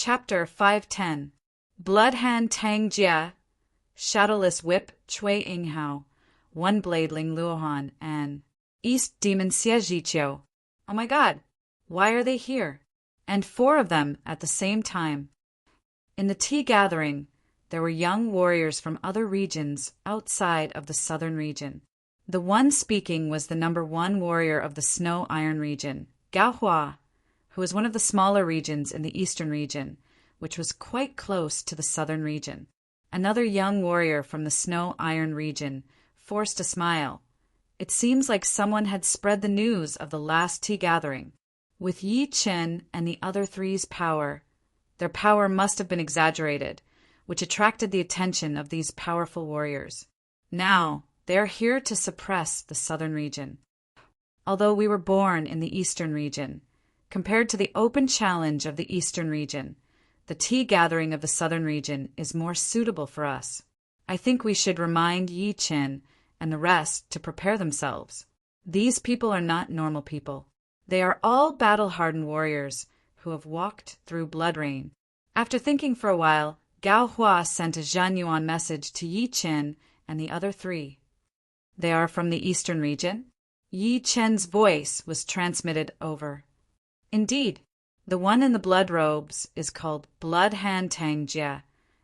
Chapter 510 Bloodhand Tang Jia, Shadowless Whip Chui Inghao, One Blade Ling Luohan, and East Demon Xie Jiqiu. Oh my god, why are they here? And 4 of them at the same time. In the tea gathering, there were young warriors from other regions outside of the southern region. The one speaking was the number 1 warrior of the Snow Iron region, Gao Hua, who was one of the smaller regions in the eastern region, which was quite close to the southern region. Another young warrior from the Snow Iron region forced a smile. It seems like someone had spread the news of the last tea gathering. With Yi Chen and the other 3's power, their power must have been exaggerated, which attracted the attention of these powerful warriors. Now, they are here to suppress the southern region. Although we were born in the eastern region, compared to the open challenge of the eastern region, the tea gathering of the southern region is more suitable for us. I think we should remind Yi Chen and the rest to prepare themselves. These people are not normal people. They are all battle-hardened warriors who have walked through blood rain. After thinking for a while, Gao Hua sent a Zhan Yuan message to Yi Chen and the other 3. They are from the eastern region? Yi Chen's voice was transmitted over. Indeed, the one in the blood robes is called Bloodhand Tang Jia,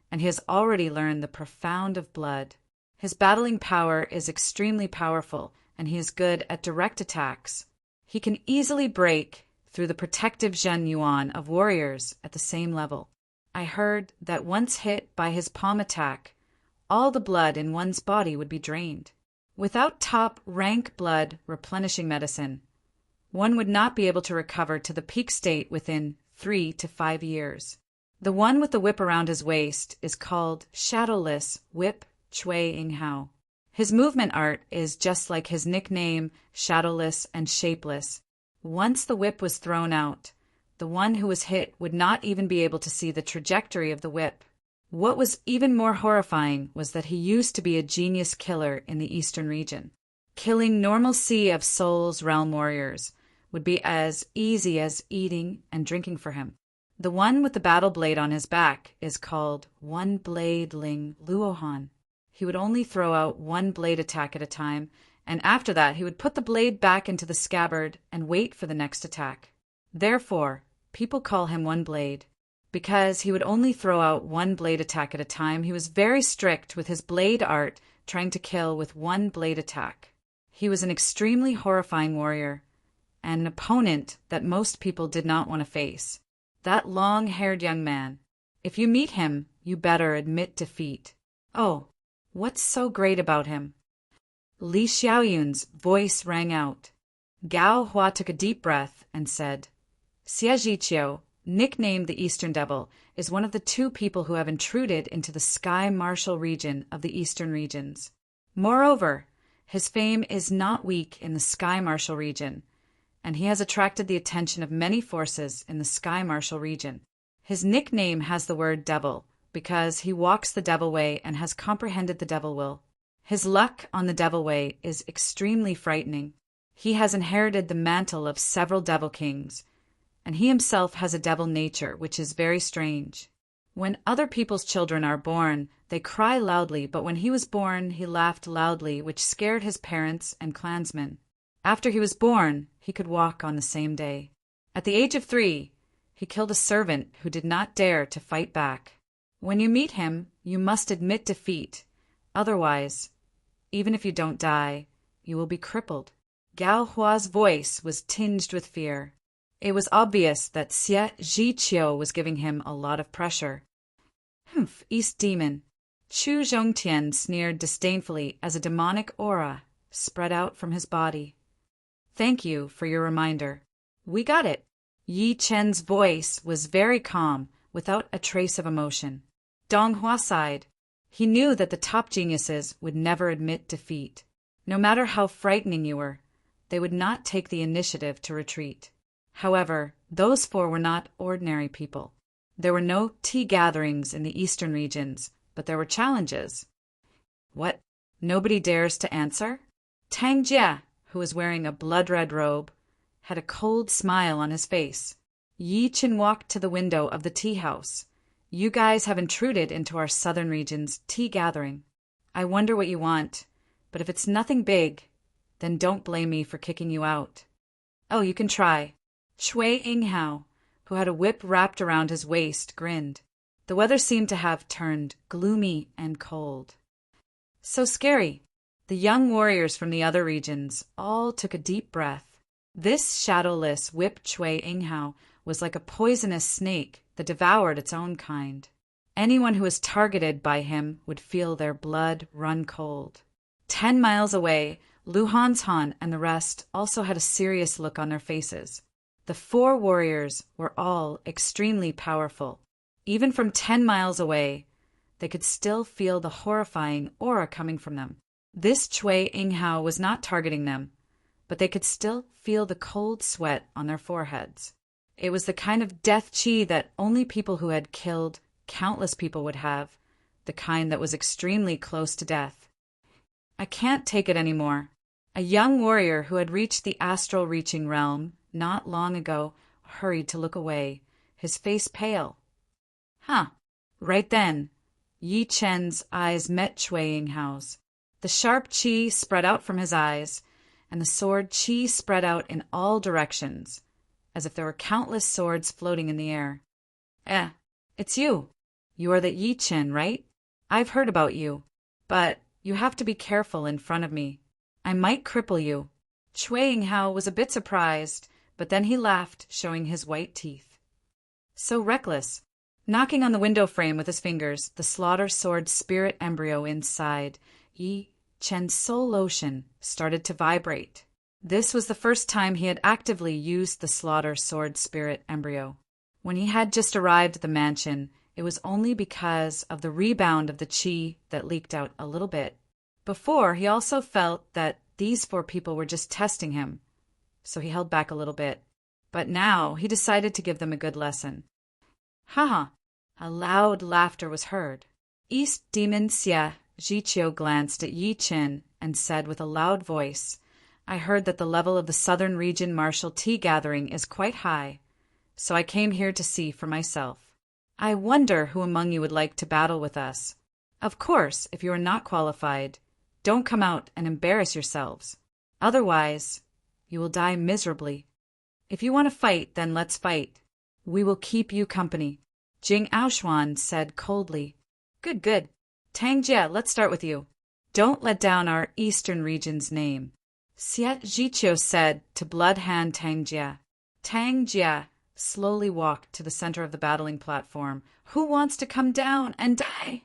and he has already learned the profound of blood. His battling power is extremely powerful, and he is good at direct attacks. He can easily break through the protective Zhen Yuan of warriors at the same level. I heard that once hit by his palm attack, all the blood in one's body would be drained. Without top-rank blood replenishing medicine, one would not be able to recover to the peak state within 3 to 5 years. The one with the whip around his waist is called Shadowless Whip Chui Inghao. His movement art is just like his nickname, Shadowless and Shapeless. Once the whip was thrown out, the one who was hit would not even be able to see the trajectory of the whip. What was even more horrifying was that he used to be a genius killer in the eastern region. Killing normal Sea of Souls realm warriors would be as easy as eating and drinking for him. The one with the battle blade on his back is called One Blade Ling Luohan. He would only throw out 1 blade attack at a time, and after that he would put the blade back into the scabbard and wait for the next attack. Therefore, people call him One Blade. Because he would only throw out 1 blade attack at a time, he was very strict with his blade art, trying to kill with 1 blade attack. He was an extremely horrifying warrior, and an opponent that most people did not want to face. That long-haired young man. If you meet him, you better admit defeat. Oh, what's so great about him? Li Xiaoyun's voice rang out. Gao Hua took a deep breath and said, Xie Jiqiu, nicknamed the Eastern Devil, is one of the 2 people who have intruded into the Sky Martial region of the Eastern regions. Moreover, his fame is not weak in the Sky Martial region, and he has attracted the attention of many forces in the Sky Martial region. His nickname has the word devil, because he walks the devil way and has comprehended the devil will. His luck on the devil way is extremely frightening. He has inherited the mantle of several devil kings, and he himself has a devil nature, which is very strange. When other people's children are born, they cry loudly, but when he was born, he laughed loudly, which scared his parents and clansmen. After he was born, he could walk on the same day. At the age of 3, he killed a servant who did not dare to fight back. When you meet him, you must admit defeat. Otherwise, even if you don't die, you will be crippled. Gao Hua's voice was tinged with fear. It was obvious that Xie Jiqiu was giving him a lot of pressure. Humph, East Demon. Chu Zhongtian sneered disdainfully as a demonic aura spread out from his body. Thank you for your reminder. We got it. Yi Chen's voice was very calm, without a trace of emotion. Dong Hua sighed. He knew that the top geniuses would never admit defeat. No matter how frightening you were, they would not take the initiative to retreat. However, those 4 were not ordinary people. There were no tea gatherings in the eastern regions, but there were challenges. What? Nobody dares to answer? Tang Jia, who was wearing a blood-red robe, had a cold smile on his face. Yi Chen walked to the window of the tea house. You guys have intruded into our southern region's tea gathering. I wonder what you want, but if it's nothing big, then don't blame me for kicking you out. Oh, you can try. Shui Inghao, who had a whip wrapped around his waist, grinned. The weather seemed to have turned gloomy and cold. So scary. The young warriors from the other regions all took a deep breath. This shadowless whip Shui Inghao was like a poisonous snake that devoured its own kind. Anyone who was targeted by him would feel their blood run cold. 10 miles away, Lu Han and the rest also had a serious look on their faces. The 4 warriors were all extremely powerful. Even from 10 miles away, they could still feel the horrifying aura coming from them. This Shui Inghao was not targeting them, but they could still feel the cold sweat on their foreheads. It was the kind of death chi that only people who had killed countless people would have, the kind that was extremely close to death. I can't take it anymore. A young warrior who had reached the astral reaching realm not long ago hurried to look away, his face pale. Right then, Yi Chen's eyes met Shui Inghao's. The sharp chi spread out from his eyes, and the sword chi spread out in all directions, as if there were countless swords floating in the air. It's you. You are the Yi Chen, right? I've heard about you, but you have to be careful in front of me. I might cripple you. Shui Inghao was a bit surprised, but then he laughed, showing his white teeth. So reckless. Knocking on the window frame with his fingers, the slaughter sword spirit embryo inside Yi Chen's soul lotion started to vibrate. This was the first time he had actively used the slaughter sword spirit embryo. When he had just arrived at the mansion, it was only because of the rebound of the chi that leaked out a little bit. Before, he also felt that these 4 people were just testing him, so he held back a little bit. But now he decided to give them a good lesson. Haha! A loud laughter was heard. East Demon Xie Jiqiu glanced at Yi Chen and said with a loud voice, I heard that the level of the Southern Region Martial Tea Gathering is quite high, so I came here to see for myself. I wonder who among you would like to battle with us. Of course, if you are not qualified, don't come out and embarrass yourselves. Otherwise, you will die miserably. If you want to fight, then let's fight. We will keep you company. Jing Aoshuan said coldly. Good. Tang Jie, let's start with you. Don't let down our Eastern region's name. Xie Jiqiu said to Blood Hand Tang Jie. Tang Jie slowly walked to the center of the battling platform. Who wants to come down and die?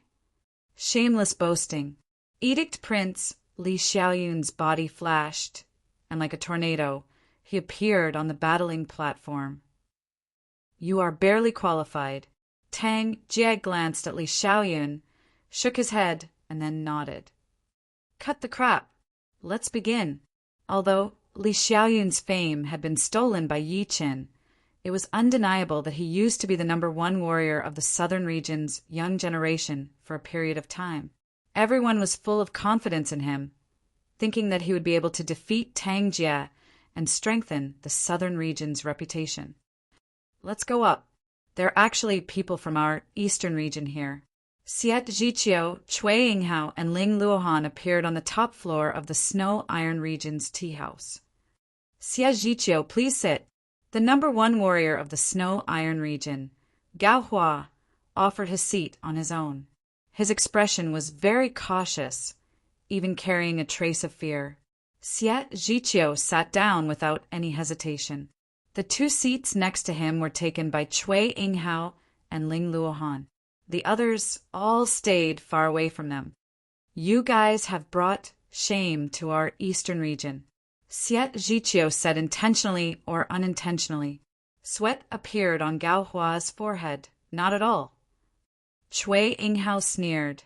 Shameless boasting. Edict Prince Li Xiaoyun's body flashed, and like a tornado, he appeared on the battling platform. You are barely qualified. Tang Jie glanced at Li Xiaoyun, shook his head, and then nodded. Cut the crap. Let's begin. Although Li Xiaoyun's fame had been stolen by Yi Chen, it was undeniable that he used to be the #1 warrior of the southern region's young generation for a period of time. Everyone was full of confidence in him, thinking that he would be able to defeat Tang Jie and strengthen the southern region's reputation. Let's go up. There are actually people from our eastern region here. Xiet Jiqiu, Shui Inghao, and Ling Luohan appeared on the top floor of the Snow Iron Region's tea house. Xiet Jiqiu, please sit. The #1 warrior of the Snow Iron Region, Gao Hua, offered his seat on his own. His expression was very cautious, even carrying a trace of fear. Xiet Jiqiu sat down without any hesitation. The 2 seats next to him were taken by Shui Inghao and Ling Luohan. The others all stayed far away from them. You guys have brought shame to our eastern region, Xiet Jiqiu said intentionally or unintentionally. Sweat appeared on Gao Hua's forehead. Not at all. Shui Inghao sneered.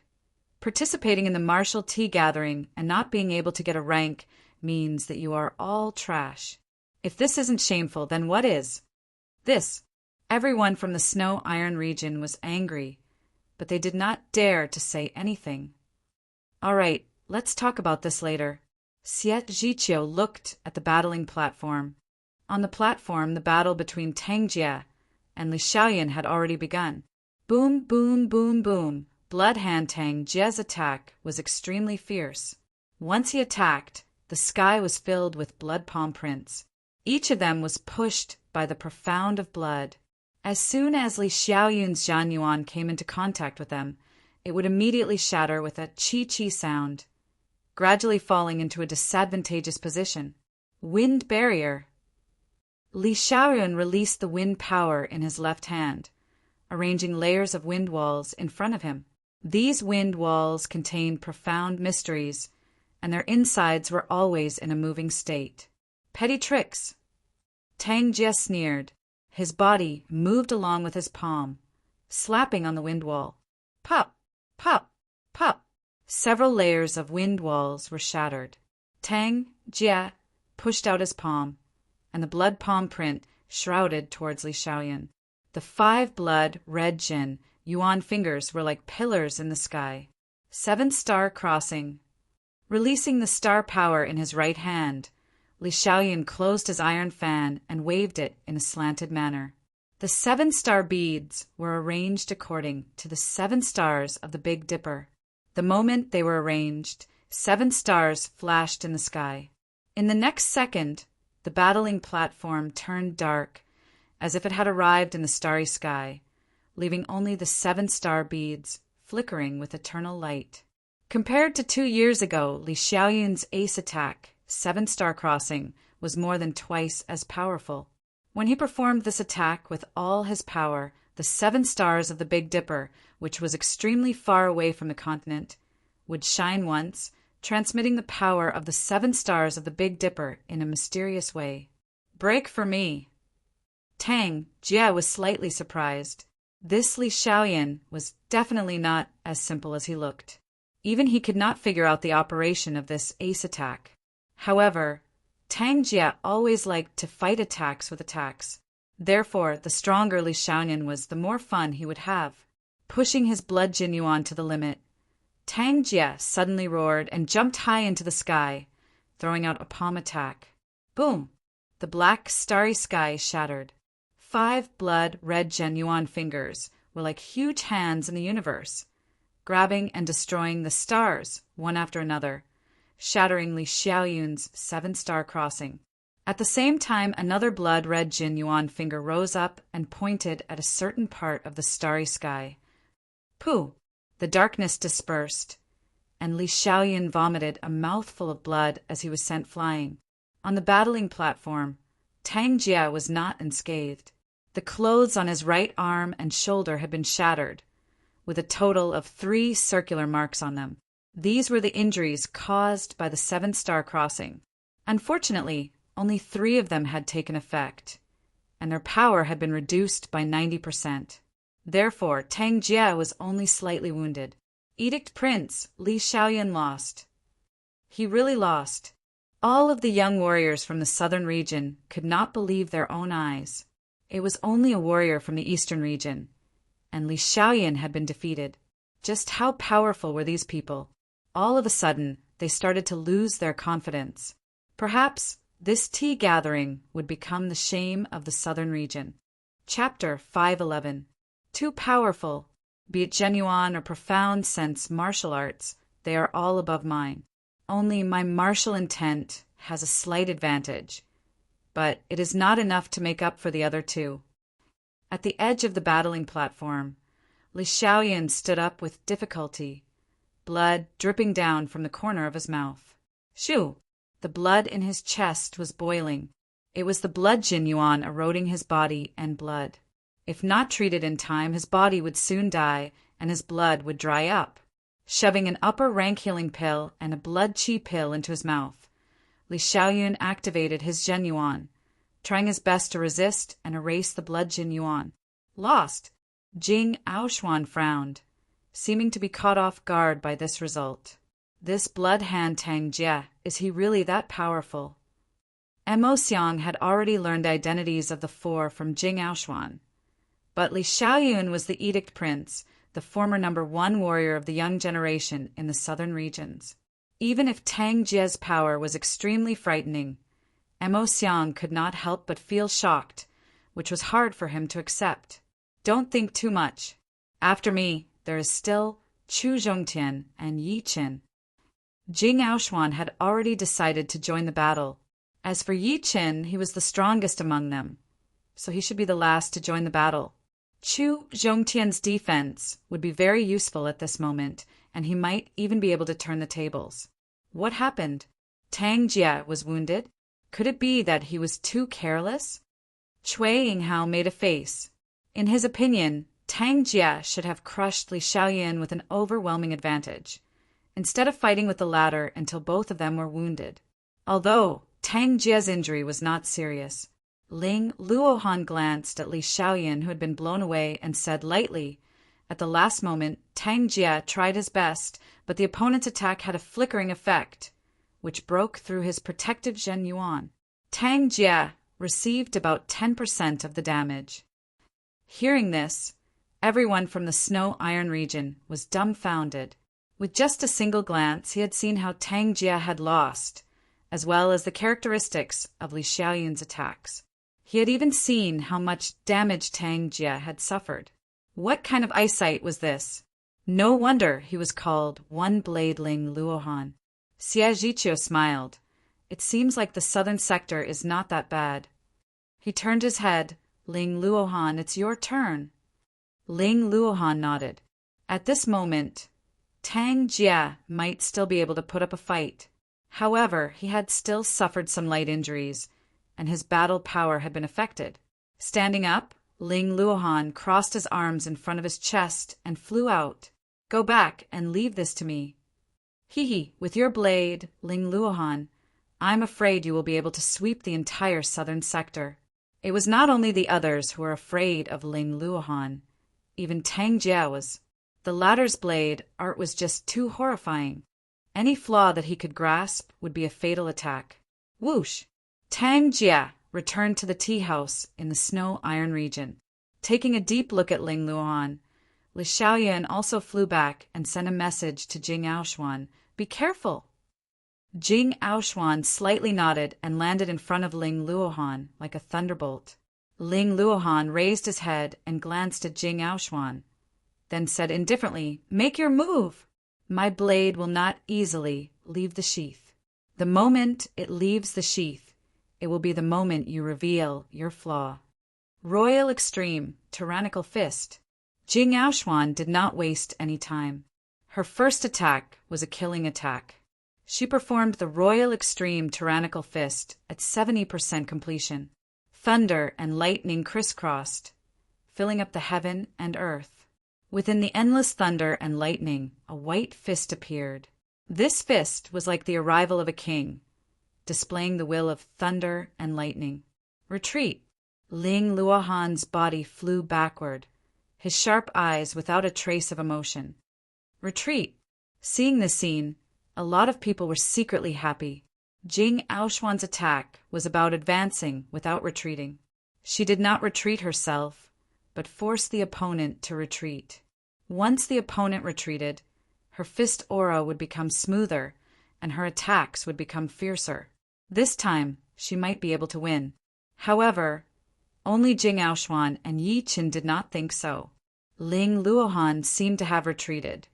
Participating in the martial tea gathering and not being able to get a rank means that you are all trash. If this isn't shameful, then what is? This. Everyone from the Snow Iron region was angry, but they did not dare to say anything. All right, let's talk about this later. Xiet Jiqiu looked at the battling platform. On the platform, the battle between Tang Jie and Li Xiaoyan had already begun. Boom, boom, boom, boom. Blood Hand Tang Jie's attack was extremely fierce. Once he attacked, the sky was filled with blood palm prints. Each of them was pushed by the profound of blood. As soon as Li Xiaoyun's Zhan Yuan came into contact with them, it would immediately shatter with a chi-chi sound, gradually falling into a disadvantageous position. Wind barrier. Li Xiaoyun released the wind power in his left hand, arranging layers of wind walls in front of him. These wind walls contained profound mysteries, and their insides were always in a moving state. Petty tricks. Tang Jie sneered. His body moved along with his palm, slapping on the wind wall. Pop, pop, pop. Several layers of wind walls were shattered. Tang Jie pushed out his palm, and the blood palm print shrouded towards Li Xiaoyan. The 5 blood red Jin Yuan fingers were like pillars in the sky. 7-star crossing. Releasing the star power in his right hand, Li Xiaoyan closed his iron fan and waved it in a slanted manner. The 7-star beads were arranged according to the 7 stars of the Big Dipper. The moment they were arranged, 7 stars flashed in the sky. In the next second, the battling platform turned dark, as if it had arrived in the starry sky, leaving only the 7-star beads flickering with eternal light. Compared to 2 years ago, Li Xiaoyun's ace attack, 7-star crossing, was more than twice as powerful. When he performed this attack with all his power, the 7 stars of the Big Dipper, which was extremely far away from the continent, would shine once, transmitting the power of the 7 stars of the Big Dipper in a mysterious way. Break for me. Tang Jie was slightly surprised. This Li Xiaoyan was definitely not as simple as he looked. Even he could not figure out the operation of this ace attack. However, Tang Jie always liked to fight attacks with attacks. Therefore, the stronger Li Xiaoyan was, the more fun he would have. Pushing his blood Jin Yuan to the limit, Tang Jie suddenly roared and jumped high into the sky, throwing out a palm attack. Boom! The black, starry sky shattered. 5 blood red Zhen Yuan fingers were like huge hands in the universe, grabbing and destroying the stars one after another, shattering Li Xiaoyun's 7-star crossing. At the same time, another blood red Jin Yuan finger rose up and pointed at a certain part of the starry sky. Pooh! The darkness dispersed, and Li Xiaoyan vomited a mouthful of blood as he was sent flying. On the battling platform, Tang Jie was not unscathed. The clothes on his right arm and shoulder had been shattered, with a total of 3 circular marks on them. These were the injuries caused by the 7-star crossing. Unfortunately, only 3 of them had taken effect, and their power had been reduced by 90%. Therefore, Tang Jie was only slightly wounded. Edict Prince, Li Xiaoyan lost. He really lost. All of the young warriors from the southern region could not believe their own eyes. It was only a warrior from the eastern region, and Li Xiaoyan had been defeated. Just how powerful were these people? All of a sudden, they started to lose their confidence. Perhaps this tea gathering would become the shame of the southern region. Chapter 511. Too powerful. Be it genuine or profound sense martial arts, they are all above mine. Only my martial intent has a slight advantage, but it is not enough to make up for the other 2. At the edge of the battling platform, Li Xiaoyan stood up with difficulty, blood dripping down from the corner of his mouth. Shoo! The blood in his chest was boiling. It was the blood Jin Yuan eroding his body and blood. If not treated in time, his body would soon die and his blood would dry up. Shoving an upper rank healing pill and a blood chi pill into his mouth, Li Xiaoyan activated his Zhen Yuan, trying his best to resist and erase the blood Jin Yuan. Lost! Jing Aoshuan frowned, seeming to be caught off guard by this result. This blood hand Tang Jie, is he really that powerful? Mo Xiang had already learned the identities of the 4 from Jing Aoshuan. But Li Xiaoyan was the Edict Prince, the former number 1 warrior of the young generation in the southern regions. Even if Tang Jie's power was extremely frightening, Mo Xiang could not help but feel shocked which was hard for him to accept. Don't think too much. After me, there is still Chu Zhongtian and Yi Qin. Jing Aoshuan had already decided to join the battle. As for Yi Qin, he was the strongest among them, so he should be the last to join the battle. Chu Zhongtian's defense would be very useful at this moment, and he might even be able to turn the tables. What happened? Tang Jie was wounded? Could it be that he was too careless? Cui Yinghao made a face. In his opinion, Tang Jie should have crushed Li Xiaoyan with an overwhelming advantage, instead of fighting with the latter until both of them were wounded. Although Tang Jie's injury was not serious, Ling Luohan glanced at Li Xiaoyan, who had been blown away, and said lightly, "At the last moment, Tang Jie tried his best, but the opponent's attack had a flickering effect, which broke through his protective Zhen Yuan. Tang Jie received about 10% of the damage." Hearing this, everyone from the Snow Iron region was dumbfounded. With just a single glance, he had seen how Tang Jie had lost, as well as the characteristics of Li Xiaoyan's attacks. He had even seen how much damage Tang Jie had suffered. What kind of eyesight was this? No wonder he was called One-Blade Ling Luohan. Xie Zhiqiu smiled. It seems like the southern sector is not that bad. He turned his head. Ling Luohan, it's your turn. Ling Luohan nodded. At this moment, Tang Jie might still be able to put up a fight. However, he had still suffered some light injuries, and his battle power had been affected. Standing up, Ling Luohan crossed his arms in front of his chest and flew out. "Go back and leave this to me. Hee, with your blade, Ling Luohan, I'm afraid you will be able to sweep the entire southern sector." It was not only the others who were afraid of Ling Luohan. Even Tang Jie was. The latter's blade art was just too horrifying. Any flaw that he could grasp would be a fatal attack. Whoosh! Tang Jie returned to the tea house in the Snow Iron region. Taking a deep look at Ling Luohan, Li Xiaoyan also flew back and sent a message to Jing Aoshuan. "Be careful!" Jing Aoshuan slightly nodded and landed in front of Ling Luohan like a thunderbolt. Ling Luohan raised his head and glanced at Jing Aoshuan, then said indifferently, "Make your move! My blade will not easily leave the sheath. The moment it leaves the sheath, it will be the moment you reveal your flaw." Royal Extreme, Tyrannical Fist. Jing Aoshuan did not waste any time. Her first attack was a killing attack. She performed the Royal Extreme Tyrannical Fist at 70% completion. Thunder and lightning crisscrossed, filling up the heaven and earth. Within the endless thunder and lightning, a white fist appeared. This fist was like the arrival of a king, displaying the will of thunder and lightning. "Retreat!" Ling Luohan's body flew backward, his sharp eyes without a trace of emotion. "Retreat!" Seeing this scene, a lot of people were secretly happy. Jing Aoshuan's attack was about advancing without retreating. She did not retreat herself, but forced the opponent to retreat. Once the opponent retreated, her fist aura would become smoother, and her attacks would become fiercer. This time, she might be able to win. However, only Jing Aoshuan and Yi Qin did not think so. Ling Luohan seemed to have retreated,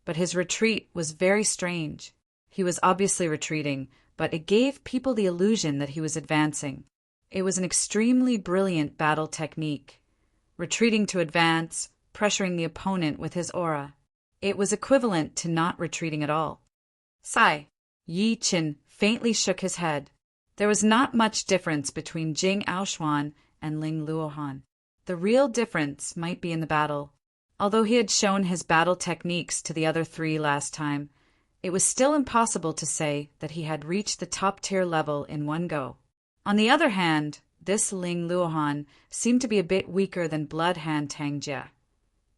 but his retreat was very strange. He was obviously retreating, but it gave people the illusion that he was advancing. It was an extremely brilliant battle technique, retreating to advance, pressuring the opponent with his aura. It was equivalent to not retreating at all. Sigh. Yi Qin faintly shook his head. There was not much difference between Jing Aoshuan and Ling Luohan. The real difference might be in the battle. Although he had shown his battle techniques to the other three last time, it was still impossible to say that he had reached the top-tier level in one go. On the other hand, this Ling Luohan seemed to be a bit weaker than Blood Hand Tang Jie,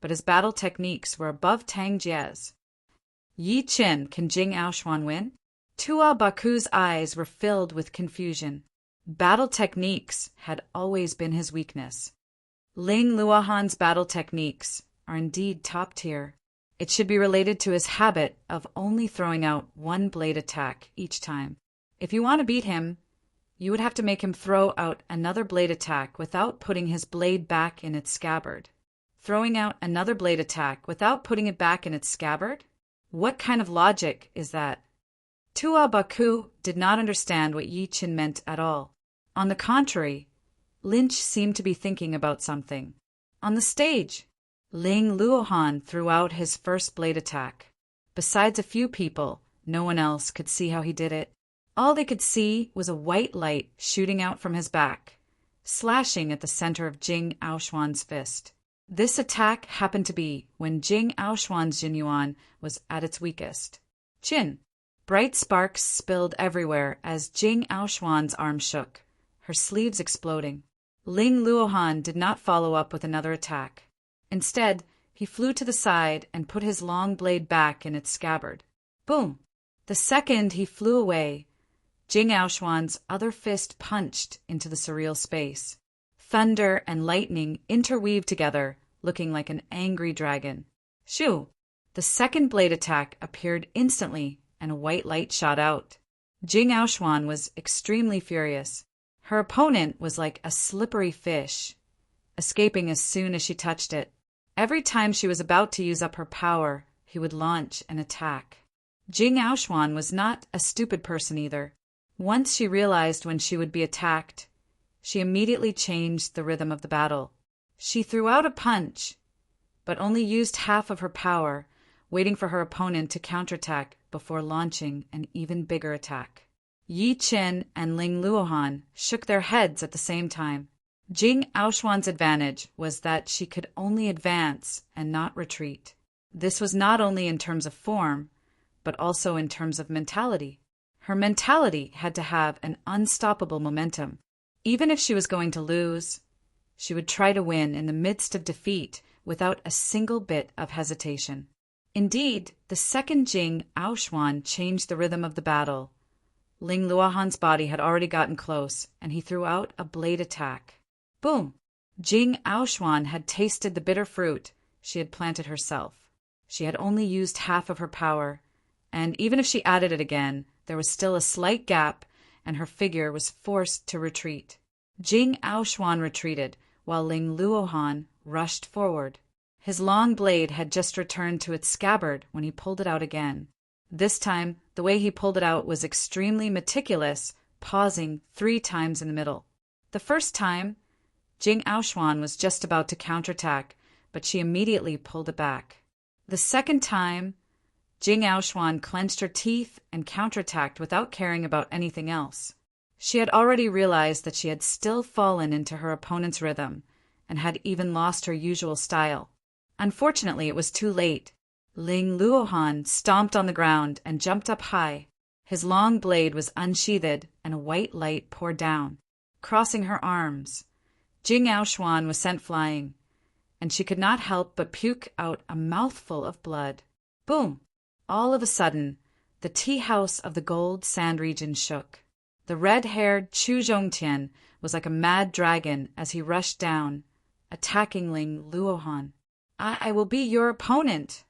but his battle techniques were above Tang Jie's. Yi Qin, can Jing Aoshuan win? Tua Baku's eyes were filled with confusion. Battle techniques had always been his weakness. Ling Luohan's battle techniques are indeed top tier. It should be related to his habit of only throwing out one blade attack each time. If you want to beat him, You would have to make him throw out another blade attack without putting his blade back in its scabbard. Throwing out another blade attack without putting it back in its scabbard? What kind of logic is that? Tua Baku did not understand what Yi Qin meant at all. On the contrary, Lynch seemed to be thinking about something. On the stage, Ling Luohan threw out his first blade attack. Besides a few people, no one else could see how he did it. All they could see was a white light shooting out from his back, slashing at the center of Jing Aoshuan's fist. This attack happened to be when Jing Aoshuan's Jinyuan was at its weakest. Chin. Bright sparks spilled everywhere as Jing Aoshuan's arm shook, her sleeves exploding. Ling Luohan did not follow up with another attack. Instead, he flew to the side and put his long blade back in its scabbard. Boom! The second he flew away, Jing Aoshuan's other fist punched into the surreal space. Thunder and lightning interweaved together, looking like an angry dragon. Shoo! The second blade attack appeared instantly, and a white light shot out. Jing Aoshuan was extremely furious. Her opponent was like a slippery fish, escaping as soon as she touched it. Every time she was about to use up her power, he would launch an attack. Jing Aoshuan was not a stupid person either. Once she realized when she would be attacked, she immediately changed the rhythm of the battle. She threw out a punch, but only used half of her power, waiting for her opponent to counterattack before launching an even bigger attack. Yi Qin and Ling Luohan shook their heads at the same time. Jing Aoshuan's advantage was that she could only advance and not retreat. This was not only in terms of form, but also in terms of mentality. Her mentality had to have an unstoppable momentum. Even if she was going to lose, she would try to win in the midst of defeat without a single bit of hesitation. Indeed, the second Jing Aoshuan changed the rhythm of the battle. Ling Luohan's body had already gotten close, and he threw out a blade attack. Boom! Jing Aoshuan had tasted the bitter fruit she had planted herself. She had only used half of her power, and even if she added it again, there was still a slight gap, and her figure was forced to retreat. Jing Aoshuan retreated, while Ling Luohan rushed forward. His long blade had just returned to its scabbard when he pulled it out again. This time, the way he pulled it out was extremely meticulous, pausing 3 times in the middle. The first time, Jing Aoshuan was just about to counterattack, but she immediately pulled it back. The second time, Jing Aoshuan clenched her teeth and counterattacked without caring about anything else. She had already realized that she had still fallen into her opponent's rhythm and had even lost her usual style. Unfortunately, it was too late. Ling Luohan stomped on the ground and jumped up high. His long blade was unsheathed and a white light poured down. Crossing her arms, Jing Aoshuan was sent flying, and she could not help but puke out a mouthful of blood. Boom! All of a sudden, the tea house of the gold sand region shook. The red-haired Chu Zhongtian was like a mad dragon as he rushed down, attacking Ling Luohan. I will be your opponent.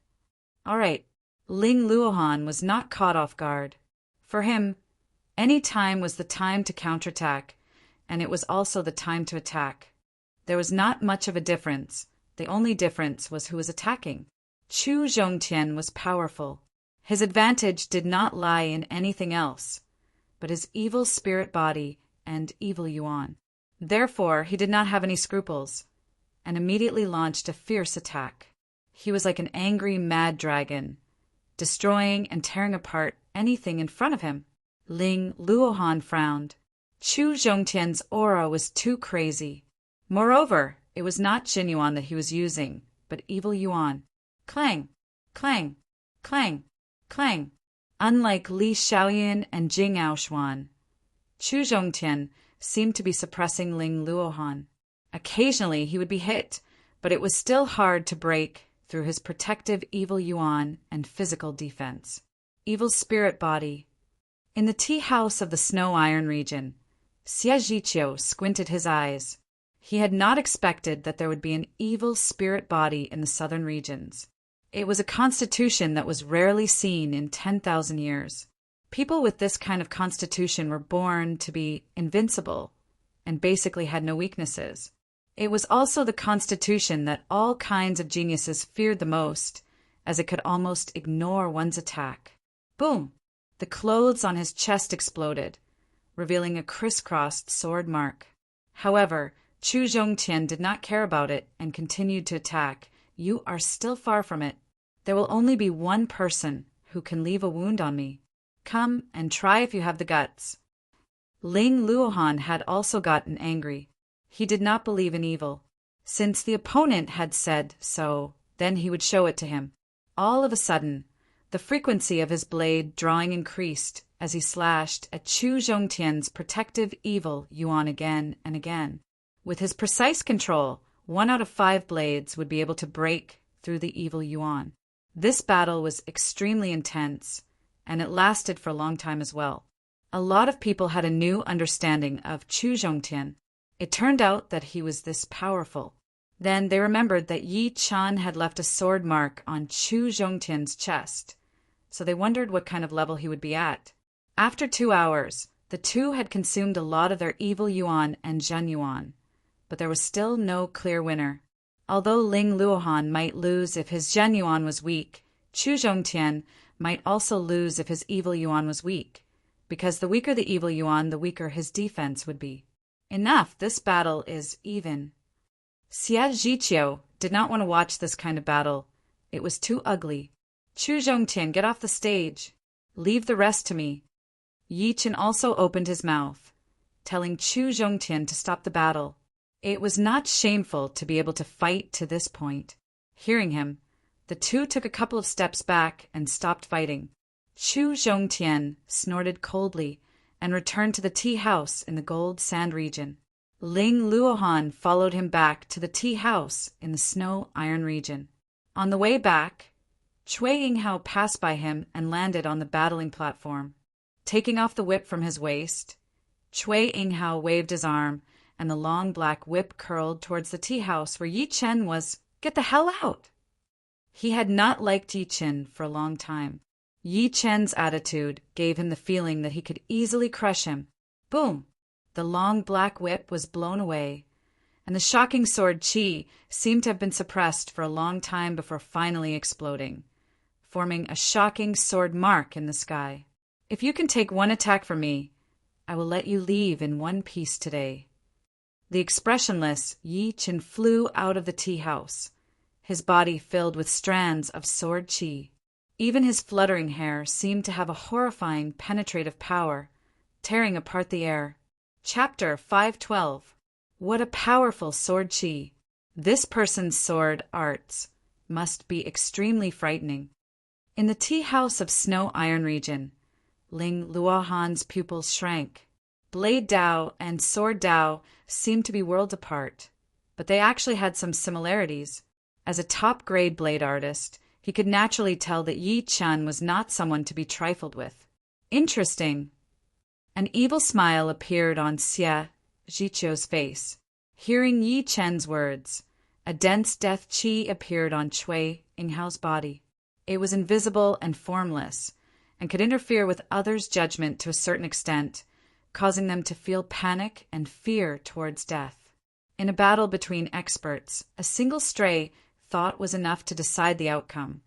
All right, Ling Luohan was not caught off guard. For him, any time was the time to counterattack, and it was also the time to attack. There was not much of a difference. The only difference was who was attacking. Chu Zhongtian was powerful. His advantage did not lie in anything else, but his evil spirit body and evil yuan. Therefore, he did not have any scruples, and immediately launched a fierce attack. He was like an angry mad dragon, destroying and tearing apart anything in front of him. Ling Luohan frowned. Chu Zhongtian's aura was too crazy. Moreover, it was not Jinyuan that he was using, but evil yuan. Clang, clang, clang, clang. Unlike Li Xiaoyan and Jing Aoshuan, Chu Zhongtian seemed to be suppressing Ling Luohan. Occasionally he would be hit, but it was still hard to break through his protective evil yuan and physical defense. Evil spirit body. In the tea house of the Snow Iron region, Xie Zhiqiu squinted his eyes. He had not expected that there would be an evil spirit body in the southern regions. It was a constitution that was rarely seen in 10,000 years. People with this kind of constitution were born to be invincible and basically had no weaknesses. It was also the constitution that all kinds of geniuses feared the most, as it could almost ignore one's attack. Boom! The clothes on his chest exploded, revealing a crisscrossed sword mark. However, Chu Zhongtian did not care about it and continued to attack. You are still far from it. There will only be one person who can leave a wound on me. Come and try if you have the guts. Ling Luohan had also gotten angry. He did not believe in evil. Since the opponent had said so, then he would show it to him. All of a sudden, the frequency of his blade drawing increased as he slashed at Chu Zhongtian's protective evil yuan again and again. With his precise control, 1 out of 5 blades would be able to break through the evil yuan. This battle was extremely intense, and it lasted for a long time as well. A lot of people had a new understanding of Chu Zhongtian. It turned out that he was this powerful. Then they remembered that Yi Chan had left a sword mark on Chu Zhongtian's chest, so they wondered what kind of level he would be at. After 2 hours, the two had consumed a lot of their evil yuan and zhen yuan, but there was still no clear winner. Although Ling Luohan might lose if his zhen yuan was weak, Chu Zhongtian might also lose if his evil yuan was weak, because the weaker the evil yuan, the weaker his defense would be. Enough, this battle is even. Xie Zhiqiu did not want to watch this kind of battle. It was too ugly. Chu Zhongtian, get off the stage. Leave the rest to me. Yi Chen also opened his mouth, telling Chu Zhongtian to stop the battle. It was not shameful to be able to fight to this point. Hearing him, the two took a couple of steps back and stopped fighting. Chu Zhongtian snorted coldly and returned to the tea house in the gold sand region. Ling Luohan followed him back to the tea house in the snow iron region. On the way back, Cui Yinghao passed by him and landed on the battling platform. Taking off the whip from his waist, Cui Yinghao waved his arm, and the long black whip curled towards the tea house where Yi Chen was. Get the hell out! He had not liked Yi Chen for a long time. Yi Chen's attitude gave him the feeling that he could easily crush him. Boom! The long black whip was blown away, and the shocking sword Qi seemed to have been suppressed for a long time before finally exploding, forming a shocking sword mark in the sky. If you can take one attack from me, I will let you leave in one piece today. The expressionless Yi Chen flew out of the tea house, his body filled with strands of sword Qi. Even his fluttering hair seemed to have a horrifying penetrative power, tearing apart the air. Chapter 512. What a powerful sword Qi. This person's sword arts must be extremely frightening. In the tea house of Snow Iron region, Ling Luohan's pupils shrank. Blade Dao and Sword Dao seemed to be worlds apart, but they actually had some similarities. As a top-grade blade artist, he could naturally tell that Yi Chen was not someone to be trifled with. Interesting. An evil smile appeared on Xie Zhiqiu's face. Hearing Yi Chen's words, a dense death qi appeared on Cui Yinghao's body. It was invisible and formless, and could interfere with others' judgment to a certain extent, causing them to feel panic and fear towards death. In a battle between experts, a single stray thought was enough to decide the outcome,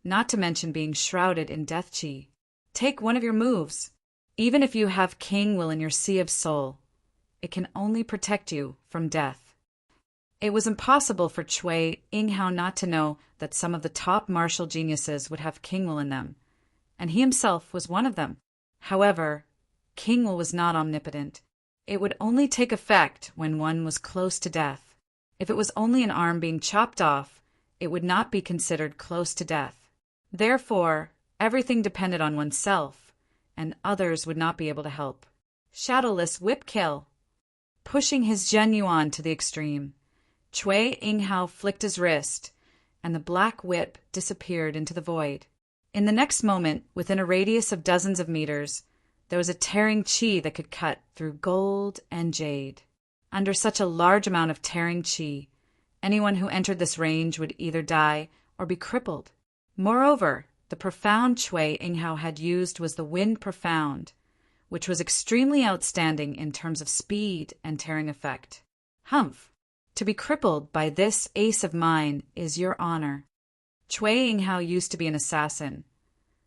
not to mention being shrouded in death qi. Take one of your moves. Even if you have king will in your sea of soul, it can only protect you from death. It was impossible for Cui Yinghao not to know that some of the top martial geniuses would have king will in them, and he himself was one of them. However, king will was not omnipotent. It would only take effect when one was close to death. If it was only an arm being chopped off, it would not be considered close to death. Therefore, everything depended on oneself, and others would not be able to help. Shadowless whip kill. Pushing his zhen yuan to the extreme, Cui Yinghao flicked his wrist, and the black whip disappeared into the void. In the next moment, within a radius of dozens of meters, there was a tearing qi that could cut through gold and jade. Under such a large amount of tearing qi, anyone who entered this range would either die or be crippled. Moreover, The profound Chui Yinghao had used was the Wind Profound, which was extremely outstanding in terms of speed and tearing effect. Humph! To be crippled by this ace of mine is your honor. Chui Yinghao used to be an assassin,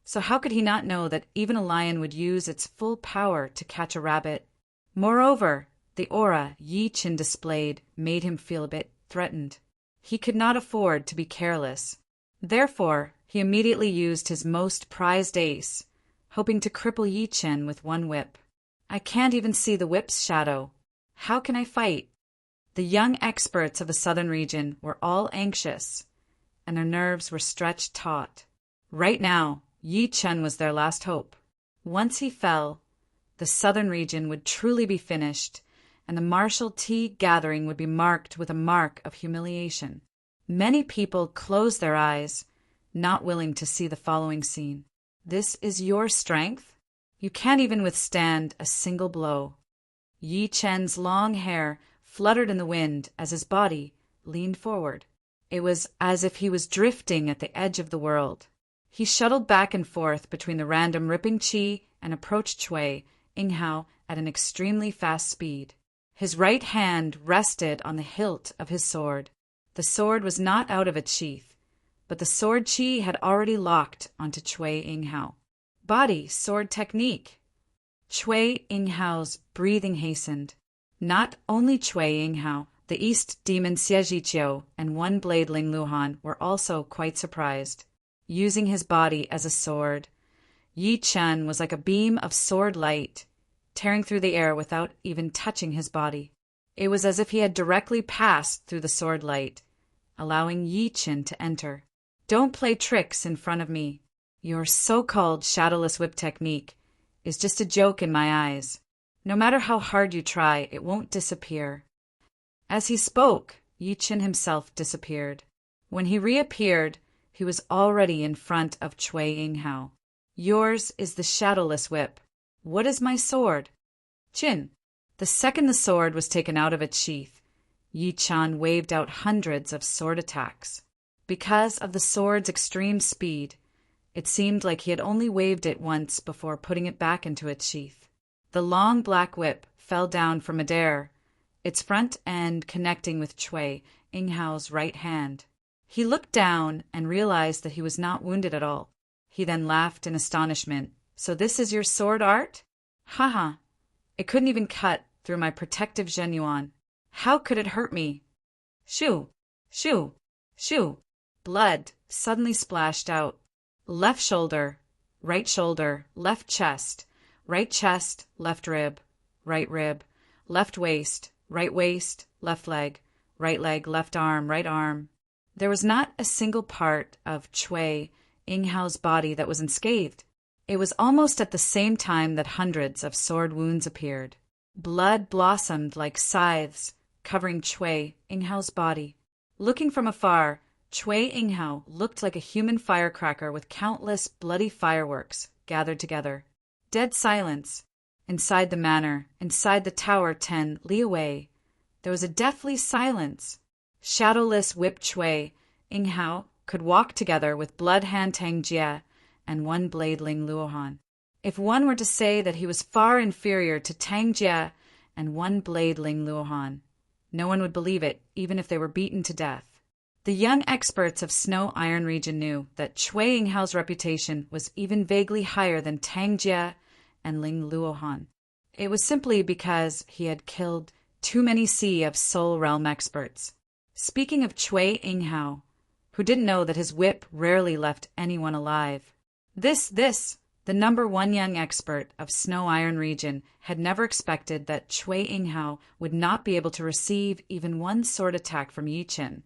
so how could he not know that even a lion would use its full power to catch a rabbit? Moreover, the aura Yi Qin displayed made him feel a bit threatened. He could not afford to be careless. Therefore, he immediately used his most prized ace, hoping to cripple Yi Qin with one whip. I can't even see the whip's shadow. How can I fight? The young experts of the southern region were all anxious, and their nerves were stretched taut. Right now, Yi Qin was their last hope. Once he fell, the southern region would truly be finished, and the martial tea gathering would be marked with a mark of humiliation. Many people closed their eyes, not willing to see the following scene. This is your strength? You can't even withstand a single blow. Yi Chen's long hair fluttered in the wind as his body leaned forward. It was as if he was drifting at the edge of the world. He shuttled back and forth between the random ripping qi and approached Chui Yinghao at an extremely fast speed. His right hand rested on the hilt of his sword. The sword was not out of its sheath, but the sword qi had already locked onto Chui Yinghao. Body sword technique. Chui Yinghao's breathing hastened. Not only Chui Yinghao, the East Demon Xie and One Blade Ling Luhan were also quite surprised. Using his body as a sword, Yi Chen was like a beam of sword light, tearing through the air without even touching his body. It was as if he had directly passed through the sword light, allowing Yi Chen to enter. Don't play tricks in front of me. Your so-called shadowless whip technique is just a joke in my eyes. No matter how hard you try, it won't disappear. As he spoke, Yi Chen himself disappeared. When he reappeared, he was already in front of Chui Yinghao. Yours is the shadowless whip. What is my sword? Qin. The second the sword was taken out of its sheath, Yi Chen waved out hundreds of sword attacks. Because of the sword's extreme speed, it seemed like he had only waved it once before putting it back into its sheath. The long black whip fell down from midair, its front end connecting with Chui Yinghao's right hand. He looked down and realized that he was not wounded at all. He then laughed in astonishment. So this is your sword art? Haha. It couldn't even cut through my protective genuine. How could it hurt me? Shoo! Shoo! Shoo! Blood suddenly splashed out. Left shoulder, left chest, left rib, left waist, left leg, left arm, right arm. There was not a single part of Chui Yinghao's body that was unscathed. It was almost at the same time that hundreds of sword wounds appeared. Blood blossomed like scythes, covering Chui Yinghao's body. Looking from afar, Chui Yinghao looked like a human firecracker with countless bloody fireworks gathered together. Dead silence. Inside the manor, inside the tower 10 li away, there was a deathly silence. Shadowless whip Chui Yinghao could walk together with Blood Hand Tang Jie and One Blade Ling Luohan. If one were to say that he was far inferior to Tang Jie and One Blade Ling Luohan, no one would believe it, even if they were beaten to death. The young experts of Snow Iron region knew that Chui Yinghao's reputation was even vaguely higher than Tang Jie and Ling Luohan. It was simply because he had killed too many Sea of Soul Realm experts. Speaking of Chui Yinghao, who didn't know that his whip rarely left anyone alive. The number one young expert of Snow Iron region had never expected that Chui Yinghao would not be able to receive even one sword attack from Yi Qin.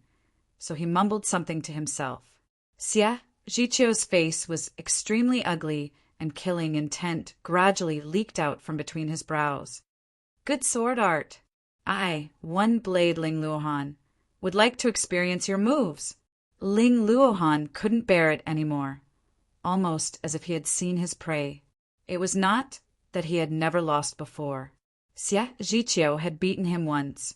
So he mumbled something to himself. Xie Zhiqiu's face was extremely ugly, and killing intent gradually leaked out from between his brows. Good sword art. I, One Blade Ling Luohan, would like to experience your moves. Ling Luohan couldn't bear it anymore, almost as if he had seen his prey. It was not that he had never lost before. Xie Zhiqiu had beaten him once,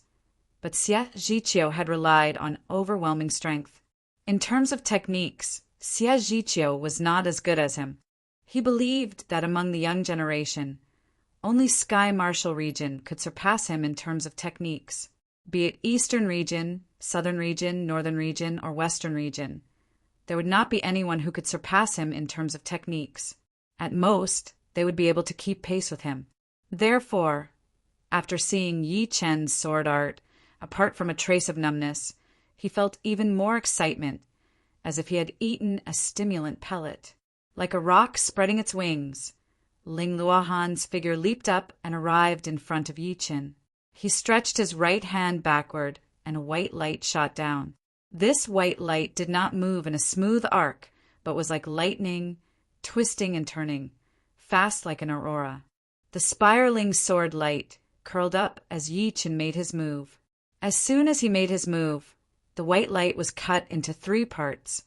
but Xie Zhiqiu had relied on overwhelming strength. In terms of techniques, Xie Zhiqiu was not as good as him. He believed that among the young generation, only Sky Martial region could surpass him in terms of techniques, be it Eastern region, Southern region, Northern region, or Western region. There would not be anyone who could surpass him in terms of techniques. At most, they would be able to keep pace with him. Therefore, after seeing Yi Chen's sword art, apart from a trace of numbness, he felt even more excitement, as if he had eaten a stimulant pellet. Like a rock spreading its wings, Ling Luohan's figure leaped up and arrived in front of Yi Chen. He stretched his right hand backward, and a white light shot down. This white light did not move in a smooth arc, but was like lightning, twisting and turning, fast like an aurora. The spiraling sword light curled up as Yi Chen made his move. As soon as he made his move, the white light was cut into 3 parts,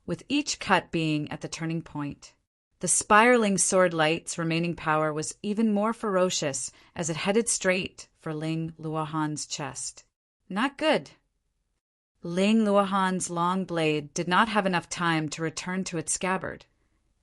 with each cut being at the turning point. The spiraling sword light's remaining power was even more ferocious as it headed straight for Ling Luohan's chest. Not good. Ling Luohan's long blade did not have enough time to return to its scabbard,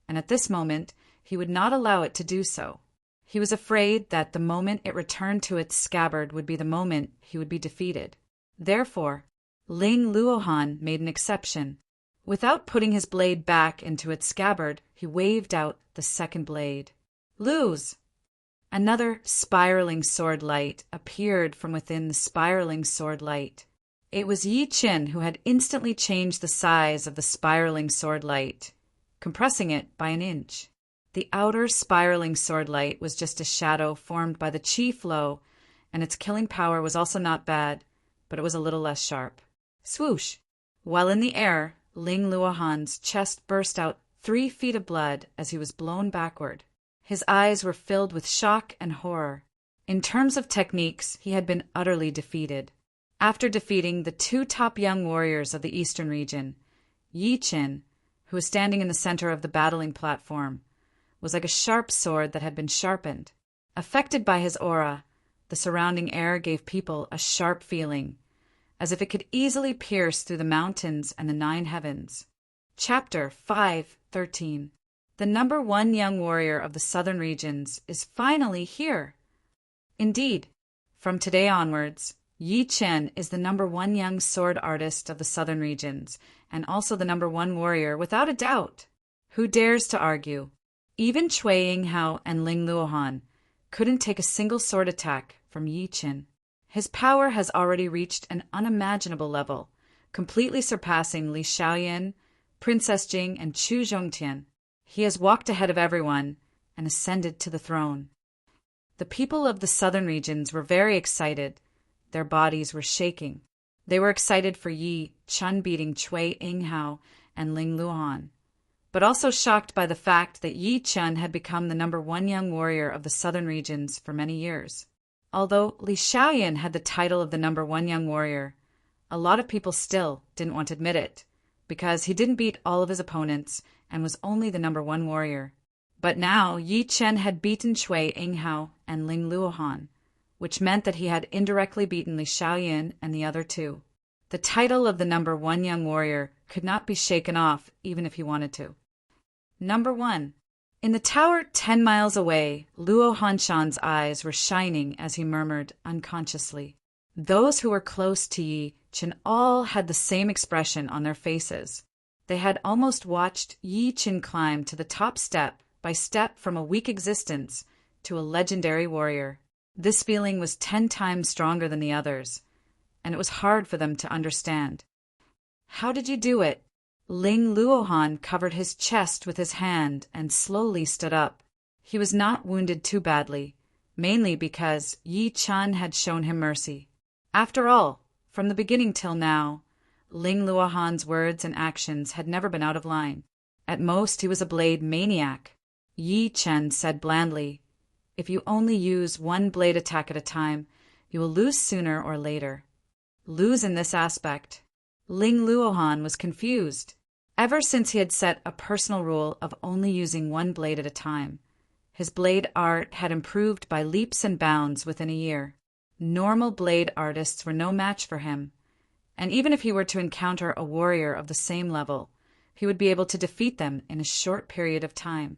and at this moment he would not allow it to do so. He was afraid that the moment it returned to its scabbard would be the moment he would be defeated. Therefore, Ling Luohan made an exception. Without putting his blade back into its scabbard, he waved out the second blade. Lose! Another spiraling sword light appeared from within the spiraling sword light. It was Yi Chen who had instantly changed the size of the spiraling sword light, compressing it by an inch. The outer spiraling sword light was just a shadow formed by the chi flow, and its killing power was also not bad, but it was a little less sharp. Swoosh! While in the air, Ling Luohan's chest burst out 3 feet of blood as he was blown backward. His eyes were filled with shock and horror. In terms of techniques, he had been utterly defeated. After defeating the 2 top young warriors of the Eastern region, Yi Chen, who was standing in the center of the battling platform, was like a sharp sword that had been sharpened. Affected by his aura, the surrounding air gave people a sharp feeling, as if it could easily pierce through the mountains and the 9 heavens. Chapter 5:13. The number 1 young warrior of the southern regions is finally here. Indeed, from today onwards, Yi Chen is the number 1 young sword artist of the southern regions, and also the number 1 warrior without a doubt. Who dares to argue? Even Cui Yinghao and Ling Luohan couldn't take a single sword attack from Yi Chen. His power has already reached an unimaginable level, completely surpassing Li Xiaoyan, Princess Jing, and Chu Zhongtian. He has walked ahead of everyone and ascended to the throne. The people of the southern regions were very excited. Their bodies were shaking. They were excited for Yi Chen beating Cui Yinghao and Ling Luohan, but also shocked by the fact that Yi Chen had become the number 1 young warrior of the southern regions for many years. Although Li Xiaoyan had the title of the number 1 young warrior, a lot of people still didn't want to admit it, because he didn't beat all of his opponents and was only the number 1 warrior. But now Yi Chen had beaten Cui Yinghao and Ling Luohan, which meant that he had indirectly beaten Li Xiaoyan and the other 2. The title of the number 1 young warrior could not be shaken off even if he wanted to. Number 1. In the tower 10 miles away, Luo Hanshan's eyes were shining as he murmured unconsciously. Those who were close to Yi Chen all had the same expression on their faces. They had almost watched Yi Chen climb to the top step by step from a weak existence to a legendary warrior. This feeling was 10 times stronger than the others, and it was hard for them to understand. How did you do it? Ling Luohan covered his chest with his hand and slowly stood up. He was not wounded too badly, mainly because Yi Chen had shown him mercy. After all, from the beginning till now, Ling Luohan's words and actions had never been out of line. At most, he was a blade maniac. Yi Chen said blandly, "If you only use 1 blade attack at a time, you will lose sooner or later." Lose in this aspect. Ling Luohan was confused. Ever since he had set a personal rule of only using 1 blade at a time, his blade art had improved by leaps and bounds within a year. Normal blade artists were no match for him, and even if he were to encounter a warrior of the same level, he would be able to defeat them in a short period of time.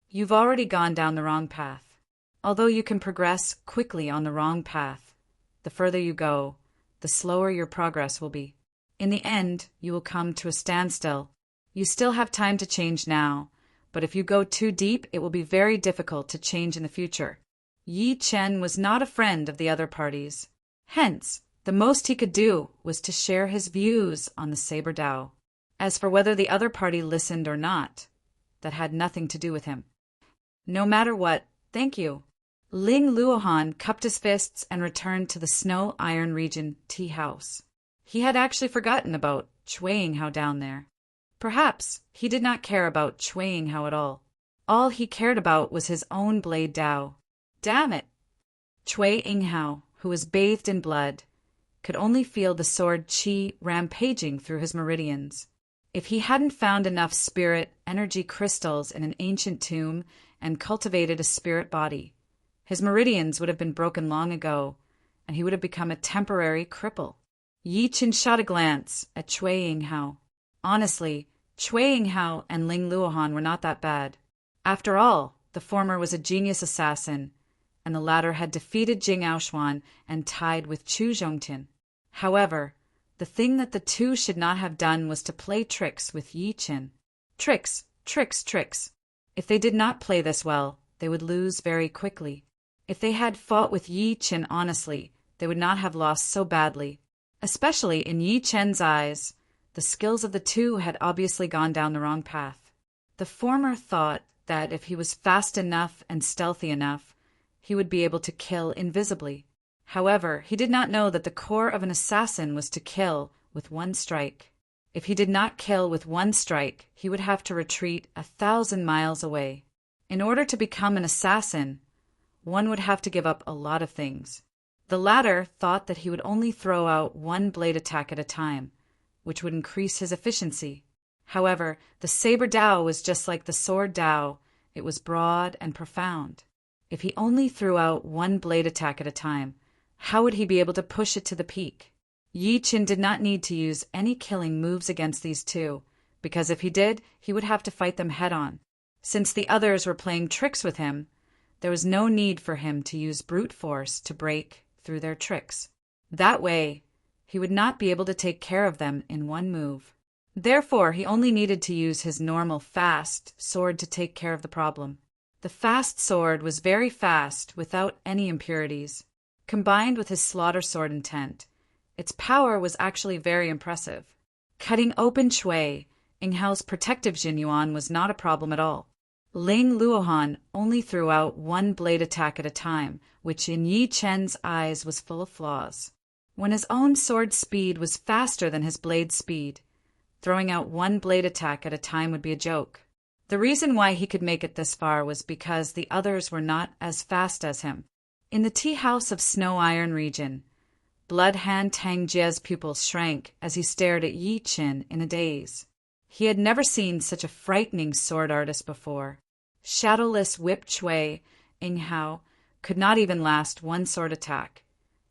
You've already gone down the wrong path. Although you can progress quickly on the wrong path, the further you go, the slower your progress will be. In the end, you will come to a standstill. You still have time to change now, but if you go too deep, it will be very difficult to change in the future. Yi Chen was not a friend of the other parties. Hence, the most he could do was to share his views on the Saber Dao. As for whether the other party listened or not, that had nothing to do with him. No matter what, thank you. Ling Luohan cupped his fists and returned to the Snow Iron Region tea house. He had actually forgotten about Cui Yinghao down there. Perhaps he did not care about Cui Yinghao at all. All he cared about was his own blade Dao. Damn it! Cui Yinghao, who was bathed in blood, could only feel the sword qi rampaging through his meridians. If he hadn't found enough spirit energy crystals in an ancient tomb and cultivated a spirit body, his meridians would have been broken long ago, and he would have become a temporary cripple. Yi Chen shot a glance at Cui Yinghao. Honestly, Cui Yinghao and Ling Luohan were not that bad. After all, the former was a genius assassin, and the latter had defeated Jing Aoshuan and tied with Chu Zhongtian. However, the thing that the two should not have done was to play tricks with Yi Chen. Tricks, tricks, tricks. If they did not play this well, they would lose very quickly. If they had fought with Yi Chen honestly, they would not have lost so badly. Especially in Yi Chen's eyes, the skills of the two had obviously gone down the wrong path. The former thought that if he was fast enough and stealthy enough, he would be able to kill invisibly. However, he did not know that the core of an assassin was to kill with one strike. If he did not kill with one strike, he would have to retreat 1,000 miles away. In order to become an assassin, one would have to give up a lot of things. The latter thought that he would only throw out one blade attack at a time, which would increase his efficiency. However, the Saber Dao was just like the Sword Dao. It was broad and profound. If he only threw out one blade attack at a time, how would he be able to push it to the peak? Yi Chen did not need to use any killing moves against these two, because if he did, he would have to fight them head-on. Since the others were playing tricks with him, there was no need for him to use brute force to break through their tricks. That way, he would not be able to take care of them in one move. Therefore, he only needed to use his normal fast sword to take care of the problem. The fast sword was very fast without any impurities. Combined with his slaughter sword intent, its power was actually very impressive. Cutting open Cui Yinghao's protective Jinyuan was not a problem at all. Ling Luohan only threw out one blade attack at a time, which in Yi Chen's eyes was full of flaws. When his own sword speed was faster than his blade speed, throwing out one blade attack at a time would be a joke. The reason why he could make it this far was because the others were not as fast as him. In the tea house of Snow Iron Region, Blood Hand Tang Jie's pupils shrank as he stared at Yi Chen in a daze. He had never seen such a frightening sword artist before. Shadowless Whip Cui Yinghao could not even last one sword attack,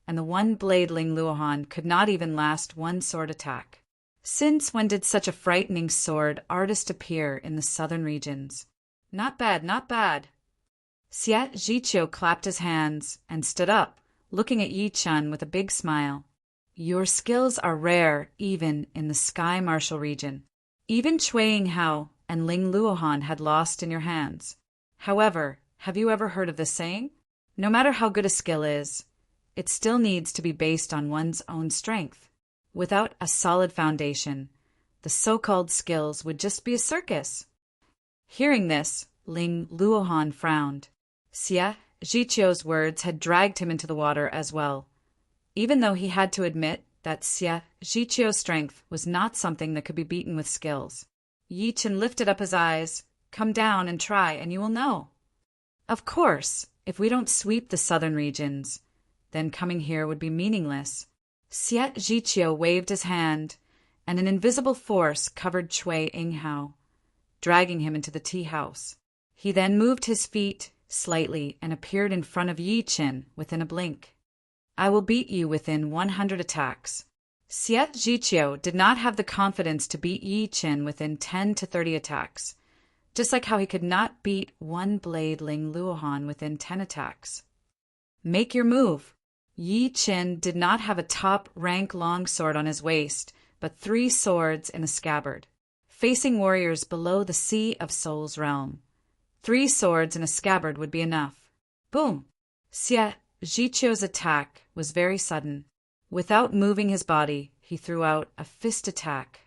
and the one blade Ling Luohan could not even last one sword attack. Since when did such a frightening sword artist appear in the southern regions? Not bad, not bad. Xie Zhiqiu clapped his hands and stood up, looking at Yi Chen with a big smile. Your skills are rare even in the Sky Martial region. Even Cui Yinghao and Ling Luohan had lost in your hands. However, have you ever heard of this saying? No matter how good a skill is, it still needs to be based on one's own strength. Without a solid foundation, the so-called skills would just be a circus. Hearing this, Ling Luohan frowned. Xie Zhiqiu's words had dragged him into the water as well, even though he had to admit that Xie Zhiqiu's strength was not something that could be beaten with skills. Yi Chen lifted up his eyes. Come down and try, and you will know. Of course, if we don't sweep the southern regions, then coming here would be meaningless. Xie Zhiqiu waved his hand, and an invisible force covered Cui Yinghao, dragging him into the tea house. He then moved his feet slightly and appeared in front of Yi Chen within a blink. I will beat you within 100 attacks. Xie Zhiqiu did not have the confidence to beat Yi Qin within 10 to 30 attacks, just like how he could not beat one blade Ling Luohan within 10 attacks. Make your move. Yi Qin did not have a top-rank longsword on his waist, but 3 swords in a scabbard, facing warriors below the Sea of Soul's realm. 3 swords in a scabbard would be enough. Boom! Xie Zhiqiu's attack was very sudden. Without moving his body, he threw out a fist attack.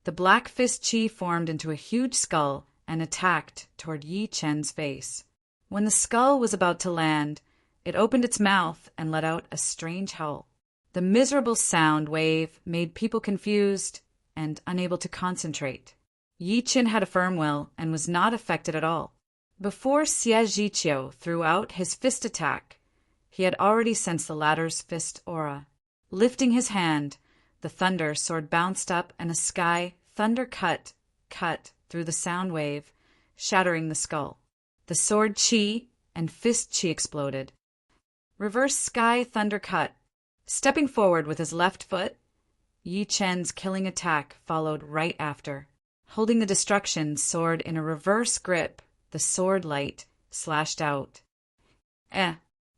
The black fist chi formed into a huge skull and attacked toward Yi Qin's face. When the skull was about to land, it opened its mouth and let out a strange howl. The miserable sound wave made people confused and unable to concentrate. Yi Qin had a firm will and was not affected at all. Before Xie Zhiqiu threw out his fist attack, he had already sensed the latter's fist aura. Lifting his hand, the thunder sword bounced up and a sky thunder cut through the sound wave, shattering the skull. The sword chi and fist chi exploded. Reverse sky thunder cut. Stepping forward with his left foot, Yi Qin's killing attack followed right after. Holding the destruction sword in a reverse grip, the sword light slashed out.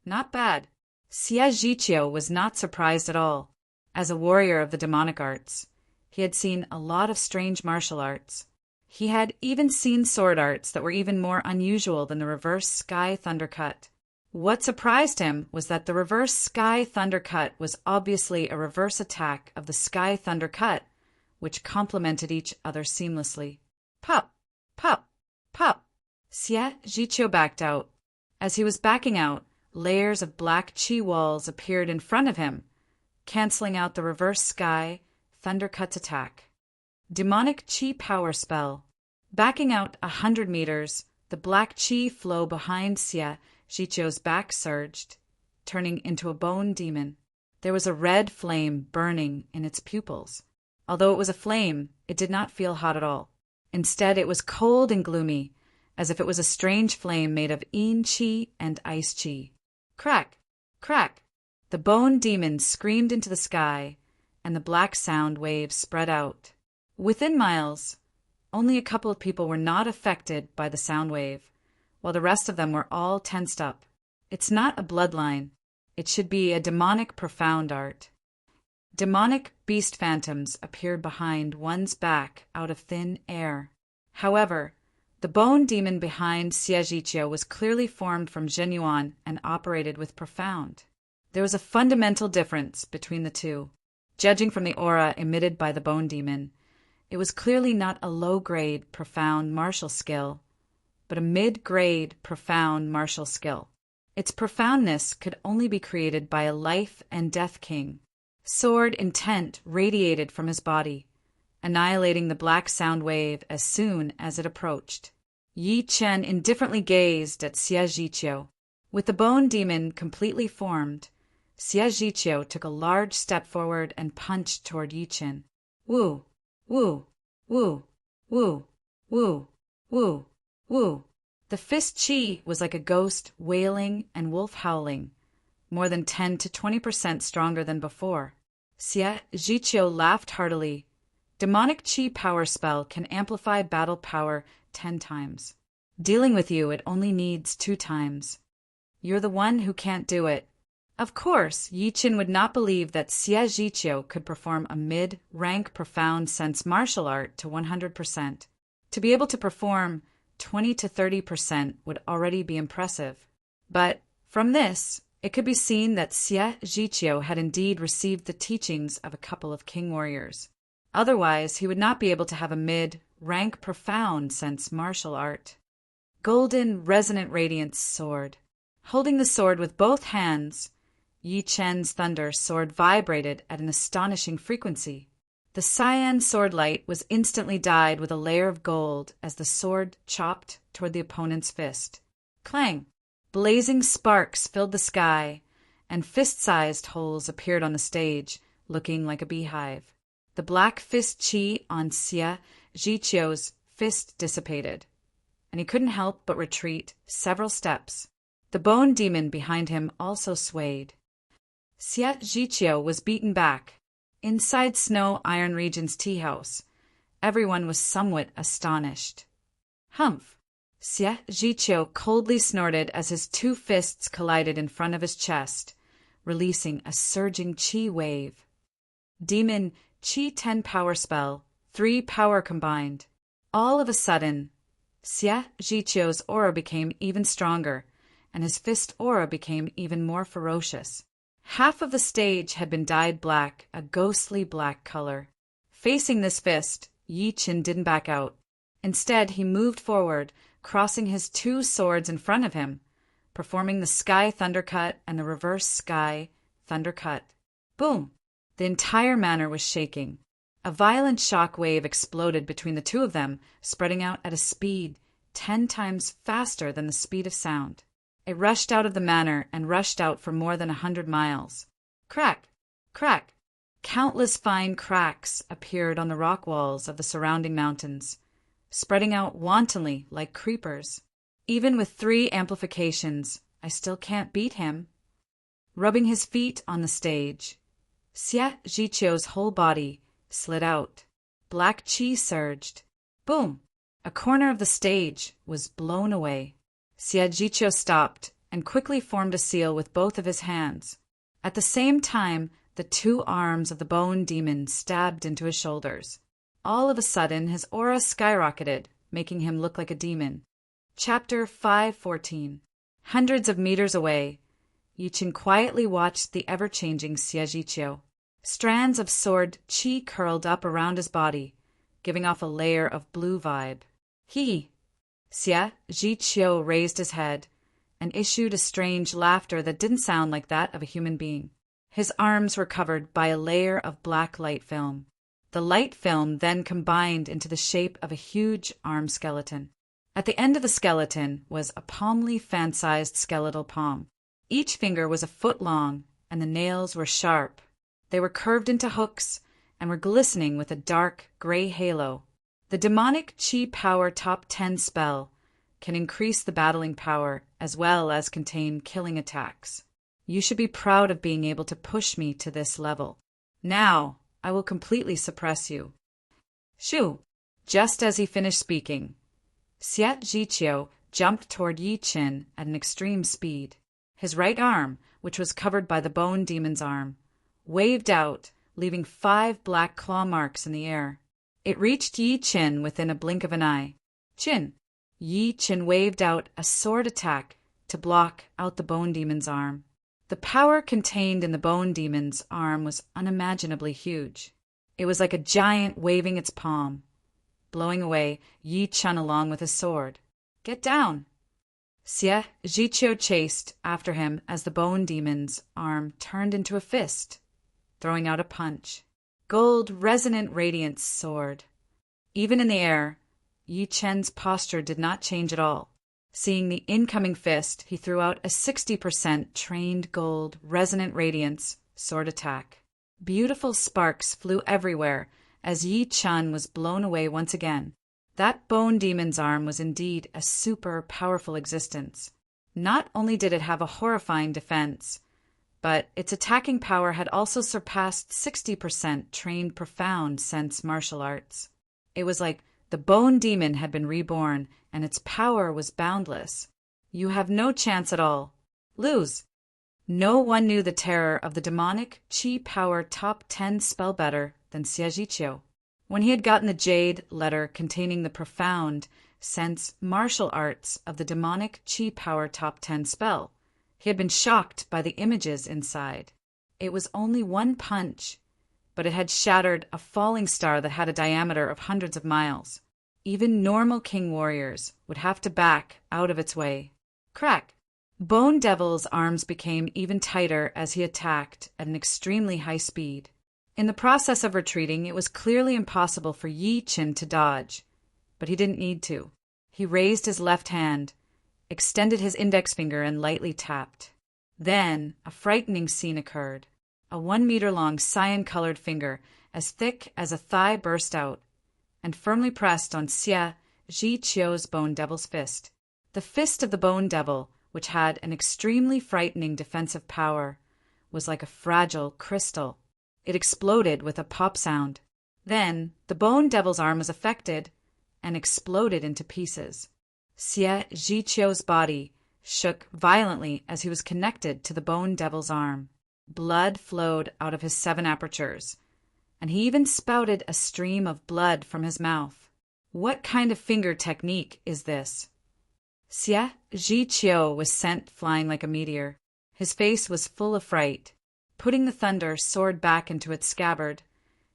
Not bad. Xie Zhiqiu was not surprised at all. As a warrior of the demonic arts, he had seen a lot of strange martial arts. He had even seen sword arts that were even more unusual than the reverse sky thunder cut. What surprised him was that the reverse sky thunder cut was obviously a reverse attack of the sky thunder cut, which complemented each other seamlessly. Pop! Pop! Pop! Xie Zhiqiu backed out. As he was backing out, layers of black chi walls appeared in front of him, canceling out the reverse sky thunder cut's attack. Demonic chi power spell. Backing out 100 meters, the black chi flow behind Xie Zhiqiu's back surged, turning into a bone demon. There was a red flame burning in its pupils. Although it was a flame, it did not feel hot at all. Instead, it was cold and gloomy, as if it was a strange flame made of yin chi and ice chi. Crack! Crack! The bone demon screamed into the sky, and the black sound waves spread out. Within miles, only a couple of people were not affected by the sound wave, while the rest of them were all tensed up. It's not a bloodline. It should be a demonic profound art. Demonic beast phantoms appeared behind one's back out of thin air. However, the bone demon behind Xie Zhiqiu was clearly formed from Zhenyuan and operated with profound. There was a fundamental difference between the two. Judging from the aura emitted by the bone demon, it was clearly not a low-grade profound martial skill, but a mid-grade profound martial skill. Its profoundness could only be created by a life and death king. Sword intent radiated from his body, annihilating the black sound wave as soon as it approached. Yi Qin indifferently gazed at Xie Zhiqiu. With the bone demon completely formed, Xie Zhiqiu took a large step forward and punched toward Yi Qin. Woo! Woo! Woo! Woo! Woo! Woo! Woo! The fist chi was like a ghost wailing and wolf howling, more than 10 to 20% stronger than before. Xie Zhiqiu laughed heartily. Demonic chi power spell can amplify battle power 10 times. Dealing with you, it only needs 2 times. You're the one who can't do it. Of course, Yi Qin would not believe that Xie Zhiqiu could perform a mid-rank profound sense martial art to 100%. To be able to perform 20 to 30% would already be impressive. But from this, it could be seen that Xie Zhiqiu had indeed received the teachings of a couple of king warriors. Otherwise, he would not be able to have a mid-rank profound sense martial art. Golden resonant radiance sword. Holding the sword with both hands, Yi Qin's thunder sword vibrated at an astonishing frequency. The cyan sword light was instantly dyed with a layer of gold as the sword chopped toward the opponent's fist. Clang! Blazing sparks filled the sky, and fist-sized holes appeared on the stage, looking like a beehive. The black fist chi on Xie Zhiqiu's fist dissipated, and he couldn't help but retreat several steps. The bone demon behind him also swayed. Xie Zhiqiu was beaten back, Inside Snow Iron Region's tea house, everyone was somewhat astonished. Humph! Xie Zhiqiu coldly snorted as his two fists collided in front of his chest, releasing a surging qi wave. Demon Qi 10 power spell, 3 power combined. All of a sudden, Xie Zhiqiu's aura became even stronger, and his fist aura became even more ferocious. Half of the stage had been dyed black, a ghostly black color. Facing this fist, Yi Qin didn't back out. Instead, he moved forward, crossing his two swords in front of him, performing the Sky Thundercut and the Reverse Sky Thundercut. Boom! The entire manor was shaking. A violent shock wave exploded between the two of them, spreading out at a speed 10 times faster than the speed of sound. It rushed out of the manor and rushed out for more than 100 miles. Crack! Crack! Countless fine cracks appeared on the rock walls of the surrounding mountains, spreading out wantonly like creepers. Even with 3 amplifications, I still can't beat him. Rubbing his feet on the stage, Xie Zhiqiu's whole body slid out. Black qi surged. Boom! A corner of the stage was blown away. Xie Zhiqiu stopped and quickly formed a seal with both of his hands. At the same time, the 2 arms of the bone demon stabbed into his shoulders. All of a sudden, his aura skyrocketed, making him look like a demon. Chapter 514. Hundreds of meters away, Yi Qin quietly watched the ever-changing Xie Zhiqiu. Strands of sword qi curled up around his body, giving off a layer of blue vibe. Xie Zhiqiu raised his head and issued a strange laughter that didn't sound like that of a human being. His arms were covered by a layer of black light film. The light film then combined into the shape of a huge arm skeleton. At the end of the skeleton was a palm leaf fan-sized skeletal palm. Each finger was a foot long, and the nails were sharp. They were curved into hooks and were glistening with a dark gray halo. The demonic Qi Power Top 10 spell can increase the battling power as well as contain killing attacks. You should be proud of being able to push me to this level. Now, I will completely suppress you. Shoo! Just as he finished speaking, Xie Zhiqiu jumped toward Yi Qin at an extreme speed. His right arm, which was covered by the bone demon's arm, waved out, leaving 5 black claw marks in the air. It reached Yi Qin within a blink of an eye. Qin! Yi Qin waved out a sword attack to block out the bone demon's arm. The power contained in the bone demon's arm was unimaginably huge. It was like a giant waving its palm, blowing away Yi Qin along with his sword. Get down! Xie Zhiqiu chased after him as the bone demon's arm turned into a fist, throwing out a punch. Gold resonant radiance soared. Even in the air, Yi Qin's posture did not change at all. Seeing the incoming fist, he threw out a 60% trained gold resonant radiance sword attack. Beautiful sparks flew everywhere as Yi Qin was blown away once again. That bone demon's arm was indeed a super powerful existence. Not only did it have a horrifying defense, but its attacking power had also surpassed 60% trained profound sense martial arts. It was like the bone demon had been reborn, and its power was boundless. You have no chance at all. Lose. No one knew the terror of the demonic Qi Power Top 10 spell better than Xie Zhiqiu. When he had gotten the jade letter containing the profound sense martial arts of the demonic Qi Power Top 10 spell, he had been shocked by the images inside. It was only one punch, but it had shattered a falling star that had a diameter of hundreds of miles. Even normal king warriors would have to back out of its way. Crack! Bone Devil's arms became even tighter as he attacked at an extremely high speed. In the process of retreating, it was clearly impossible for Yi Qin to dodge, but he didn't need to. He raised his left hand, extended his index finger, and lightly tapped. Then, a frightening scene occurred. A 1-meter-long cyan-colored finger, as thick as a thigh, burst out and firmly pressed on Xie Zhiqiu's Bone Devil's fist. The fist of the Bone Devil, which had an extremely frightening defensive power, was like a fragile crystal. It exploded with a pop sound. Then, the Bone Devil's arm was affected and exploded into pieces. Xie Zhiqiu's body shook violently as he was connected to the Bone Devil's arm. Blood flowed out of his 7 apertures, and he even spouted a stream of blood from his mouth. What kind of finger technique is this? Xie Zhiqiu was sent flying like a meteor. His face was full of fright. Putting the thunder sword back into its scabbard,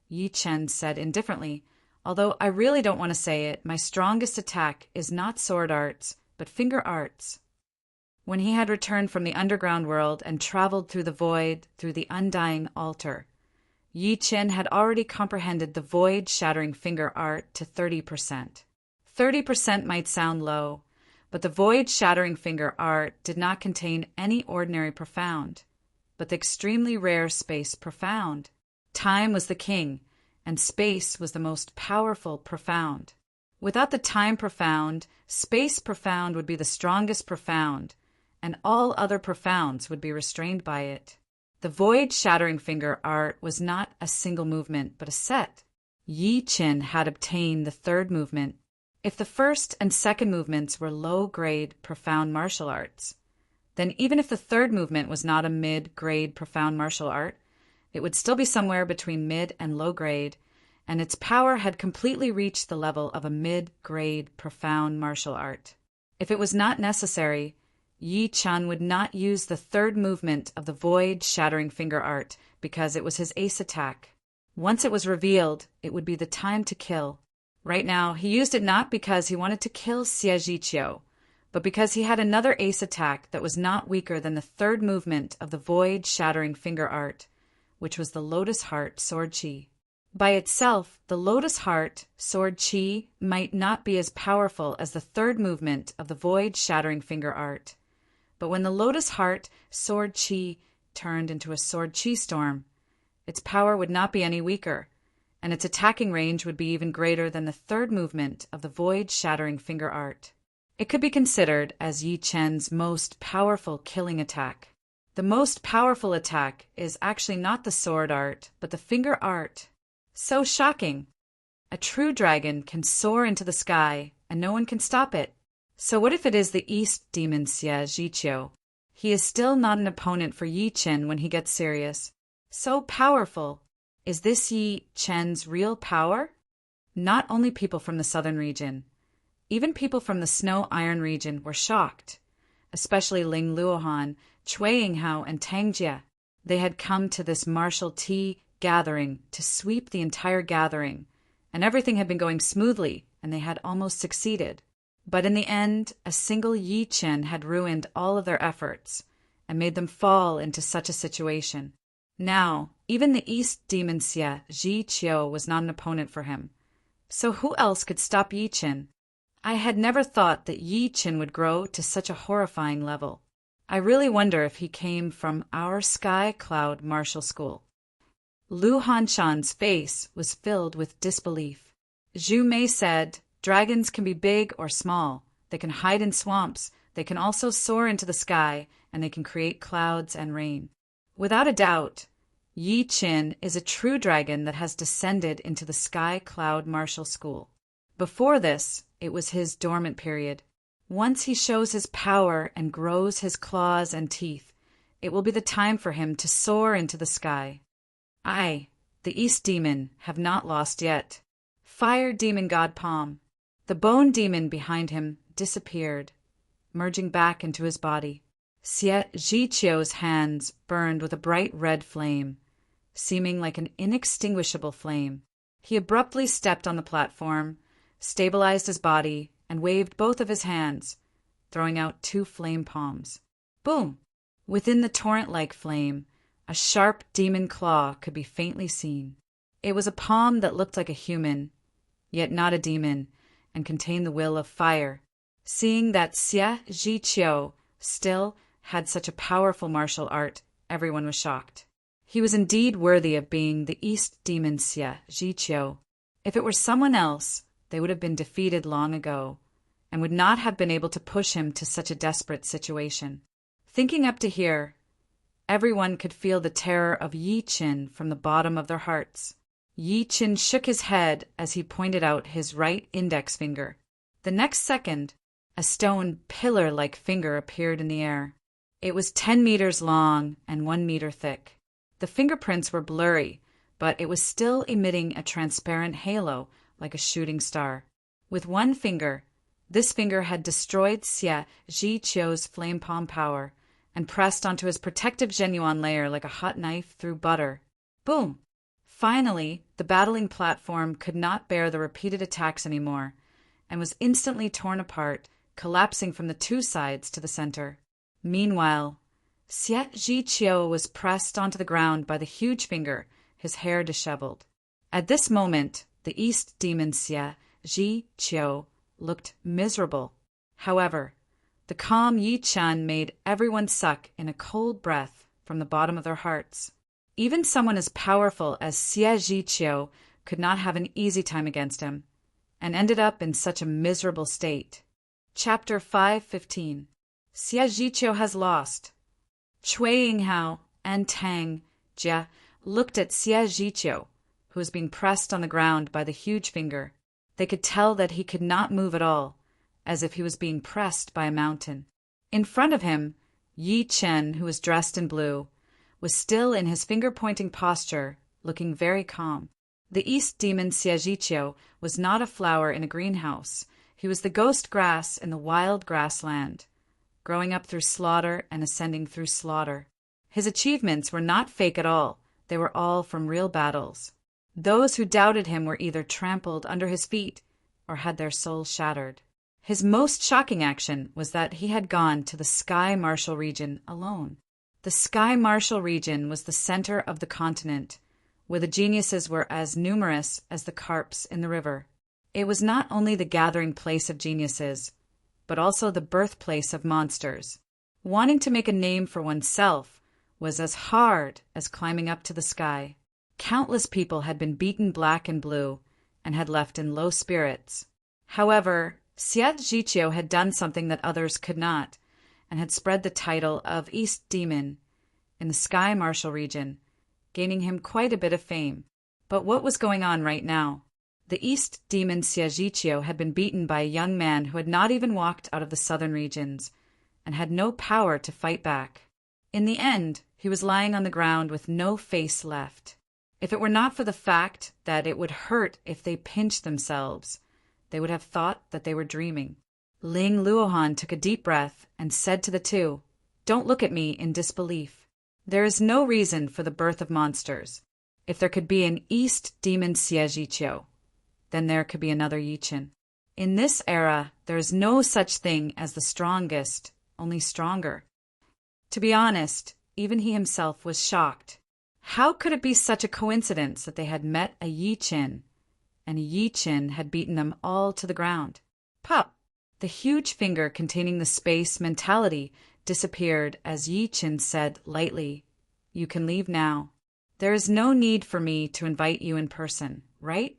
Yi Chen said indifferently, "Although I really don't want to say it, my strongest attack is not sword arts, but finger arts." When he had returned from the underground world and traveled through the void through the undying altar, Yi Chen had already comprehended the void-shattering finger art to 30%. 30% might sound low, but the void-shattering finger art did not contain any ordinary profound, but the extremely rare space profound. Time was the king, and space was the most powerful profound. Without the time profound, space profound would be the strongest profound, and all other profounds would be restrained by it. The void-shattering finger art was not a single movement, but a set. Yi Chen had obtained the 3rd movement. If the 1st and 2nd movements were low-grade profound martial arts, then even if the 3rd movement was not a mid-grade profound martial art, it would still be somewhere between mid and low grade, and its power had completely reached the level of a mid-grade profound martial art. If it was not necessary, Yi Chen would not use the 3rd movement of the void-shattering finger art because it was his ace attack. Once it was revealed, it would be the time to kill. Right now, he used it not because he wanted to kill Xie Zhiqiu, but because he had another ace attack that was not weaker than the 3rd movement of the void-shattering finger art, which was the Lotus Heart Sword Chi. By itself, the Lotus Heart Sword Chi might not be as powerful as the 3rd movement of the void-shattering finger art, but when the Lotus Heart Sword Chi turned into a Sword Chi storm, its power would not be any weaker, and its attacking range would be even greater than the 3rd movement of the void-shattering finger art. It could be considered as Yi Chen's most powerful killing attack. The most powerful attack is actually not the sword art, but the finger art. So shocking! A true dragon can soar into the sky, and no one can stop it. So what if it is the East Demon Xie Zhiqiu? He is still not an opponent for Yi Chen when he gets serious. So powerful! Is this Yi Chen's real power? Not only people from the southern region, even people from the Snow Iron region were shocked, especially Ling Luohan, Cui Yinghao, and Tang Jie. They had come to this martial tea gathering to sweep the entire gathering, and everything had been going smoothly, and they had almost succeeded. But in the end, a single Yi Chen had ruined all of their efforts and made them fall into such a situation. Now, even the East Demon Xie Zhiqiu was not an opponent for him. So who else could stop Yi Chen? I had never thought that Yi Chen would grow to such a horrifying level. I really wonder if he came from our Sky Cloud Martial School. Lu Hanshan's face was filled with disbelief. Zhu Mei said, "Dragons can be big or small. They can hide in swamps. They can also soar into the sky, and they can create clouds and rain." Without a doubt, Yi Chen is a true dragon that has descended into the Sky Cloud Martial School. Before this, it was his dormant period. Once he shows his power and grows his claws and teeth, it will be the time for him to soar into the sky. I, the East Demon, have not lost yet. Fire Demon God Palm. The bone demon behind him disappeared, merging back into his body. Xie Zhiqiu's hands burned with a bright red flame, seeming like an inextinguishable flame. He abruptly stepped on the platform, stabilized his body, and waved both of his hands, throwing out 2 flame palms. Boom! Within the torrent-like flame, a sharp demon claw could be faintly seen. It was a palm that looked like a human, yet not a demon, and contained the will of fire. Seeing that Xie Zhiqiu still had such a powerful martial art, everyone was shocked. He was indeed worthy of being the East Demon Xie Zhiqiu. If it were someone else, they would have been defeated long ago, and would not have been able to push him to such a desperate situation. Thinking up to here, Everyone could feel the terror of Yi Qin from the bottom of their hearts. Yi Qin shook his head as he pointed out his right index finger. The next second, a stone pillar-like finger appeared in the air. It was 10 meters long and 1 meter thick. The fingerprints were blurry, but it was still emitting a transparent halo like a shooting star. With one finger, this finger had destroyed Xie Zhiqiu's flame palm power and pressed onto his protective genuine layer like a hot knife through butter. Boom! Finally, the battling platform could not bear the repeated attacks anymore and was instantly torn apart, collapsing from the two sides to the center. Meanwhile, Xie Zhiqiu was pressed onto the ground by the huge finger, his hair disheveled. At this moment, the East Demon Xie Zhiqiu looked miserable. However, the calm Yi Qian made everyone suck in a cold breath from the bottom of their hearts. Even someone as powerful as Xie Zhiqiu could not have an easy time against him, and ended up in such a miserable state. Chapter 5:15. Xie Zhiqiu has lost. Cui Yinghao and Tang Jie looked at Xie Zhiqiu, who was being pressed on the ground by the huge finger. They could tell that he could not move at all, as if he was being pressed by a mountain. In front of him, Yi Chen, who was dressed in blue, was still in his finger-pointing posture, looking very calm. The East Demon Xie Zhiqiu was not a flower in a greenhouse. He was the ghost grass in the wild grassland, growing up through slaughter and ascending through slaughter. His achievements were not fake at all. They were all from real battles. Those who doubted him were either trampled under his feet or had their souls shattered. His most shocking action was that he had gone to the Sky Martial region alone. The Sky Martial region was the center of the continent, where the geniuses were as numerous as the carps in the river. It was not only the gathering place of geniuses, but also the birthplace of monsters. Wanting to make a name for oneself was as hard as climbing up to the sky. Countless people had been beaten black and blue and had left in low spirits. However, Xie Zhiqiu had done something that others could not, and had spread the title of East Demon in the Sky Martial region, gaining him quite a bit of fame. But what was going on right now? The East Demon Xie Zhiqiu had been beaten by a young man who had not even walked out of the southern regions, and had no power to fight back. In the end, he was lying on the ground with no face left. If it were not for the fact that it would hurt if they pinched themselves, they would have thought that they were dreaming. Ling Luohan took a deep breath and said to the two, "Don't look at me in disbelief. There is no reason for the birth of monsters. If there could be an East Demon Xie Zhiqiu, then there could be another Yi Qian. In this era, there is no such thing as the strongest, only stronger." To be honest, even he himself was shocked. How could it be such a coincidence that they had met a Yi Qian, and a Yi Qian had beaten them all to the ground? Pop! The huge finger containing the space mentality disappeared as Yi Qian said lightly, "You can leave now. There is no need for me to invite you in person, right?"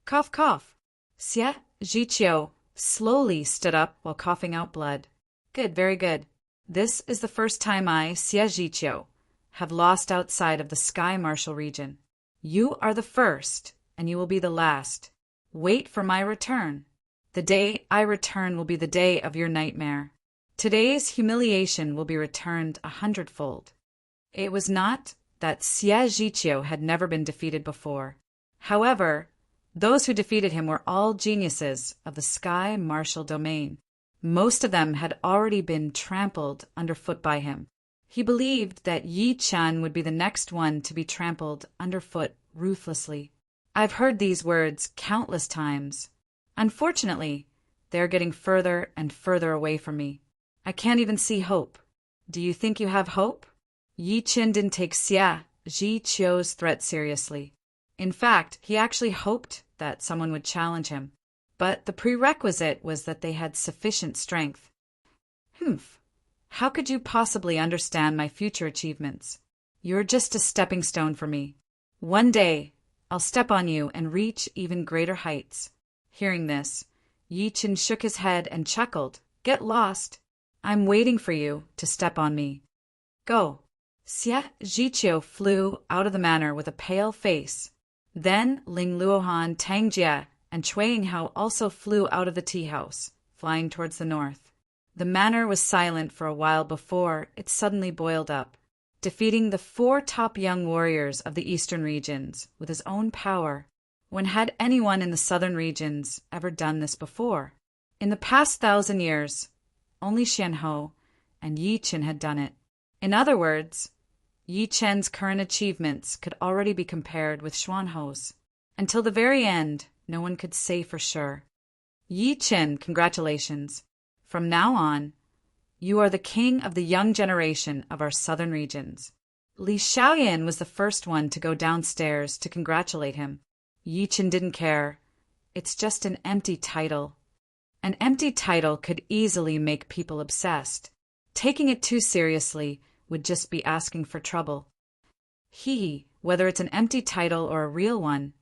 Cough, cough. Xie Zhiqiu slowly stood up while coughing out blood. "Good, very good. This is the first time I, Xie Zhiqiu, have lost outside of the Sky Martial region. You are the first, and you will be the last. Wait for my return. The day I return will be the day of your nightmare. Today's humiliation will be returned 100-fold. It was not that Xie Zhiqiu had never been defeated before. However, those who defeated him were all geniuses of the Sky Martial domain. Most of them had already been trampled underfoot by him. He believed that Yi Qian would be the next one to be trampled underfoot ruthlessly. I've heard these words countless times. Unfortunately, they are getting further and further away from me. I can't even see hope. Do you think you have hope? Yi Qian didn't take Xie Zhiqiu's threat seriously. In fact, he actually hoped that someone would challenge him. But the prerequisite was that they had sufficient strength. Humph. How could you possibly understand my future achievements? You're just a stepping stone for me. One day, I'll step on you and reach even greater heights." Hearing this, Yi Qian shook his head and chuckled. "Get lost. I'm waiting for you to step on me. Go." Xie Zhiqiu flew out of the manor with a pale face. Then Ling Luohan, Tang Jie, and Cui Yinghao also flew out of the tea house, flying towards the north. The manor was silent for a while before it suddenly boiled up, defeating the 4 top young warriors of the eastern regions with his own power. When had anyone in the southern regions ever done this before? In the past 1,000 years, only Xianhou and Yi Chen had done it. In other words, Yi Chen's current achievements could already be compared with Xuanhou's. Until the very end, no one could say for sure. Yi Chen, congratulations. From now on, you are the king of the young generation of our southern regions. Li Xiaoyan was the first one to go downstairs to congratulate him. Yi Chen didn't care. It's just an empty title. An empty title could easily make people obsessed. Taking it too seriously would just be asking for trouble. Whether it's an empty title or a real one,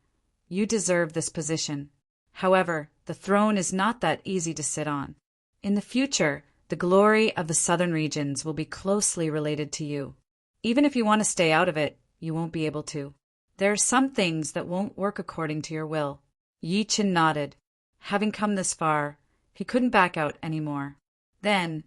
you deserve this position. However, the throne is not that easy to sit on. In the future, the glory of the southern regions will be closely related to you. Even if you want to stay out of it, you won't be able to. There are some things that won't work according to your will. Yi Chen nodded. Having come this far, he couldn't back out anymore. Then,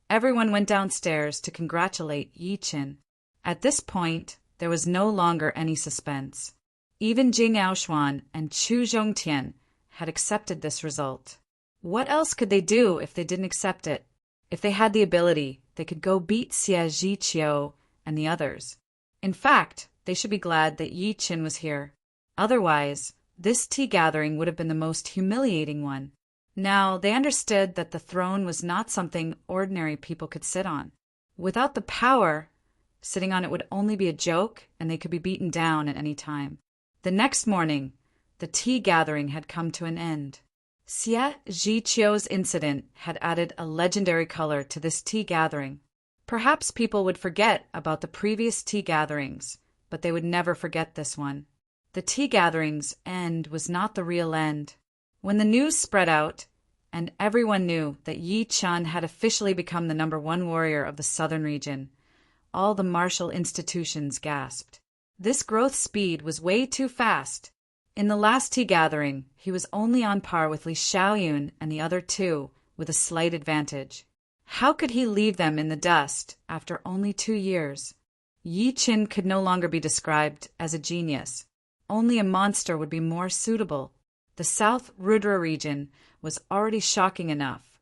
everyone went downstairs to congratulate Yi Chen. At this point, there was no longer any suspense. Even Jing Aoshuan and Chu Zhongtian had accepted this result. What else could they do if they didn't accept it? If they had the ability, they could go beat Xie Zhiqiu and the others. In fact, they should be glad that Yi Chen was here. Otherwise, this tea gathering would have been the most humiliating one. Now, they understood that the throne was not something ordinary people could sit on. Without the power, sitting on it would only be a joke, and they could be beaten down at any time. The next morning, the tea gathering had come to an end. Xie Zhiqiu's incident had added a legendary color to this tea gathering. Perhaps people would forget about the previous tea gatherings, but they would never forget this one. The tea gathering's end was not the real end. When the news spread out, and everyone knew that Yi Chen had officially become the #1 warrior of the southern region, all the martial institutions gasped. This growth speed was way too fast. In the last tea gathering, he was only on par with Li Xiaoyun and the other 2, with a slight advantage. How could he leave them in the dust after only 2 years? Yi Chen could no longer be described as a genius. Only a monster would be more suitable. The South Rudra region was already shocking enough,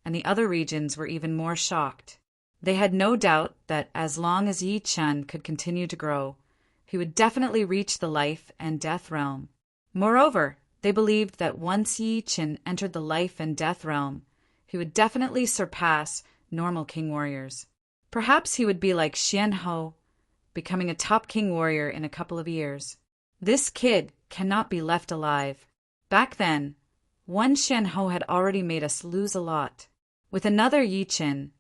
and the other regions were even more shocked. They had no doubt that as long as Yi Chen could continue to grow, he would definitely reach the life and death realm. Moreover, they believed that once Yi Chen entered the life and death realm, he would definitely surpass normal king warriors. Perhaps he would be like Xianhou, becoming a top king warrior in a couple of years. This kid cannot be left alive. Back then, one Xianhou had already made us lose a lot. With another Yi Chen,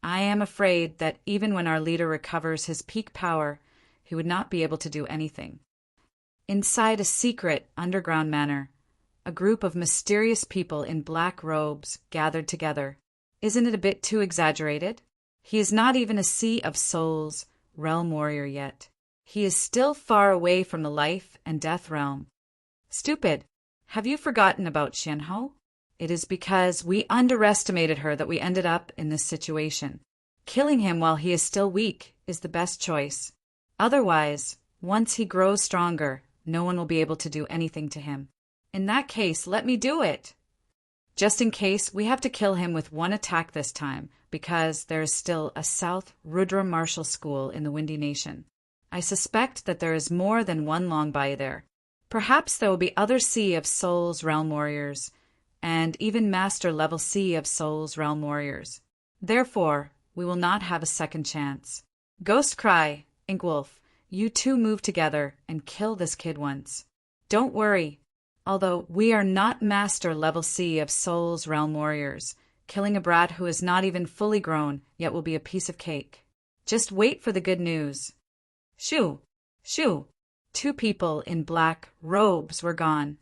I am afraid that even when our leader recovers his peak power, he would not be able to do anything. Inside a secret underground manor, a group of mysterious people in black robes gathered together. Isn't it a bit too exaggerated? He is not even a Sea of Souls realm warrior yet. He is still far away from the life and death realm. Stupid! Have you forgotten about Xianhou? It is because we underestimated her that we ended up in this situation. Killing him while he is still weak is the best choice. Otherwise, once he grows stronger, no one will be able to do anything to him. In that case, let me do it. Just in case, we have to kill him with one attack this time, because there is still a South Rudra martial school in the Windy Nation. I suspect that there is more than one Longbai there. Perhaps there will be other Sea of Souls realm warriors, and even Master level Sea of Souls realm warriors. Therefore, we will not have a second chance. Ghost Cry, Inkwolf, you 2 move together and kill this kid once. Don't worry. Although we are not Master level Sea of Souls realm warriors, killing a brat who is not even fully grown yet will be a piece of cake. Just wait for the good news. Shoo! Shoo! 2 people in black robes were gone.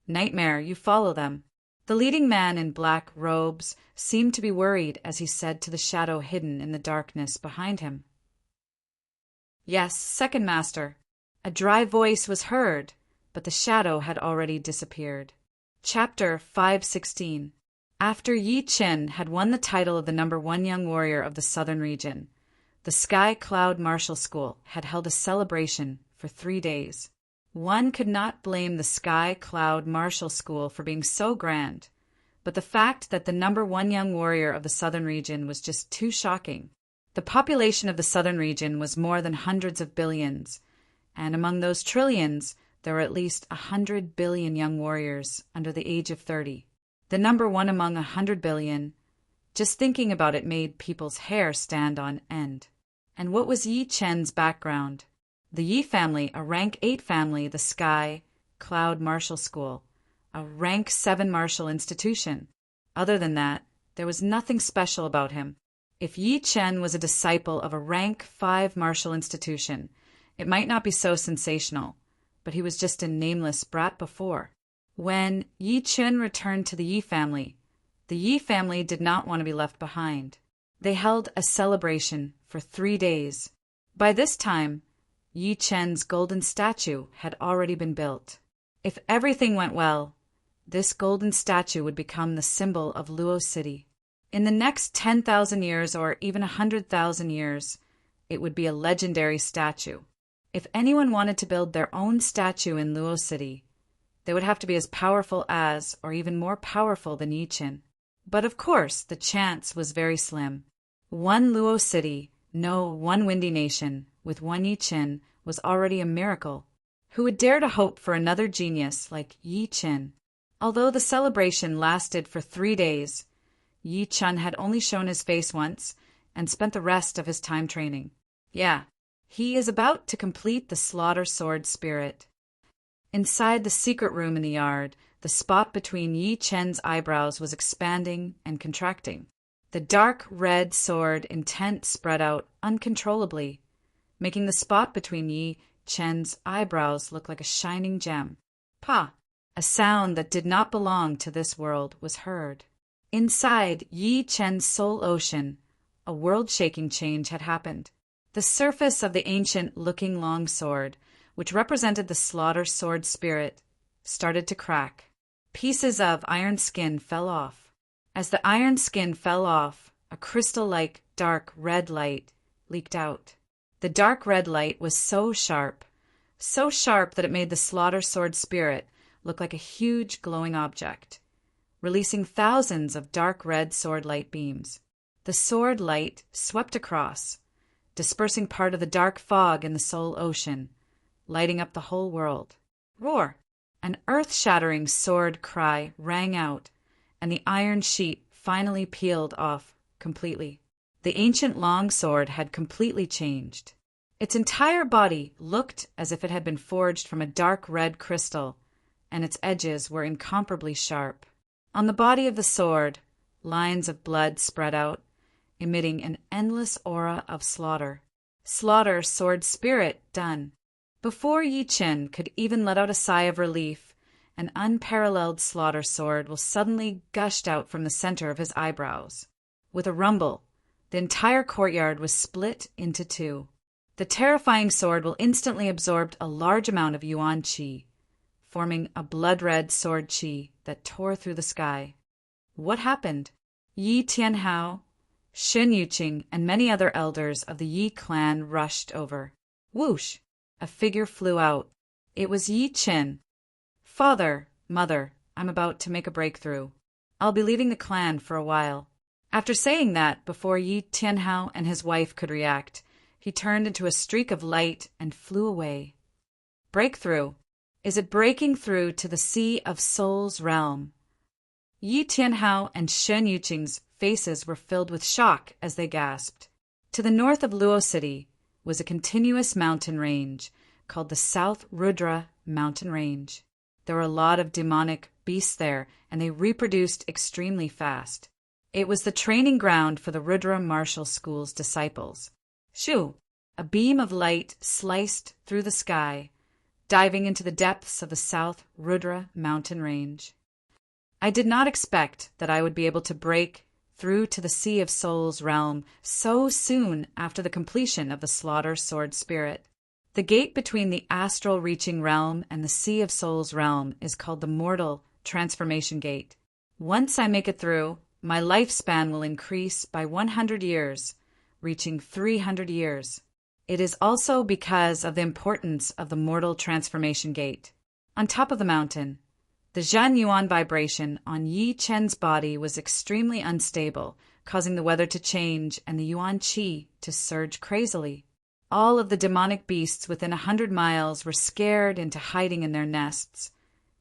Nightmare, you follow them. The leading man in black robes seemed to be worried as he said to the shadow hidden in the darkness behind him. Yes, second master. A dry voice was heard, but the shadow had already disappeared. Chapter 516. After Yi Qin had won the title of the #1 young warrior of the southern region, the Sky Cloud Martial School had held a celebration for 3 days. One could not blame the Sky Cloud Martial School for being so grand, but the fact that the #1 young warrior of the southern region was just too shocking. The population of the southern region was more than hundreds of billions, and among those trillions, there were at least 100 billion young warriors under the age of 30. The #1 among 100 billion, just thinking about it made people's hair stand on end. And what was Yi Chen's background? The Yi family, a rank 8 family, the Sky Cloud Martial School, a rank 7 martial institution. Other than that, there was nothing special about him. If Yi Chen was a disciple of a rank 5 martial institution, it might not be so sensational, but he was just a nameless brat before. When Yi Chen returned to the Yi family did not want to be left behind. They held a celebration for 3 days. By this time, Yi Chen's golden statue had already been built. If everything went well, this golden statue would become the symbol of Luo City. In the next 10,000 years or even 100,000 years, it would be a legendary statue. If anyone wanted to build their own statue in Luo City, they would have to be as powerful as, or even more powerful than Yi Chen. But of course, the chance was very slim. One Luo City, no, one windy nation, with one Yi Chen was already a miracle. Who would dare to hope for another genius like Yi Chen? Although the celebration lasted for 3 days, Yi Chen had only shown his face once and spent the rest of his time training. Yeah, he is about to complete the slaughter sword spirit. Inside the secret room in the yard, the spot between Yi Chen's eyebrows was expanding and contracting. The dark red sword intent spread out uncontrollably, making the spot between Yi Chen's eyebrows look like a shining gem. Pa! A sound that did not belong to this world was heard. Inside Yi Chen's soul ocean, a world-shaking change had happened. The surface of the ancient-looking longsword, which represented the slaughter sword spirit, started to crack. Pieces of iron skin fell off. As the iron skin fell off, a crystal-like dark red light leaked out. The dark red light was so sharp that it made the slaughter sword spirit look like a huge glowing object, releasing thousands of dark red sword light beams. The sword light swept across, dispersing part of the dark fog in the soul ocean, lighting up the whole world. Roar! An earth-shattering sword cry rang out, and the iron sheet finally peeled off completely. The ancient longsword had completely changed. Its entire body looked as if it had been forged from a dark red crystal, and its edges were incomparably sharp. On the body of the sword, lines of blood spread out, emitting an endless aura of slaughter. Slaughter sword spirit done. Before Yi Chen could even let out a sigh of relief, an unparalleled slaughter sword will suddenly gushed out from the center of his eyebrows. With a rumble, the entire courtyard was split into 2. The terrifying sword will instantly absorb a large amount of Yuan Qi, forming a blood-red sword Qi that tore through the sky. What happened? Yi Tianhao, Shen Yuqing, and many other elders of the Yi clan rushed over. Whoosh! A figure flew out. It was Yi Chen. Father, mother, I'm about to make a breakthrough. I'll be leaving the clan for a while. After saying that, before Yi Tianhao and his wife could react, he turned into a streak of light and flew away. Breakthrough. Is it breaking through to the Sea of Soul's realm? Yi Tianhao and Shen Yuqing's faces were filled with shock as they gasped. To the north of Luo City was a continuous mountain range called the South Rudra Mountain Range. There were a lot of demonic beasts there, and they reproduced extremely fast. It was the training ground for the Rudra Martial School's disciples. Shoo! A beam of light sliced through the sky, diving into the depths of the South Rudra Mountain Range. I did not expect that I would be able to break through to the Sea of Souls realm so soon after the completion of the Slaughter Sword Spirit. The gate between the astral reaching realm and the Sea of Souls realm is called the Mortal Transformation Gate. Once I make it through, my lifespan will increase by 100 years, reaching 300 years. It is also because of the importance of the Mortal Transformation Gate. On top of the mountain, the Zhan Yuan vibration on Yi Chen's body was extremely unstable, causing the weather to change and the Yuan Qi to surge crazily. All of the demonic beasts within 100 miles were scared into hiding in their nests,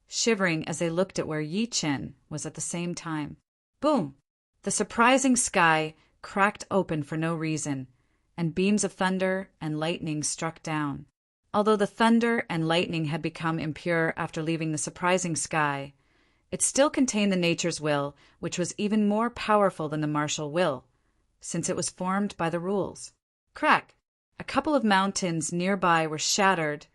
shivering as they looked at where Yi Chen was at the same time. Boom! The surprising sky cracked open for no reason, and beams of thunder and lightning struck down. Although the thunder and lightning had become impure after leaving the surprising sky, it still contained the nature's will, which was even more powerful than the martial will, since it was formed by the rules. Crack! A couple of mountains nearby were shattered,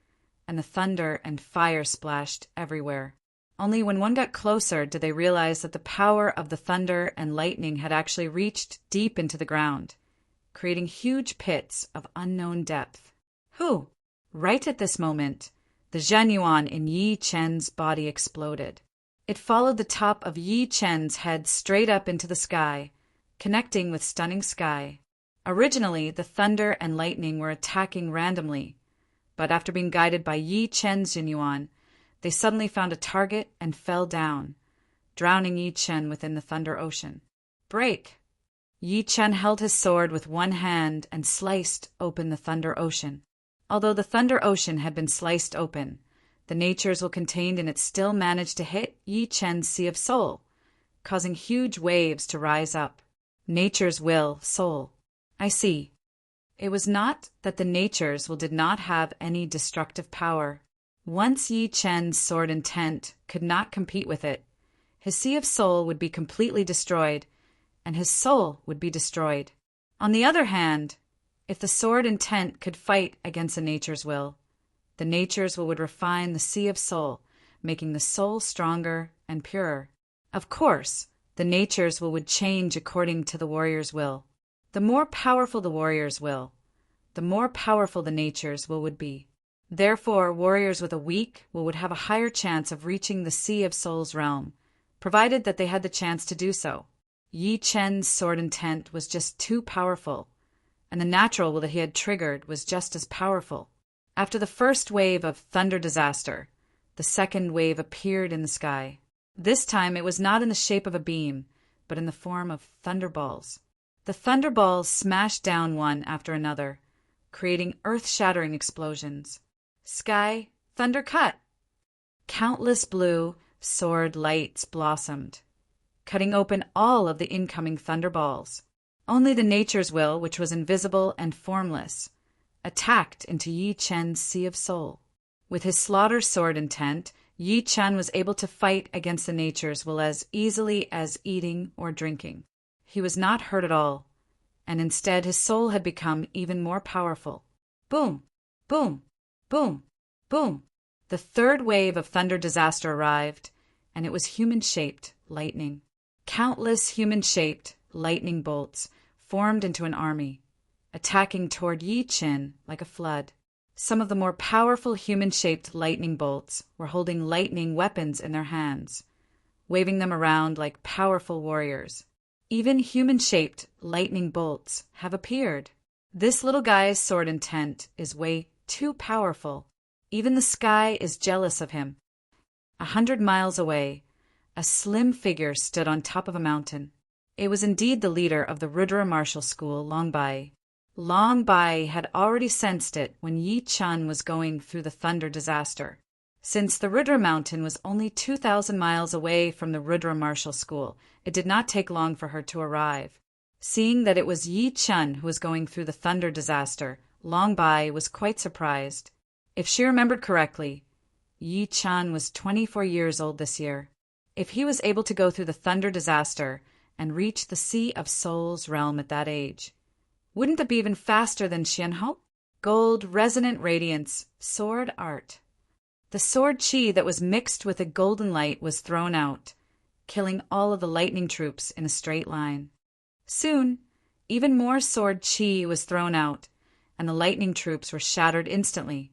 and the thunder and fire splashed everywhere. Only when one got closer did they realize that the power of the thunder and lightning had actually reached deep into the ground, creating huge pits of unknown depth. Whew! Right at this moment, the Zhan Yuan in Yi Chen's body exploded. It followed the top of Yi Chen's head straight up into the sky, connecting with stunning sky. Originally, the thunder and lightning were attacking randomly, but after being guided by Yi Chen's Zhan Yuan, they suddenly found a target and fell down, drowning Yi Chen within the thunder ocean. Break! Yi Chen held his sword with one hand and sliced open the thunder ocean. Although the thunder ocean had been sliced open, the nature's will contained in it still managed to hit Yi Chen's Sea of Soul, causing huge waves to rise up. Nature's will, soul. I see. It was not that the nature's will did not have any destructive power. Once Yi Chen's sword intent could not compete with it, his Sea of Soul would be completely destroyed, and his soul would be destroyed. On the other hand, if the sword intent could fight against the nature's will, the nature's will would refine the Sea of Soul, making the soul stronger and purer. Of course, the nature's will would change according to the warrior's will. The more powerful the warrior's will, the more powerful the nature's will would be. Therefore, warriors with a weak will would have a higher chance of reaching the Sea of Soul's realm, provided that they had the chance to do so. Yi Chen's sword intent was just too powerful, and the natural will that he had triggered was just as powerful. After the first wave of thunder disaster, the second wave appeared in the sky. This time it was not in the shape of a beam, but in the form of thunderballs. The thunderballs smashed down one after another, creating earth-shattering explosions. Sky, thunder cut! Countless blue sword lights blossomed, cutting open all of the incoming thunderballs. Only the nature's will, which was invisible and formless, attacked into Yi Chen's Sea of Soul. With his slaughter sword intent, Yi Chen was able to fight against the nature's will as easily as eating or drinking. He was not hurt at all, and instead his soul had become even more powerful. Boom! Boom! Boom! Boom! The third wave of thunder disaster arrived, and it was human-shaped lightning. Countless human-shaped lightning bolts formed into an army, attacking toward Yi Chen like a flood. Some of the more powerful human-shaped lightning bolts were holding lightning weapons in their hands, waving them around like powerful warriors. Even human-shaped lightning bolts have appeared. This little guy's sword intent is way too powerful. Even the sky is jealous of him. 100 miles away, a slim figure stood on top of a mountain. It was indeed the leader of the Rudra martial school, Long Bai. Long Bai had already sensed it when Yi Chen was going through the thunder disaster. Since the Rudra mountain was only 2,000 miles away from the Rudra martial school, it did not take long for her to arrive. Seeing that it was Yi Chen who was going through the thunder disaster, Long Bai was quite surprised. If she remembered correctly, Yi Chen was 24 years old this year. If he was able to go through the thunder disaster and reach the Sea of Soul's realm at that age, wouldn't that be even faster than Xianhou? Gold, resonant radiance, sword art. The sword chi that was mixed with a golden light was thrown out, killing all of the lightning troops in a straight line. Soon, even more sword chi was thrown out, and the lightning troops were shattered instantly,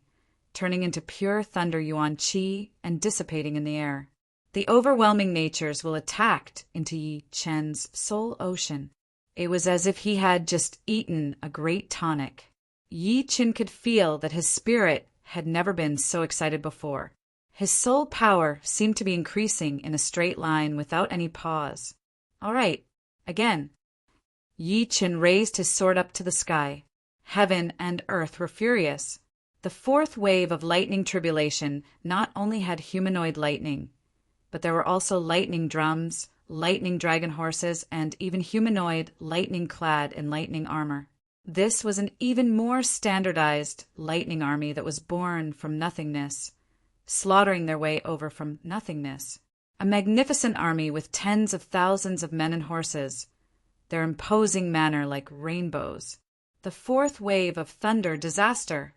turning into pure thunder yuan chi and dissipating in the air. The overwhelming natures will attacked into Yi Chen's soul ocean. It was as if he had just eaten a great tonic. Yi Chen could feel that his spirit had never been so excited before. His soul power seemed to be increasing in a straight line without any pause. All right, again. Yi Chen raised his sword up to the sky. Heaven and earth were furious. The fourth wave of lightning tribulation not only had humanoid lightning, but there were also lightning drums, lightning dragon horses, and even humanoid lightning clad in lightning armor. This was an even more standardized lightning army that was born from nothingness, slaughtering their way over from nothingness. A magnificent army with tens of thousands of men and horses, their imposing manner like rainbows. The fourth wave of thunder disaster.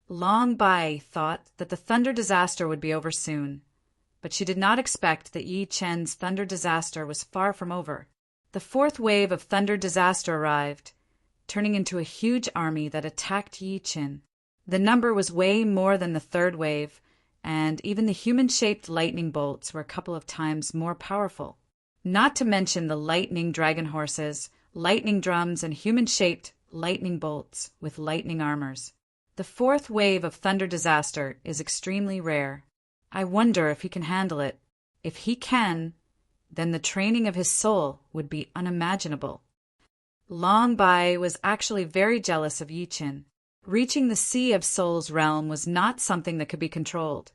Long Bai thought that the thunder disaster would be over soon, but she did not expect that Yi Chen's thunder disaster was far from over. The fourth wave of thunder disaster arrived, turning into a huge army that attacked Yi Chen. The number was way more than the third wave, and even the human-shaped lightning bolts were a couple of times more powerful. Not to mention the lightning dragon horses, lightning drums, and human-shaped lightning bolts with lightning armors. The fourth wave of thunder disaster is extremely rare. I wonder if he can handle it. If he can, then the training of his soul would be unimaginable. Long Bai was actually very jealous of Yi Chen. Reaching the Sea of Souls realm was not something that could be controlled,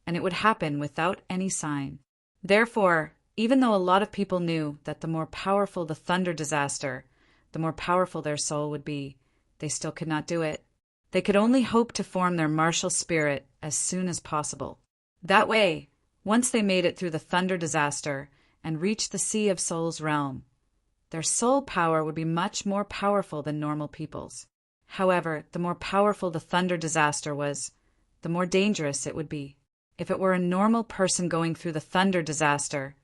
and it would happen without any sign. Therefore, even though a lot of people knew that the more powerful the thunder disaster, the more powerful their soul would be, they still could not do it. They could only hope to form their martial spirit as soon as possible. That way, once they made it through the thunder disaster and reached the Sea of Souls realm, their soul power would be much more powerful than normal people's. However, the more powerful the thunder disaster was, the more dangerous it would be. If it were a normal person going through the thunder disaster,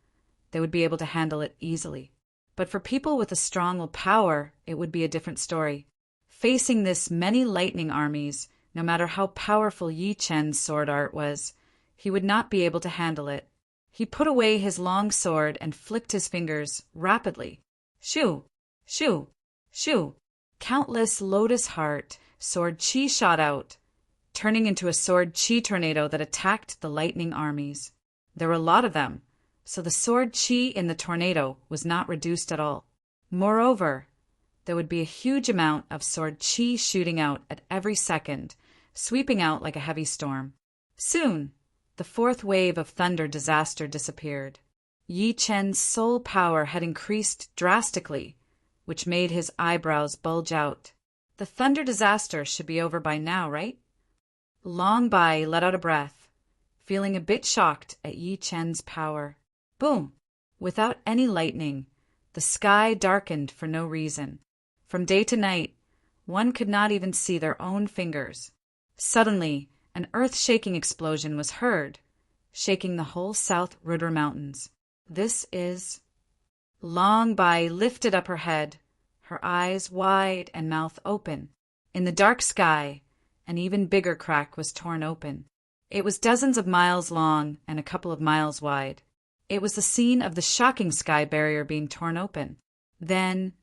they would be able to handle it easily. But for people with a strong willpower, it would be a different story. Facing this many lightning armies, no matter how powerful Yi Chen's sword art was, he would not be able to handle it. He put away his long sword and flicked his fingers rapidly. Shoo! Shoo! Shoo! Countless lotus heart sword chi shot out, turning into a sword chi tornado that attacked the lightning armies. There were a lot of them, so the sword chi in the tornado was not reduced at all. Moreover, there would be a huge amount of sword chi shooting out at every second, sweeping out like a heavy storm. Soon, the fourth wave of thunder disaster disappeared. Yi Chen's soul power had increased drastically, which made his eyebrows bulge out. The thunder disaster should be over by now, right? Long Bai let out a breath, feeling a bit shocked at Yi Chen's power. Boom! Without any lightning, the sky darkened for no reason. From day to night, one could not even see their own fingers. Suddenly, an earth-shaking explosion was heard, shaking the whole South Rudra Mountains. This is... Long Bai lifted up her head, her eyes wide and mouth open. In the dark sky, an even bigger crack was torn open. It was dozens of miles long and a couple of miles wide. It was the scene of the shocking sky barrier being torn open. Then,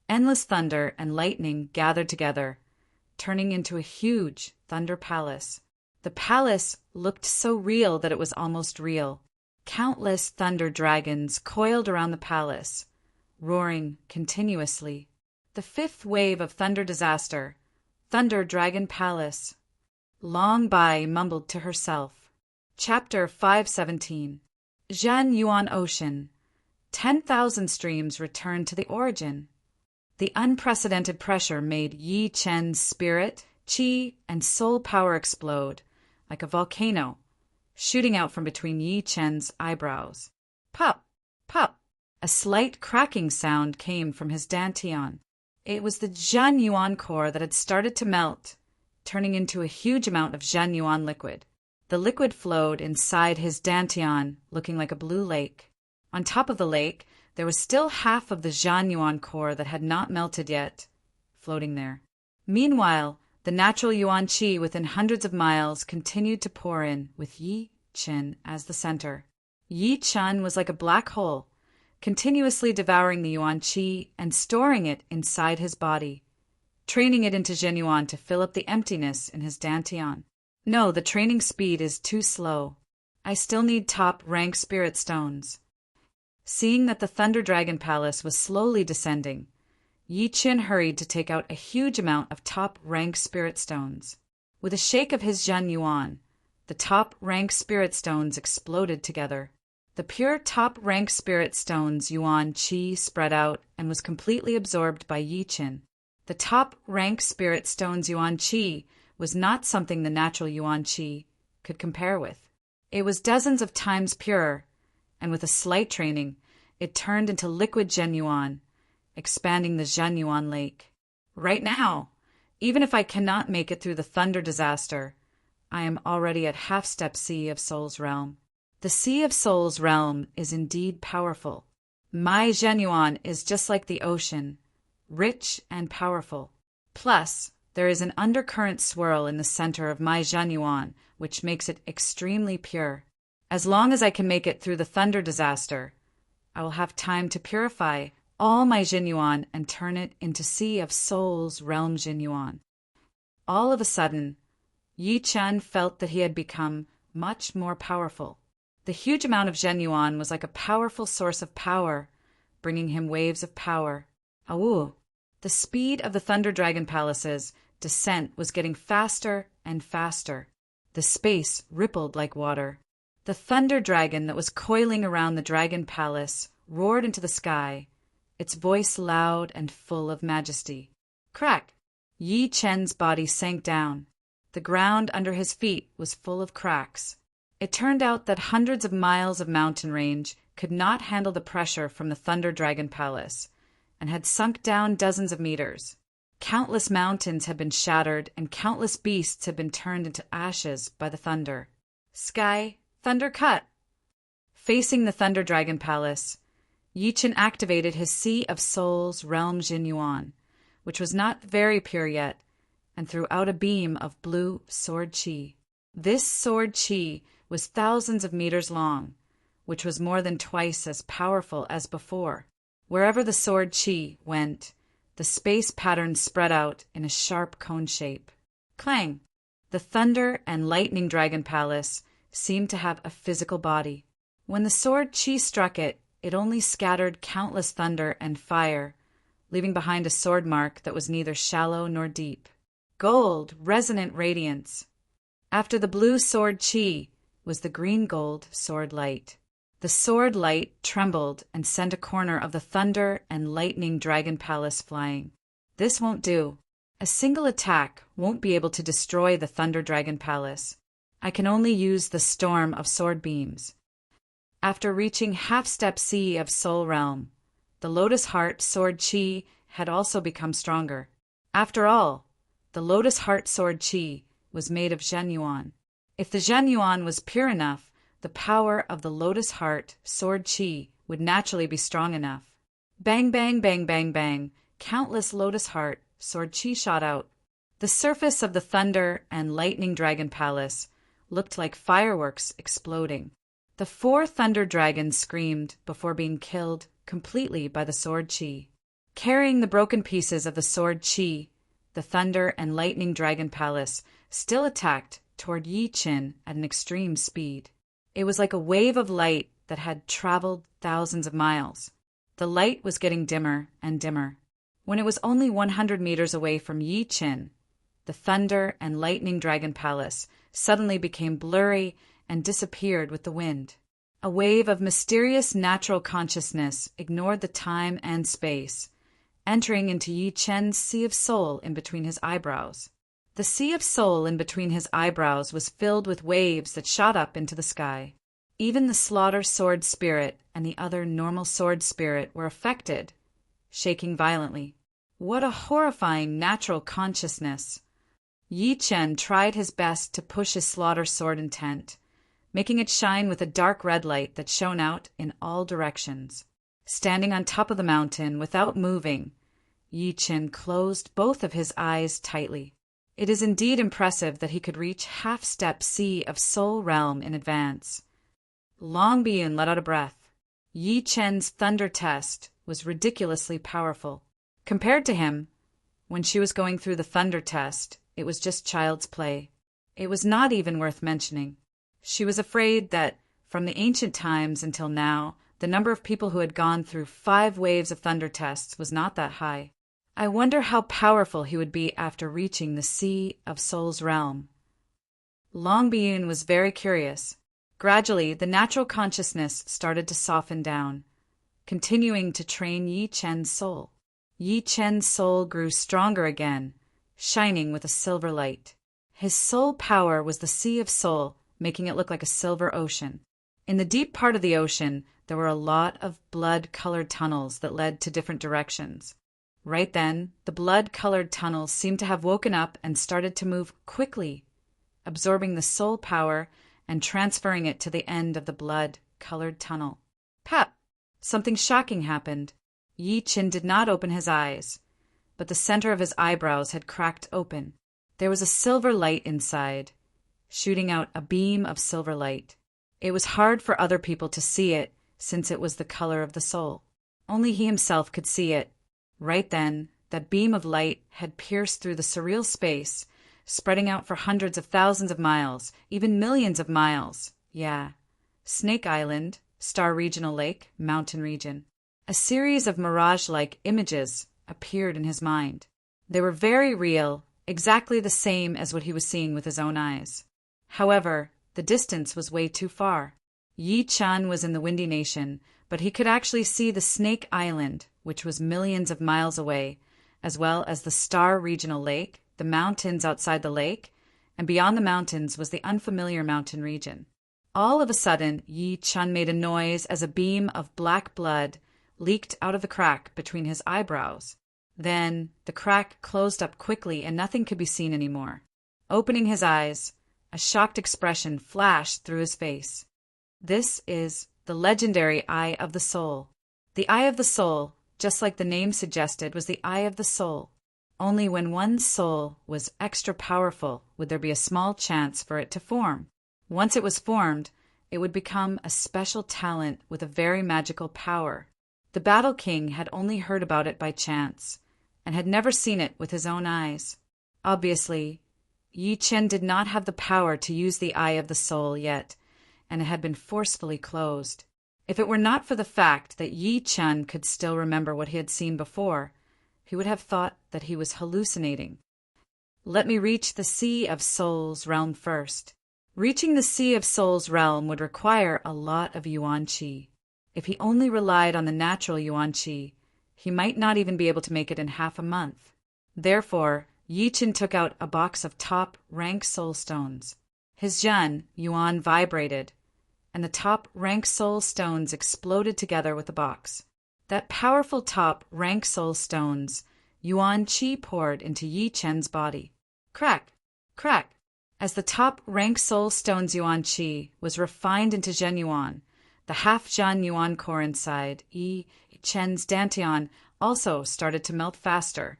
endless thunder and lightning gathered together, turning into a huge thunder palace. The palace looked so real that it was almost real. Countless thunder dragons coiled around the palace, roaring continuously. The fifth wave of thunder disaster, Thunder Dragon Palace. Long Bai mumbled to herself. Chapter 517. Zhen Yuan Ocean. 10,000 streams returned to the origin. The unprecedented pressure made Yi Chen's spirit, chi, and soul power explode, like a volcano, shooting out from between Yi Chen's eyebrows. Pop! Pop! A slight cracking sound came from his dantian. It was the Zhen Yuan core that had started to melt, turning into a huge amount of Zhen Yuan liquid. The liquid flowed inside his dantian, looking like a blue lake. On top of the lake, There was still half of the Zhanyuan core that had not melted yet, floating there. Meanwhile, the natural Yuan Qi within hundreds of miles continued to pour in, with Yi Chen as the center. Yi Chen was like a black hole, continuously devouring the Yuan Qi and storing it inside his body, training it into Zhenyuan to fill up the emptiness in his Dantian. No, the training speed is too slow. I still need top-rank spirit stones. Seeing that the Thunder Dragon Palace was slowly descending, Yi Chen hurried to take out a huge amount of top-rank spirit stones. With a shake of his Zhen Yuan, the top-rank spirit stones exploded together. The pure top-rank spirit stones Yuan Qi spread out and was completely absorbed by Yi Chen. The top-rank spirit stones Yuan Qi was not something the natural Yuan Qi could compare with. It was dozens of times purer, and with a slight training, it turned into liquid Zhen Yuan, expanding the Zhen Yuan lake. Right now, even if I cannot make it through the thunder disaster, I am already at half-step Sea of Soul's realm. The Sea of Soul's realm is indeed powerful. My Zhen Yuan is just like the ocean, rich and powerful. Plus, there is an undercurrent swirl in the center of my Zhen Yuan, which makes it extremely pure. As long as I can make it through the thunder disaster, I will have time to purify all my Zhen Yuan and turn it into Sea of Soul's realm Zhen Yuan. All of a sudden, Yi Chen felt that he had become much more powerful. The huge amount of Zhen Yuan was like a powerful source of power, bringing him waves of power. Awoo! The speed of the Thunder Dragon Palace's descent was getting faster and faster. The space rippled like water. The Thunder Dragon that was coiling around the Dragon Palace roared into the sky, its voice loud and full of majesty. Crack! Yi Chen's body sank down. The ground under his feet was full of cracks. It turned out that hundreds of miles of mountain range could not handle the pressure from the Thunder Dragon Palace, and had sunk down dozens of meters. Countless mountains had been shattered, and countless beasts had been turned into ashes by the thunder. Sky, thunder cut! Facing the Thunder Dragon Palace, Yi Chen activated his Sea of Soul's realm Zhen Yuan, which was not very pure yet, and threw out a beam of blue sword qi. This sword qi was thousands of meters long, which was more than twice as powerful as before. Wherever the sword qi went, the space pattern spread out in a sharp cone shape. Clang! The Thunder and Lightning Dragon Palace seemed to have a physical body. When the sword qi struck it, it only scattered countless thunder and fire, leaving behind a sword mark that was neither shallow nor deep. Gold, resonant radiance. After the blue sword qi was the green gold sword light. The sword light trembled and sent a corner of the Thunder and Lightning Dragon Palace flying. This won't do. A single attack won't be able to destroy the Thunder Dragon Palace. I can only use the storm of sword beams. After reaching half-step Sea of Soul Realm, the Lotus Heart Sword Qi had also become stronger. After all, the Lotus Heart Sword Qi was made of Zhen Yuan. If the Zhen Yuan was pure enough, the power of the Lotus Heart Sword Qi would naturally be strong enough. Bang, bang, bang, bang, bang, countless Lotus Heart Sword Qi shot out. The surface of the Thunder and Lightning Dragon Palace looked like fireworks exploding. The 4 Thunder Dragons screamed before being killed completely by the Sword Qi. Carrying the broken pieces of the Sword Qi, the Thunder and Lightning Dragon Palace still attacked toward Yi Chen at an extreme speed. It was like a wave of light that had traveled thousands of miles. The light was getting dimmer and dimmer. When it was only 100 meters away from Yi Chen, the Thunder and Lightning Dragon Palace suddenly became blurry and disappeared with the wind. A wave of mysterious natural consciousness ignored the time and space, entering into Yi Chen's Sea of Soul in between his eyebrows. The Sea of Soul in between his eyebrows was filled with waves that shot up into the sky. Even the Slaughter Sword Spirit and the other normal sword spirit were affected, shaking violently. What a horrifying natural consciousness! Yi Chen tried his best to push his Slaughter Sword intent, making it shine with a dark red light that shone out in all directions. Standing on top of the mountain without moving, Yi Chen closed both of his eyes tightly. It is indeed impressive that he could reach half-step Sea of Soul realm in advance. Long Biyun let out a breath. Yi Chen's thunder test was ridiculously powerful. Compared to him, when she was going through the thunder test, it was just child's play. It was not even worth mentioning. She was afraid that, from the ancient times until now, the number of people who had gone through 5 waves of thunder tests was not that high. I wonder how powerful he would be after reaching the Sea of Soul's realm. Long Biyun was very curious. Gradually, the natural consciousness started to soften down, continuing to train Yi Chen's soul. Yi Chen's soul grew stronger again, shining with a silver light. His soul power was the Sea of Soul, making it look like a silver ocean. In the deep part of the ocean, there were a lot of blood-colored tunnels that led to different directions. Right then, the blood-colored tunnels seemed to have woken up and started to move quickly, absorbing the soul power and transferring it to the end of the blood-colored tunnel. Pap! Something shocking happened. Yi Chen did not open his eyes, but the center of his eyebrows had cracked open. There was a silver light inside, shooting out a beam of silver light. It was hard for other people to see it, since it was the color of the soul. Only he himself could see it. Right then, that beam of light had pierced through the surreal space, spreading out for hundreds of thousands of miles, even millions of miles. Yeah. Snake Island, Star Regional Lake, Mountain Region. A series of mirage-like images appeared in his mind. They were very real, exactly the same as what he was seeing with his own eyes. However, the distance was way too far. Yi Chen was in the Windy Nation, but he could actually see the Snake Island, which was millions of miles away, as well as the Star Regional Lake, the mountains outside the lake, and beyond the mountains was the unfamiliar mountain region. All of a sudden, Yi Chen made a noise as a beam of black blood leaked out of the crack between his eyebrows. Then, the crack closed up quickly and nothing could be seen anymore. Opening his eyes, a shocked expression flashed through his face. This is the legendary Eye of the Soul. The Eye of the Soul, just like the name suggested, was the Eye of the Soul. Only when one's soul was extra powerful would there be a small chance for it to form. Once it was formed, it would become a special talent with a very magical power. The Battle King had only heard about it by chance, and had never seen it with his own eyes. Obviously, Yi Chen did not have the power to use the Eye of the Soul yet, and it had been forcefully closed. If it were not for the fact that Yi Chen could still remember what he had seen before, he would have thought that he was hallucinating. Let me reach the Sea of Soul's realm first. Reaching the Sea of Soul's realm would require a lot of Yuan Qi. If he only relied on the natural Yuan Qi, he might not even be able to make it in half a month. Therefore, Yi Chen took out a box of top rank soul stones. His yuan vibrated, and the top rank soul stones exploded together with the box. That powerful top rank soul stones, Yuan Qi poured into Yi Chen's body. Crack! Crack! As the top rank soul stones Yuan Qi was refined into Zhen Yuan, the half Zhen Yuan core inside Yi Chen's Dantian also started to melt faster,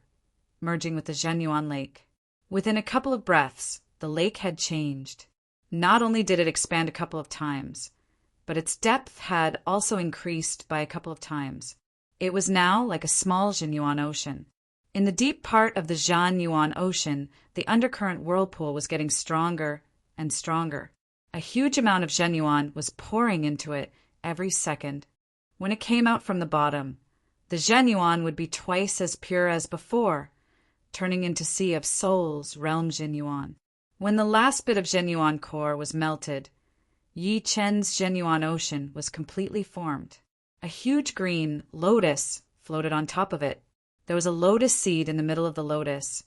merging with the Zhen Yuan lake. Within a couple of breaths, the lake had changed. Not only did it expand a couple of times, but its depth had also increased by a couple of times. It was now like a small Zhen Yuan ocean. In the deep part of the Zhen Yuan ocean, the undercurrent whirlpool was getting stronger and stronger. A huge amount of Zhen Yuan was pouring into it every second. When it came out from the bottom, the Zhen Yuan would be twice as pure as before, turning into Sea of Soul's realm Zhen Yuan. When the last bit of Zhen Yuan core was melted, Yi Chen's Zhen Yuan ocean was completely formed. A huge green lotus floated on top of it. There was a lotus seed in the middle of the lotus,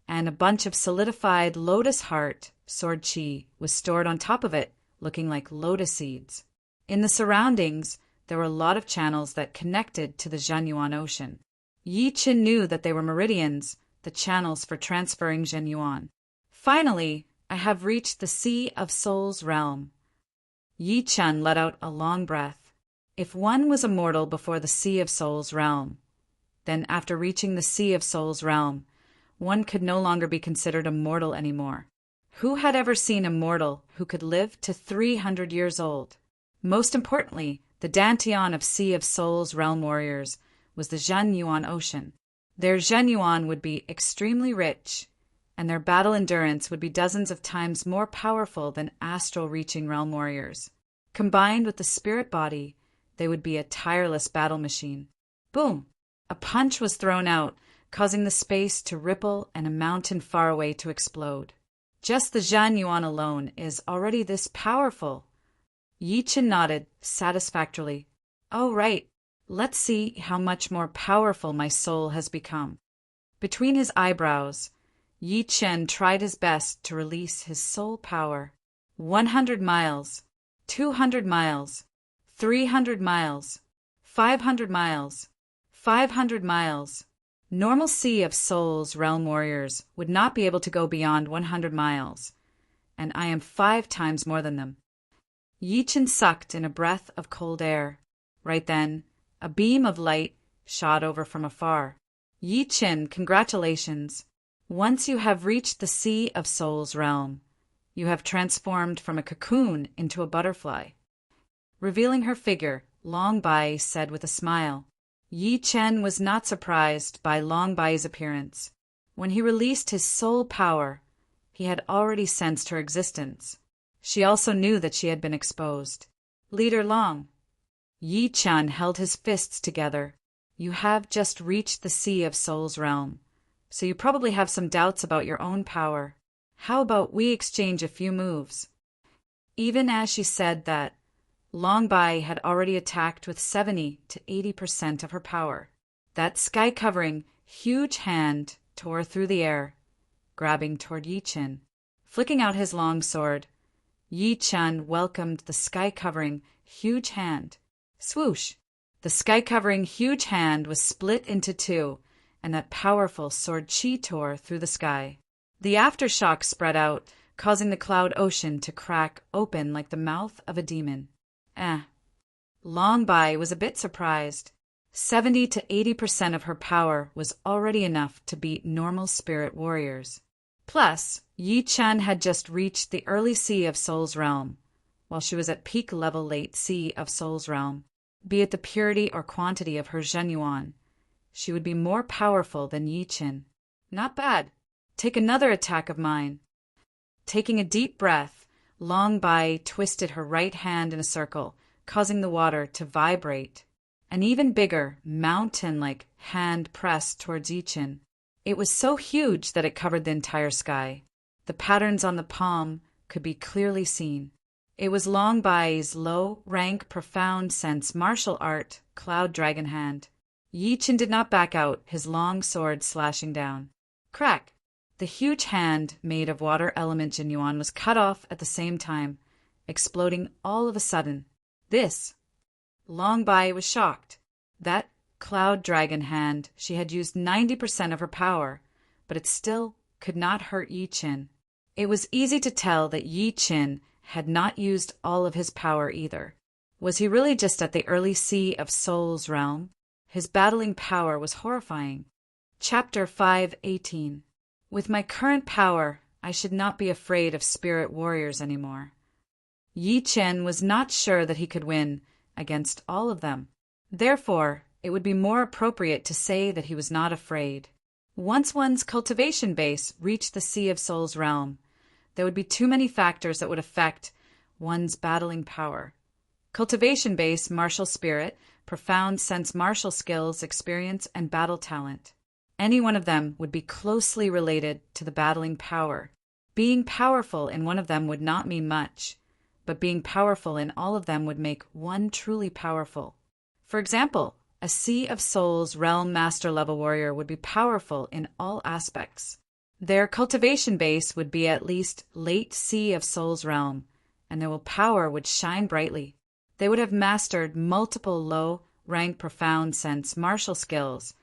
and a bunch of solidified lotus heart sword chi was stored on top of it, looking like lotus seeds. In the surroundings, there were a lot of channels that connected to the Zhen Yuan ocean. Yi Chen knew that they were meridians, the channels for transferring Zhen Yuan. Finally, I have reached the Sea of Soul's realm. Yi Chen let out a long breath. If one was immortal before the Sea of Souls realm, then after reaching the Sea of Souls realm, one could no longer be considered a mortal anymore. Who had ever seen a mortal who could live to 300 years old? Most importantly, the Dantian of Sea of Souls realm warriors was the Zhenyuan Ocean. Their Zhenyuan would be extremely rich, and their battle endurance would be dozens of times more powerful than astral-reaching realm warriors. Combined with the spirit body, they would be a tireless battle machine. Boom! A punch was thrown out, causing the space to ripple and a mountain far away to explode. Just the Zhenyuan alone is already this powerful. Yi Chen nodded satisfactorily. Oh, right. Let's see how much more powerful my soul has become. Between his eyebrows, Yi Chen tried his best to release his soul power. 100 miles, 200 miles, 300 miles, 500 miles, 500 miles. Normal Sea of Souls realm warriors would not be able to go beyond 100 miles, and I am 5 times more than them. Yi Chen sucked in a breath of cold air. Right then, a beam of light shot over from afar. Yi Chen, congratulations. Once you have reached the Sea of Souls realm, you have transformed from a cocoon into a butterfly. Revealing her figure, Long Bai said with a smile. Yi Chen was not surprised by Long Bai's appearance. When he released his soul power, he had already sensed her existence. She also knew that she had been exposed. Leader Long. Yi Chen held his fists together. You have just reached the Sea of Souls realm, so you probably have some doubts about your own power. How about we exchange a few moves? Even as she said that, Long Bai had already attacked with 70 to 80% of her power. That sky-covering, huge hand tore through the air, grabbing toward Yi Chen. Flicking out his long sword, Yi Chen welcomed the sky-covering, huge hand. Swoosh! The sky-covering, huge hand was split into 2, and that powerful sword chi tore through the sky. The aftershock spread out, causing the cloud ocean to crack open like the mouth of a demon. Long Bai was a bit surprised. 70 to 80% of her power was already enough to beat normal spirit warriors. Plus, Yi Chen had just reached the early Sea of Souls realm, while she was at peak level late Sea of Souls realm. Be it the purity or quantity of her Zhenyuan, she would be more powerful than Yi Chen. Not bad. Take another attack of mine. Taking a deep breath, Long Bai twisted her right hand in a circle, causing the water to vibrate. An even bigger, mountain-like hand pressed towards Yi Chen. It was so huge that it covered the entire sky. The patterns on the palm could be clearly seen. It was Long Bai's low-rank profound sense martial art cloud dragon hand. Yi Chen did not back out, his long sword slashing down. Crack! The huge hand made of water element Zhenyuan was cut off at the same time, exploding all of a sudden. This! Long Bai was shocked. That cloud dragon hand, she had used 90% of her power, but it still could not hurt Yi Chen. It was easy to tell that Yi Chen had not used all of his power either. Was he really just at the early Sea of Souls realm? His battling power was horrifying. Chapter 5:18. With my current power, I should not be afraid of spirit warriors anymore. Yi Chen was not sure that he could win against all of them. Therefore, it would be more appropriate to say that he was not afraid. Once one's cultivation base reached the Sea of Souls realm, there would be too many factors that would affect one's battling power. Cultivation base, martial spirit, profound sense martial skills, experience, and battle talent. Any one of them would be closely related to the battling power. Being powerful in one of them would not mean much, but being powerful in all of them would make one truly powerful. For example, a Sea of Souls realm master level warrior would be powerful in all aspects. Their cultivation base would be at least late Sea of Souls realm, and their power would shine brightly. They would have mastered multiple low-rank profound sense martial skills,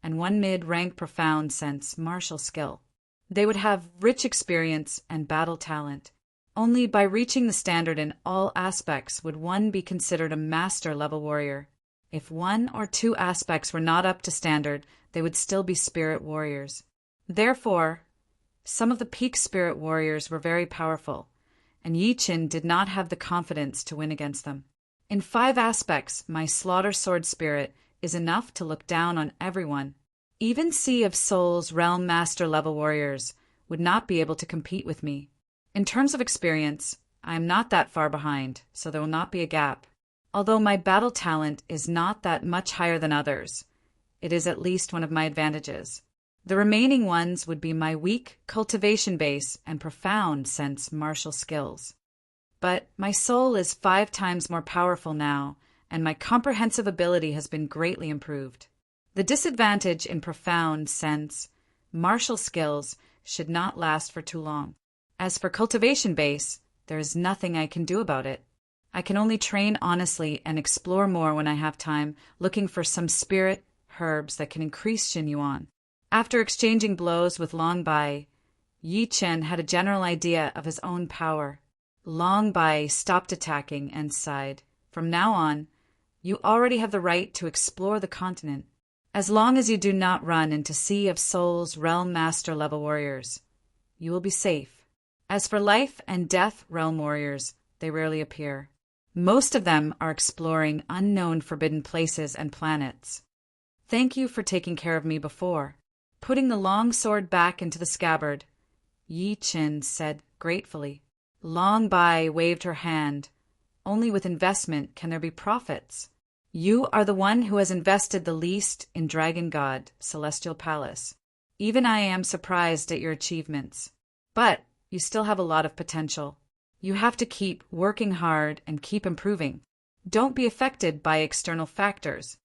and one mid-rank profound sense martial skill. They would have rich experience and battle talent. Only by reaching the standard in all aspects would one be considered a master-level warrior. If one or two aspects were not up to standard, they would still be spirit warriors. Therefore, some of the peak spirit warriors were very powerful, and Yi Qin did not have the confidence to win against them. In 5 aspects, my slaughter sword spirit is enough to look down on everyone. Even Sea of Souls realm master level warriors would not be able to compete with me. In terms of experience, I am not that far behind, so there will not be a gap. Although my battle talent is not that much higher than others, it is at least one of my advantages. The remaining ones would be my weak cultivation base and profound sense martial skills. But my soul is 5 times more powerful now, and my comprehensive ability has been greatly improved. The disadvantage in profound sense martial skills should not last for too long. As for cultivation base, there is nothing I can do about it. I can only train honestly and explore more when I have time, looking for some spirit herbs that can increase Xin Yuan. After exchanging blows with Long Bai, Yi Chen had a general idea of his own power. Long Bai stopped attacking and sighed. From now on, you already have the right to explore the continent, as long as you do not run into Sea of Souls realm master level warriors. You will be safe. As for life and death realm warriors, they rarely appear. Most of them are exploring unknown forbidden places and planets. Thank you for taking care of me before. Putting the long sword back into the scabbard, Yi Qin said gratefully. Long Bai waved her hand. Only with investment can there be profits. You are the one who has invested the least in Dragon God, Celestial Palace. Even I am surprised at your achievements. But you still have a lot of potential. You have to keep working hard and keep improving. Don't be affected by external factors.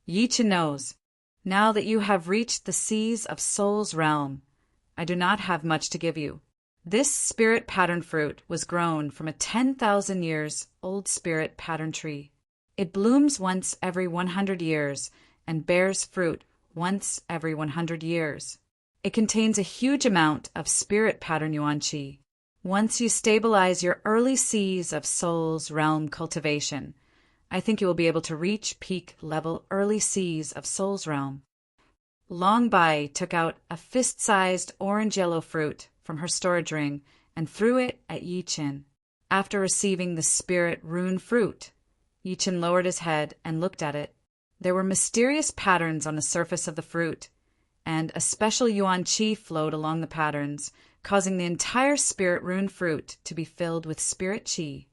Yi Qin knows. Now that you have reached the Seas of Souls realm, I do not have much to give you. This spirit pattern fruit was grown from a 10,000 years old spirit pattern tree. It blooms once every 100 years and bears fruit once every 100 years. It contains a huge amount of spirit pattern yuan qi. Once you stabilize your early Seas of Souls realm cultivation, I think you will be able to reach peak level early Seas of Souls realm. Long Bai took out a fist-sized orange-yellow fruit from her storage ring and threw it at Yi Qin. After receiving the spirit rune fruit, Yi Qin lowered his head and looked at it. There were mysterious patterns on the surface of the fruit, and a special yuan qi flowed along the patterns, causing the entire spirit rune fruit to be filled with spirit qi.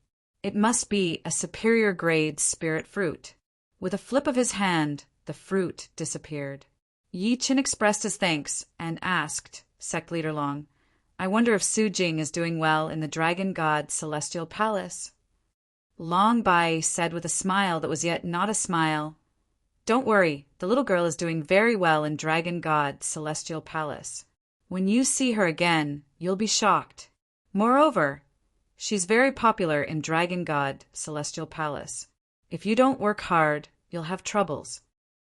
It must be a superior grade spirit fruit. With a flip of his hand, the fruit disappeared. Yi Qin expressed his thanks and asked Sect Leader Long, I wonder if Su Jing is doing well in the Dragon God Celestial Palace. Long Bai said with a smile that was yet not a smile, Don't worry, the little girl is doing very well in Dragon God Celestial Palace. When you see her again, you'll be shocked. Moreover, she's very popular in Dragon God Celestial Palace. If you don't work hard, you'll have troubles.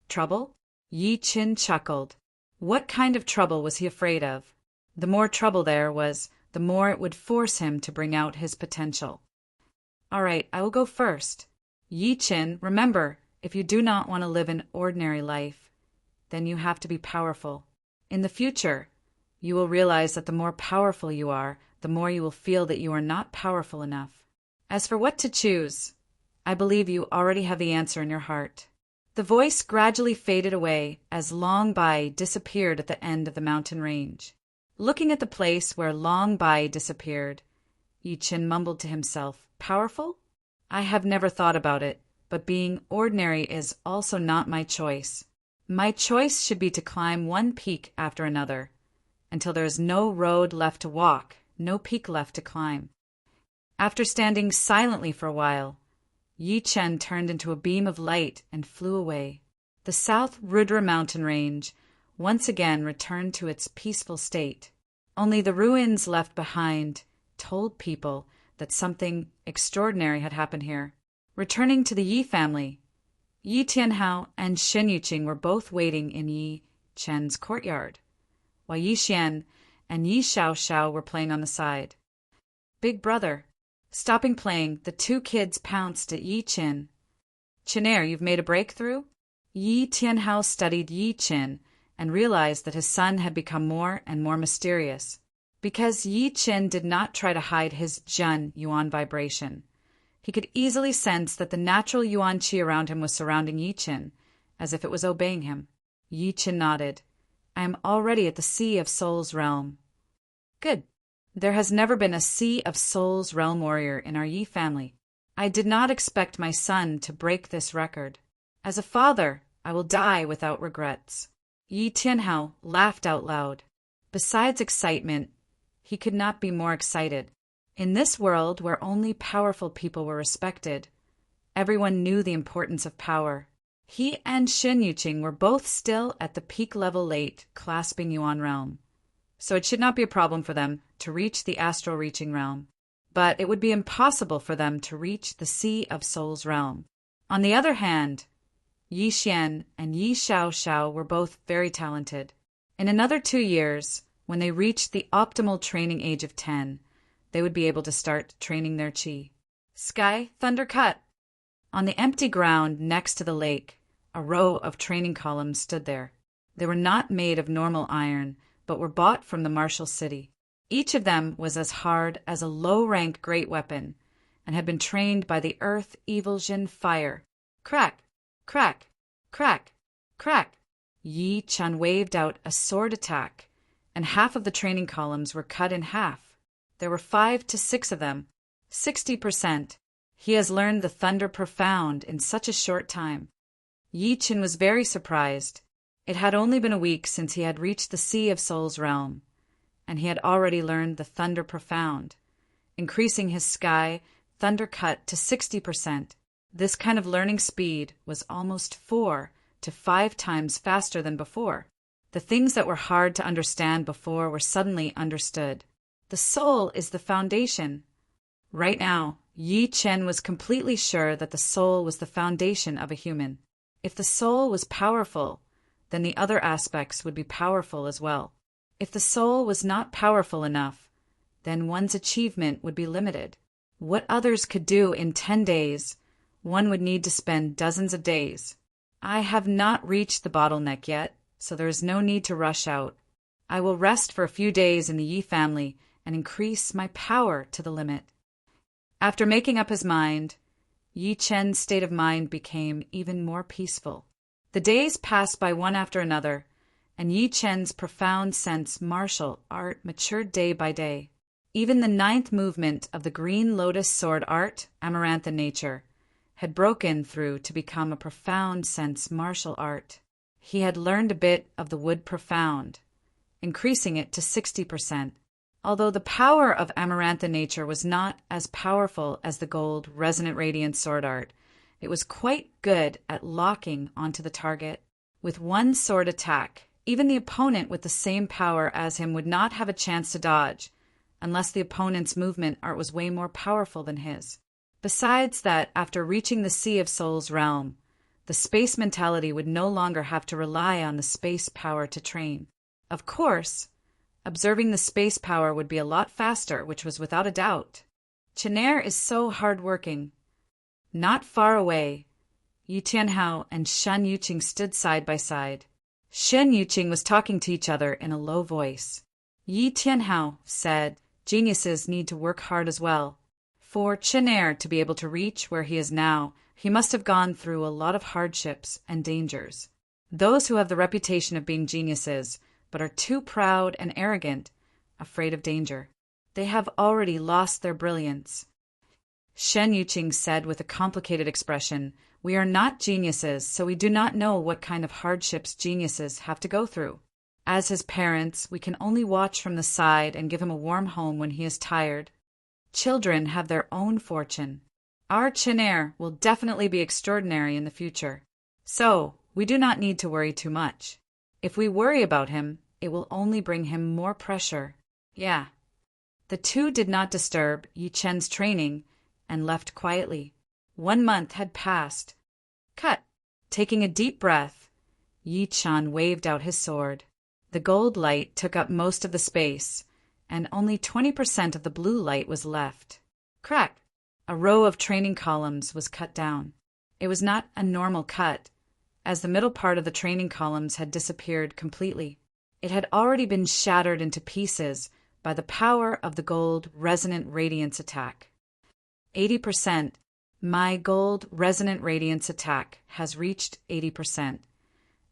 Trouble? Yi Qin chuckled. What kind of trouble was he afraid of? The more trouble there was, the more it would force him to bring out his potential. All right, I will go first. Yi Qin, remember, if you do not want to live an ordinary life, then you have to be powerful. In the future, you will realize that the more powerful you are, the more you will feel that you are not powerful enough. As for what to choose, I believe you already have the answer in your heart. The voice gradually faded away as Long Bai disappeared at the end of the mountain range. Looking at the place where Long Bai disappeared, Yi Qin mumbled to himself, Powerful? I have never thought about it, but being ordinary is also not my choice. My choice should be to climb one peak after another, until there is no road left to walk, no peak left to climb. After standing silently for a while, Yi Chen turned into a beam of light and flew away. The South Rudra mountain range once again returned to its peaceful state. Only the ruins left behind told people that something extraordinary had happened here. Returning to the Yi family, Yi Tianhao and Shen Yuqing were both waiting in Yi Chen's courtyard, while Yi Xian and Yi Xiaoxiao were playing on the side. Big brother. Stopping playing, the two kids pounced at Yi Qin. Qinair, you've made a breakthrough? Yi Tianhao studied Yi Qin and realized that his son had become more and more mysterious. Because Yi Qin did not try to hide his Jun Yuan vibration. He could easily sense that the natural Yuan qi around him was surrounding Yi Qin, as if it was obeying him. Yi Qin nodded. I am already at the Sea of Soul's realm. Good. There has never been a Sea of Soul's realm warrior in our Yi family. I did not expect my son to break this record. As a father, I will die without regrets. Yi Tianhao laughed out loud. Besides excitement, he could not be more excited. In this world where only powerful people were respected, everyone knew the importance of power. He and Shen Yuqing were both still at the peak level late, clasping Yuan realm. So it should not be a problem for them to reach the astral reaching realm. But it would be impossible for them to reach the Sea of Soul's realm. On the other hand, Yi Xian and Yi Xiao were both very talented. In another 2 years, when they reached the optimal training age of 10, they would be able to start training their qi. Sky, thunder cut! On the empty ground next to the lake, a row of training columns stood there. They were not made of normal iron, but were bought from the martial city. Each of them was as hard as a low-rank great weapon, and had been trained by the earth evil Jin fire. Crack! Crack! Crack! Crack! Yi Chen waved out a sword attack, and half of the training columns were cut in half. There were 5 to 6 of them. 60%. He has learned the Thunder Profound in such a short time. Yi Chen was very surprised. It had only been a week since he had reached the Sea of Soul's realm, and he had already learned the Thunder Profound, increasing his Sky Thunder Cut to 60%. This kind of learning speed was almost 4 to 5 times faster than before. The things that were hard to understand before were suddenly understood. The soul is the foundation. Right now, Yi Chen was completely sure that the soul was the foundation of a human. If the soul was powerful, then the other aspects would be powerful as well. If the soul was not powerful enough, then one's achievement would be limited. What others could do in 10 days, one would need to spend dozens of days. I have not reached the bottleneck yet, so there is no need to rush out. I will rest for a few days in the Yi family and increase my power to the limit. After making up his mind, Yi Chen's state of mind became even more peaceful. The days passed by one after another, and Yi Chen's profound sense martial art matured day by day. Even the 9th movement of the Green Lotus Sword art, Amarantha Nature, had broken through to become a profound sense martial art. He had learned a bit of the Wood Profound, increasing it to 60%. Although the power of Amarantha Nature was not as powerful as the Gold Resonant Radiant Sword art, it was quite good at locking onto the target. With one sword attack, even the opponent with the same power as him would not have a chance to dodge, unless the opponent's movement art was way more powerful than his. Besides that, after reaching the Sea of Soul's realm, the space mentality would no longer have to rely on the space power to train. Of course, observing the space power would be a lot faster, which was without a doubt. Qinair is so hard-working. Not far away, Yi Tianhao and Shen Yuqing stood side by side. Shen Yuqing was talking to each other in a low voice. Yi Tianhao said, geniuses need to work hard as well. For Qinair to be able to reach where he is now, he must have gone through a lot of hardships and dangers. Those who have the reputation of being geniuses, but are too proud and arrogant, afraid of danger, they have already lost their brilliance. Shen Yuqing said with a complicated expression, we are not geniuses, so we do not know what kind of hardships geniuses have to go through. As his parents, we can only watch from the side and give him a warm home when he is tired. Children have their own fortune. Our Qinair will definitely be extraordinary in the future. So, we do not need to worry too much. If we worry about him, it will only bring him more pressure. Yeah. The two did not disturb Yi Chen's training and left quietly. 1 month had passed. Cut. Taking a deep breath, Yi Chen waved out his sword. The gold light took up most of the space, and only 20% of the blue light was left. Crack! A row of training columns was cut down. It was not a normal cut, as the middle part of the training columns had disappeared completely. It had already been shattered into pieces by the power of the gold resonant radiance attack. 80%. My gold resonant radiance attack has reached 80%.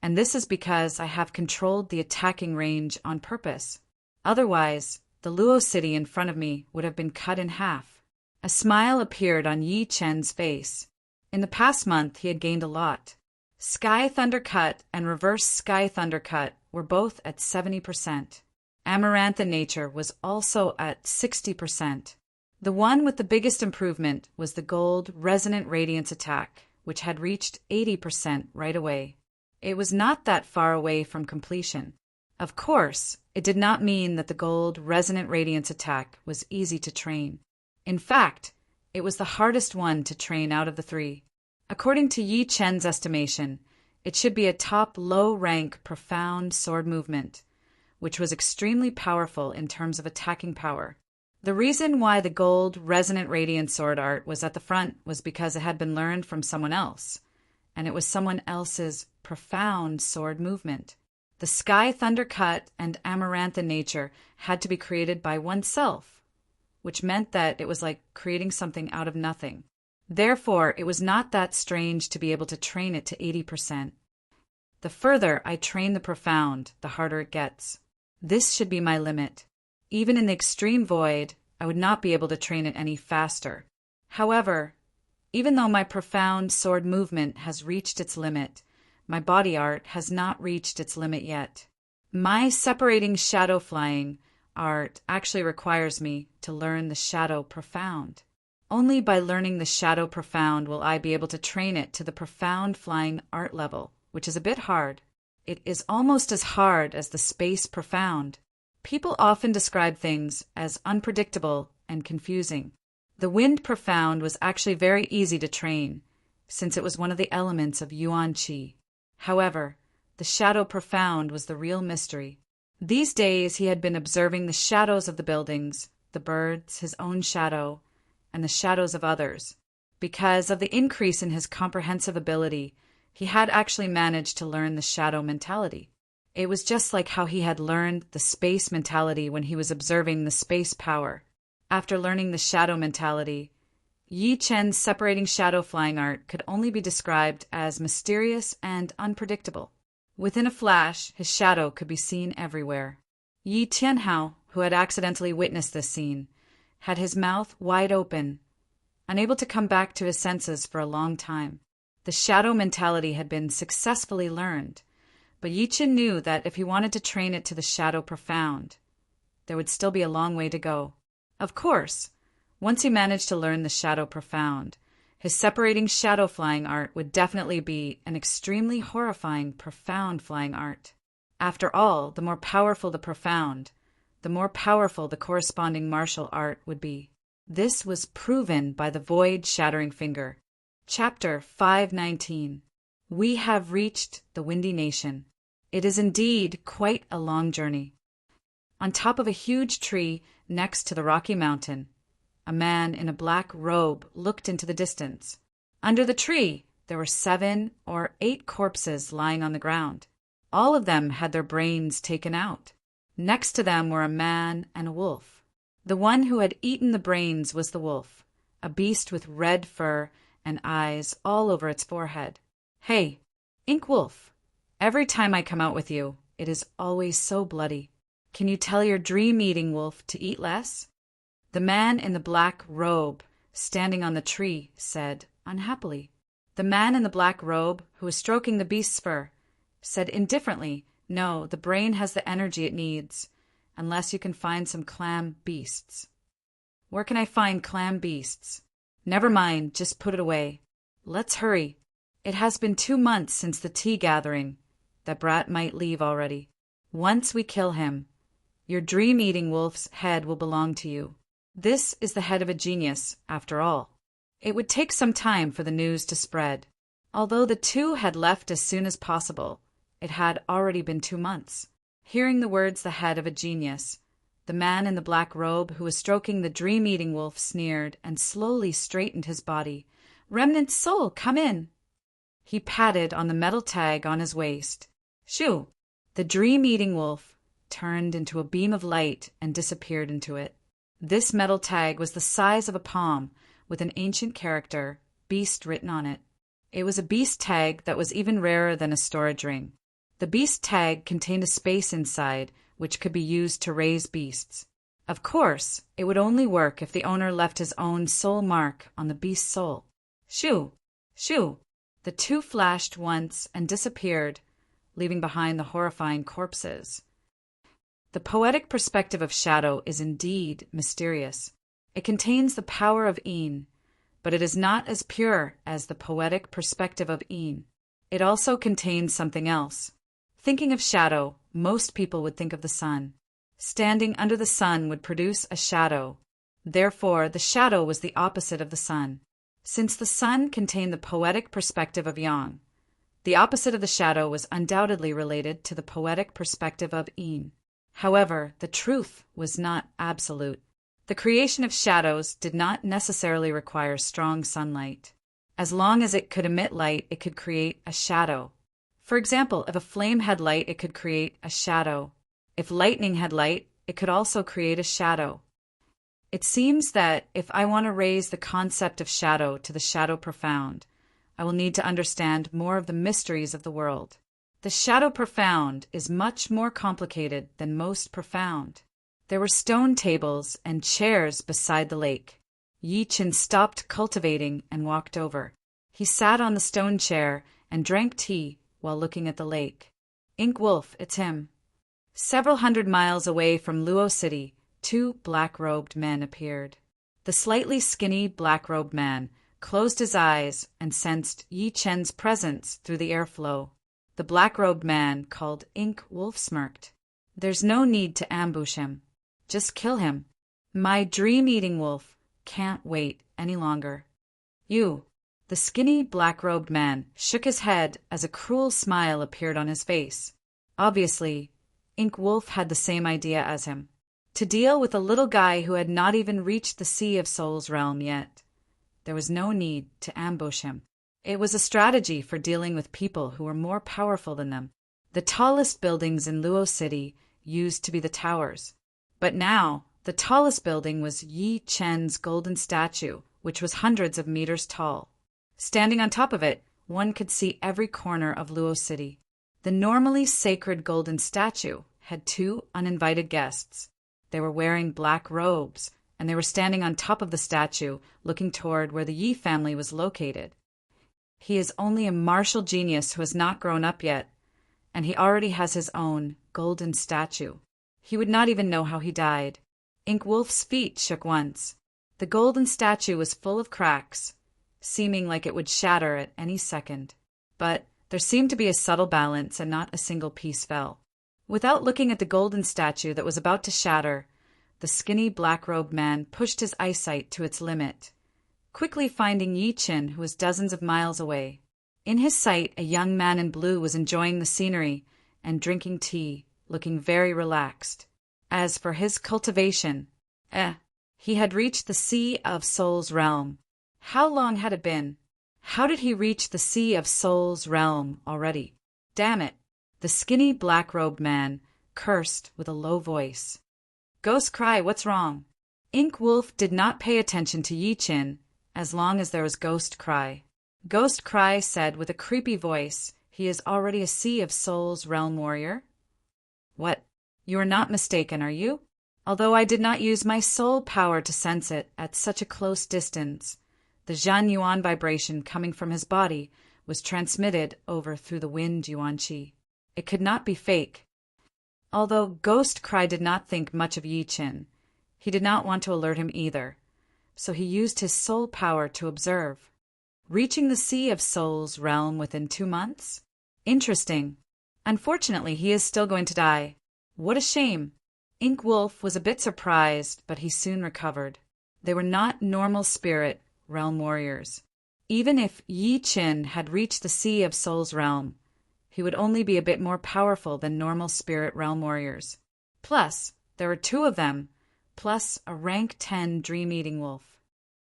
And this is because I have controlled the attacking range on purpose. Otherwise, the Luo city in front of me would have been cut in half. A smile appeared on Yi Chen's face. In the past month, he had gained a lot. Sky Thunder Cut and Reverse Sky Thunder Cut were both at 70%. Amaranth in Nature was also at 60%. The one with the biggest improvement was the Gold Resonant Radiance Attack, which had reached 80% right away. It was not that far away from completion. Of course, it did not mean that the Gold Resonant Radiance Attack was easy to train. In fact, it was the hardest one to train out of the three. According to Yi Chen's estimation, it should be a top low-rank profound sword movement, which was extremely powerful in terms of attacking power. The reason why the gold resonant radiant sword art was at the front was because it had been learned from someone else, and it was someone else's profound sword movement. The Sky Thunder Cut and Amaranth in Nature had to be created by oneself, which meant that it was like creating something out of nothing. Therefore, it was not that strange to be able to train it to 80%. The further I train the profound, the harder it gets. This should be my limit. Even in the extreme void, I would not be able to train it any faster. However, even though my profound sword movement has reached its limit, my body art has not reached its limit yet. My separating shadow flying art actually requires me to learn the shadow profound. Only by learning the shadow profound will I be able to train it to the profound flying art level, which is a bit hard. It is almost as hard as the space profound. People often describe things as unpredictable and confusing. The wind profound was actually very easy to train, since it was one of the elements of Yuan Qi. However, the shadow profound was the real mystery. These days he had been observing the shadows of the buildings, the birds, his own shadow, and the shadows of others. Because of the increase in his comprehensive ability, he had actually managed to learn the shadow mentality. It was just like how he had learned the space mentality when he was observing the space power. After learning the shadow mentality, Yi Chen's separating shadow flying art could only be described as mysterious and unpredictable. Within a flash, his shadow could be seen everywhere. Yi Tianhao, who had accidentally witnessed this scene, had his mouth wide open, unable to come back to his senses for a long time. The shadow mentality had been successfully learned, but Yi Chen knew that if he wanted to train it to the shadow profound, there would still be a long way to go. Of course, once he managed to learn the shadow profound, his separating shadow flying art would definitely be an extremely horrifying profound flying art. After all, the more powerful the profound, the more powerful the corresponding martial art would be. This was proven by the void-shattering finger. Chapter 519. We have reached the Windy Nation. It is indeed quite a long journey. On top of a huge tree next to the Rocky Mountain, a man in a black robe looked into the distance. Under the tree, there were 7 or 8 corpses lying on the ground. All of them had their brains taken out. Next to them were a man and a wolf. The one who had eaten the brains was the wolf, a beast with red fur and eyes all over its forehead. Hey, Ink Wolf, every time I come out with you, it is always so bloody. Can you tell your dream-eating wolf to eat less? The man in the black robe, standing on the tree, said unhappily. The man in the black robe, who was stroking the beast's fur, said indifferently, no, the brain has the energy it needs, unless you can find some clam beasts. Where can I find clam beasts? Never mind, just put it away. Let's hurry. It has been 2 months since the tea gathering. That brat might leave already. Once we kill him, your dream-eating wolf's head will belong to you. This is the head of a genius, after all. It would take some time for the news to spread. Although the two had left as soon as possible, it had already been 2 months. Hearing the words the head of a genius, The man in the black robe who was stroking the dream-eating wolf sneered and slowly straightened his body. "Remnant soul, come in!" He patted on the metal tag on his waist. Shoo! The dream-eating wolf turned into a beam of light and disappeared into it. This metal tag was the size of a palm, with an ancient character, beast, written on it. It was a beast tag that was even rarer than a storage ring. The beast tag contained a space inside, which could be used to raise beasts. Of course, it would only work if the owner left his own soul mark on the beast's soul. Shoo! Shoo! The two flashed once and disappeared, leaving behind the horrifying corpses. The poetic perspective of shadow is indeed mysterious. It contains the power of Een, but it is not as pure as the poetic perspective of Een. It also contains something else. Thinking of shadow, most people would think of the sun. Standing under the sun would produce a shadow. Therefore, the shadow was the opposite of the sun. Since the sun contained the poetic perspective of Yang, the opposite of the shadow was undoubtedly related to the poetic perspective of Een. However, the truth was not absolute. The creation of shadows did not necessarily require strong sunlight. As long as it could emit light, it could create a shadow. For example, if a flame had light, it could create a shadow. If lightning had light, it could also create a shadow. It seems that if I want to raise the concept of shadow to the shadow profound, I will need to understand more of the mysteries of the world. The shadow profound is much more complicated than most profound. There were stone tables and chairs beside the lake. Yi Qin stopped cultivating and walked over. He sat on the stone chair and drank tea while looking at the lake. "Ink Wolf, it's him." Several hundred miles away from Luo City, two black-robed men appeared. The slightly skinny black-robed man closed his eyes and sensed Yi Chen's presence through the airflow. The black-robed man, called Ink Wolf, smirked. "There's no need to ambush him. Just kill him. My dream-eating wolf can't wait any longer." "You." The skinny black-robed man shook his head as a cruel smile appeared on his face. Obviously, Ink Wolf had the same idea as him. To deal with a little guy who had not even reached the Sea of Souls realm yet, there was no need to ambush him. It was a strategy for dealing with people who were more powerful than them. The tallest buildings in Luo City used to be the towers. But now, the tallest building was Yi Chen's golden statue, which was hundreds of meters tall. Standing on top of it, one could see every corner of Luo City. The normally sacred golden statue had two uninvited guests. They were wearing black robes, and they were standing on top of the statue, looking toward where the Yi family was located. He is only a martial genius who has not grown up yet, and he already has his own golden statue. He would not even know how he died. Ink Wolf's feet shook once. The golden statue was full of cracks, seeming like it would shatter at any second. But there seemed to be a subtle balance, and not a single piece fell. Without looking at the golden statue that was about to shatter, the skinny black-robed man pushed his eyesight to its limit, quickly finding Yi Qin, who was dozens of miles away. In his sight, a young man in blue was enjoying the scenery and drinking tea, looking very relaxed. As for his cultivation, he had reached the Sea of Souls realm. How long had it been? How did he reach the Sea of Souls realm already? Damn it! The skinny black-robed man cursed with a low voice. "Ghost Cry, what's wrong?" Ink Wolf did not pay attention to Yi Qin as long as there was Ghost Cry. Ghost Cry said with a creepy voice, "He is already a Sea of Souls realm warrior." "What? You are not mistaken, are you? Although I did not use my soul power to sense it at such a close distance, the Zhan Yuan vibration coming from his body was transmitted over through the wind Yuan Qi. It could not be fake." Although Ghost Cry did not think much of Yi Qin, he did not want to alert him either, so he used his soul power to observe. Reaching the Sea of Souls realm within 2 months? Interesting. Unfortunately, he is still going to die. What a shame. Ink Wolf was a bit surprised, but he soon recovered. They were not normal spirit realm warriors. Even if Yi Qin had reached the Sea of Souls realm, he would only be a bit more powerful than normal spirit realm warriors. Plus, There were 2 of them, plus a rank 10 dream-eating wolf.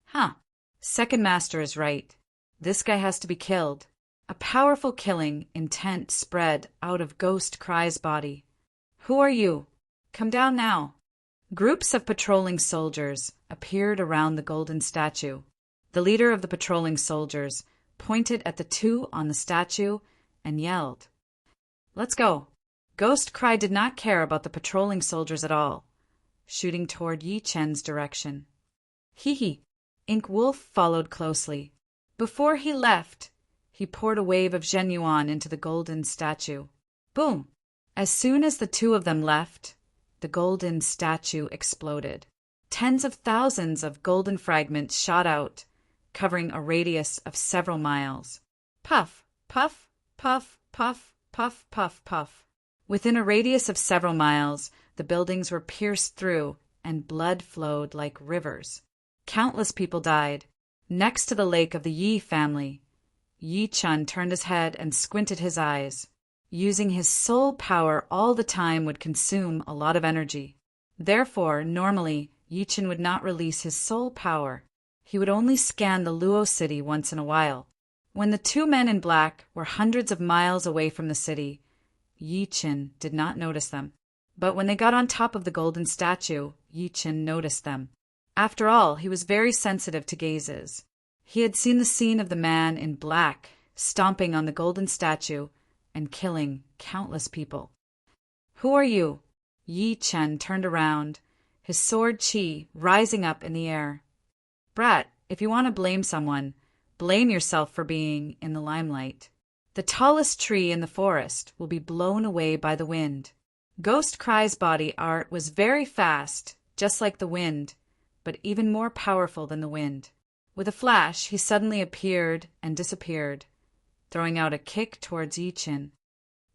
Huh. Second master is right. This guy has to be killed. A powerful killing intent spread out of Ghost Cry's body. Who are you? Come down now. Groups of patrolling soldiers appeared around the golden statue. The leader of the patrolling soldiers pointed at the 2 on the statue and yelled, "Let's go." Ghost Cry did not care about the patrolling soldiers at all, shooting toward Yi Chen's direction. Hee. Ink Wolf followed closely. Before he left, he poured a wave of genuine into the golden statue. Boom! As soon as the 2 of them left, the golden statue exploded. Tens of thousands of golden fragments shot out, covering a radius of several miles. Puff, puff, puff, puff, puff, puff, puff. Within a radius of several miles, the buildings were pierced through, and blood flowed like rivers. Countless people died. Next to the lake of the Yi family, Yi Chun turned his head and squinted his eyes. Using his soul power all the time would consume a lot of energy. Therefore, normally, Yi Chun would not release his soul power. He would only scan the Luo city once in a while. When the 2 men in black were hundreds of miles away from the city, Yi Chun did not notice them. But when they got on top of the golden statue, Yi Chun noticed them. After all, he was very sensitive to gazes. He had seen the scene of the man in black stomping on the golden statue and killing countless people. Who are you? Yi Chen turned around, his sword chi rising up in the air. Brat, if you want to blame someone, blame yourself for being in the limelight. The tallest tree in the forest will be blown away by the wind. Ghost Cry's body art was very fast, just like the wind, but even more powerful than the wind. With a flash, he suddenly appeared and disappeared, throwing out a kick towards Yi Chin.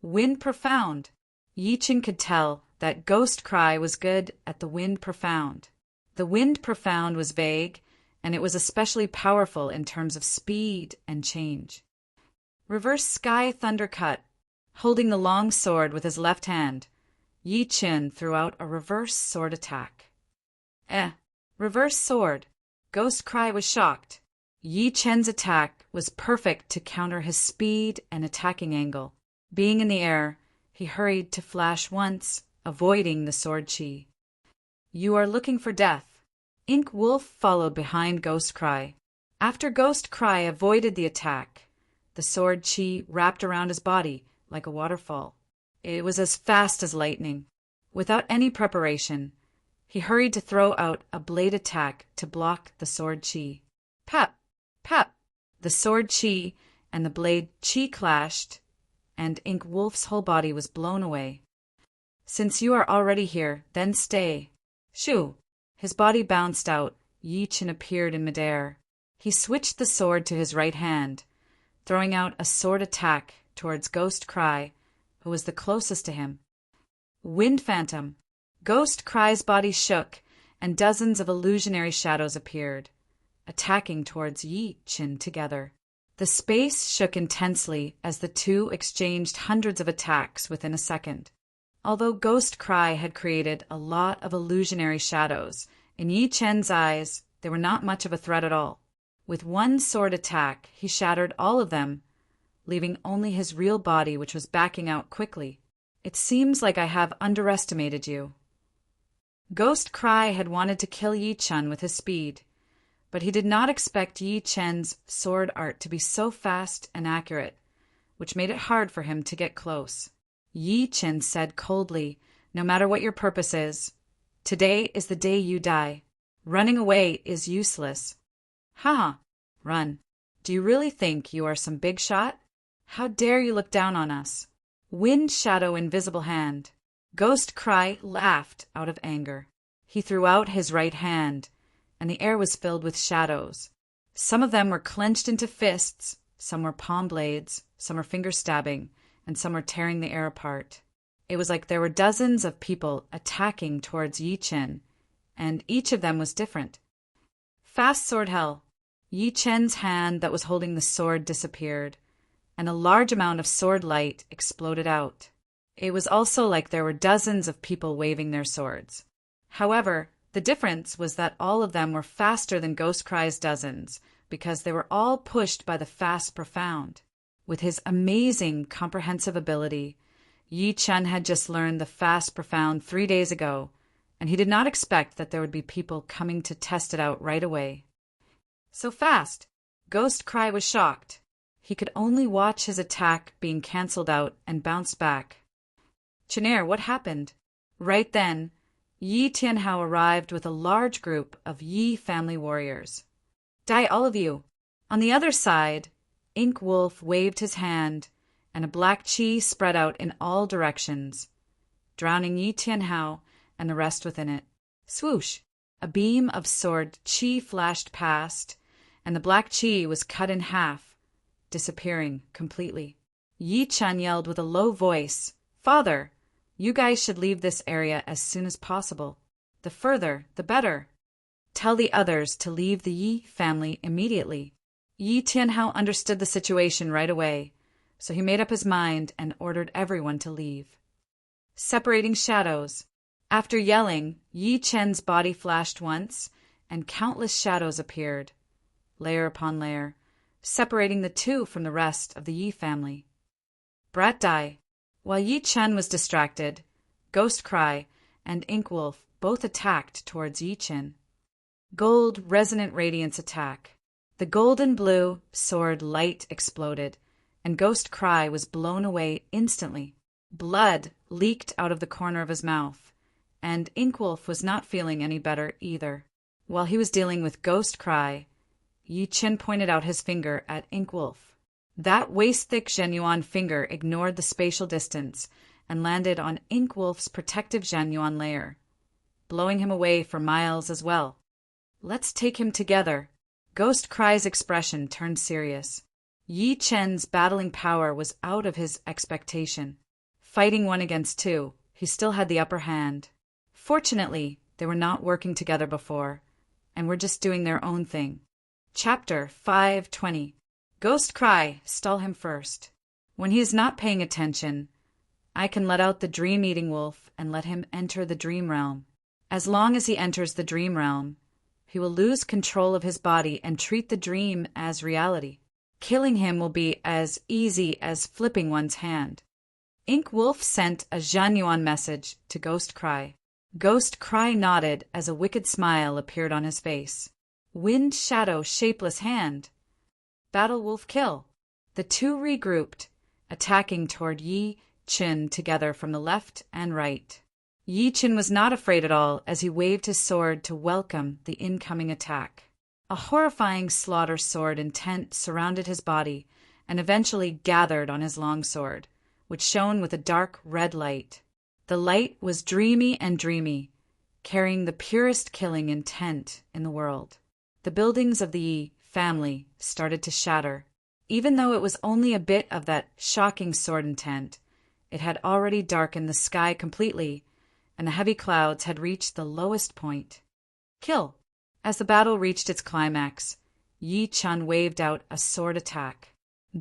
Wind profound. Yi Chin could tell that Ghost Cry was good at the wind profound. The wind profound was vague, and it was especially powerful in terms of speed and change. Reverse Sky Thundercut. Holding the long sword with his left hand, Yi Chin threw out a reverse sword attack. Reverse sword. Ghost Cry was shocked. Yi Chen's attack was perfect to counter his speed and attacking angle. Being in the air, he hurried to flash once, avoiding the sword chi. You are looking for death. Ink Wolf followed behind Ghost Cry. After Ghost Cry avoided the attack, the sword chi wrapped around his body like a waterfall. It was as fast as lightning. Without any preparation, he hurried to throw out a blade attack to block the sword chi. Pap! Pap! The sword chi and the blade chi clashed, and Ink Wolf's whole body was blown away. Since you are already here, then stay. Shoo! His body bounced out. Yi Chin appeared in midair. He switched the sword to his right hand, throwing out a sword attack towards Ghost Cry, who was the closest to him. Wind Phantom. Ghost Cry's body shook, and dozens of illusionary shadows appeared, attacking towards Yi Chin together. The space shook intensely as the 2 exchanged hundreds of attacks within a second. Although Ghost Cry had created a lot of illusionary shadows, in Yi Chen's eyes, they were not much of a threat at all. With one sword attack, he shattered all of them, leaving only his real body, which was backing out quickly. It seems like I have underestimated you. Ghost Cry had wanted to kill Yi Chun with his speed, but he did not expect Yi Chen's sword art to be so fast and accurate, which made it hard for him to get close. Yi Chin said coldly, no matter what your purpose is, today is the day you die. Running away is useless. Ha! Run. Do you really think you are some big shot? How dare you look down on us? Wind Shadow Invisible Hand. Ghost Cry laughed out of anger. He threw out his right hand, and the air was filled with shadows. Some of them were clenched into fists, some were palm blades, some were finger stabbing, and some were tearing the air apart. It was like there were dozens of people attacking towards Yi Chen, and each of them was different. Fast Sword Hell. Yi Chen's hand that was holding the sword disappeared, and a large amount of sword light exploded out. It was also like there were dozens of people waving their swords. However, the difference was that all of them were faster than Ghost Cry's dozens, because they were all pushed by the fast Profound. With his amazing comprehensive ability, Yi Chen had just learned the fast Profound 3 days ago, and he did not expect that there would be people coming to test it out right away. So fast! Ghost Cry was shocked. He could only watch his attack being cancelled out and bounced back. Chenair, what happened? Right then, Yi Tianhao arrived with a large group of Yi family warriors. Die, all of you! On the other side, Ink Wolf waved his hand, and a black chi spread out in all directions, drowning Yi Tianhao and the rest within it. Swoosh! A beam of sword chi flashed past, and the black chi was cut in half, disappearing completely. Yi Chen yelled with a low voice, "Father, you guys should leave this area as soon as possible. The further, the better. Tell the others to leave the Yi family immediately." Yi Tianhao understood the situation right away, so he made up his mind and ordered everyone to leave. Separating shadows. After yelling, Yi Chen's body flashed once, and countless shadows appeared, layer upon layer, separating the two from the rest of the Yi family. Brat die. While Yi Chen was distracted, Ghost Cry and Ink Wolf both attacked towards Yi Chen. Gold Resonant Radiance attack. The golden blue sword light exploded, and Ghost Cry was blown away instantly. Blood leaked out of the corner of his mouth, and Ink Wolf was not feeling any better either. While he was dealing with Ghost Cry, Yi Chen pointed out his finger at Ink Wolf. That waist-thick Zhenyuan finger ignored the spatial distance and landed on Ink Wolf's protective Zhenyuan layer, blowing him away for miles as well. Let's take him together. Ghost Cry's expression turned serious. Yi Chen's battling power was out of his expectation. Fighting 1 against 2, he still had the upper hand. Fortunately, they were not working together before, and were just doing their own thing. Chapter 520. Ghost Cry, stall him first. When he is not paying attention, I can let out the dream-eating wolf and let him enter the dream realm. As long as he enters the dream realm, he will lose control of his body and treat the dream as reality. Killing him will be as easy as flipping one's hand. Ink Wolf sent a Zhenyuan message to Ghost Cry. Ghost Cry nodded as a wicked smile appeared on his face. Wind Shadow Shapeless Hand. Battle Wolf Kill. The two regrouped, attacking toward Yi Chen together from the left and right. Yi Chen was not afraid at all as he waved his sword to welcome the incoming attack. A horrifying slaughter sword intent surrounded his body and eventually gathered on his long sword, which shone with a dark red light. The light was dreamy and dreamy, carrying the purest killing intent in the world. The buildings of the Yi family started to shatter. Even though it was only a bit of that shocking sword intent, it had already darkened the sky completely, and the heavy clouds had reached the lowest point. Kill. As the battle reached its climax, Yi Chen waved out a sword attack.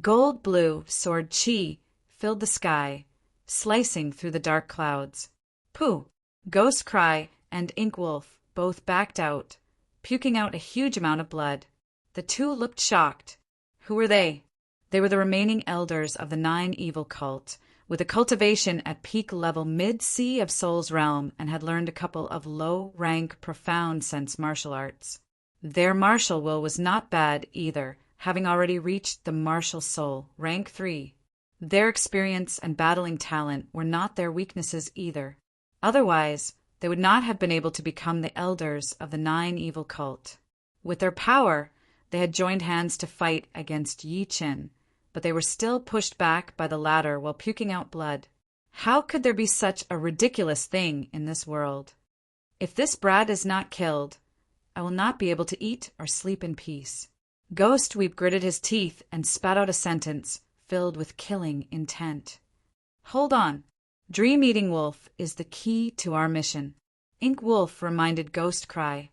Gold-blue sword chi filled the sky, slicing through the dark clouds. Pooh! Ghost Cry and Ink Wolf both backed out, puking out a huge amount of blood. The two looked shocked. Who were they? They were the remaining elders of the 9 Evil cult, with a cultivation at peak level mid-Sea of Soul's realm, and had learned a couple of low-rank profound sense martial arts. Their martial will was not bad either, having already reached the martial soul, rank 3. Their experience and battling talent were not their weaknesses either. Otherwise, they would not have been able to become the elders of the 9 Evil cult. With their power, they had joined hands to fight against Yi Chen, but they were still pushed back by the latter while puking out blood. How could there be such a ridiculous thing in this world? If this brat is not killed, I will not be able to eat or sleep in peace. Ghost Weep gritted his teeth and spat out a sentence filled with killing intent. Hold on. Dream-eating wolf is the key to our mission. Ink Wolf reminded Ghost Cry.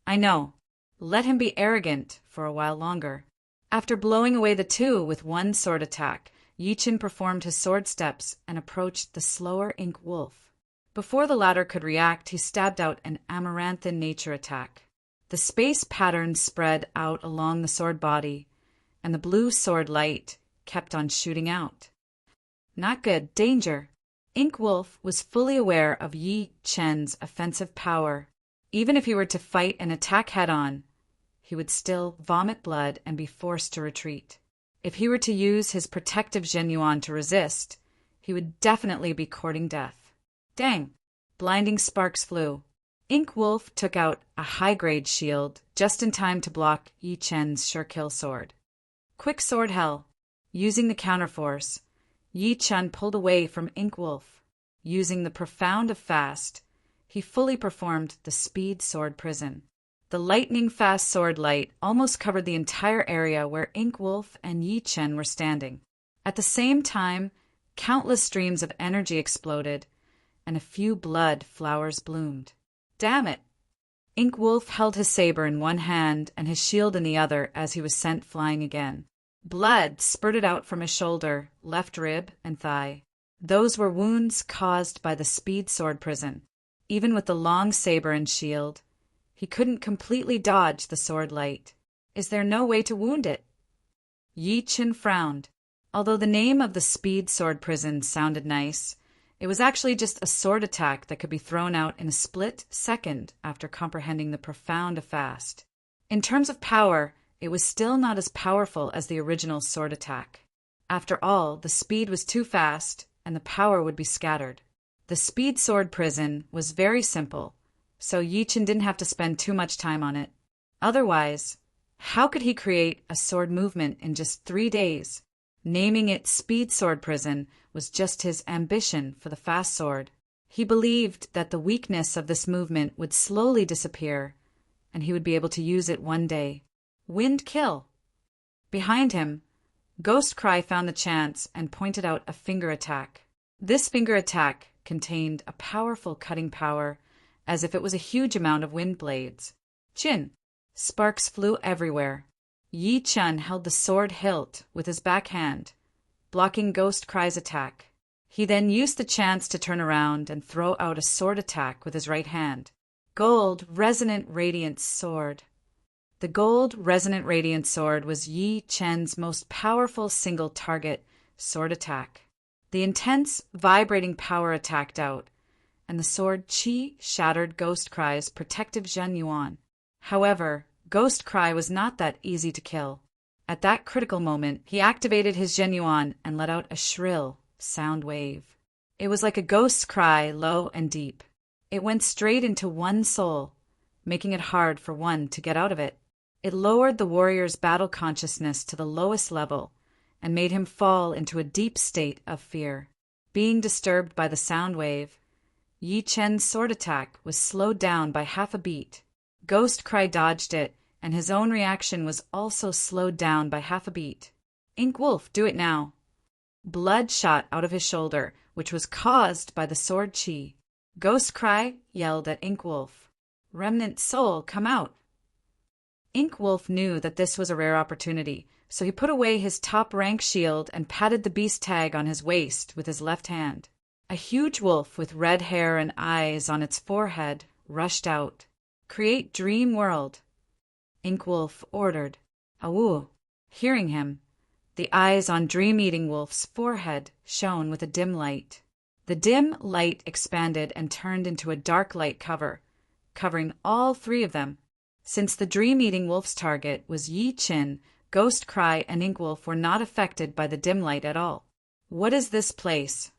I know. Let him be arrogant for a while longer. After blowing away the two with one sword attack, Yi Chen performed his sword steps and approached the slower Ink Wolf. Before the latter could react, he stabbed out an amaranthine nature attack. The space patterns spread out along the sword body, and the blue sword light kept on shooting out. Not good. Danger. Ink Wolf was fully aware of Yi Chen's offensive power. Even if he were to fight and attack head-on, he would still vomit blood and be forced to retreat. If he were to use his protective Zhenyuan to resist, he would definitely be courting death. Dang! Blinding sparks flew. Ink Wolf took out a high-grade shield just in time to block Yi Chen's sure-kill sword. Quick sword hell. Using the counterforce, Yi Chen pulled away from Ink Wolf. Using the profound of fast, he fully performed the speed sword prison. The lightning-fast sword light almost covered the entire area where Ink Wolf and Yi Chen were standing. At the same time, countless streams of energy exploded, and a few blood flowers bloomed. Damn it! Ink Wolf held his saber in one hand and his shield in the other as he was sent flying again. Blood spurted out from his shoulder, left rib, and thigh. Those were wounds caused by the speed sword prison. Even with the long saber and shield, he couldn't completely dodge the sword light. Is there no way to wound it? Yi Chen frowned. Although the name of the speed sword prison sounded nice, it was actually just a sword attack that could be thrown out in a split second after comprehending the profound of fast. In terms of power, it was still not as powerful as the original sword attack. After all, the speed was too fast, and the power would be scattered. The speed sword prison was very simple, so Yi Chen didn't have to spend too much time on it. Otherwise, how could he create a sword movement in just 3 days? Naming it Speed Sword Prison was just his ambition for the fast sword. He believed that the weakness of this movement would slowly disappear, and he would be able to use it one day. Wind kill. Behind him, Ghost Cry found the chance and pointed out a finger attack. This finger attack contained a powerful cutting power, as if it was a huge amount of wind blades. Chin. Sparks flew everywhere. Yi Chen held the sword hilt with his backhand, blocking Ghost Cry's attack. He then used the chance to turn around and throw out a sword attack with his right hand. Gold Resonant Radiant Sword. The gold Resonant Radiant Sword was Yi Chen's most powerful single-target sword attack. The intense, vibrating power attacked out, and the sword Qi shattered Ghost Cry's protective Zhenyuan. However, Ghost Cry was not that easy to kill. At that critical moment, he activated his Zhenyuan and let out a shrill sound wave. It was like a ghost's cry, low and deep. It went straight into one's soul, making it hard for one to get out of it. It lowered the warrior's battle consciousness to the lowest level and made him fall into a deep state of fear. Being disturbed by the sound wave, Yi Chen's sword attack was slowed down by half a beat. Ghost Cry dodged it, and his own reaction was also slowed down by half a beat. Ink Wolf, do it now. Blood shot out of his shoulder, which was caused by the sword Qi. Ghost Cry yelled at Ink Wolf, "Remnant soul, come out!" Ink Wolf knew that this was a rare opportunity, so he put away his top-rank shield and patted the beast tag on his waist with his left hand. A huge wolf with red hair and eyes on its forehead rushed out. "Create dream world," Ink Wolf ordered. Awoo! Hearing him, the eyes on Dream-Eating Wolf's forehead shone with a dim light. The dim light expanded and turned into a dark light cover, covering all 3 of them. Since the Dream-Eating Wolf's target was Yi Chen, Ghost Cry and Ink Wolf were not affected by the dim light at all. What is this place?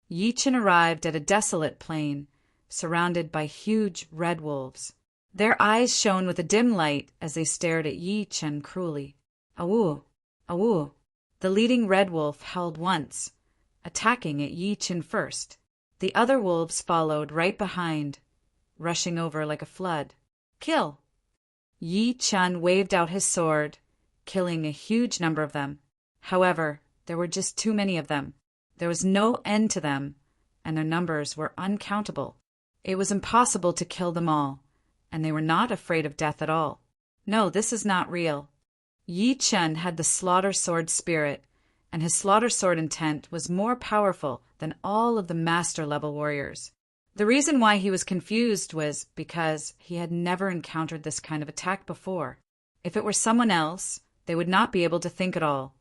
Yi Chen arrived at a desolate plain, surrounded by huge red wolves. Their eyes shone with a dim light as they stared at Yi Chen cruelly. Awoo! Awoo! The leading red wolf howled once, attacking at Yi Chen first. The other wolves followed right behind, rushing over like a flood. Kill! Yi Chen waved out his sword, killing a huge number of them. However, there were just too many of them. There was no end to them, and their numbers were uncountable. It was impossible to kill them all, and they were not afraid of death at all. No, this is not real. Yi Chen had the slaughter sword spirit, and his slaughter sword intent was more powerful than all of the master-level warriors. The reason why he was confused was because he had never encountered this kind of attack before. If it were someone else, they would not be able to think at all,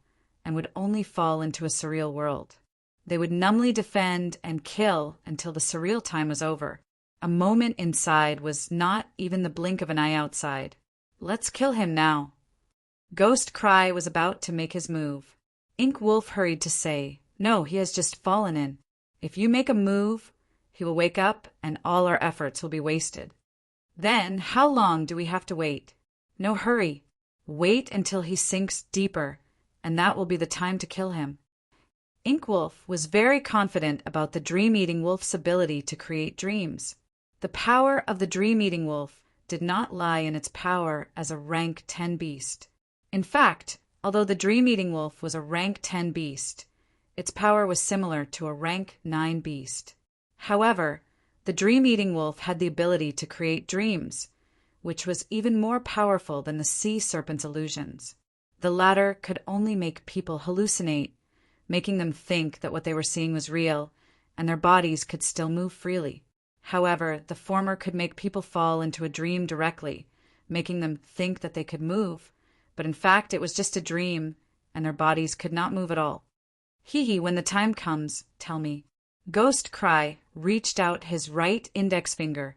and would only fall into a surreal world. They would numbly defend and kill until the surreal time was over. A moment inside was not even the blink of an eye outside. Let's kill him now. Ghost Cry was about to make his move. Ink Wolf hurried to say, "No, he has just fallen in. If you make a move, he will wake up and all our efforts will be wasted." "Then how long do we have to wait?" "No hurry. Wait until he sinks deeper, and that will be the time to kill him." Ink Wolf was very confident about the Dream-Eating Wolf's ability to create dreams. The power of the Dream-Eating Wolf did not lie in its power as a rank 10 beast. In fact, although the Dream-Eating Wolf was a rank 10 beast, its power was similar to a rank 9 beast. However, the Dream-Eating Wolf had the ability to create dreams, which was even more powerful than the sea serpent's illusions. The latter could only make people hallucinate, making them think that what they were seeing was real, and their bodies could still move freely. However, the former could make people fall into a dream directly, making them think that they could move, but in fact it was just a dream, and their bodies could not move at all. Hee, when the time comes, tell me. Ghost Cry reached out his right index finger,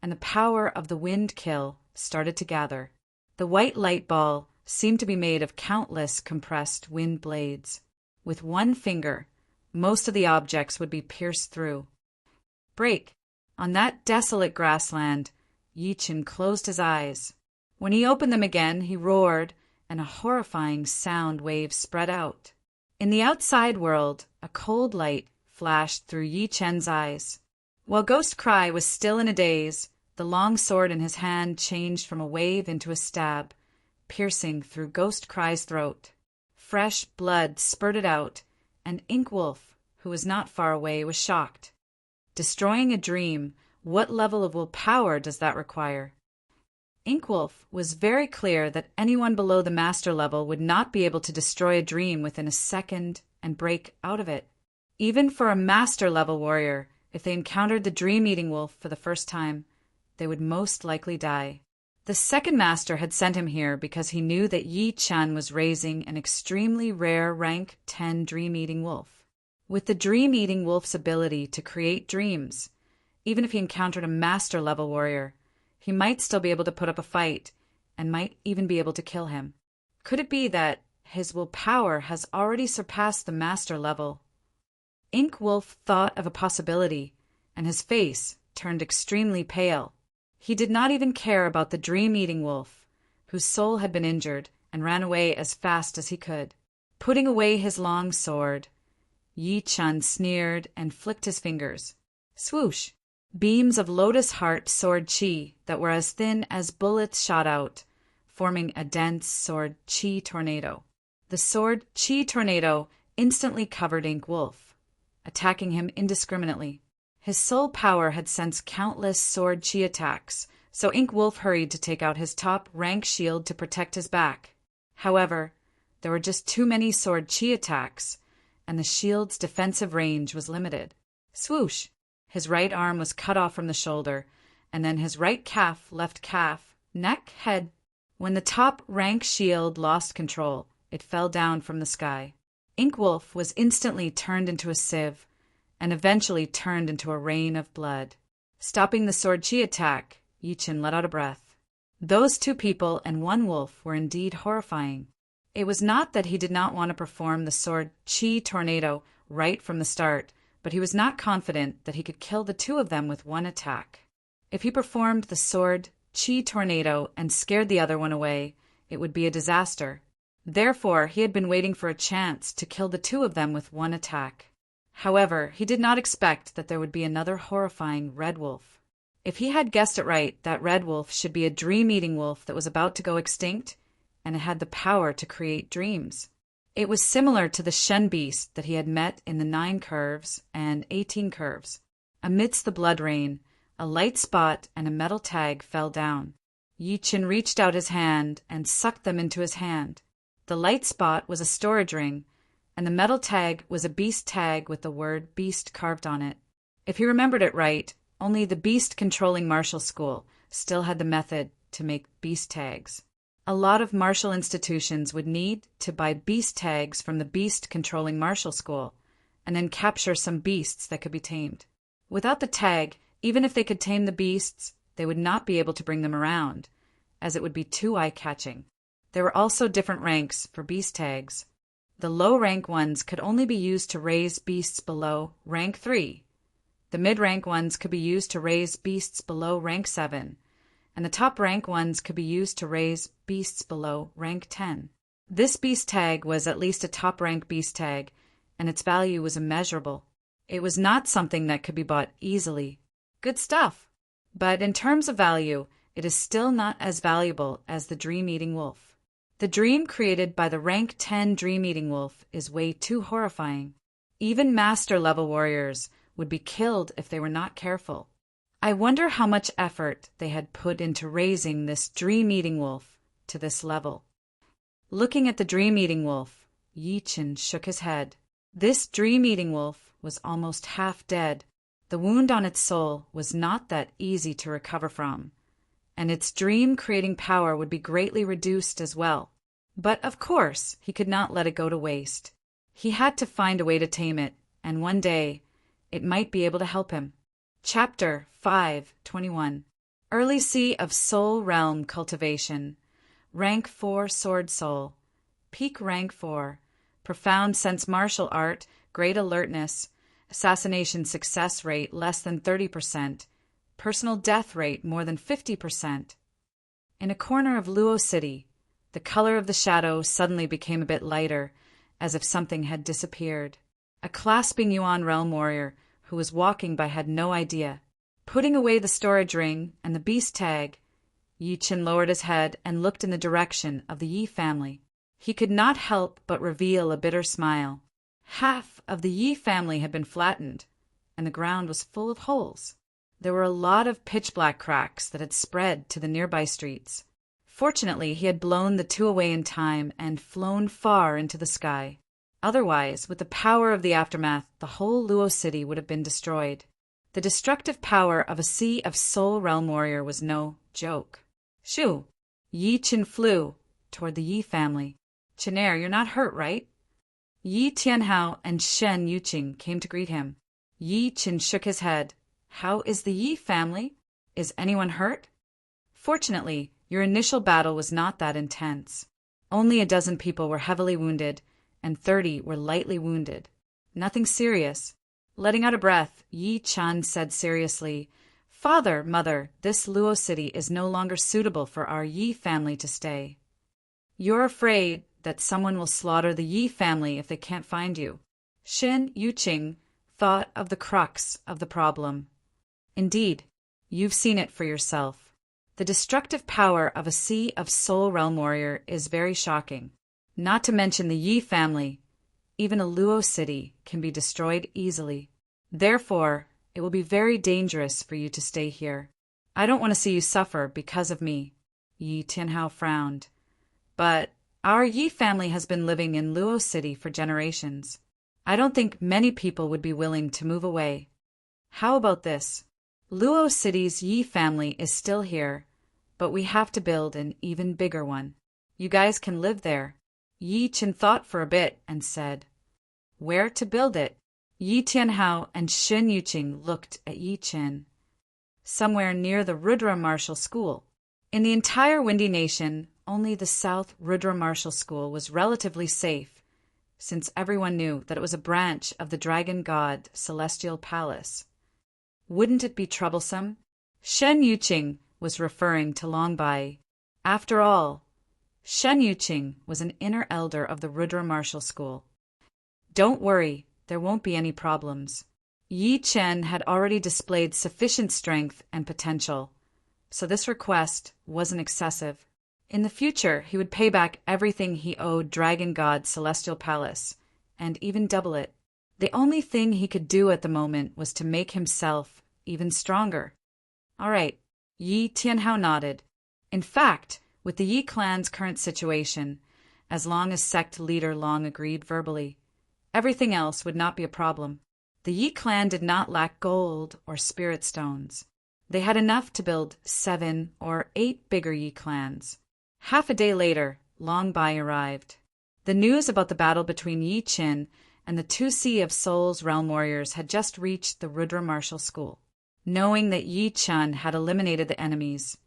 and the power of the wind kill started to gather. The white light ball seemed to be made of countless compressed wind blades. With one finger, most of the objects would be pierced through. Break! On that desolate grassland, Yi-Chin closed his eyes. When he opened them again, he roared, and a horrifying sound wave spread out. In the outside world, a cold light flashed through Yi-Chen's eyes. While Ghost Cry was still in a daze, the long sword in his hand changed from a wave into a stab, piercing through Ghost Cry's throat. Fresh blood spurted out, and Ink Wolf, who was not far away, was shocked. Destroying a dream, what level of willpower does that require? Ink Wolf was very clear that anyone below the master level would not be able to destroy a dream within a second and break out of it. Even for a master level warrior, if they encountered the Dream-Eating Wolf for the first time, they would most likely die. The second master had sent him here because he knew that Yi-Chan was raising an extremely rare rank 10 Dream-Eating Wolf. With the Dream-Eating Wolf's ability to create dreams, even if he encountered a master level warrior, he might still be able to put up a fight, and might even be able to kill him. Could it be that his willpower has already surpassed the master level? Ink Wolf thought of a possibility, and his face turned extremely pale. He did not even care about the Dream-Eating Wolf, whose soul had been injured, and ran away as fast as he could. Putting away his long sword, Yi-Chan sneered and flicked his fingers. Swoosh! Beams of Lotus Heart sword chi that were as thin as bullets shot out, forming a dense sword chi tornado. The sword chi tornado instantly covered Ink Wolf, attacking him indiscriminately. His soul power had sensed countless sword chi attacks, so Ink Wolf hurried to take out his top rank shield to protect his back. However, there were just too many sword chi attacks, and the shield's defensive range was limited. Swoosh! His right arm was cut off from the shoulder, and then his right calf, left calf, neck, head. When the top rank shield lost control, it fell down from the sky. Ink Wolf was instantly turned into a sieve, and eventually turned into a rain of blood. Stopping the sword chi attack, Yi-Chin let out a breath. Those two people and one wolf were indeed horrifying. It was not that he did not want to perform the sword chi tornado right from the start, but he was not confident that he could kill the two of them with one attack. If he performed the sword chi tornado and scared the other one away, it would be a disaster. Therefore, he had been waiting for a chance to kill the two of them with one attack. However, he did not expect that there would be another horrifying red wolf. If he had guessed it right, that red wolf should be a dream-eating wolf that was about to go extinct, and it had the power to create dreams. It was similar to the Shen beast that he had met in the 9 curves and 18 curves. Amidst the blood rain, a light spot and a metal tag fell down. Yi-Chin reached out his hand and sucked them into his hand. The light spot was a storage ring, and the metal tag was a beast tag with the word beast carved on it. If he remembered it right, only the beast-controlling martial school still had the method to make beast tags. A lot of martial institutions would need to buy beast tags from the beast-controlling martial school, and then capture some beasts that could be tamed. Without the tag, even if they could tame the beasts, they would not be able to bring them around, as it would be too eye-catching. There were also different ranks for beast tags. The low-rank ones could only be used to raise beasts below rank 3. The mid-rank ones could be used to raise beasts below rank 7, and the top-rank ones could be used to raise beasts below rank 10. This beast tag was at least a top-rank beast tag, and its value was immeasurable. It was not something that could be bought easily. Good stuff! But in terms of value, it is still not as valuable as the dream-eating wolf. The dream created by the rank 10 dream-eating wolf is way too horrifying. Even master-level warriors would be killed if they were not careful. I wonder how much effort they had put into raising this dream-eating wolf to this level. Looking at the dream-eating wolf, Yi Chen shook his head. This dream-eating wolf was almost half dead. The wound on its soul was not that easy to recover from, and its dream-creating power would be greatly reduced as well. But of course, he could not let it go to waste. He had to find a way to tame it, and one day, it might be able to help him. Chapter 5:21. Early Sea of Soul Realm Cultivation. Rank 4 Sword Soul. Peak Rank 4. Profound Sense Martial Art, Great Alertness, Assassination Success Rate less than 30%, Personal Death Rate more than 50%. In a corner of Luo City, the color of the shadow suddenly became a bit lighter, as if something had disappeared. A clasping Yuan realm warrior who was walking by had no idea. Putting away the storage ring and the beast tag, Yi Chen lowered his head and looked in the direction of the Yi family. He could not help but reveal a bitter smile. Half of the Yi family had been flattened, and the ground was full of holes. There were a lot of pitch-black cracks that had spread to the nearby streets. Fortunately, he had blown the two away in time and flown far into the sky. Otherwise, with the power of the aftermath, the whole Luo city would have been destroyed. The destructive power of a Sea of Soul Realm warrior was no joke. Shoo! Yi Chen flew toward the Yi family. "Chenair, you're not hurt, right?" Yi Tianhao and Shen Yuqing came to greet him. Yi Chen shook his head. "How is the Yi family? Is anyone hurt?" "Fortunately, your initial battle was not that intense. Only a dozen people were heavily wounded, and 30 were lightly wounded. Nothing serious." Letting out a breath, Yi Chan said seriously, "Father, Mother, this Luo city is no longer suitable for our Yi family to stay. You're afraid that someone will slaughter the Yi family if they can't find you." Shen Yuqing thought of the crux of the problem. "Indeed, you've seen it for yourself. The destructive power of a Sea of Soul Realm warrior is very shocking. Not to mention the Yi family, even a Luo city can be destroyed easily. Therefore, it will be very dangerous for you to stay here. I don't want to see you suffer because of me." Yi Tianhao frowned. "But our Yi family has been living in Luo City for generations. I don't think many people would be willing to move away. How about this? Luo City's Yi family is still here, but we have to build an even bigger one. You guys can live there." Yi Chen thought for a bit and said, "Where to build it?" Yi Tianhao and Shen Yuqing looked at Yi Chen. "Somewhere near the Rudra Martial School." In the entire Windy Nation, only the South Rudra Martial School was relatively safe, since everyone knew that it was a branch of the Dragon God Celestial Palace. Wouldn't it be troublesome? Shen Yuqing was referring to Longbai. After all, Shen Yuqing was an inner elder of the Rudra Martial School. "Don't worry, there won't be any problems." Yi Chen had already displayed sufficient strength and potential, so this request wasn't excessive. In the future, he would pay back everything he owed Dragon God Celestial Palace, and even double it. The only thing he could do at the moment was to make himself even stronger. "All right," Yi Tianhao nodded. In fact, with the Yi clan's current situation, as long as sect leader Long agreed verbally, Everything else would not be a problem. The Yi clan did not lack gold or spirit stones. They had enough to build 7 or 8 bigger Yi clans. Half a day later, Long Bai arrived. The news about the battle between Yi Qin and the 2 Sea of Souls realm warriors had just reached the Rudra martial school. Knowing that Yi Chun had eliminated the enemies,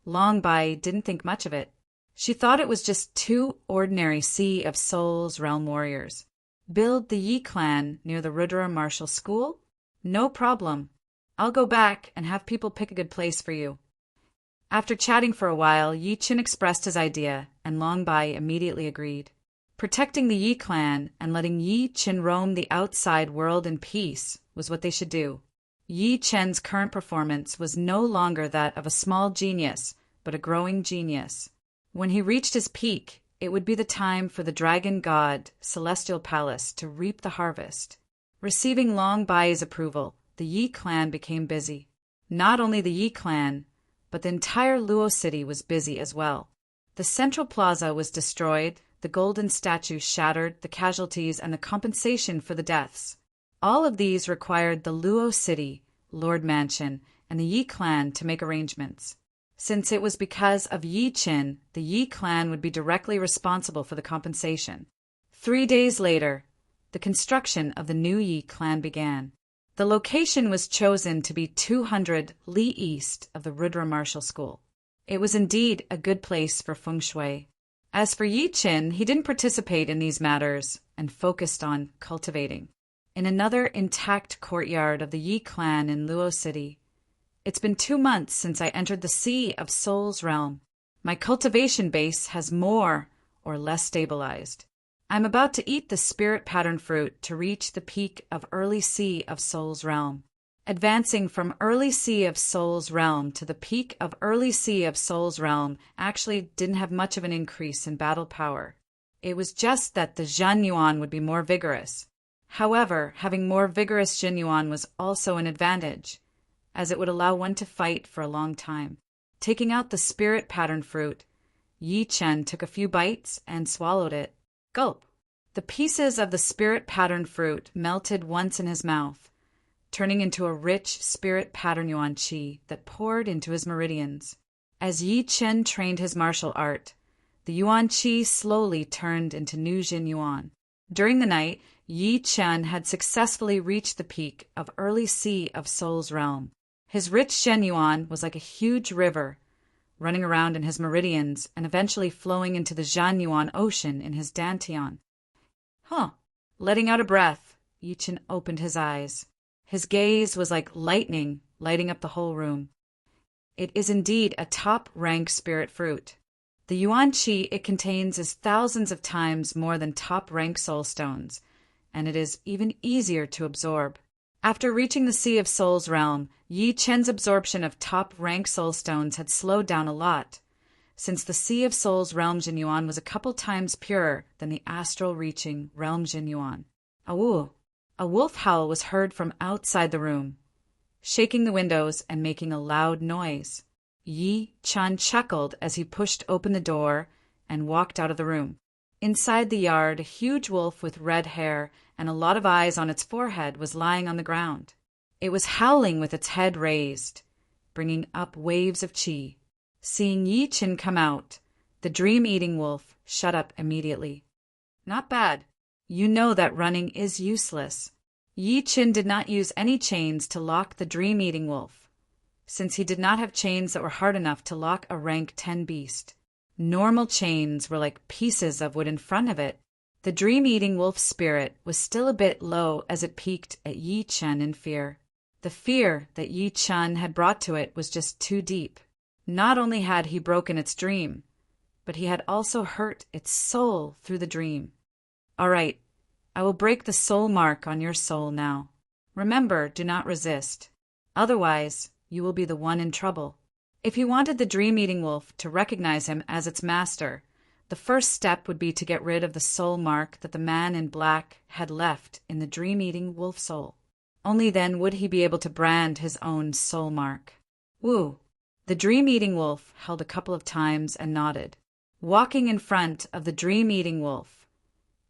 Long Bai didn't think much of it. She thought it was just 2 ordinary Sea of Souls realm warriors. Build the Yi clan near the Rudra martial school? No problem. I'll go back and have people pick a good place for you. After chatting for a while, Yi Qin expressed his idea, and Long Bai immediately agreed. Protecting the Yi clan and letting Yi Qin roam the outside world in peace was what they should do. Yi Chen's current performance was no longer that of a small genius, but a growing genius. When he reached his peak, it would be the time for the dragon god Celestial Palace to reap the harvest. Receiving Long Bai's approval, the Yi clan became busy. Not only the Yi clan, but the entire Luo city was busy as well. The central plaza was destroyed, the golden statues shattered, the casualties and the compensation for the deaths. All of these required the Luo city, Lord Mansion, and the Yi clan to make arrangements. Since it was because of Yi Qin, the Yi clan would be directly responsible for the compensation. 3 days later, the construction of the new Yi clan began. The location was chosen to be 200 li east of the Rudra martial school. It was indeed a good place for feng shui. As for Yi Qin, he didn't participate in these matters and focused on cultivating. In another intact courtyard of the Yi clan in Luo City, it's been 2 months since I entered the Sea of Souls realm. My cultivation base has more or less stabilized. I'm about to eat the spirit pattern fruit to reach the peak of early Sea of Souls realm. Advancing from early Sea of Souls realm to the peak of early Sea of Souls realm actually didn't have much of an increase in battle power. It was just that the Zhan Yuan would be more vigorous. However, having more vigorous Jin Yuan was also an advantage, as it would allow one to fight for a long time. Taking out the spirit pattern fruit, Yi Chen took a few bites and swallowed it. Gulp! The pieces of the spirit pattern fruit melted once in his mouth, turning into a rich spirit pattern yuan qi that poured into his meridians. As Yi Chen trained his martial art, the yuan qi slowly turned into new Jin Yuan. During the night, Yi Chen had successfully reached the peak of early Sea of Souls realm. His rich Zhen Yuan was like a huge river, running around in his meridians and eventually flowing into the Zhan Yuan ocean in his dantian. Letting out a breath, Yi Chen opened his eyes. His gaze was like lightning, lighting up the whole room. It is indeed a top-rank spirit fruit. The yuan qi it contains is thousands of times more than top-rank soul stones, and it is even easier to absorb. After reaching the Sea of Souls realm, Yi Chen's absorption of top-rank soul stones had slowed down a lot, since the Sea of Souls realm Jin Yuan was a couple times purer than the astral-reaching realm Jin Yuan. Awoo! A wolf howl was heard from outside the room, shaking the windows and making a loud noise. Yi Chen chuckled as he pushed open the door and walked out of the room. Inside the yard, a huge wolf with red hair and a lot of eyes on its forehead was lying on the ground. It was howling with its head raised, bringing up waves of qi. Seeing Yi Chen come out, the dream-eating wolf shut up immediately. Not bad. You know that running is useless. Yi Chen did not use any chains to lock the dream-eating wolf, since he did not have chains that were hard enough to lock a rank 10 beast. Normal chains were like pieces of wood in front of it. The dream-eating wolf's spirit was still a bit low as it peeked at Yi Chen in fear. The fear that Yi Chen had brought to it was just too deep. Not only had he broken its dream, but he had also hurt its soul through the dream. All right, I will break the soul mark on your soul now. Remember, do not resist. Otherwise, you will be the one in trouble. If he wanted the dream-eating wolf to recognize him as its master, the first step would be to get rid of the soul mark that the man in black had left in the dream-eating wolf soul. Only then would he be able to brand his own soul mark. Woo! The dream-eating wolf held a couple of times and nodded. Walking in front of the dream-eating wolf,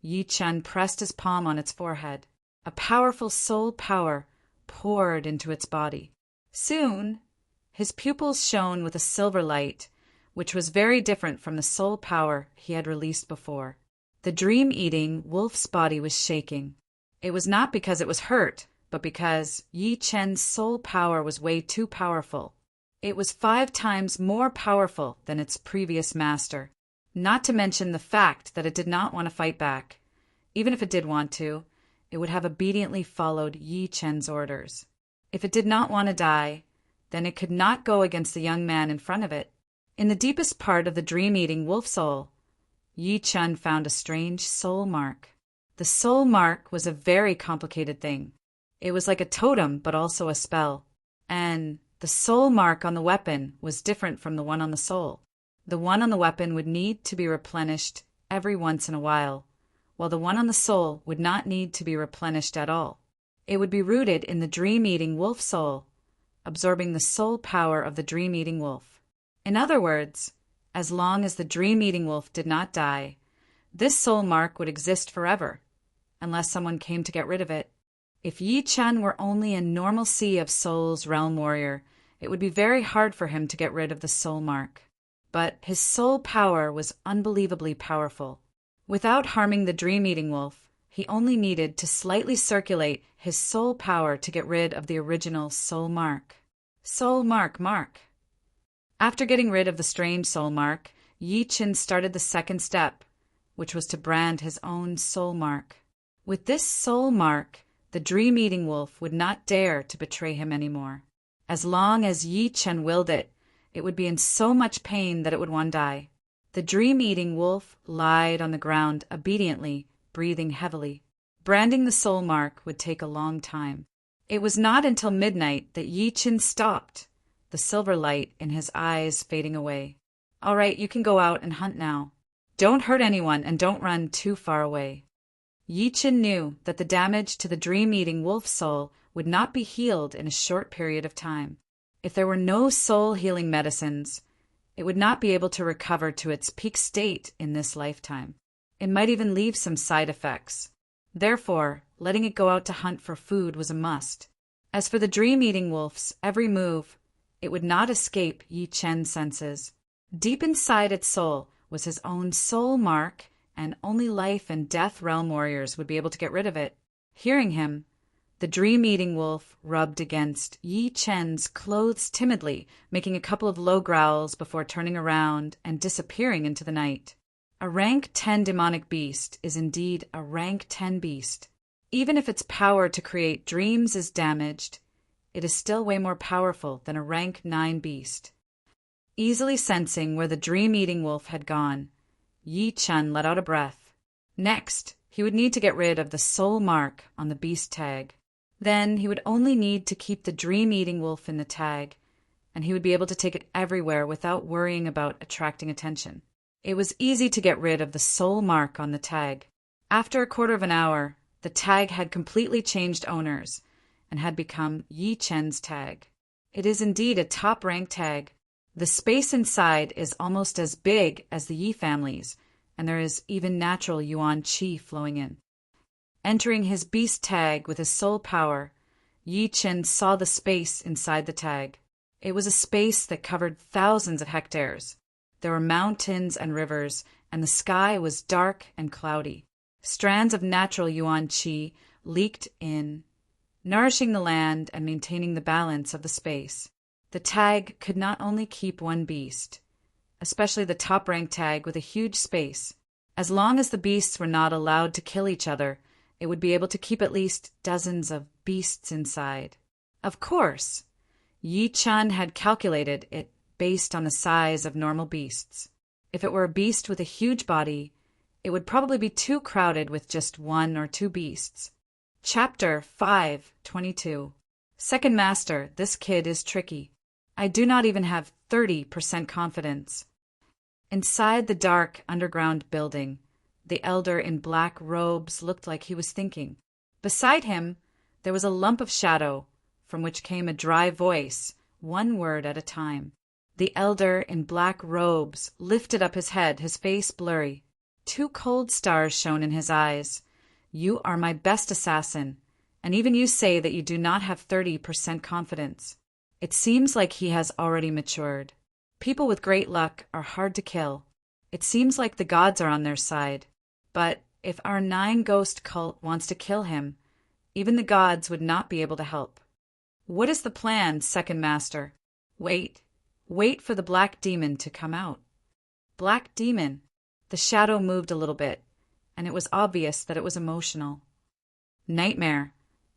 Yi Chen pressed his palm on its forehead. A powerful soul power poured into its body. Soon, his pupils shone with a silver light, which was very different from the soul power he had released before. The dream-eating wolf's body was shaking. It was not because it was hurt, but because Yi Chen's soul power was way too powerful. It was 5 times more powerful than its previous master, not to mention the fact that it did not want to fight back. Even if it did want to, it would have obediently followed Yi Chen's orders. If it did not want to die, then it could not go against the young man in front of it. In the deepest part of the dream-eating wolf soul, Yi Chen found a strange soul mark. The soul mark was a very complicated thing. It was like a totem, but also a spell. And the soul mark on the weapon was different from the one on the soul. The one on the weapon would need to be replenished every once in a while the one on the soul would not need to be replenished at all. It would be rooted in the dream-eating wolf soul, absorbing the soul power of the dream-eating wolf. In other words, as long as the dream-eating wolf did not die, this soul mark would exist forever, unless someone came to get rid of it. If Yi Chen were only a normal sea of souls realm warrior, it would be very hard for him to get rid of the soul mark. But his soul power was unbelievably powerful. Without harming the dream-eating wolf, he only needed to slightly circulate his soul power to get rid of the original soul mark. Soul mark. After getting rid of the strange soul mark, Yi Chen started the second step, which was to brand his own soul mark. With this soul mark, the dream-eating wolf would not dare to betray him anymore. As long as Yi Chen willed it, it would be in so much pain that it would want to die. The dream-eating wolf lied on the ground obediently, breathing heavily. Branding the soul mark would take a long time. It was not until midnight that Yi Chen stopped, the silver light in his eyes fading away. "All right, you can go out and hunt now. Don't hurt anyone and don't run too far away." Yi Chen knew that the damage to the dream-eating wolf soul would not be healed in a short period of time. If there were no soul-healing medicines, it would not be able to recover to its peak state in this lifetime. It might even leave some side effects. Therefore, letting it go out to hunt for food was a must. As for the dream-eating wolf's every move, it would not escape Yi Chen's senses. Deep inside its soul was his own soul mark, and only life and death realm warriors would be able to get rid of it. Hearing him, the dream-eating wolf rubbed against Yi Chen's clothes timidly, making a couple of low growls before turning around and disappearing into the night. A rank 10 demonic beast is indeed a rank 10 beast. Even if its power to create dreams is damaged, it is still way more powerful than a rank 9 beast. Easily sensing where the dream-eating wolf had gone, Yi Chen let out a breath. Next, he would need to get rid of the soul mark on the beast tag. Then he would only need to keep the dream-eating wolf in the tag, and he would be able to take it everywhere without worrying about attracting attention. It was easy to get rid of the soul mark on the tag. After a quarter of an hour, the tag had completely changed owners and had become Yi Chen's tag. It is indeed a top-rank tag. The space inside is almost as big as the Yi families, and there is even natural Yuan Qi flowing in. Entering his beast tag with his soul power, Yi Chen saw the space inside the tag. It was a space that covered thousands of hectares. There were mountains and rivers, and the sky was dark and cloudy. Strands of natural Yuan Qi leaked in, nourishing the land and maintaining the balance of the space. The tag could not only keep one beast, especially the top-ranked tag with a huge space. As long as the beasts were not allowed to kill each other, it would be able to keep at least dozens of beasts inside. Of course, Yi Chen had calculated it based on the size of normal beasts. If it were a beast with a huge body, it would probably be too crowded with just 1 or 2 beasts. Chapter 5:22. Second Master, this kid is tricky. I do not even have 30% confidence. Inside the dark underground building, the elder in black robes looked like he was thinking. Beside him, there was a lump of shadow, from which came a dry voice, one word at a time. The elder in black robes lifted up his head, his face blurry. Two cold stars shone in his eyes. You are my best assassin, and even you say that you do not have 30% confidence. It seems like he has already matured. People with great luck are hard to kill. It seems like the gods are on their side. But if our 9-ghost cult wants to kill him, even the gods would not be able to help. What is the plan, second master? Wait for the black demon to come out. Black demon. The shadow moved a little bit, and it was obvious that it was emotional. Nightmare.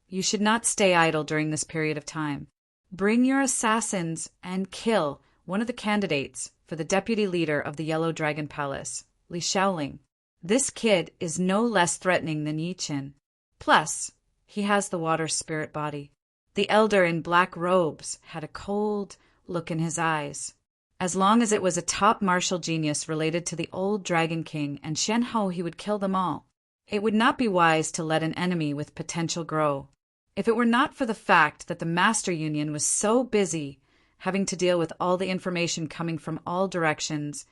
You should not stay idle during this period of time. Bring your assassins and kill one of the candidates for the deputy leader of the Yellow Dragon Palace, Li Shaoling. This kid is no less threatening than Yi Qin. Plus, he has the water spirit body. The elder in black robes had a cold look in his eyes. As long as it was a top martial genius related to the old Dragon King and Shen Ho, he would kill them all. It would not be wise to let an enemy with potential grow. If it were not for the fact that the Master Union was so busy having to deal with all the information coming from all directions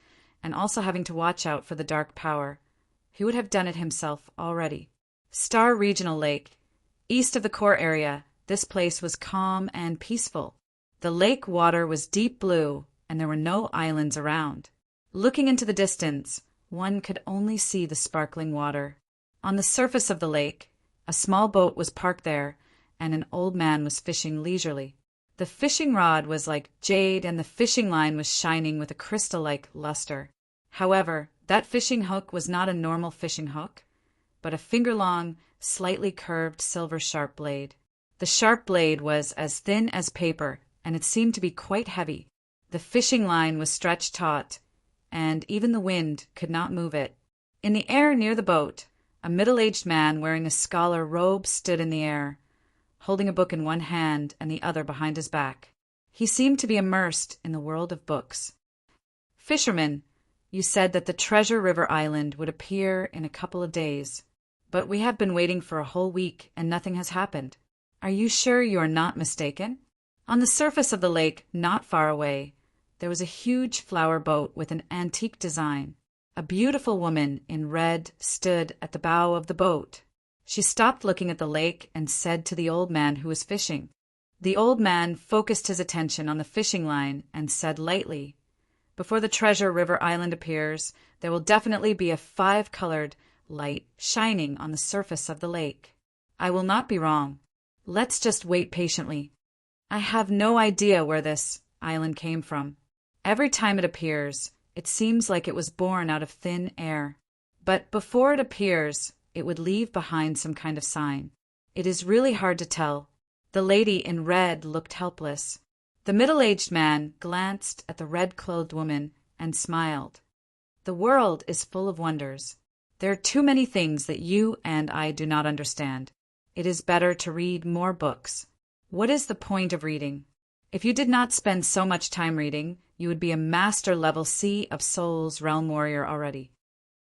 and also having to watch out for the dark power, he would have done it himself already. Star Regional Lake. East of the core area, this place was calm and peaceful. The lake water was deep blue, and there were no islands around. Looking into the distance, one could only see the sparkling water. On the surface of the lake, a small boat was parked there, and an old man was fishing leisurely. The fishing rod was like jade, and the fishing line was shining with a crystal-like luster. However, that fishing hook was not a normal fishing hook, but a finger-long, slightly curved silver-sharp blade. The sharp blade was as thin as paper, and it seemed to be quite heavy. The fishing line was stretched taut, and even the wind could not move it. In the air near the boat, a middle-aged man wearing a scholar robe stood in the air, holding a book in one hand and the other behind his back. He seemed to be immersed in the world of books. Fisherman, you said that the Treasure River Island would appear in a couple of days, but we have been waiting for a whole week and nothing has happened. Are you sure you are not mistaken? On the surface of the lake, not far away, there was a huge flower boat with an antique design. A beautiful woman in red stood at the bow of the boat. She stopped looking at the lake and said to the old man who was fishing. The old man focused his attention on the fishing line and said lightly, "Before the Treasure River Island appears, there will definitely be a 5-colored light shining on the surface of the lake. I will not be wrong. Let's just wait patiently. I have no idea where this island came from. Every time it appears, it seems like it was born out of thin air. But before it appears, it would leave behind some kind of sign. It is really hard to tell." The lady in red looked helpless. The middle-aged man glanced at the red-clothed woman and smiled. "The world is full of wonders. There are too many things that you and I do not understand. It is better to read more books. What is the point of reading? If you did not spend so much time reading, you would be a master-level Sea of Souls realm warrior already.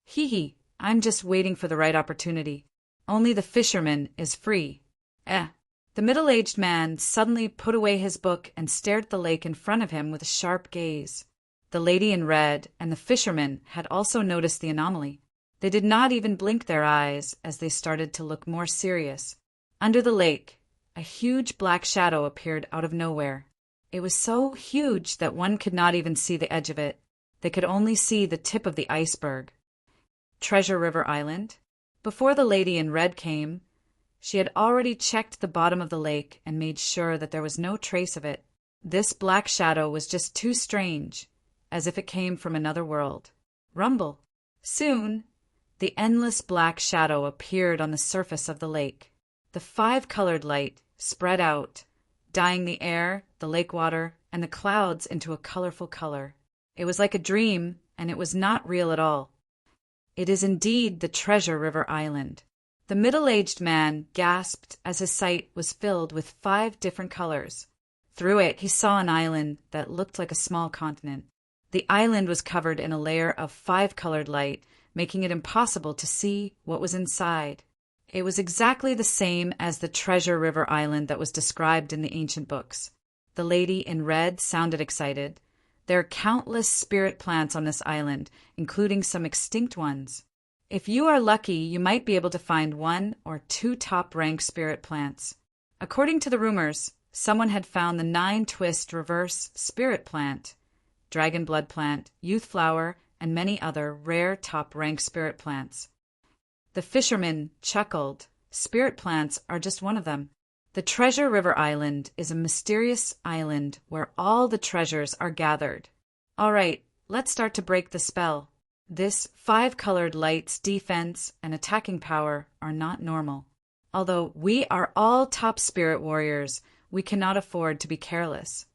Hee, I'm just waiting for the right opportunity. Only the fisherman is free. The middle-aged man suddenly put away his book and stared at the lake in front of him with a sharp gaze. The lady in red and the fisherman had also noticed the anomaly. They did not even blink their eyes as they started to look more serious. Under the lake, a huge black shadow appeared out of nowhere. It was so huge that one could not even see the edge of it. They could only see the tip of the iceberg. Treasure River Island? Before the lady in red came, she had already checked the bottom of the lake and made sure that there was no trace of it. This black shadow was just too strange, as if it came from another world. Rumble. Soon, the endless black shadow appeared on the surface of the lake. The 5-colored light spread out, dyeing the air, the lake water, and the clouds into a colorful color. It was like a dream, and it was not real at all. It is indeed the Treasure River Island. The middle-aged man gasped as his sight was filled with 5 different colors. Through it, he saw an island that looked like a small continent. The island was covered in a layer of 5-colored light, making it impossible to see what was inside. It was exactly the same as the Treasure River Island that was described in the ancient books. The lady in red sounded excited. There are countless spirit plants on this island, including some extinct ones. If you are lucky, you might be able to find 1 or 2 top-ranked spirit plants. According to the rumors, someone had found the 9-twist reverse spirit plant, dragon blood plant, youth flower, and many other rare top-ranked spirit plants. The fisherman chuckled. Spirit plants are just one of them. The Treasure River Island is a mysterious island where all the treasures are gathered. All right, let's start to break the spell. This 5-colored light's defense and attacking power are not normal. Although we are all top spirit warriors, we cannot afford to be careless.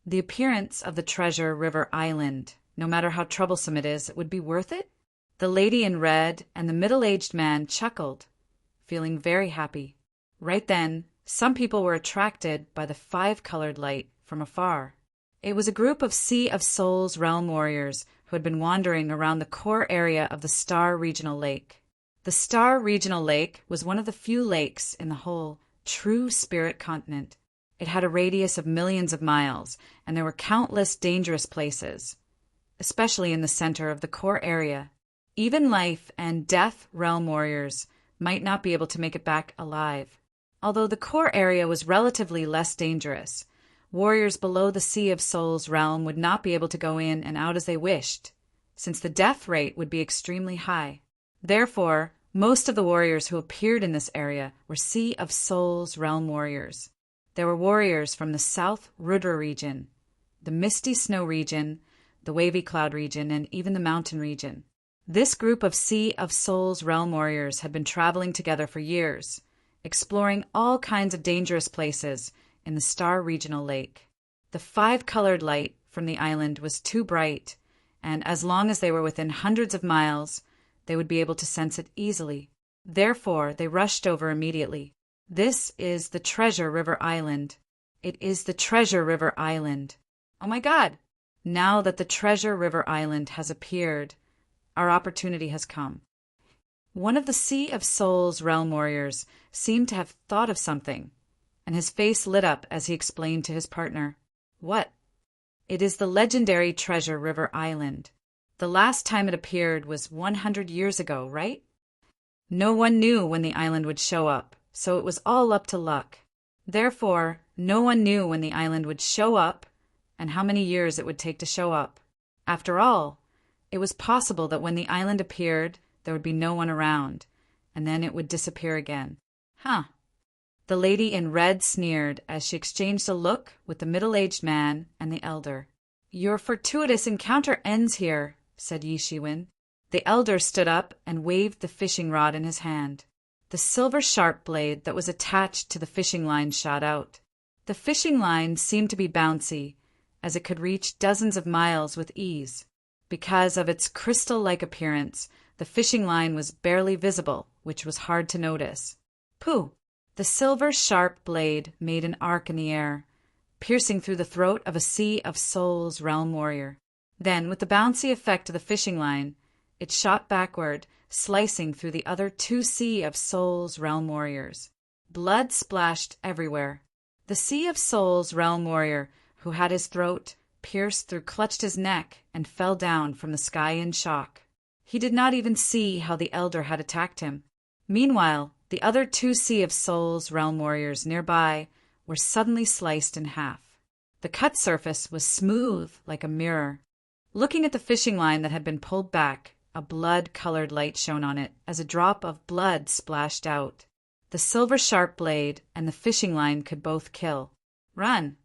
The appearance of the Treasure River Island, no matter how troublesome it is, would be worth it? The lady in red and the middle-aged man chuckled, feeling very happy. Right then, some people were attracted by the 5-colored light from afar. It was a group of Sea of Souls realm warriors who had been wandering around the core area of the Star Regional Lake. The Star Regional Lake was one of the few lakes in the whole true spirit continent. It had a radius of millions of miles, and there were countless dangerous places, especially in the center of the core area. Even life and death realm warriors might not be able to make it back alive. Although the core area was relatively less dangerous, warriors below the Sea of Souls realm would not be able to go in and out as they wished, since the death rate would be extremely high. Therefore, most of the warriors who appeared in this area were Sea of Souls realm warriors. There were warriors from the South Rudra region, the Misty Snow region, the Wavy Cloud region, and even the Mountain region. This group of Sea of Souls realm warriors had been traveling together for years, exploring all kinds of dangerous places in the Star Regional Lake. The 5-colored light from the island was too bright, and as long as they were within hundreds of miles, they would be able to sense it easily. Therefore, they rushed over immediately. This is the Treasure River Island. It is the Treasure River Island. Oh my God! Now that the Treasure River Island has appeared, our opportunity has come. One of the Sea of Souls realm warriors seemed to have thought of something, and his face lit up as he explained to his partner. What? It is the legendary Treasure River Island. The last time it appeared was 100 years ago, right? No one knew when the island would show up, so it was all up to luck. Therefore, no one knew when the island would show up and how many years it would take to show up. After all, it was possible that when the island appeared, there would be no one around, and then it would disappear again. Huh. The lady in red sneered as she exchanged a look with the middle-aged man and the elder. Your fortuitous encounter ends here, said Yi Shiwen. The elder stood up and waved the fishing rod in his hand. The silver sharp blade that was attached to the fishing line shot out. The fishing line seemed to be bouncy, as it could reach dozens of miles with ease. Because of its crystal-like appearance, the fishing line was barely visible, which was hard to notice. Pooh! The silver sharp blade made an arc in the air, piercing through the throat of a Sea of Souls realm warrior. Then, with the bouncy effect of the fishing line, it shot backward, slicing through the other 2 Sea of Souls realm warriors. Blood splashed everywhere. The Sea of Souls realm warrior, who had his throat pierced through, clutched his neck and fell down from the sky in shock. He did not even see how the elder had attacked him. Meanwhile, the other 2 Sea of Souls realm warriors nearby were suddenly sliced in half. The cut surface was smooth like a mirror. Looking at the fishing line that had been pulled back, a blood-colored light shone on it as a drop of blood splashed out. The silver sharp blade and the fishing line could both kill. Run!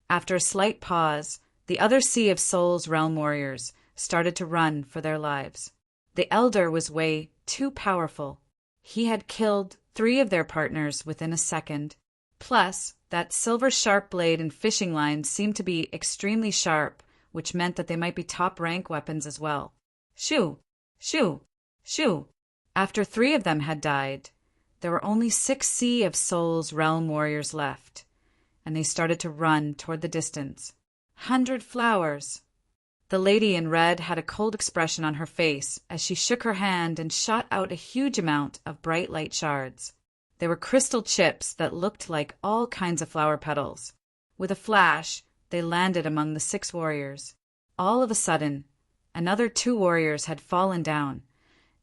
After a slight pause, the other Sea of Souls realm warriors started to run for their lives. The elder was way too powerful. He had killed 3 of their partners within a second. Plus, that silver sharp blade and fishing line seemed to be extremely sharp, which meant that they might be top-rank weapons as well. Shoo! Shoo! Shoo! After 3 of them had died, there were only 6 Sea of Souls realm warriors left, and they started to run toward the distance. 100 flowers! The lady in red had a cold expression on her face as she shook her hand and shot out a huge amount of bright light shards. They were crystal chips that looked like all kinds of flower petals. With a flash, they landed among the 6 warriors. All of a sudden, another 2 warriors had fallen down,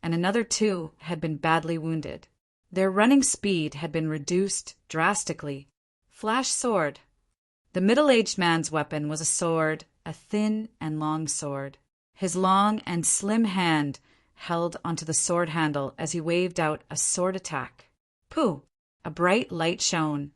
and another 2 had been badly wounded. Their running speed had been reduced drastically. Flash sword. The middle-aged man's weapon was a sword, a thin and long sword. His long and slim hand held onto the sword handle as he waved out a sword attack. Pooh! A bright light shone,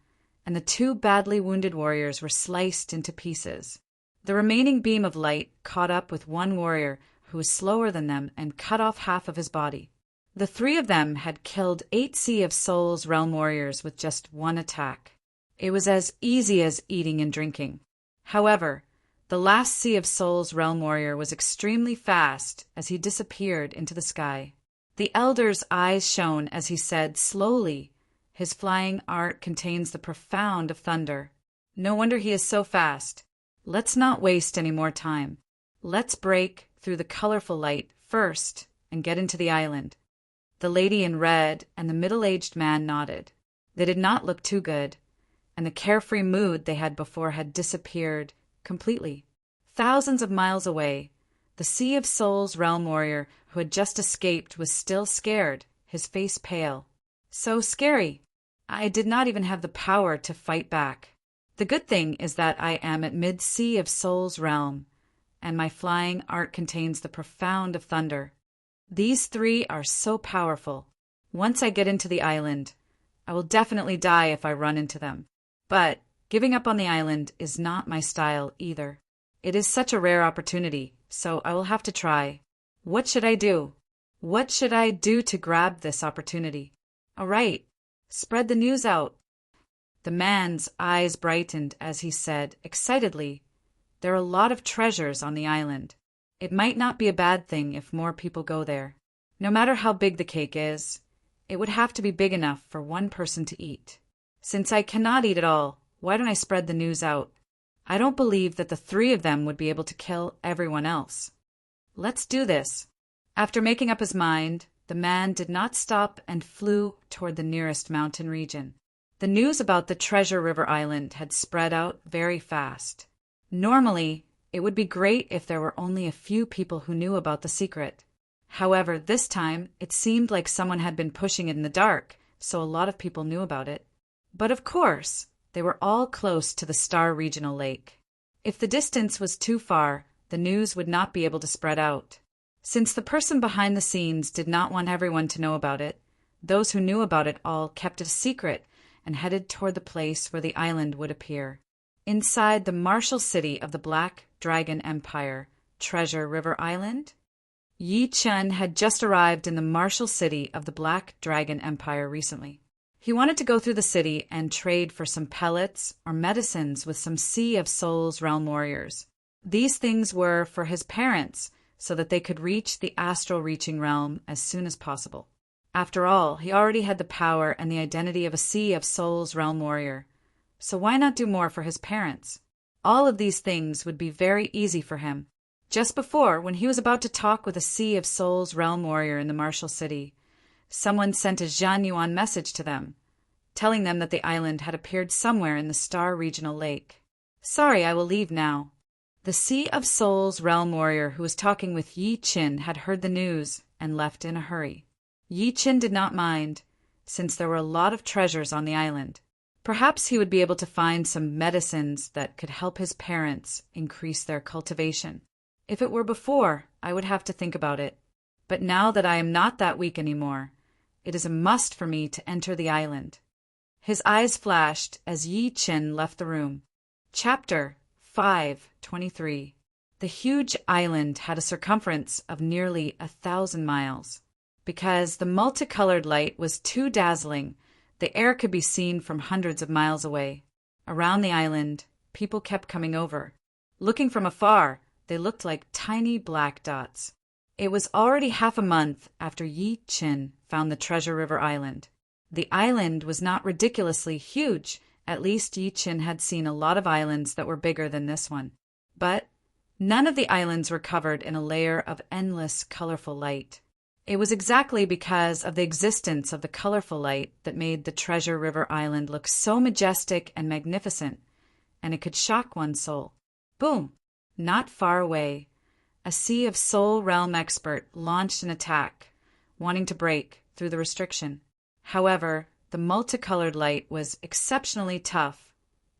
and the 2 badly wounded warriors were sliced into pieces. The remaining beam of light caught up with one warrior who was slower than them and cut off half of his body. The 3 of them had killed 8 Sea of Souls realm warriors with just one attack. It was as easy as eating and drinking. However, the last Sea of Souls realm warrior was extremely fast as he disappeared into the sky. The elder's eyes shone as he said slowly, "His flying art contains the profound of thunder. No wonder he is so fast. Let's not waste any more time. Let's break through the colorful light first and get into the island." The lady in red and the middle-aged man nodded. They did not look too good, and the carefree mood they had before had disappeared completely. Thousands of miles away, the Sea of Souls realm warrior who had just escaped was still scared, his face pale. So scary. I did not even have the power to fight back. The good thing is that I am at mid-Sea of Souls realm, and my flying art contains the profound of thunder. These 3 are so powerful. Once I get into the island, I will definitely die if I run into them. But giving up on the island is not my style either. It is such a rare opportunity, so I will have to try. What should I do? What should I do to grab this opportunity? All right, spread the news out. The man's eyes brightened as he said, excitedly, "There are a lot of treasures on the island. It might not be a bad thing if more people go there. No matter how big the cake is, it would have to be big enough for one person to eat. Since I cannot eat it all, why don't I spread the news out? I don't believe that the 3 of them would be able to kill everyone else. Let's do this." After making up his mind, the man did not stop and flew toward the nearest mountain region. The news about the Treasure River Island had spread out very fast. Normally, it would be great if there were only a few people who knew about the secret. However, this time, it seemed like someone had been pushing it in the dark, so a lot of people knew about it. But of course, they were all close to the Star Regional Lake. If the distance was too far, the news would not be able to spread out. Since the person behind the scenes did not want everyone to know about it, those who knew about it all kept it a secret and headed toward the place where the island would appear. Inside the martial city of the Black Dragon Empire, Treasure River Island? Yi Chen had just arrived in the martial city of the Black Dragon Empire recently. He wanted to go through the city and trade for some pellets or medicines with some Sea of Souls realm warriors. These things were for his parents, so that they could reach the astral reaching realm as soon as possible. After all, he already had the power and the identity of a Sea of Souls realm warrior. So why not do more for his parents? All of these things would be very easy for him. Just before, when he was about to talk with a Sea of Souls realm warrior in the martial city, someone sent a Zhan Yuan message to them, telling them that the island had appeared somewhere in the Star Regional Lake. "Sorry, I will leave now." The Sea of Souls realm warrior who was talking with Yi Qin had heard the news and left in a hurry. Yi Qin did not mind, since there were a lot of treasures on the island. Perhaps he would be able to find some medicines that could help his parents increase their cultivation. If it were before, I would have to think about it. But now that I am not that weak anymore, it is a must for me to enter the island. His eyes flashed as Yi Qin left the room. Chapter 5:23. The huge island had a circumference of nearly 1,000 miles. Because the multicolored light was too dazzling, the air could be seen from hundreds of miles away. Around the island, people kept coming over. Looking from afar, they looked like tiny black dots. It was already half a month after Yi Qin found the Treasure River Island. The island was not ridiculously huge. At least Yi Qin had seen a lot of islands that were bigger than this one. But none of the islands were covered in a layer of endless, colorful light. It was exactly because of the existence of the colorful light that made the Treasure River Island look so majestic and magnificent, and it could shock one's soul. Boom! Not far away, a Sea of Soul realm expert launched an attack. wanting to break through the restriction. However, the multicolored light was exceptionally tough,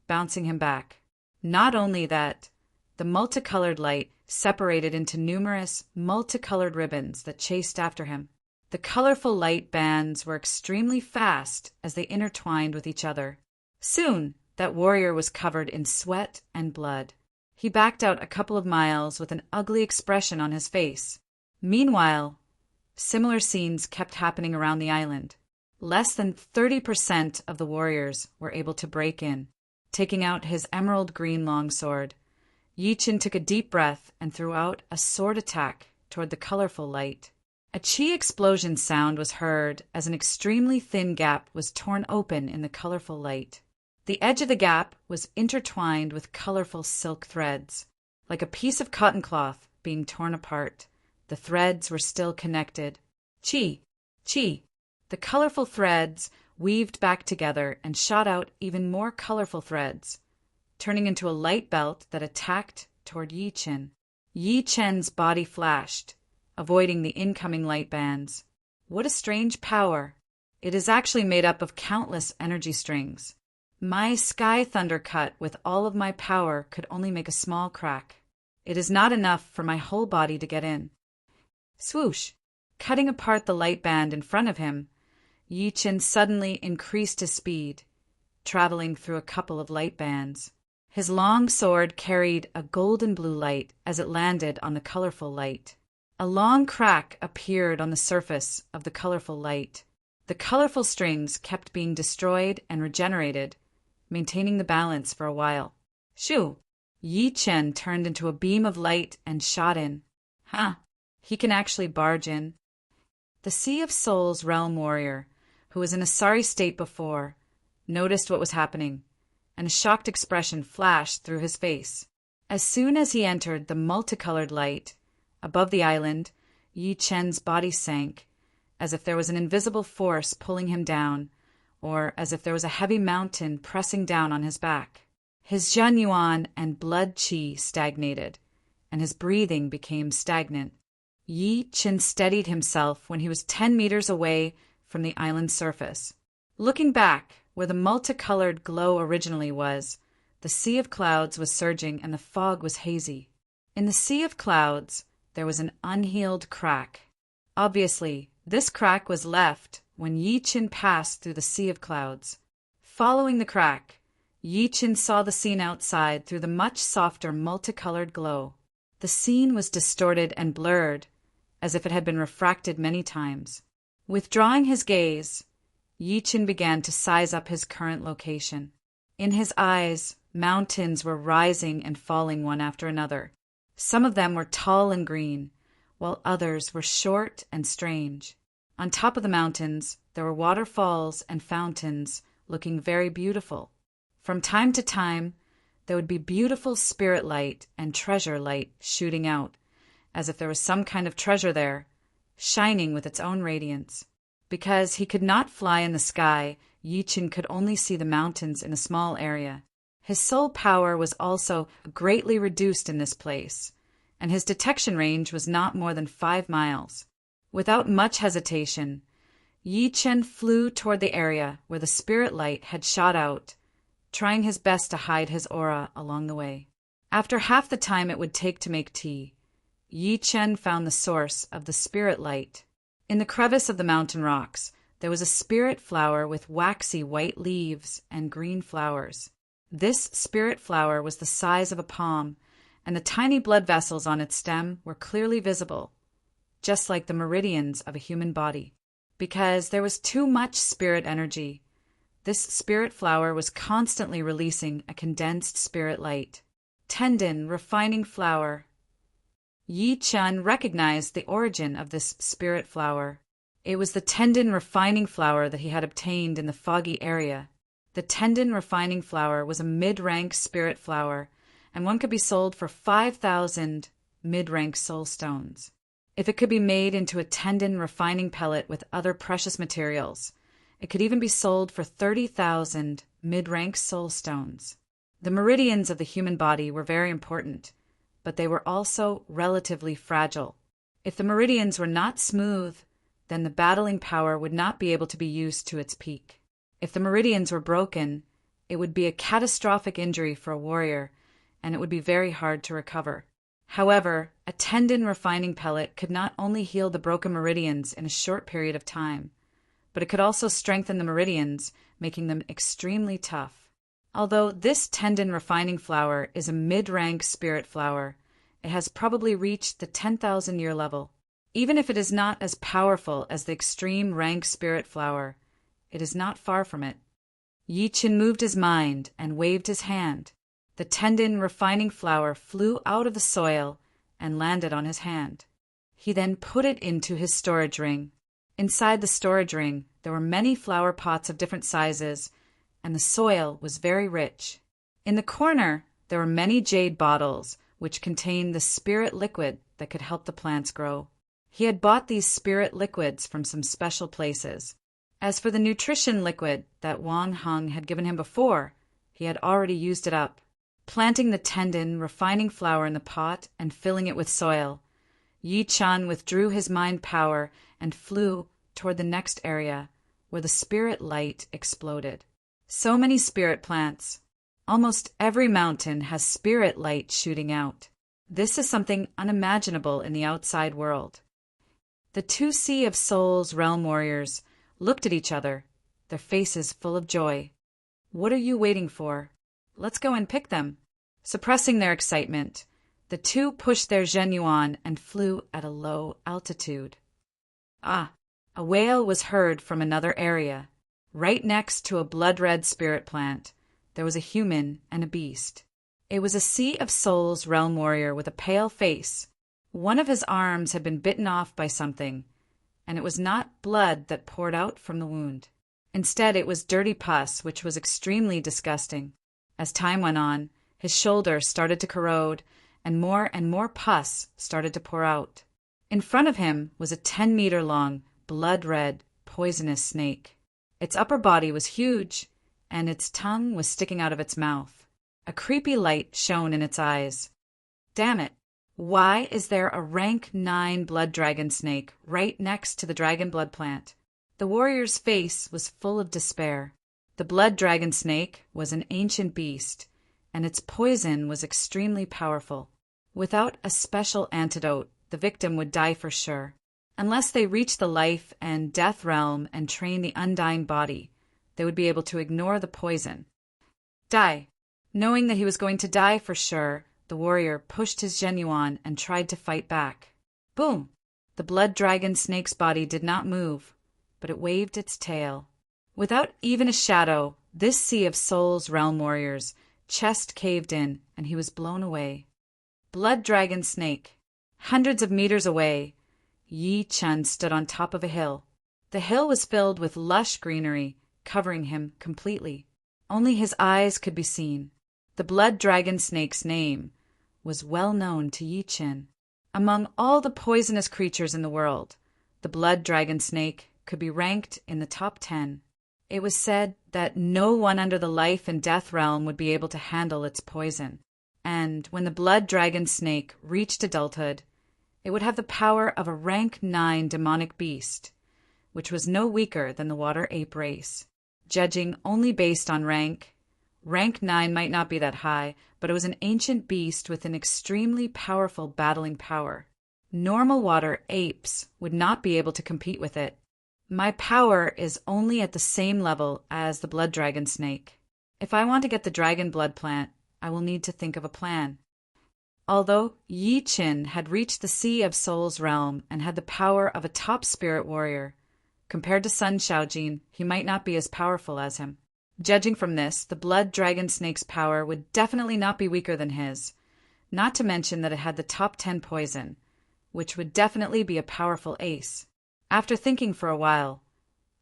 bouncing him back. Not only that, the multicolored light separated into numerous multicolored ribbons that chased after him. The colorful light bands were extremely fast as they intertwined with each other. Soon, that warrior was covered in sweat and blood. He backed out a couple of miles with an ugly expression on his face. Meanwhile, similar scenes kept happening around the island. Less than 30% of the warriors were able to break in. Taking out his emerald green longsword, Yi Chen took a deep breath and threw out a sword attack toward the colorful light. A chi explosion sound was heard as an extremely thin gap was torn open in the colorful light. The edge of the gap was intertwined with colorful silk threads, like a piece of cotton cloth being torn apart. The threads were still connected. Chi! Chi! The colorful threads weaved back together and shot out even more colorful threads, turning into a light belt that attacked toward Yi Chen. Yi Chen's body flashed, avoiding the incoming light bands. What a strange power! It is actually made up of countless energy strings. My sky thunder cut with all of my power could only make a small crack. It is not enough for my whole body to get in. Swoosh! Cutting apart the light band in front of him, Yi Chen suddenly increased his speed, traveling through a couple of light bands. His long sword carried a golden blue light as it landed on the colorful light. A long crack appeared on the surface of the colorful light. The colorful strings kept being destroyed and regenerated, maintaining the balance for a while. Shoo! Yi Chen turned into a beam of light and shot in. He can actually barge in. The Sea of Souls realm warrior, who was in a sorry state before, noticed what was happening, and a shocked expression flashed through his face. As soon as he entered the multicolored light, above the island, Yi Chen's body sank, as if there was an invisible force pulling him down, or as if there was a heavy mountain pressing down on his back. His Zhen Yuan and blood qi stagnated, and his breathing became stagnant. Yi Chen steadied himself when he was 10 meters away from the island's surface. Looking back, where the multicolored glow originally was, the sea of clouds was surging and the fog was hazy. In the sea of clouds, there was an unhealed crack. Obviously, this crack was left when Yi Chen passed through the sea of clouds. Following the crack, Yi Chen saw the scene outside through the much softer multicolored glow. The scene was distorted and blurred, as if it had been refracted many times. Withdrawing his gaze, Yi Chen began to size up his current location. In his eyes, mountains were rising and falling one after another. Some of them were tall and green, while others were short and strange. On top of the mountains, there were waterfalls and fountains looking very beautiful. From time to time, there would be beautiful spirit light and treasure light shooting out, as if there was some kind of treasure there, shining with its own radiance. Because he could not fly in the sky, Yi Chen could only see the mountains in a small area. His soul power was also greatly reduced in this place, and his detection range was not more than 5 miles. Without much hesitation, Yi Chen flew toward the area where the spirit light had shot out, trying his best to hide his aura along the way. After half the time it would take to make tea, Yi Chen found the source of the spirit light. In the crevice of the mountain rocks, there was a spirit flower with waxy white leaves and green flowers. This spirit flower was the size of a palm, and the tiny blood vessels on its stem were clearly visible, just like the meridians of a human body. Because there was too much spirit energy, this spirit flower was constantly releasing a condensed spirit light. Tendon refining flower. Yi Chen recognized the origin of this spirit flower. It was the tendon refining flower that he had obtained in the foggy area. The tendon refining flower was a mid-rank spirit flower, and one could be sold for 5,000 mid-rank soul stones. If it could be made into a tendon refining pellet with other precious materials, it could even be sold for 30,000 mid-rank soul stones. The meridians of the human body were very important, but they were also relatively fragile. If the meridians were not smooth, then the battling power would not be able to be used to its peak. If the meridians were broken, it would be a catastrophic injury for a warrior, and it would be very hard to recover. However, a tendon refining pellet could not only heal the broken meridians in a short period of time, but it could also strengthen the meridians, making them extremely tough. Although this tendon refining flower is a mid-rank spirit flower, it has probably reached the 10,000-year level. Even if it is not as powerful as the extreme rank spirit flower, it is not far from it. Yi Qin moved his mind and waved his hand. The tendon refining flower flew out of the soil and landed on his hand. He then put it into his storage ring. Inside the storage ring, there were many flower pots of different sizes, and the soil was very rich. In the corner, there were many jade bottles, which contained the spirit liquid that could help the plants grow. He had bought these spirit liquids from some special places. As for the nutrition liquid that Wang Heng had given him before, he had already used it up. Planting the tendon refining flower in the pot and filling it with soil, Yi Qin withdrew his mind power and flew toward the next area, where the spirit light exploded. So many spirit plants. Almost every mountain has spirit light shooting out. This is something unimaginable in the outside world. The two Sea of Souls realm warriors looked at each other, their faces full of joy. What are you waiting for? Let's go and pick them. Suppressing their excitement, the two pushed their Zhenyuan and flew at a low altitude. Ah, a wail was heard from another area. Right next to a blood-red spirit plant, there was a human and a beast. It was a Sea of Souls realm warrior with a pale face. One of his arms had been bitten off by something, and it was not blood that poured out from the wound. Instead, it was dirty pus, which was extremely disgusting. As time went on, his shoulder started to corrode, and more pus started to pour out. In front of him was a 10-meter-long, blood-red, poisonous snake. Its upper body was huge, and its tongue was sticking out of its mouth. A creepy light shone in its eyes. Damn it! Why is there a rank 9 blood dragon snake right next to the dragon blood plant? The warrior's face was full of despair. The blood dragon snake was an ancient beast, and its poison was extremely powerful. Without a special antidote, the victim would die for sure. Unless they reached the life and death realm and trained the undying body, they would be able to ignore the poison. Die! Knowing that he was going to die for sure, the warrior pushed his Zhenyuan and tried to fight back. Boom! The blood dragon snake's body did not move, but it waved its tail. Without even a shadow, this Sea of Souls realm warrior's chest caved in, and he was blown away. Blood dragon snake. Hundreds of meters away, Yi Qin stood on top of a hill. The hill was filled with lush greenery, covering him completely. Only his eyes could be seen. The blood dragon snake's name was well known to Yi Qin. Among all the poisonous creatures in the world, the blood dragon snake could be ranked in the top 10. It was said that no one under the life and death realm would be able to handle its poison. And when the blood dragon snake reached adulthood, it would have the power of a rank 9 demonic beast, which was no weaker than the water ape race. Judging only based on rank 9 might not be that high, but it was an ancient beast with an extremely powerful battling power. Normal water apes would not be able to compete with it. My power is only at the same level as the blood dragon snake. If I want to get the dragon blood plant, I will need to think of a plan. Although Yi Qin had reached the Sea of Souls realm and had the power of a top spirit warrior, compared to Sun Shaojin, he might not be as powerful as him. Judging from this, the blood dragon snake's power would definitely not be weaker than his, not to mention that it had the top 10 poison, which would definitely be a powerful ace. After thinking for a while,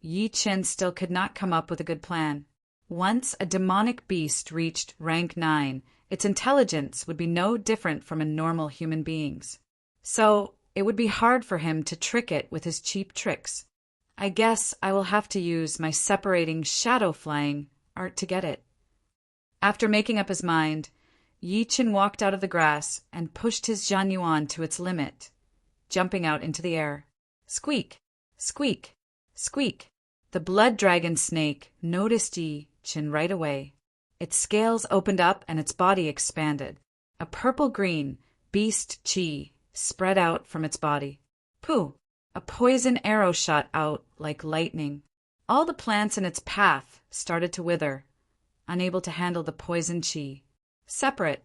Yi Qin still could not come up with a good plan. Once a demonic beast reached rank 9, its intelligence would be no different from a normal human being's. So it would be hard for him to trick it with his cheap tricks. I guess I will have to use my separating shadow flying art to get it. After making up his mind, Yi Qin walked out of the grass and pushed his Zhenyuan to its limit, jumping out into the air. Squeak! Squeak! Squeak! The blood dragon snake noticed Yi Chen right away. Its scales opened up and its body expanded. A purple-green beast chi spread out from its body. Pooh! A poison arrow shot out like lightning. All the plants in its path started to wither, unable to handle the poison chi. Separate.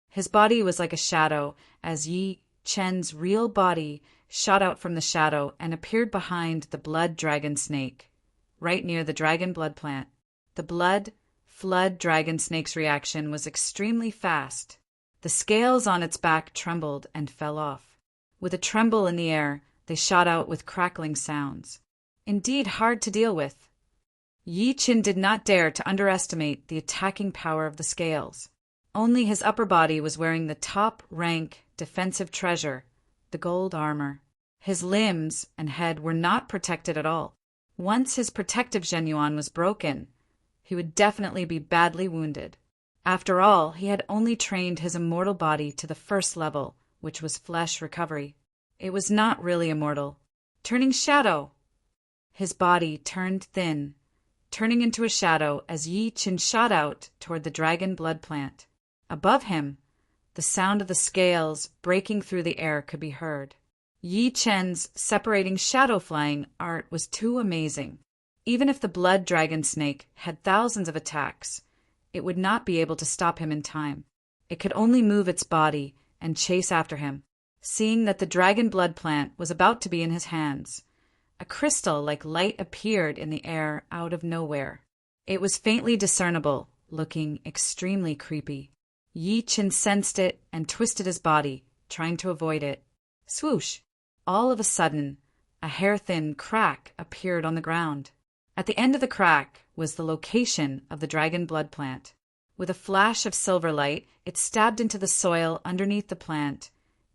His body was like a shadow as Yi Chen's real body shot out from the shadow and appeared behind the blood dragon snake, right near the dragon blood plant. The blood flood dragon snake's reaction was extremely fast. The scales on its back trembled and fell off. With a tremble in the air, they shot out with crackling sounds. Indeed hard to deal with. Yi Chen did not dare to underestimate the attacking power of the scales. Only his upper body was wearing the top-rank defensive treasure, the gold armor. His limbs and head were not protected at all. Once his protective genuine was broken, he would definitely be badly wounded. After all, he had only trained his immortal body to the first level, which was flesh recovery. It was not really immortal. Turning shadow! His body turned thin, turning into a shadow as Yi Chen shot out toward the dragon blood plant. Above him, the sound of the scales breaking through the air could be heard. Yi Chen's separating shadow flying art was too amazing. Even if the blood dragon snake had thousands of attacks, it would not be able to stop him in time. It could only move its body and chase after him. Seeing that the dragon blood plant was about to be in his hands, a crystal like light appeared in the air out of nowhere. It was faintly discernible, looking extremely creepy. Yi Chen sensed it and twisted his body, trying to avoid it. Swoosh! All of a sudden, a hair-thin crack appeared on the ground. At the end of the crack was the location of the dragon blood plant. With a flash of silver light, it stabbed into the soil underneath the plant,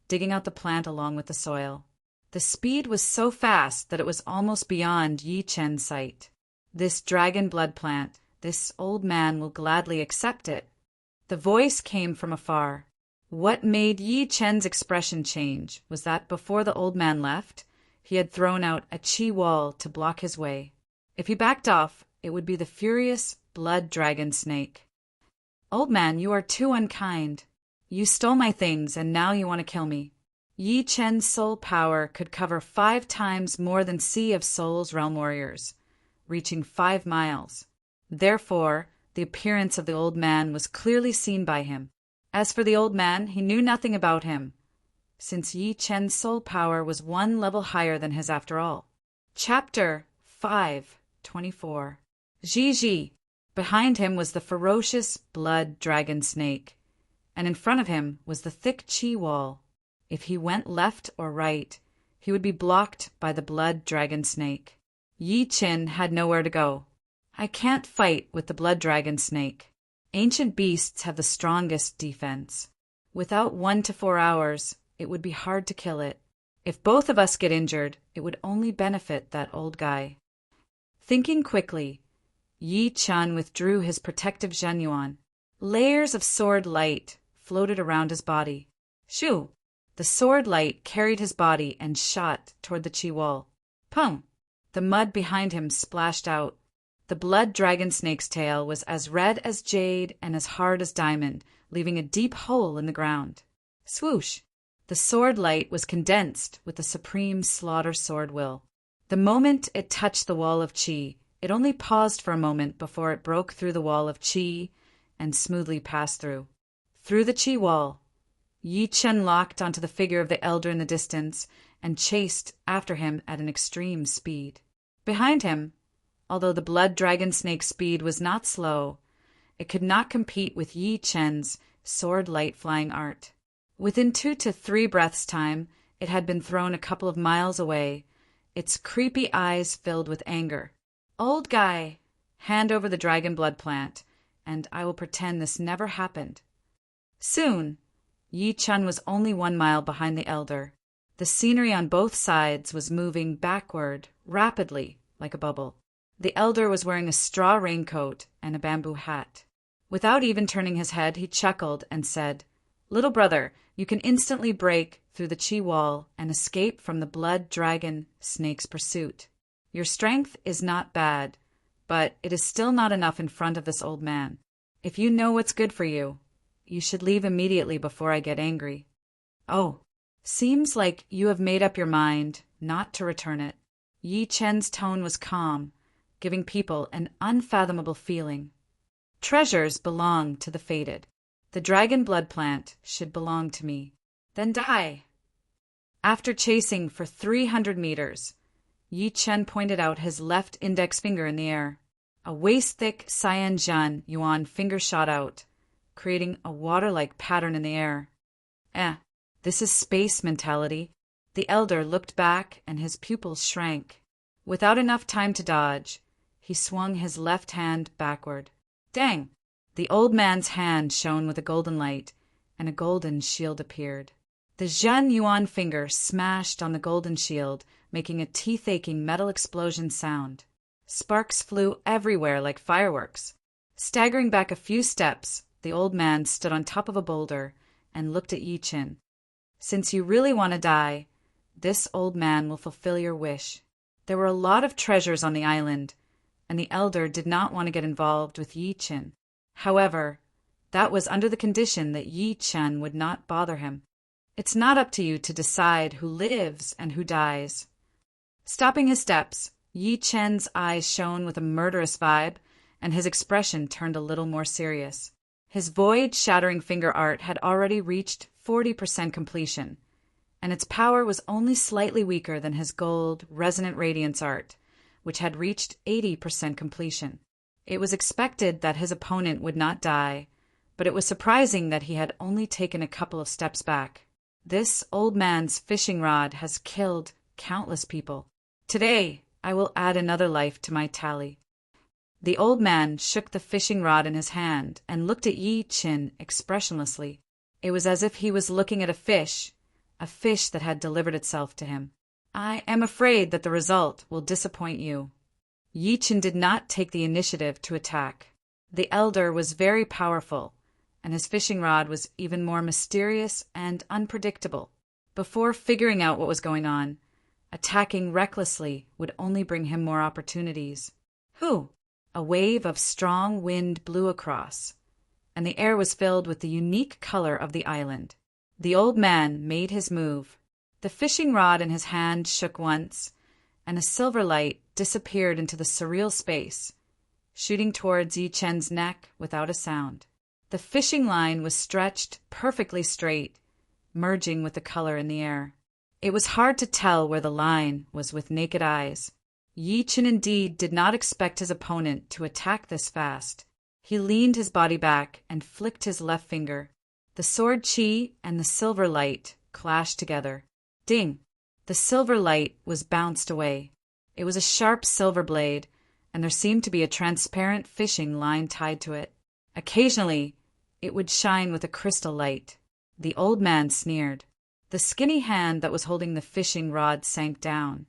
digging out the plant along with the soil. The speed was so fast that it was almost beyond Yi Chen's sight. This dragon blood plant, this old man will gladly accept it. The voice came from afar. What made Yi Chen's expression change was that before the old man left, he had thrown out a chi wall to block his way. If he backed off, it would be the furious blood dragon snake. Old man, you are too unkind. You stole my things and now you want to kill me. Yi Chen's soul power could cover 5 times more than Sea of Souls realm warriors, reaching 5 miles. Therefore, the appearance of the old man was clearly seen by him. As for the old man, he knew nothing about him, since Yi Chen's soul power was 1 level higher than his after all. Chapter 5:24. Ji. Behind him was the ferocious blood dragon snake, and in front of him was the thick chi wall. If he went left or right, he would be blocked by the blood dragon snake. Yi Chen had nowhere to go. I can't fight with the blood dragon snake. Ancient beasts have the strongest defense. Without 1 to 4 hours, it would be hard to kill it. If both of us get injured, it would only benefit that old guy. Thinking quickly, Yi Chen withdrew his protective genuine. Layers of sword light floated around his body. Shoo! The sword light carried his body and shot toward the chi wall. Pum! The mud behind him splashed out. The blood dragon snake's tail was as red as jade and as hard as diamond, leaving a deep hole in the ground. Swoosh! The sword light was condensed with the supreme slaughter sword will. The moment it touched the wall of chi, it only paused for a moment before it broke through the wall of chi and smoothly passed through. Through the chi wall, Yi Chen locked onto the figure of the elder in the distance and chased after him at an extreme speed. Behind him, although the blood dragon snake's speed was not slow, it could not compete with Yi Chen's sword light flying art. Within 2 to 3 breaths' time, it had been thrown a couple of miles away, its creepy eyes filled with anger. Old guy, hand over the dragon blood plant, and I will pretend this never happened. Soon, Yi Chen was only 1 mile behind the elder. The scenery on both sides was moving backward, rapidly, like a bubble. The elder was wearing a straw raincoat and a bamboo hat. Without even turning his head, he chuckled and said, "Little brother, you can instantly break through the chi wall and escape from the blood dragon snake's pursuit. Your strength is not bad, but it is still not enough in front of this old man. If you know what's good for you, you should leave immediately before I get angry. Oh, seems like you have made up your mind not to return it. Yi Chen's tone was calm, giving people an unfathomable feeling. Treasures belong to the fated. The dragon blood plant should belong to me. Then die. After chasing for 300 meters, Yi Chen pointed out his left index finger in the air. A waist-thick cyan Zhan Yuan finger shot out, creating a water-like pattern in the air. This is space mentality. The elder looked back and his pupils shrank. Without enough time to dodge, he swung his left hand backward. Dang! The old man's hand shone with a golden light, and a golden shield appeared. The Zhan Yuan finger smashed on the golden shield, making a teeth-aching metal explosion sound. Sparks flew everywhere like fireworks. Staggering back a few steps, the old man stood on top of a boulder and looked at Yi Chen. Since you really want to die, this old man will fulfill your wish. There were a lot of treasures on the island, and the elder did not want to get involved with Yi Chen. However, that was under the condition that Yi Chen would not bother him. It's not up to you to decide who lives and who dies. Stopping his steps, Yi Chen's eyes shone with a murderous vibe, and his expression turned a little more serious. His void-shattering finger art had already reached 40% completion, and its power was only slightly weaker than his gold, resonant radiance art, which had reached 80% completion. It was expected that his opponent would not die, but it was surprising that he had only taken a couple of steps back. This old man's fishing rod has killed countless people. Today, I will add another life to my tally. The old man shook the fishing rod in his hand and looked at Yi Chen expressionlessly. It was as if he was looking at a fish that had delivered itself to him. I am afraid that the result will disappoint you. Yi Chen did not take the initiative to attack. The elder was very powerful, and his fishing rod was even more mysterious and unpredictable. Before figuring out what was going on, attacking recklessly would only bring him more opportunities. A wave of strong wind blew across, and the air was filled with the unique color of the island. The old man made his move. The fishing rod in his hand shook once, and a silver light disappeared into the surreal space, shooting towards Yi Chen's neck without a sound. The fishing line was stretched perfectly straight, merging with the color in the air. It was hard to tell where the line was with naked eyes. Yi Chen indeed did not expect his opponent to attack this fast. He leaned his body back and flicked his left finger. The sword chi and the silver light clashed together. Ding! The silver light was bounced away. It was a sharp silver blade, and there seemed to be a transparent fishing line tied to it. Occasionally, it would shine with a crystal light. The old man sneered. The skinny hand that was holding the fishing rod sank down,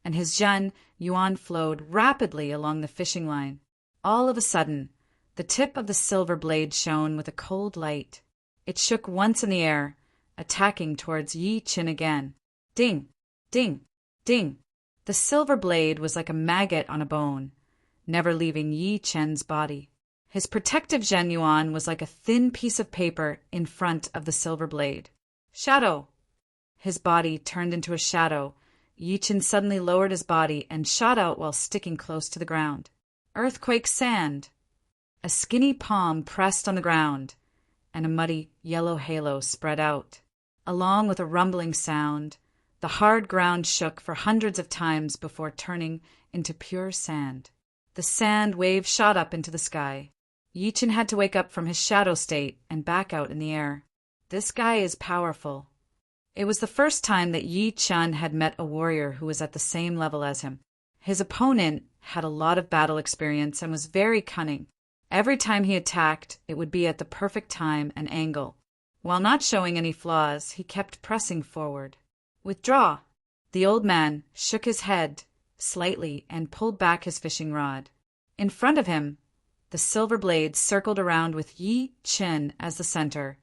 and his Zhan Yuan flowed rapidly along the fishing line. All of a sudden, the tip of the silver blade shone with a cold light. It shook once in the air, attacking towards Yi Chen again. Ding! Ding! Ding! The silver blade was like a maggot on a bone, never leaving Yi Chen's body. His protective Zhen Yuan was like a thin piece of paper in front of the silver blade. Shadow! His body turned into a shadow. Yi Chen suddenly lowered his body and shot out while sticking close to the ground. Earthquake sand! A skinny palm pressed on the ground, and a muddy yellow halo spread out. Along with a rumbling sound, the hard ground shook for hundreds of times before turning into pure sand. The sand wave shot up into the sky. Yi Chen had to wake up from his shadow state and back out in the air. This guy is powerful. It was the first time that Yi Chen had met a warrior who was at the same level as him. His opponent had a lot of battle experience and was very cunning. Every time he attacked, it would be at the perfect time and angle. While not showing any flaws, he kept pressing forward. Withdraw! The old man shook his head slightly and pulled back his fishing rod. In front of him, the silver blade circled around with Yi Chen as the center,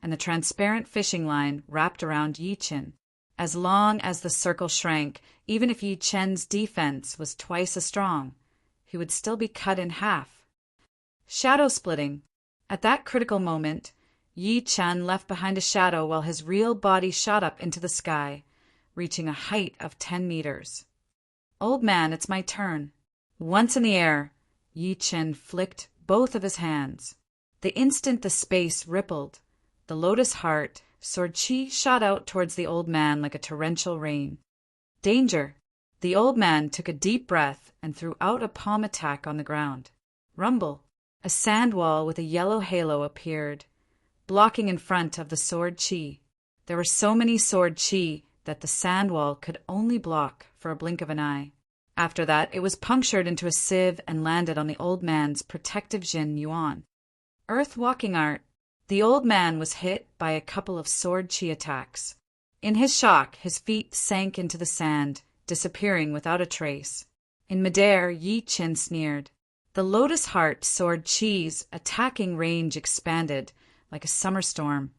and the transparent fishing line wrapped around Yi Chen. As long as the circle shrank, even if Yi Chen's defense was twice as strong, he would still be cut in half. Shadow splitting. At that critical moment, Yi Chen left behind a shadow while his real body shot up into the sky, reaching a height of 10 meters. Old man, it's my turn. Once in the air, Yi Chen flicked both of his hands. The instant the space rippled, the lotus heart, sword chi shot out towards the old man like a torrential rain. Danger! The old man took a deep breath and threw out a palm attack on the ground. Rumble! A sand wall with a yellow halo appeared, blocking in front of the sword chi. There were so many sword chi that the sand wall could only block for a blink of an eye. After that, it was punctured into a sieve and landed on the old man's protective Jin Yuan. Earth walking art. The old man was hit by a couple of sword chi attacks. In his shock, his feet sank into the sand, disappearing without a trace. In midair, Yi Chen sneered. The lotus heart sword chi's attacking range expanded like a summer storm,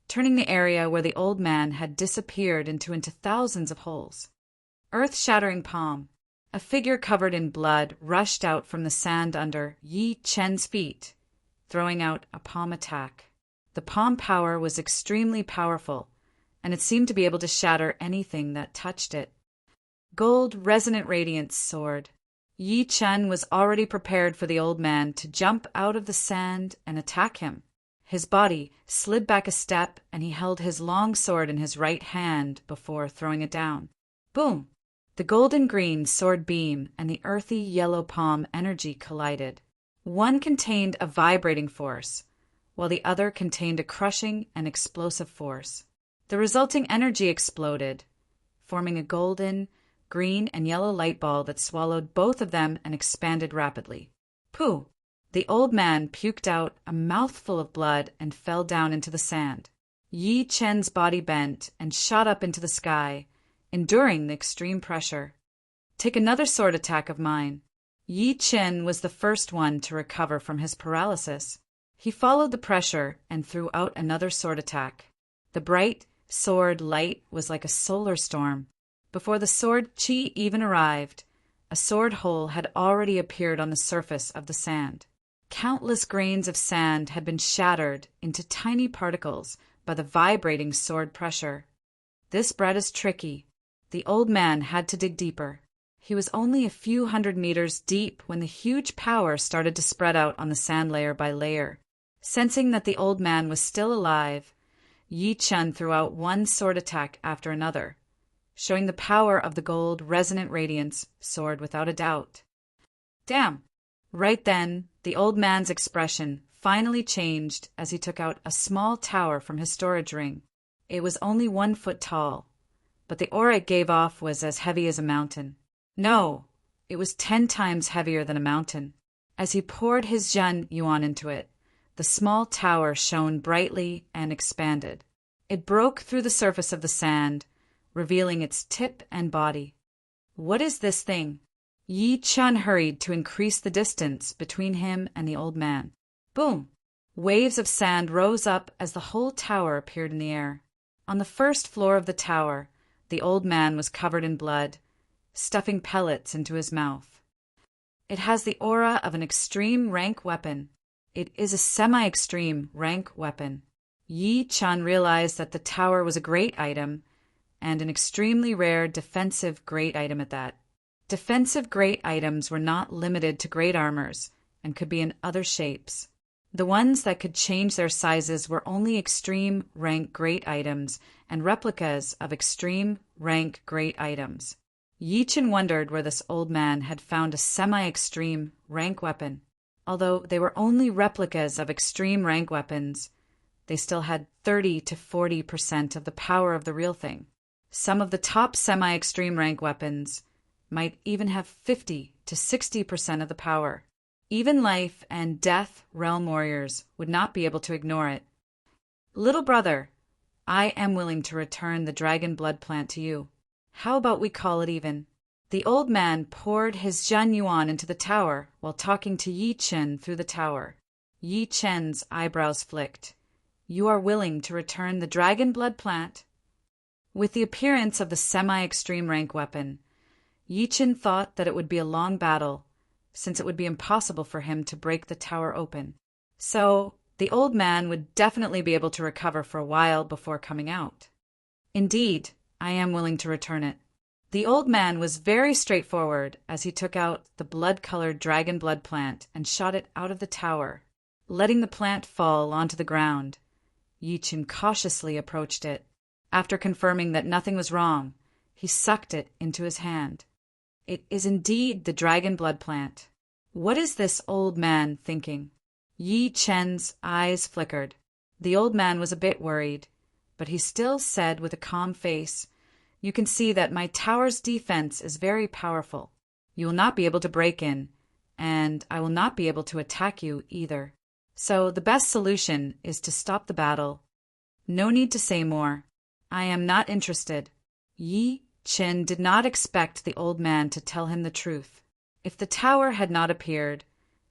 turning the area where the old man had disappeared into thousands of holes. Earth-shattering palm. A figure covered in blood rushed out from the sand under Yi Chen's feet, throwing out a palm attack. The palm power was extremely powerful, and it seemed to be able to shatter anything that touched it. Gold resonant radiance sword. Yi Chen was already prepared for the old man to jump out of the sand and attack him. His body slid back a step, and he held his long sword in his right hand before throwing it down. Boom! The golden-green sword beam and the earthy yellow palm energy collided. One contained a vibrating force, while the other contained a crushing and explosive force. The resulting energy exploded, forming a golden, green, and yellow light ball that swallowed both of them and expanded rapidly. Pooh! The old man puked out a mouthful of blood and fell down into the sand. Yi Chen's body bent and shot up into the sky, enduring the extreme pressure. Take another sword attack of mine. Yi Chen was the first one to recover from his paralysis. He followed the pressure and threw out another sword attack. The bright sword light was like a solar storm. Before the sword chi even arrived, a sword hole had already appeared on the surface of the sand. Countless grains of sand had been shattered into tiny particles by the vibrating sword pressure. This bread is tricky. The old man had to dig deeper. He was only a few hundred meters deep when the huge power started to spread out on the sand layer by layer. Sensing that the old man was still alive, Yi Chen threw out one sword attack after another, showing the power of the gold resonant radiance sword without a doubt. Damn! Right then, the old man's expression finally changed as he took out a small tower from his storage ring. It was only 1 foot tall, but the aura it gave off was as heavy as a mountain. No, it was 10 times heavier than a mountain. As he poured his Zhen Yuan into it, the small tower shone brightly and expanded. It broke through the surface of the sand, revealing its tip and body. What is this thing? Yi Chen hurried to increase the distance between him and the old man. Boom! Waves of sand rose up as the whole tower appeared in the air. On the first floor of the tower, the old man was covered in blood, stuffing pellets into his mouth. It has the aura of an extreme rank weapon. It is a semi-extreme rank weapon. Yi Chen realized that the tower was a great item, and an extremely rare defensive great item at that. Defensive great items were not limited to great armors and could be in other shapes. The ones that could change their sizes were only extreme rank great items and replicas of extreme rank great items. Yi Chen wondered where this old man had found a semi-extreme rank weapon. Although they were only replicas of extreme rank weapons, they still had 30 to 40% of the power of the real thing. Some of the top semi-extreme rank weapons might even have 50 to 60% of the power. Even life and death realm warriors would not be able to ignore it. Little brother, I am willing to return the dragon blood plant to you. How about we call it even? The old man poured his Zhen Yuan into the tower while talking to Yi Chen through the tower. Yi Chen's eyebrows flicked. you are willing to return the dragon blood plant?" With the appearance of the semi-extreme rank weapon, Yi Qin thought that it would be a long battle, since it would be impossible for him to break the tower open. So, the old man would definitely be able to recover for a while before coming out. "Indeed, I am willing to return it." The old man was very straightforward as he took out the blood-colored dragon blood plant and shot it out of the tower. Letting the plant fall onto the ground, Yi Qin cautiously approached it. After confirming that nothing was wrong, he sucked it into his hand. It is indeed the dragon blood plant. What is this old man thinking? Yi Chen's eyes flickered. The old man was a bit worried, but he still said with a calm face, "You can see that my tower's defense is very powerful. You will not be able to break in, and I will not be able to attack you either. So the best solution is to stop the battle. No need to say more. I am not interested." Yi Chen did not expect the old man to tell him the truth. If the tower had not appeared,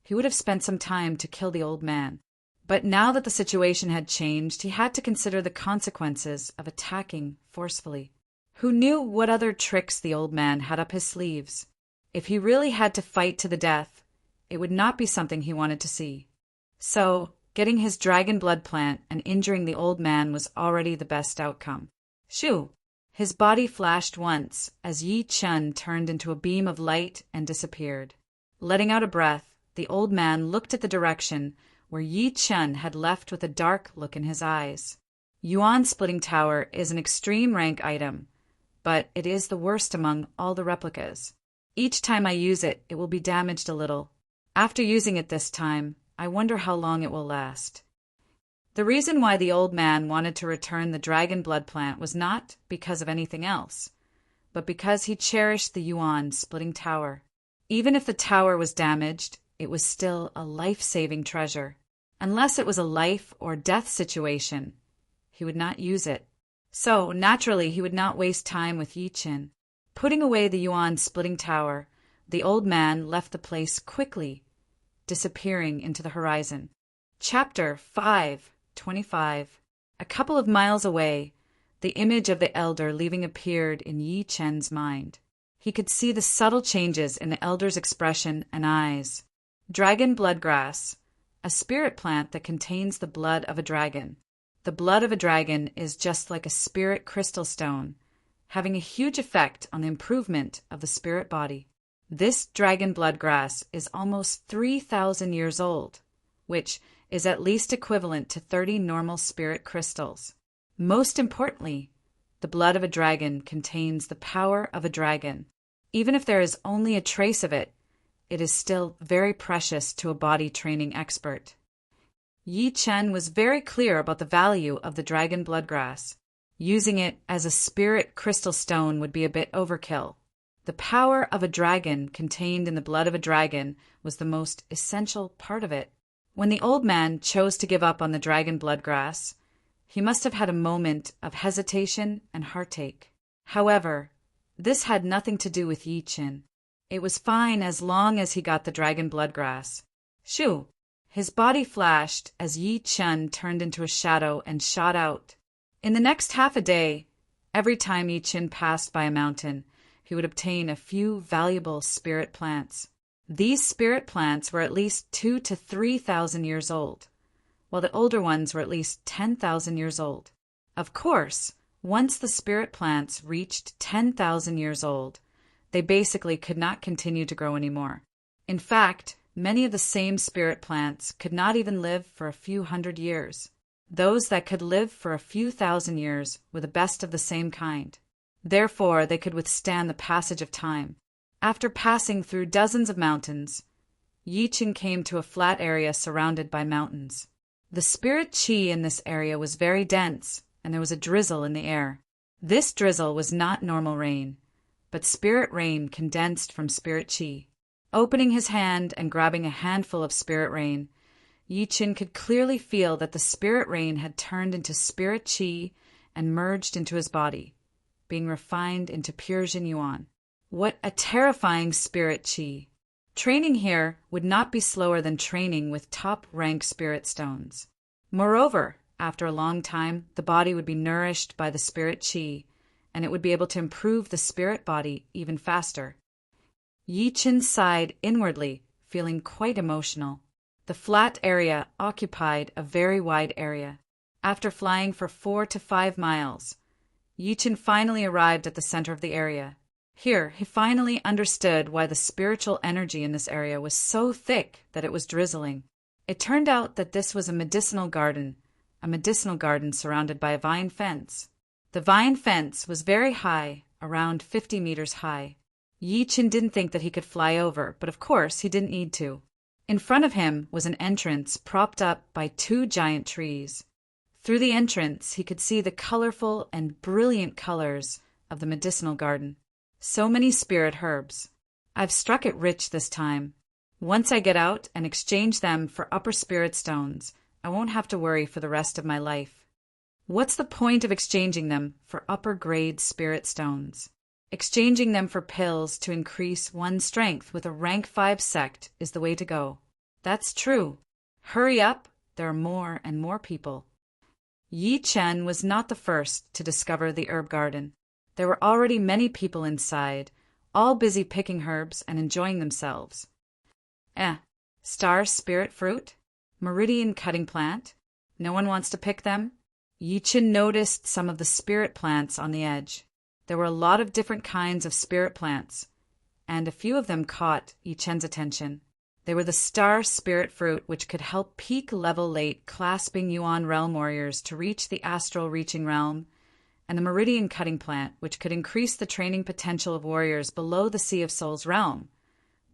he would have spent some time to kill the old man. But now that the situation had changed, he had to consider the consequences of attacking forcefully. Who knew what other tricks the old man had up his sleeves? If he really had to fight to the death, it would not be something he wanted to see. So, getting his dragon blood plant and injuring the old man was already the best outcome. Shoo! His body flashed once as Yi Chen turned into a beam of light and disappeared. Letting out a breath, the old man looked at the direction where Yi Chen had left with a dark look in his eyes. Yuan Splitting Tower is an extreme rank item, but it is the worst among all the replicas. Each time I use it, it will be damaged a little. After using it this time, I wonder how long it will last. The reason why the old man wanted to return the dragon blood plant was not because of anything else, but because he cherished the Yuan Splitting Tower. Even if the tower was damaged, it was still a life-saving treasure. Unless it was a life or death situation, he would not use it. So, naturally, he would not waste time with Yi Qin. Putting away the Yuan Splitting Tower, the old man left the place quickly, disappearing into the horizon. Chapter 5:25. A couple of miles away, the image of the elder leaving appeared in Yi Chen's mind. He could see the subtle changes in the elder's expression and eyes. Dragon bloodgrass, a spirit plant that contains the blood of a dragon. The blood of a dragon is just like a spirit crystal stone, having a huge effect on the improvement of the spirit body. This dragon bloodgrass is almost 3,000 years old, which is at least equivalent to 30 normal spirit crystals. Most importantly, the blood of a dragon contains the power of a dragon. Even if there is only a trace of it, it is still very precious to a body training expert. Yi Chen was very clear about the value of the dragon bloodgrass. Using it as a spirit crystal stone would be a bit overkill. The power of a dragon contained in the blood of a dragon was the most essential part of it. When the old man chose to give up on the dragon bloodgrass, he must have had a moment of hesitation and heartache. However, this had nothing to do with Yi Chen. It was fine as long as he got the dragon bloodgrass. Shoo! His body flashed as Yi Chen turned into a shadow and shot out. In the next half a day, every time Yi Chen passed by a mountain, he would obtain a few valuable spirit plants. These spirit plants were at least 2,000 to 3,000 years old, while the older ones were at least 10,000 years old. Of course, once the spirit plants reached 10,000 years old, they basically could not continue to grow anymore. In fact, many of the same spirit plants could not even live for a few hundred years. Those that could live for a few thousand years were the best of the same kind. Therefore, they could withstand the passage of time. After passing through dozens of mountains, Yi Chen came to a flat area surrounded by mountains. The spirit qi in this area was very dense, and there was a drizzle in the air. This drizzle was not normal rain, but spirit rain condensed from spirit qi. Opening his hand and grabbing a handful of spirit rain, Yi Chen could clearly feel that the spirit rain had turned into spirit qi and merged into his body, being refined into pure Jin Yuan. What a terrifying spirit qi! Training here would not be slower than training with top-rank spirit stones. Moreover, After a long time, the body would be nourished by the spirit qi, and it would be able to improve the spirit body even faster. Yi Chen sighed inwardly, feeling quite emotional. The flat area occupied a very wide area. After flying for 4 to 5 miles, Yi Chen finally arrived at the center of the area. Here, he finally understood why the spiritual energy in this area was so thick that it was drizzling. It turned out that this was a medicinal garden surrounded by a vine fence. The vine fence was very high, around 50 meters high. Yi Chen didn't think that he could fly over, but of course he didn't need to. In front of him was an entrance propped up by 2 giant trees. Through the entrance, he could see the colorful and brilliant colors of the medicinal garden. So many spirit herbs. I've struck it rich this time. Once I get out and exchange them for upper spirit stones, I won't have to worry for the rest of my life. What's the point of exchanging them for upper grade spirit stones? Exchanging them for pills to increase one's strength with a rank 5 sect is the way to go. That's true. Hurry up, there are more and more people. Yi Chen was not the first to discover the herb garden. There were already many people inside, all busy picking herbs and enjoying themselves. Star spirit fruit? Meridian cutting plant? No one wants to pick them? Yi Chen noticed some of the spirit plants on the edge. There were a lot of different kinds of spirit plants, and a few of them caught Yi Chen's attention. They were the star spirit fruit, which could help peak level late clasping Yuan realm warriors to reach the astral reaching realm, and the meridian cutting plant, which could increase the training potential of warriors below the Sea of Souls realm.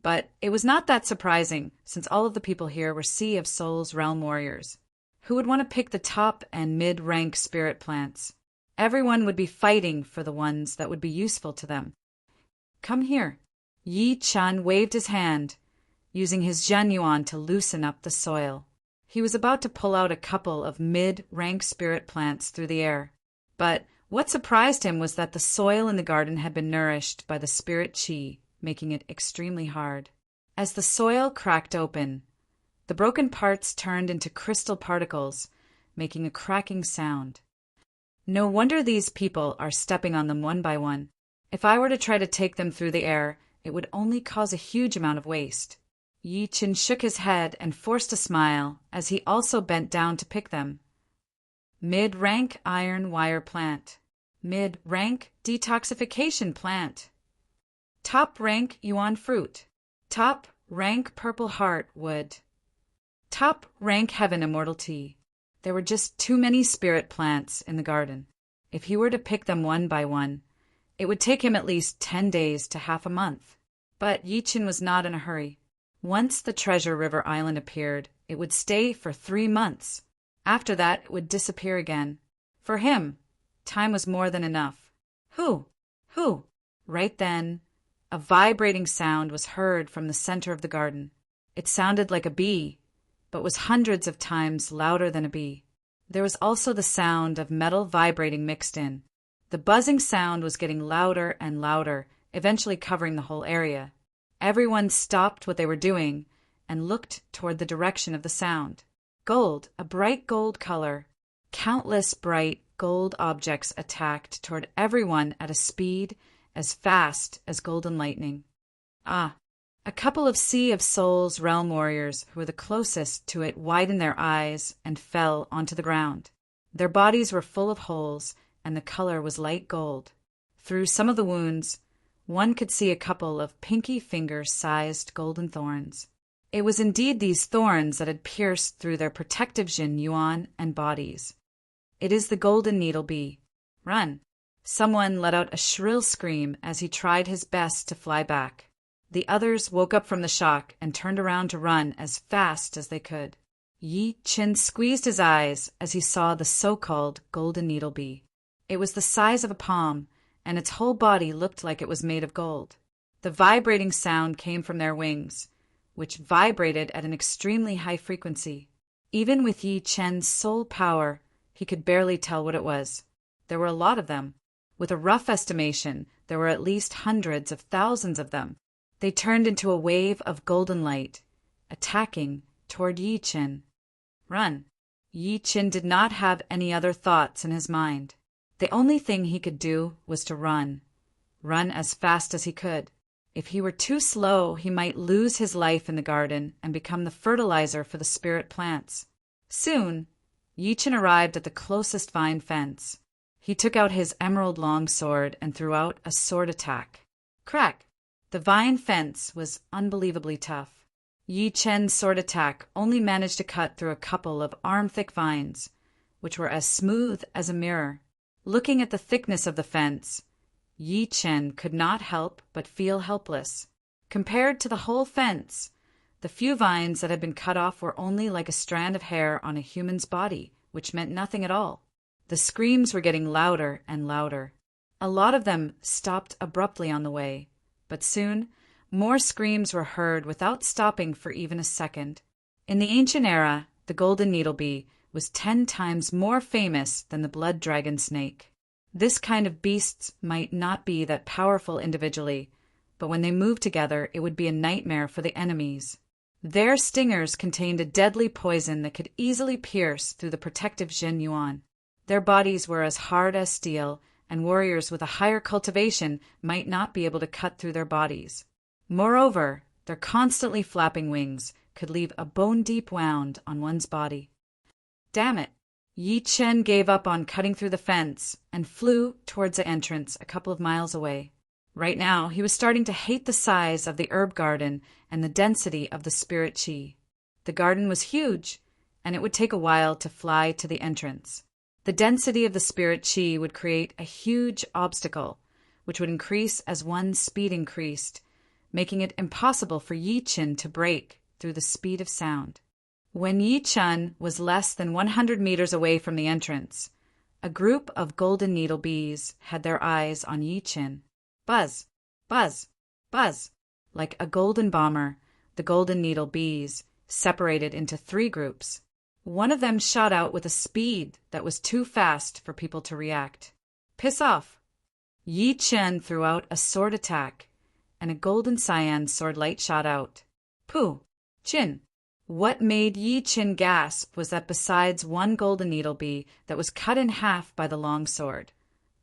But it was not that surprising, since all of the people here were Sea of Souls realm warriors. Who would want to pick the top and mid-rank spirit plants? Everyone would be fighting for the ones that would be useful to them. Come here. Yi Chen waved his hand, using his Zhen Yuan to loosen up the soil. He was about to pull out a couple of mid-rank spirit plants through the air. But what surprised him was that the soil in the garden had been nourished by the spirit qi, making it extremely hard. As the soil cracked open, the broken parts turned into crystal particles, making a cracking sound. No wonder these people are stepping on them one by one. If I were to try to take them through the air, it would only cause a huge amount of waste. Yi Chen shook his head and forced a smile as he also bent down to pick them. Mid-rank iron wire plant. Mid-rank detoxification plant. Top-rank yuan fruit. Top-rank purple heart wood. Top-rank heaven immortal tea. There were just too many spirit plants in the garden. If he were to pick them one by one, it would take him at least 10 days to half a month. But Yi Chen was not in a hurry. Once the Treasure River Island appeared, it would stay for 3 months. After that, it would disappear again. For him, time was more than enough. Who? Right then, a vibrating sound was heard from the center of the garden. It sounded like a bee, but was hundreds of times louder than a bee. There was also the sound of metal vibrating mixed in. The buzzing sound was getting louder and louder, eventually covering the whole area. Everyone stopped what they were doing and looked toward the direction of the sound. Gold, a bright gold color. Countless bright gold objects attacked toward everyone at a speed as fast as golden lightning. A couple of Sea of Souls realm warriors who were the closest to it widened their eyes and fell onto the ground. Their bodies were full of holes, and the color was light gold. Through some of the wounds, one could see a couple of pinky finger-sized golden thorns. It was indeed these thorns that had pierced through their protective Jin Yuan and bodies. It is the golden needle bee. Run! Someone let out a shrill scream as he tried his best to fly back. The others woke up from the shock and turned around to run as fast as they could. Yi Chen squeezed his eyes as he saw the so-called golden needle bee. It was the size of a palm, and its whole body looked like it was made of gold. The vibrating sound came from their wings, which vibrated at an extremely high frequency. Even with Yi Chen's soul power, he could barely tell what it was. There were a lot of them. With a rough estimation, there were at least hundreds of thousands of them. They turned into a wave of golden light, attacking toward Yi Chen. Run! Yi Qin did not have any other thoughts in his mind. The only thing he could do was to run as fast as he could. If he were too slow, he might lose his life in the garden and become the fertilizer for the spirit plants. Soon, Yi Qin arrived at the closest vine fence. He took out his emerald longsword and threw out a sword attack. Crack! The vine fence was unbelievably tough. Yi Qin's sword attack only managed to cut through a couple of arm-thick vines, which were as smooth as a mirror. Looking at the thickness of the fence, Yi Qin could not help but feel helpless. Compared to the whole fence, the few vines that had been cut off were only like a strand of hair on a human's body, which meant nothing at all. The screams were getting louder and louder. A lot of them stopped abruptly on the way, but soon more screams were heard without stopping for even a second. In the ancient era, the golden needle bee was 10 times more famous than the blood dragon snake. This kind of beasts might not be that powerful individually, but when they moved together, it would be a nightmare for the enemies. Their stingers contained a deadly poison that could easily pierce through the protective Jin Yuan. Their bodies were as hard as steel, and warriors with a higher cultivation might not be able to cut through their bodies. Moreover, their constantly flapping wings could leave a bone-deep wound on one's body. Damn it! Yi Qin gave up on cutting through the fence and flew towards the entrance a couple of miles away. Right now, he was starting to hate the size of the herb garden and the density of the spirit qi. The garden was huge, and it would take a while to fly to the entrance. The density of the spirit qi would create a huge obstacle, which would increase as one's speed increased, making it impossible for Yi Qin to break through the speed of sound. When Yi Qin was less than 100 meters away from the entrance, a group of golden needle bees had their eyes on Yi Qin. Buzz, buzz, buzz. Like a golden bomber, the golden needle bees separated into 3 groups. One of them shot out with a speed that was too fast for people to react. Piss off! Yi Qin threw out a sword attack, and a golden cyan sword light shot out. Pooh! Qin! What made Yi Qin gasp was that besides one golden needle bee that was cut in half by the long sword,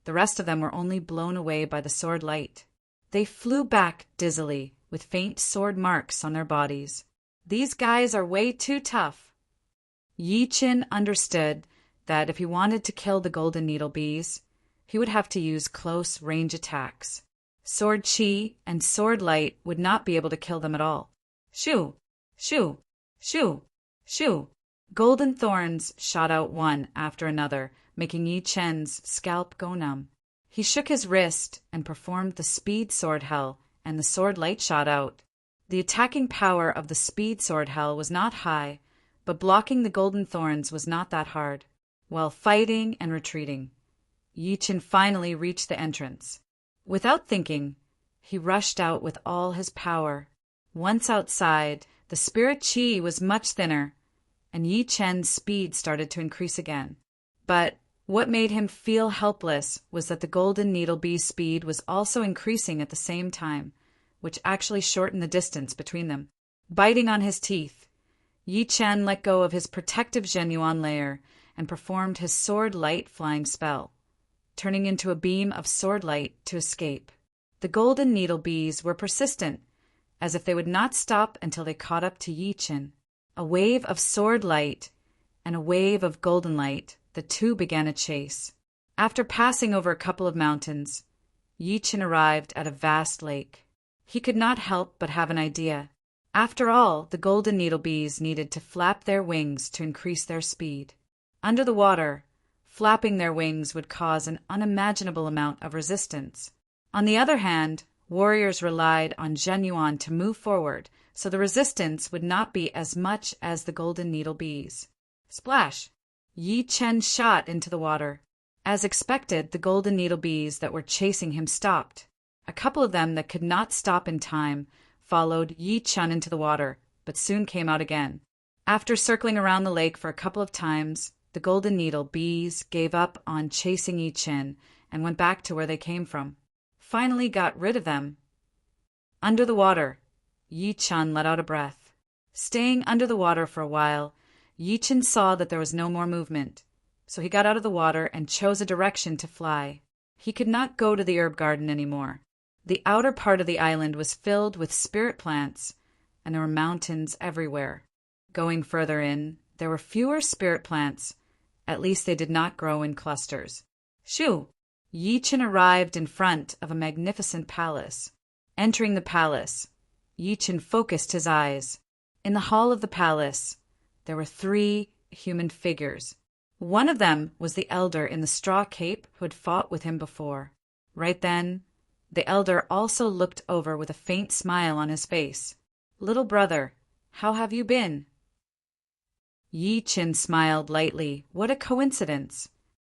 the rest of them were only blown away by the sword light. They flew back dizzily, with faint sword marks on their bodies. These guys are way too tough. Yi Qin understood that if he wanted to kill the golden needle bees, he would have to use close range attacks. Sword qi and sword light would not be able to kill them at all. Shoo! Shoo! Shoo! Shoo! Golden thorns shot out one after another, making Yi Qin's scalp go numb. He shook his wrist and performed the speed sword hell, and the sword light shot out. The attacking power of the speed sword hell was not high, but blocking the golden thorns was not that hard. While fighting and retreating, Yi Qin finally reached the entrance. Without thinking, he rushed out with all his power. Once outside, the spirit qi was much thinner, and Yi Qin's speed started to increase again. But what made him feel helpless was that the golden needle bee's speed was also increasing at the same time, which actually shortened the distance between them. Biting on his teeth, Yi Qin let go of his protective Zhenyuan layer and performed his sword light flying spell, turning into a beam of sword light to escape. The golden needle bees were persistent, as if they would not stop until they caught up to Yi Qin. A wave of sword light and a wave of golden light, the two began a chase. After passing over a couple of mountains, Yi Qin arrived at a vast lake. He could not help but have an idea. After all, the golden needle bees needed to flap their wings to increase their speed. Under the water, flapping their wings would cause an unimaginable amount of resistance. On the other hand, warriors relied on Zhenyuan to move forward, so the resistance would not be as much as the golden needle bees. Splash! Yi Qin shot into the water. As expected, the golden needle bees that were chasing him stopped. A couple of them that could not stop in time followed Yi Qin into the water, but soon came out again. After circling around the lake for a couple of times, the golden needle bees gave up on chasing Yi Qin and went back to where they came from. Finally got rid of them. Under the water, Yi Qin let out a breath. Staying under the water for a while, Yi Chen saw that there was no more movement, so he got out of the water and chose a direction to fly. He could not go to the herb garden anymore. The outer part of the island was filled with spirit plants, and there were mountains everywhere. Going further in, there were fewer spirit plants. At least they did not grow in clusters. Shoo! Yi Chen arrived in front of a magnificent palace. Entering the palace, Yi Chen focused his eyes. In the hall of the palace, there were 3 human figures. One of them was the elder in the straw cape who had fought with him before. Right then, the elder also looked over with a faint smile on his face. "Little brother, how have you been?" Yi Chen smiled lightly. What a coincidence!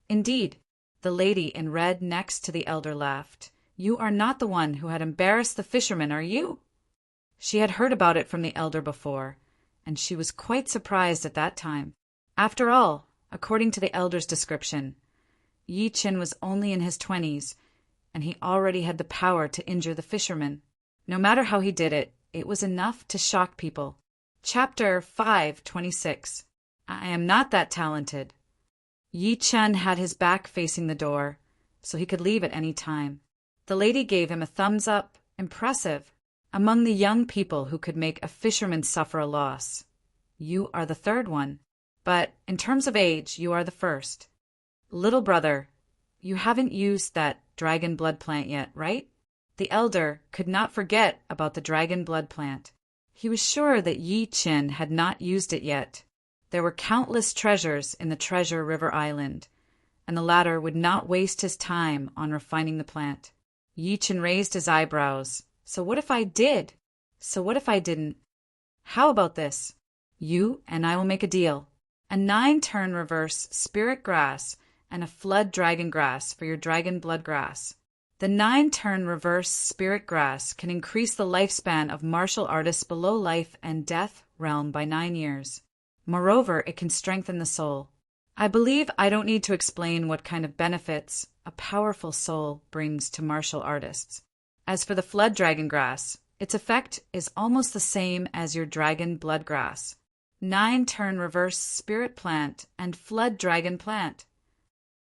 Indeed, the lady in red next to the elder laughed. "You are not the one who had embarrassed the fisherman, are you?" She had heard about it from the elder before, and she was quite surprised at that time. After all, according to the elder's description, Yi Chen was only in his 20s, and he already had the power to injure the fisherman. No matter how he did it, it was enough to shock people. Chapter 5:26. I am not that talented. Yi Chen had his back facing the door, so he could leave at any time. The lady gave him a thumbs up. Impressive. Among the young people who could make a fisherman suffer a loss, you are the 3rd one. But in terms of age, you are the 1st. Little brother, you haven't used that dragon blood plant yet, right? The elder could not forget about the dragon blood plant. He was sure that Yi Chen had not used it yet. There were countless treasures in the Treasure River Island, and the latter would not waste his time on refining the plant. Yi Chen raised his eyebrows. So what if I did? So what if I didn't? How about this? You and I will make a deal. A 9-turn reverse spirit grass and a flood dragon grass for your dragon blood grass. The 9-turn reverse spirit grass can increase the lifespan of martial artists below life and death realm by 9 years. Moreover, it can strengthen the soul. I believe I don't need to explain what kind of benefits a powerful soul brings to martial artists. As for the flood dragon grass, its effect is almost the same as your dragon blood grass. 9-turn reverse spirit plant and flood dragon plant.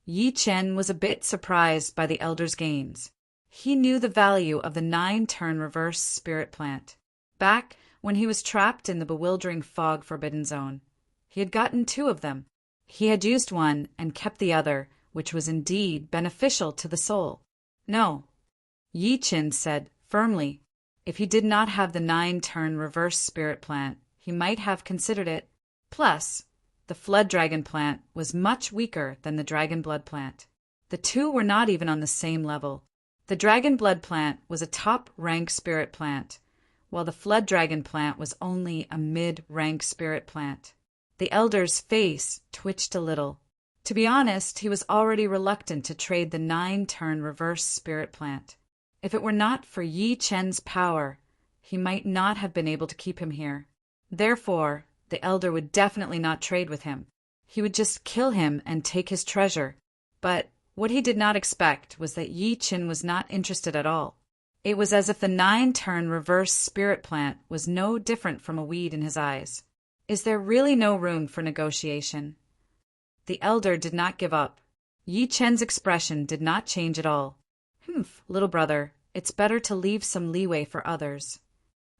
Yi Chen was a bit surprised by the elder's gains. He knew the value of the 9-turn reverse spirit plant. Back when he was trapped in the bewildering fog forbidden zone, he had gotten 2 of them. He had used one and kept the other, which was indeed beneficial to the soul. No, Yi Chen said firmly. If he did not have the 9-turn reverse spirit plant, he might have considered it. Plus, the flood dragon plant was much weaker than the dragon blood plant. The 2 were not even on the same level. The dragon blood plant was a top-rank spirit plant, while the flood dragon plant was only a mid-rank spirit plant. The elder's face twitched a little. To be honest, he was already reluctant to trade the 9-turn reverse spirit plant. If it were not for Yi Chen's power, he might not have been able to keep him here. Therefore, the elder would definitely not trade with him. He would just kill him and take his treasure. But what he did not expect was that Yi Chen was not interested at all. It was as if the 9-turn reverse spirit plant was no different from a weed in his eyes. Is there really no room for negotiation? The elder did not give up. Yi Chen's expression did not change at all. Little brother, it's better to leave some leeway for others.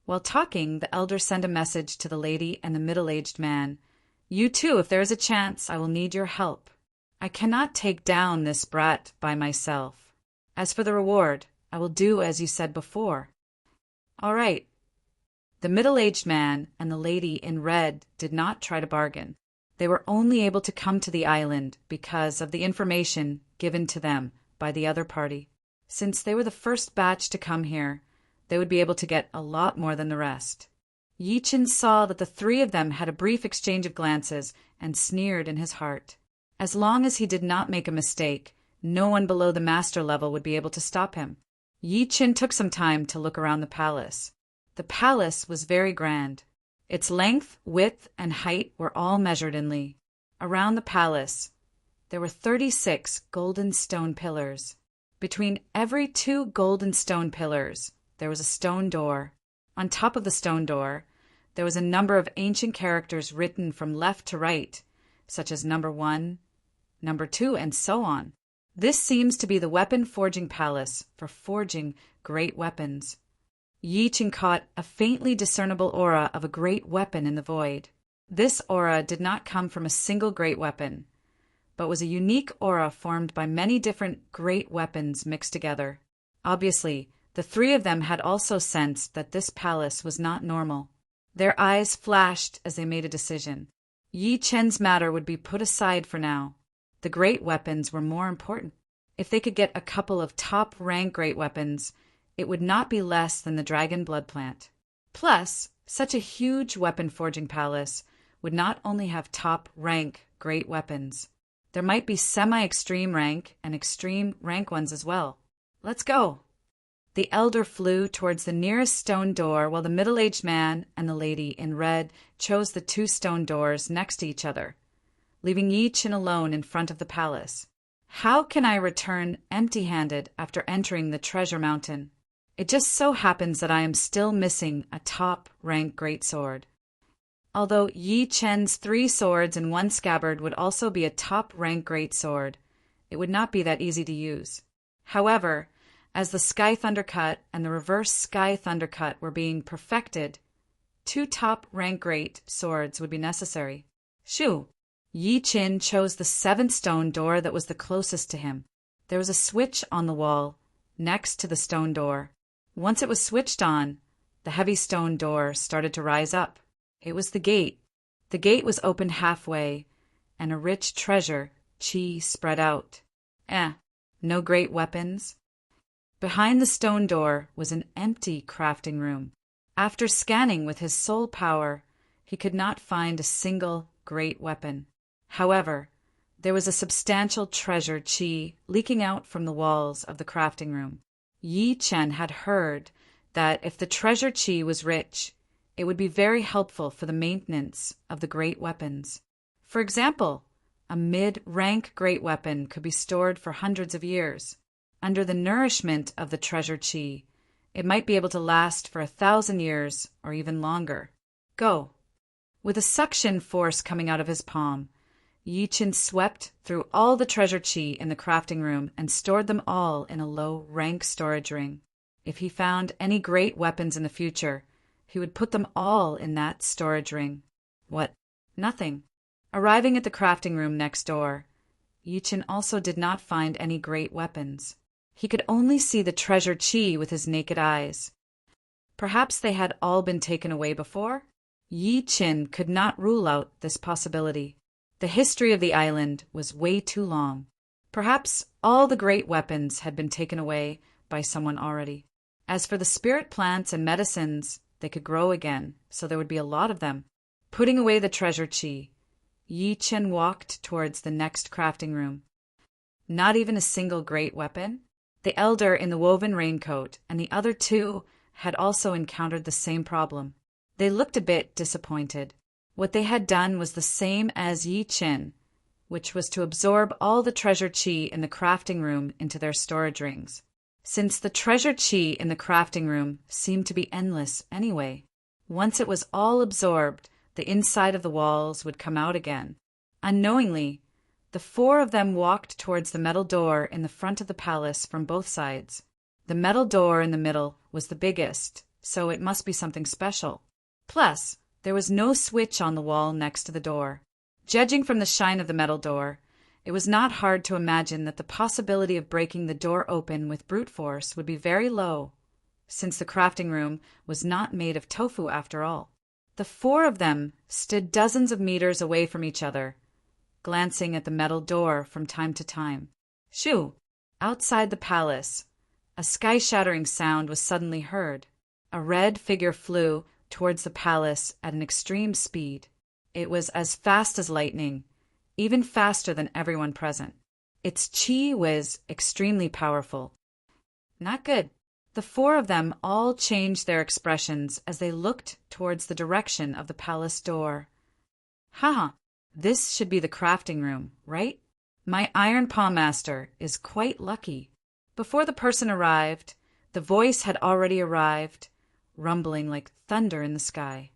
While talking, the elder sent a message to the lady and the middle-aged man. You too, if there is a chance, I will need your help. I cannot take down this brat by myself. As for the reward, I will do as you said before. All right. The middle-aged man and the lady in red did not try to bargain. They were only able to come to the island because of the information given to them by the other party. Since they were the first batch to come here, they would be able to get a lot more than the rest. Yi Chen saw that the 3 of them had a brief exchange of glances and sneered in his heart. As long as he did not make a mistake, no one below the master level would be able to stop him. Yi Chen took some time to look around the palace. The palace was very grand. Its length, width, and height were all measured in li. Around the palace, there were 36 golden stone pillars. Between every 2 golden stone pillars, there was a stone door. On top of the stone door, There was a number of ancient characters written from left to right, such as number 1, number 2, and so on. This seems to be the weapon forging palace for forging great weapons. Yi Chen caught a faintly discernible aura of a great weapon in the void. This aura did not come from a single great weapon, but was a unique aura formed by many different great weapons mixed together. Obviously, the three of them had also sensed that this palace was not normal. Their eyes flashed as they made a decision. Yi Chen's matter would be put aside for now. The great weapons were more important. If they could get a couple of top-rank great weapons, it would not be less than the dragon blood plant. Plus, such a huge weapon-forging palace would not only have top-rank great weapons. There might be semi-extreme rank and extreme rank ones as well. Let's go! The elder flew towards the nearest stone door while the middle-aged man and the lady in red chose the two stone doors next to each other, leaving Yi Chen alone in front of the palace. How can I return empty-handed after entering the treasure mountain? It just so happens that I am still missing a top-rank greatsword. Although Yi Chen's 3 swords in 1 scabbard would also be a top-rank greatsword, it would not be that easy to use. However, as the Sky Thundercut and the Reverse Sky Thundercut were being perfected, 2 top-rank great swords would be necessary. Shoo! Yi Chen chose the 7th stone door that was the closest to him. There was a switch on the wall next to the stone door. Once it was switched on, the heavy stone door started to rise up. It was the gate. The gate was opened halfway, and a rich treasure, chi, spread out. No great weapons. Behind the stone door was an empty crafting room. After scanning with his soul power, he could not find a single great weapon. However, there was a substantial treasure chi leaking out from the walls of the crafting room. Yi Chen had heard that if the treasure chi was rich, it would be very helpful for the maintenance of the great weapons. For example, a mid-rank great weapon could be stored for hundreds of years. Under the nourishment of the treasure chi, it might be able to last for 1,000 years or even longer. Go! With a suction force coming out of his palm, Yi Chen swept through all the treasure chi in the crafting room and stored them all in a low-rank storage ring. If he found any great weapons in the future, he would put them all in that storage ring. What? Nothing. Arriving at the crafting room next door, Yi Chen also did not find any great weapons. He could only see the treasure chi with his naked eyes. Perhaps they had all been taken away before? Yi Chen could not rule out this possibility. The history of the island was way too long. Perhaps all the great weapons had been taken away by someone already. As for the spirit plants and medicines, they could grow again, so there would be a lot of them. Putting away the treasure chi, Yi Chen walked towards the next crafting room. Not even a single great weapon? The elder in the woven raincoat and the other 2 had also encountered the same problem. They looked a bit disappointed. What they had done was the same as Yi Chen, which was to absorb all the treasure chi in the crafting room into their storage rings. Since the treasure chi in the crafting room seemed to be endless anyway, once it was all absorbed, the inside of the walls would come out again. Unknowingly, the 4 of them walked towards the metal door in the front of the palace from both sides. The metal door in the middle was the biggest, so it must be something special. Plus, there was no switch on the wall next to the door. Judging from the shine of the metal door, it was not hard to imagine that the possibility of breaking the door open with brute force would be very low, since the crafting room was not made of tofu after all. The 4 of them stood dozens of meters away from each other, glancing at the metal door from time to time. Shoo! Outside the palace, a sky-shattering sound was suddenly heard. A red figure flew towards the palace at an extreme speed. It was as fast as lightning, even faster than everyone present. Its chi was extremely powerful. Not good. The 4 of them all changed their expressions as they looked towards the direction of the palace door. Haha, this should be the crafting room, right? My Iron Palm Master is quite lucky. Before the person arrived, the voice had already arrived, rumbling like thunder in the sky.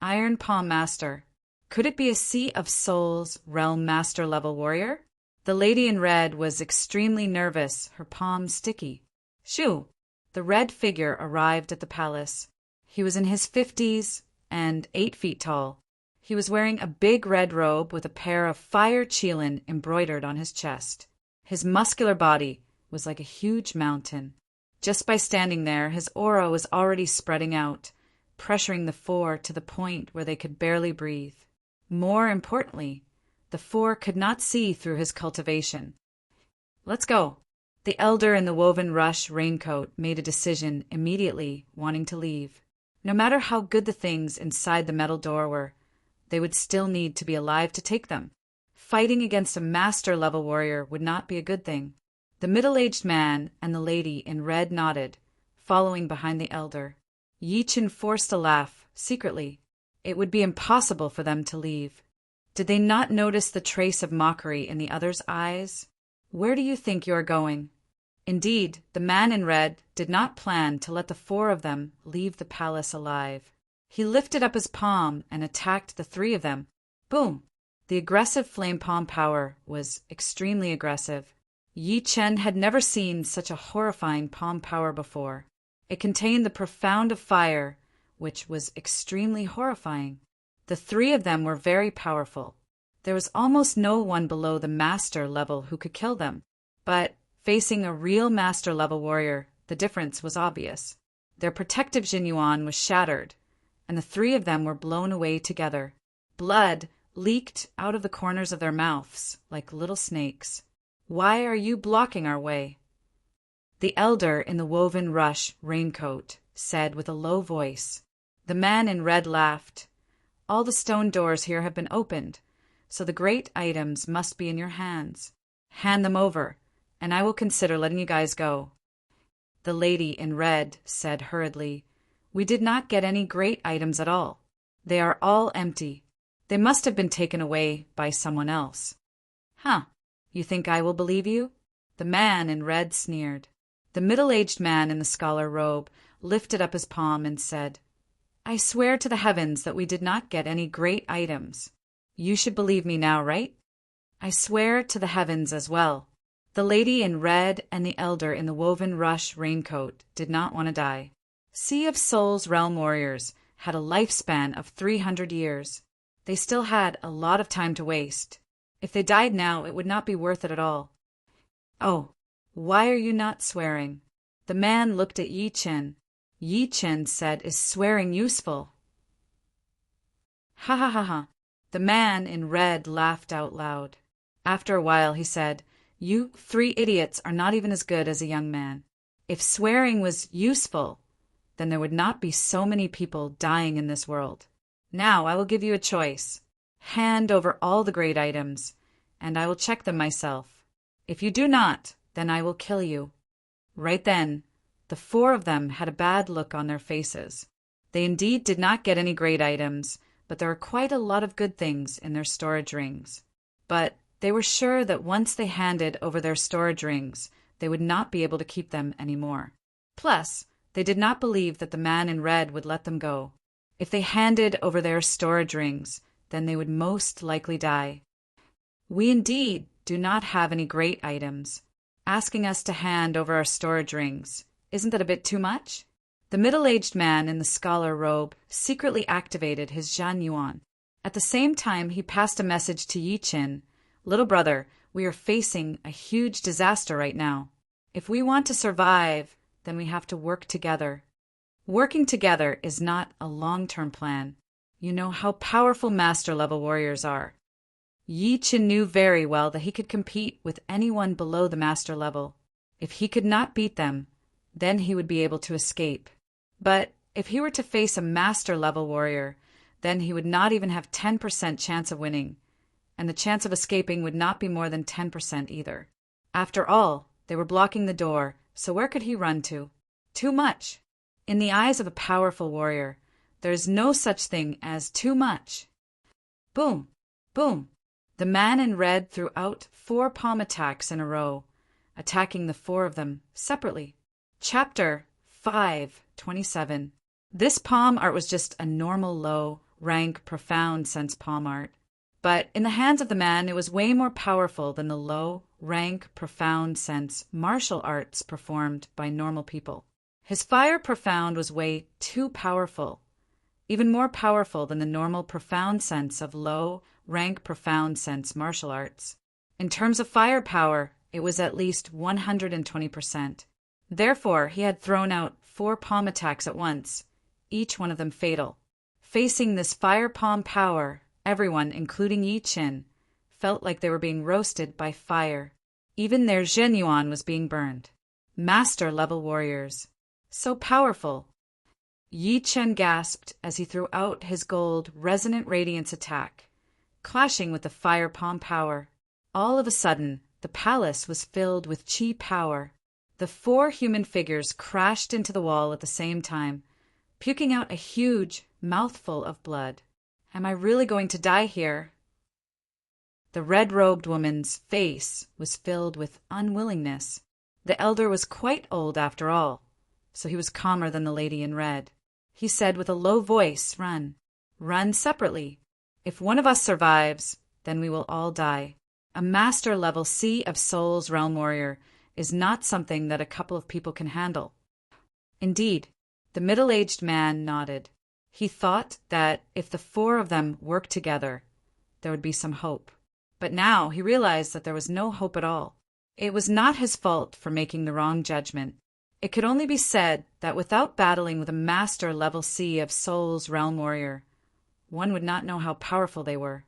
Iron Palm Master. Could it be a Sea of Souls Realm Master level warrior? The lady in red was extremely nervous, her palms sticky. Shoo! The red figure arrived at the palace. He was in his 50s and 8 feet tall. He was wearing a big red robe with a pair of fire chilin embroidered on his chest. His muscular body was like a huge mountain. Just by standing there, his aura was already spreading out, pressuring the four to the point where they could barely breathe. More importantly, the four could not see through his cultivation. Let's go. The elder in the woven rush raincoat made a decision immediately, wanting to leave. No matter how good the things inside the metal door were, they would still need to be alive to take them. Fighting against a master-level warrior would not be a good thing. The middle-aged man and the lady in red nodded, following behind the elder. Yi Chen forced a laugh, secretly. It would be impossible for them to leave. Did they not notice the trace of mockery in the other's eyes? Where do you think you are going? Indeed, the man in red did not plan to let the four of them leave the palace alive. He lifted up his palm and attacked the three of them. Boom! The aggressive flame palm power was extremely aggressive. Yi Chen had never seen such a horrifying palm power before. It contained the profound of fire, which was extremely horrifying. The three of them were very powerful. There was almost no one below the master level who could kill them. But facing a real master level warrior, the difference was obvious. Their protective Jinyuan was shattered, and the three of them were blown away together. Blood leaked out of the corners of their mouths like little snakes. Why are you blocking our way? The elder in the woven rush raincoat said with a low voice. The man in red laughed. All the stone doors here have been opened, so the great items must be in your hands. Hand them over, and I will consider letting you guys go. The lady in red said hurriedly, We did not get any great items at all. They are all empty. They must have been taken away by someone else. Huh, you think I will believe you? The man in red sneered. The middle-aged man in the scholar robe lifted up his palm and said, I swear to the heavens that we did not get any great items. You should believe me now, right? I swear to the heavens as well. The lady in red and the elder in the woven rush raincoat did not want to die. Sea of Souls realm warriors had a lifespan of 300 years. They still had a lot of time to waste. If they died now, it would not be worth it at all. Oh, why are you not swearing? The man looked at Yi Chen. Yi Chen said, Is swearing useful? Ha ha ha ha. The man in red laughed out loud. After a while he said, You 3 idiots are not even as good as a young man. If swearing was useful, then there would not be so many people dying in this world. Now I will give you a choice. Hand over all the great items, and I will check them myself. If you do not, then I will kill you. Right then, the 4 of them had a bad look on their faces. They indeed did not get any great items, but there are quite a lot of good things in their storage rings. But they were sure that once they handed over their storage rings, they would not be able to keep them anymore. Plus, they did not believe that the man in red would let them go. If they handed over their storage rings, then they would most likely die. We indeed do not have any great items. Asking us to hand over our storage rings, isn't that a bit too much? The middle-aged man in the scholar robe secretly activated his Jinyuan. At the same time, he passed a message to Yi Chen. Little brother, we are facing a huge disaster right now. If we want to survive, then we have to work together. Working together is not a long-term plan. You know how powerful master-level warriors are. Yi Chen knew very well that he could compete with anyone below the master level. If he could not beat them, then he would be able to escape. But if he were to face a master-level warrior, then he would not even have 10% chance of winning, and the chance of escaping would not be more than 10% either. After all, they were blocking the door, so where could he run to? Too much. In the eyes of a powerful warrior, there is no such thing as too much. Boom! Boom! The man in red threw out 4 palm attacks in a row, attacking the 4 of them separately. Chapter 5:27. This palm art was just a normal low, rank, profound sense palm art. But in the hands of the man, it was way more powerful than the low, rank, profound sense martial arts performed by normal people. His fire profound was way too powerful, even more powerful than the normal profound sense of low, rank, profound sense martial arts. In terms of firepower, it was at least 120%. Therefore, he had thrown out 4 palm attacks at once, each one of them fatal. Facing this fire palm power, everyone, including Yi Qin, felt like they were being roasted by fire. Even their Zhenyuan was being burned. Master-level warriors. So powerful. Yi Qin gasped as he threw out his gold resonant radiance attack, clashing with the fire palm power. All of a sudden, the palace was filled with qi power. The 4 human figures crashed into the wall at the same time, puking out a huge mouthful of blood. Am I really going to die here? The red-robed woman's face was filled with unwillingness. The elder was quite old after all, so he was calmer than the lady in red. He said with a low voice, "Run. Run separately. If one of us survives, then we will all die. A master-level Sea of Souls realm warrior is not something that a couple of people can handle." Indeed, the middle-aged man nodded. He thought that if the 4 of them worked together, there would be some hope. But now he realized that there was no hope at all. It was not his fault for making the wrong judgment. It could only be said that without battling with a master-level Sea of Souls realm warrior, one would not know how powerful they were.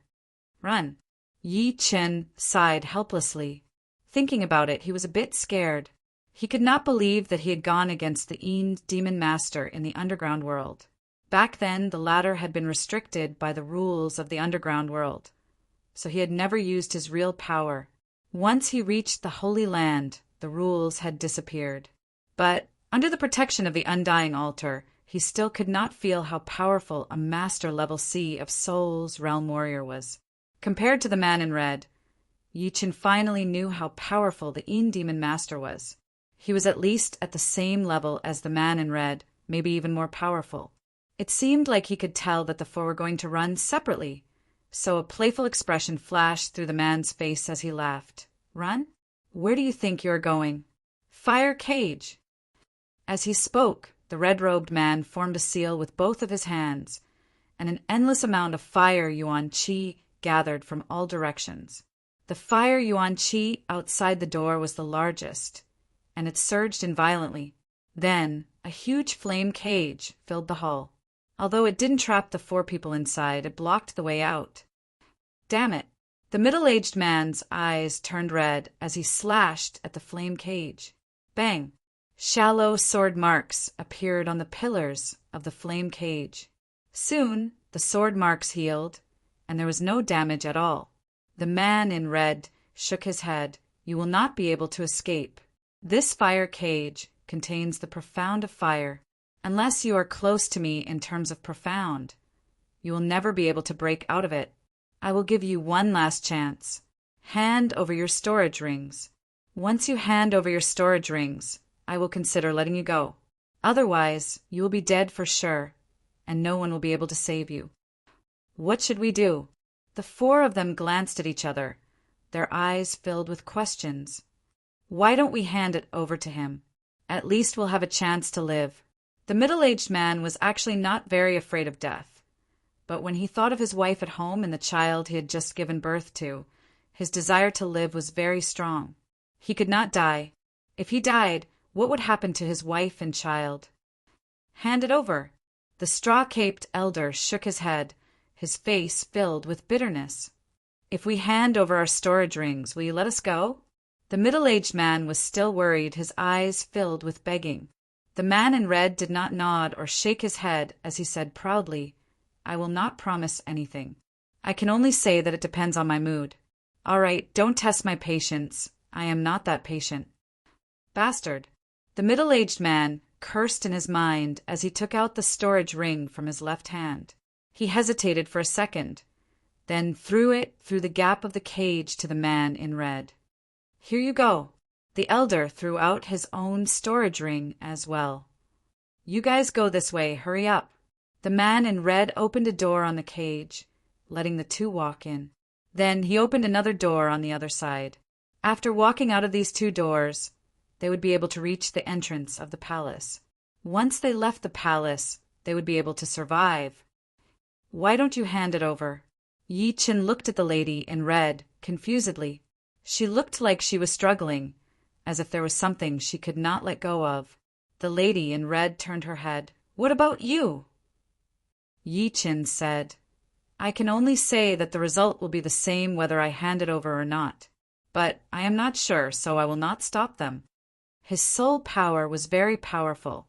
Run. Yi Qin sighed helplessly. Thinking about it, he was a bit scared. He could not believe that he had gone against the Yin demon master in the underground world. Back then, the latter had been restricted by the rules of the underground world, so he had never used his real power. Once he reached the Holy Land, the rules had disappeared. But under the protection of the Undying Altar, he still could not feel how powerful a master-level Sea of Souls realm warrior was. Compared to the man in red, Yi Qin finally knew how powerful the Yin demon master was. He was at least at the same level as the man in red, maybe even more powerful. It seemed like he could tell that the 4 were going to run separately, so a playful expression flashed through the man's face as he laughed. Run? Where do you think you're going? Fire cage. As he spoke, the red-robed man formed a seal with both of his hands, and an endless amount of fire yuan qi gathered from all directions. The fire yuan qi outside the door was the largest, and it surged in violently. Then, a huge flame cage filled the hall. Although it didn't trap the 4 people inside, it blocked the way out. Damn it! The middle-aged man's eyes turned red as he slashed at the flame cage. Bang! Shallow sword marks appeared on the pillars of the flame cage. Soon, the sword marks healed, and there was no damage at all. The man in red shook his head. You will not be able to escape. This fire cage contains the profound of fire. Unless you are close to me in terms of profound, you will never be able to break out of it. I will give you one last chance. Hand over your storage rings. Once you hand over your storage rings, I will consider letting you go. Otherwise, you will be dead for sure, and no one will be able to save you. What should we do? The 4 of them glanced at each other, their eyes filled with questions. Why don't we hand it over to him? At least we'll have a chance to live. The middle-aged man was actually not very afraid of death, but when he thought of his wife at home and the child he had just given birth to, his desire to live was very strong. He could not die. If he died, what would happen to his wife and child? Hand it over. The straw-caped elder shook his head, his face filled with bitterness. If we hand over our storage rings, will you let us go? The middle-aged man was still worried, his eyes filled with begging. The man in red did not nod or shake his head as he said proudly, I will not promise anything. I can only say that it depends on my mood. All right, don't test my patience. I am not that patient. Bastard. The middle-aged man cursed in his mind as he took out the storage ring from his left hand. He hesitated for a second, then threw it through the gap of the cage to the man in red. Here you go. The elder threw out his own storage ring as well. You guys go this way, hurry up. The man in red opened a door on the cage, letting the two walk in. Then he opened another door on the other side. After walking out of these two doors, they would be able to reach the entrance of the palace. Once they left the palace, they would be able to survive. Why don't you hand it over? Yi Chen looked at the lady in red, confusedly. She looked like she was struggling, as if there was something she could not let go of. The lady in red turned her head. What about you? Yi Chen said, I can only say that the result will be the same whether I hand it over or not. But I am not sure, so I will not stop them. His soul power was very powerful,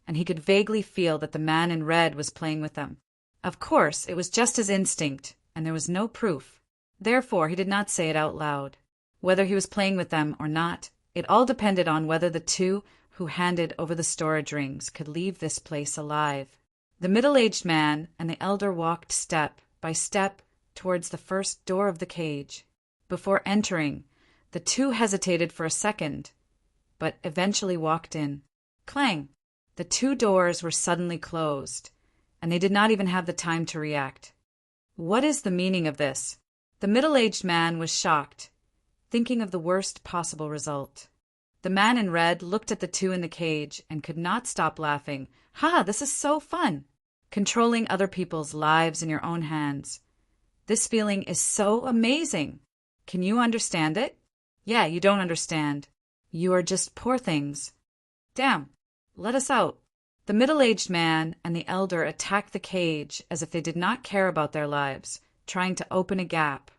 and he could vaguely feel that the man in red was playing with them. Of course, it was just his instinct, and there was no proof. Therefore, he did not say it out loud. Whether he was playing with them or not, it all depended on whether the two who handed over the storage rings could leave this place alive. The middle-aged man and the elder walked step by step towards the first door of the cage. Before entering, the two hesitated for a second, but eventually walked in. Clang! The two doors were suddenly closed, and they did not even have the time to react. What is the meaning of this? The middle-aged man was shocked, thinking of the worst possible result. The man in red looked at the two in the cage and could not stop laughing. Ha! This is so fun! Controlling other people's lives in your own hands. This feeling is so amazing. Can you understand it? Yeah, you don't understand. You are just poor things. Damn. Let us out. The middle-aged man and the elder attacked the cage as if they did not care about their lives, trying to open a gap.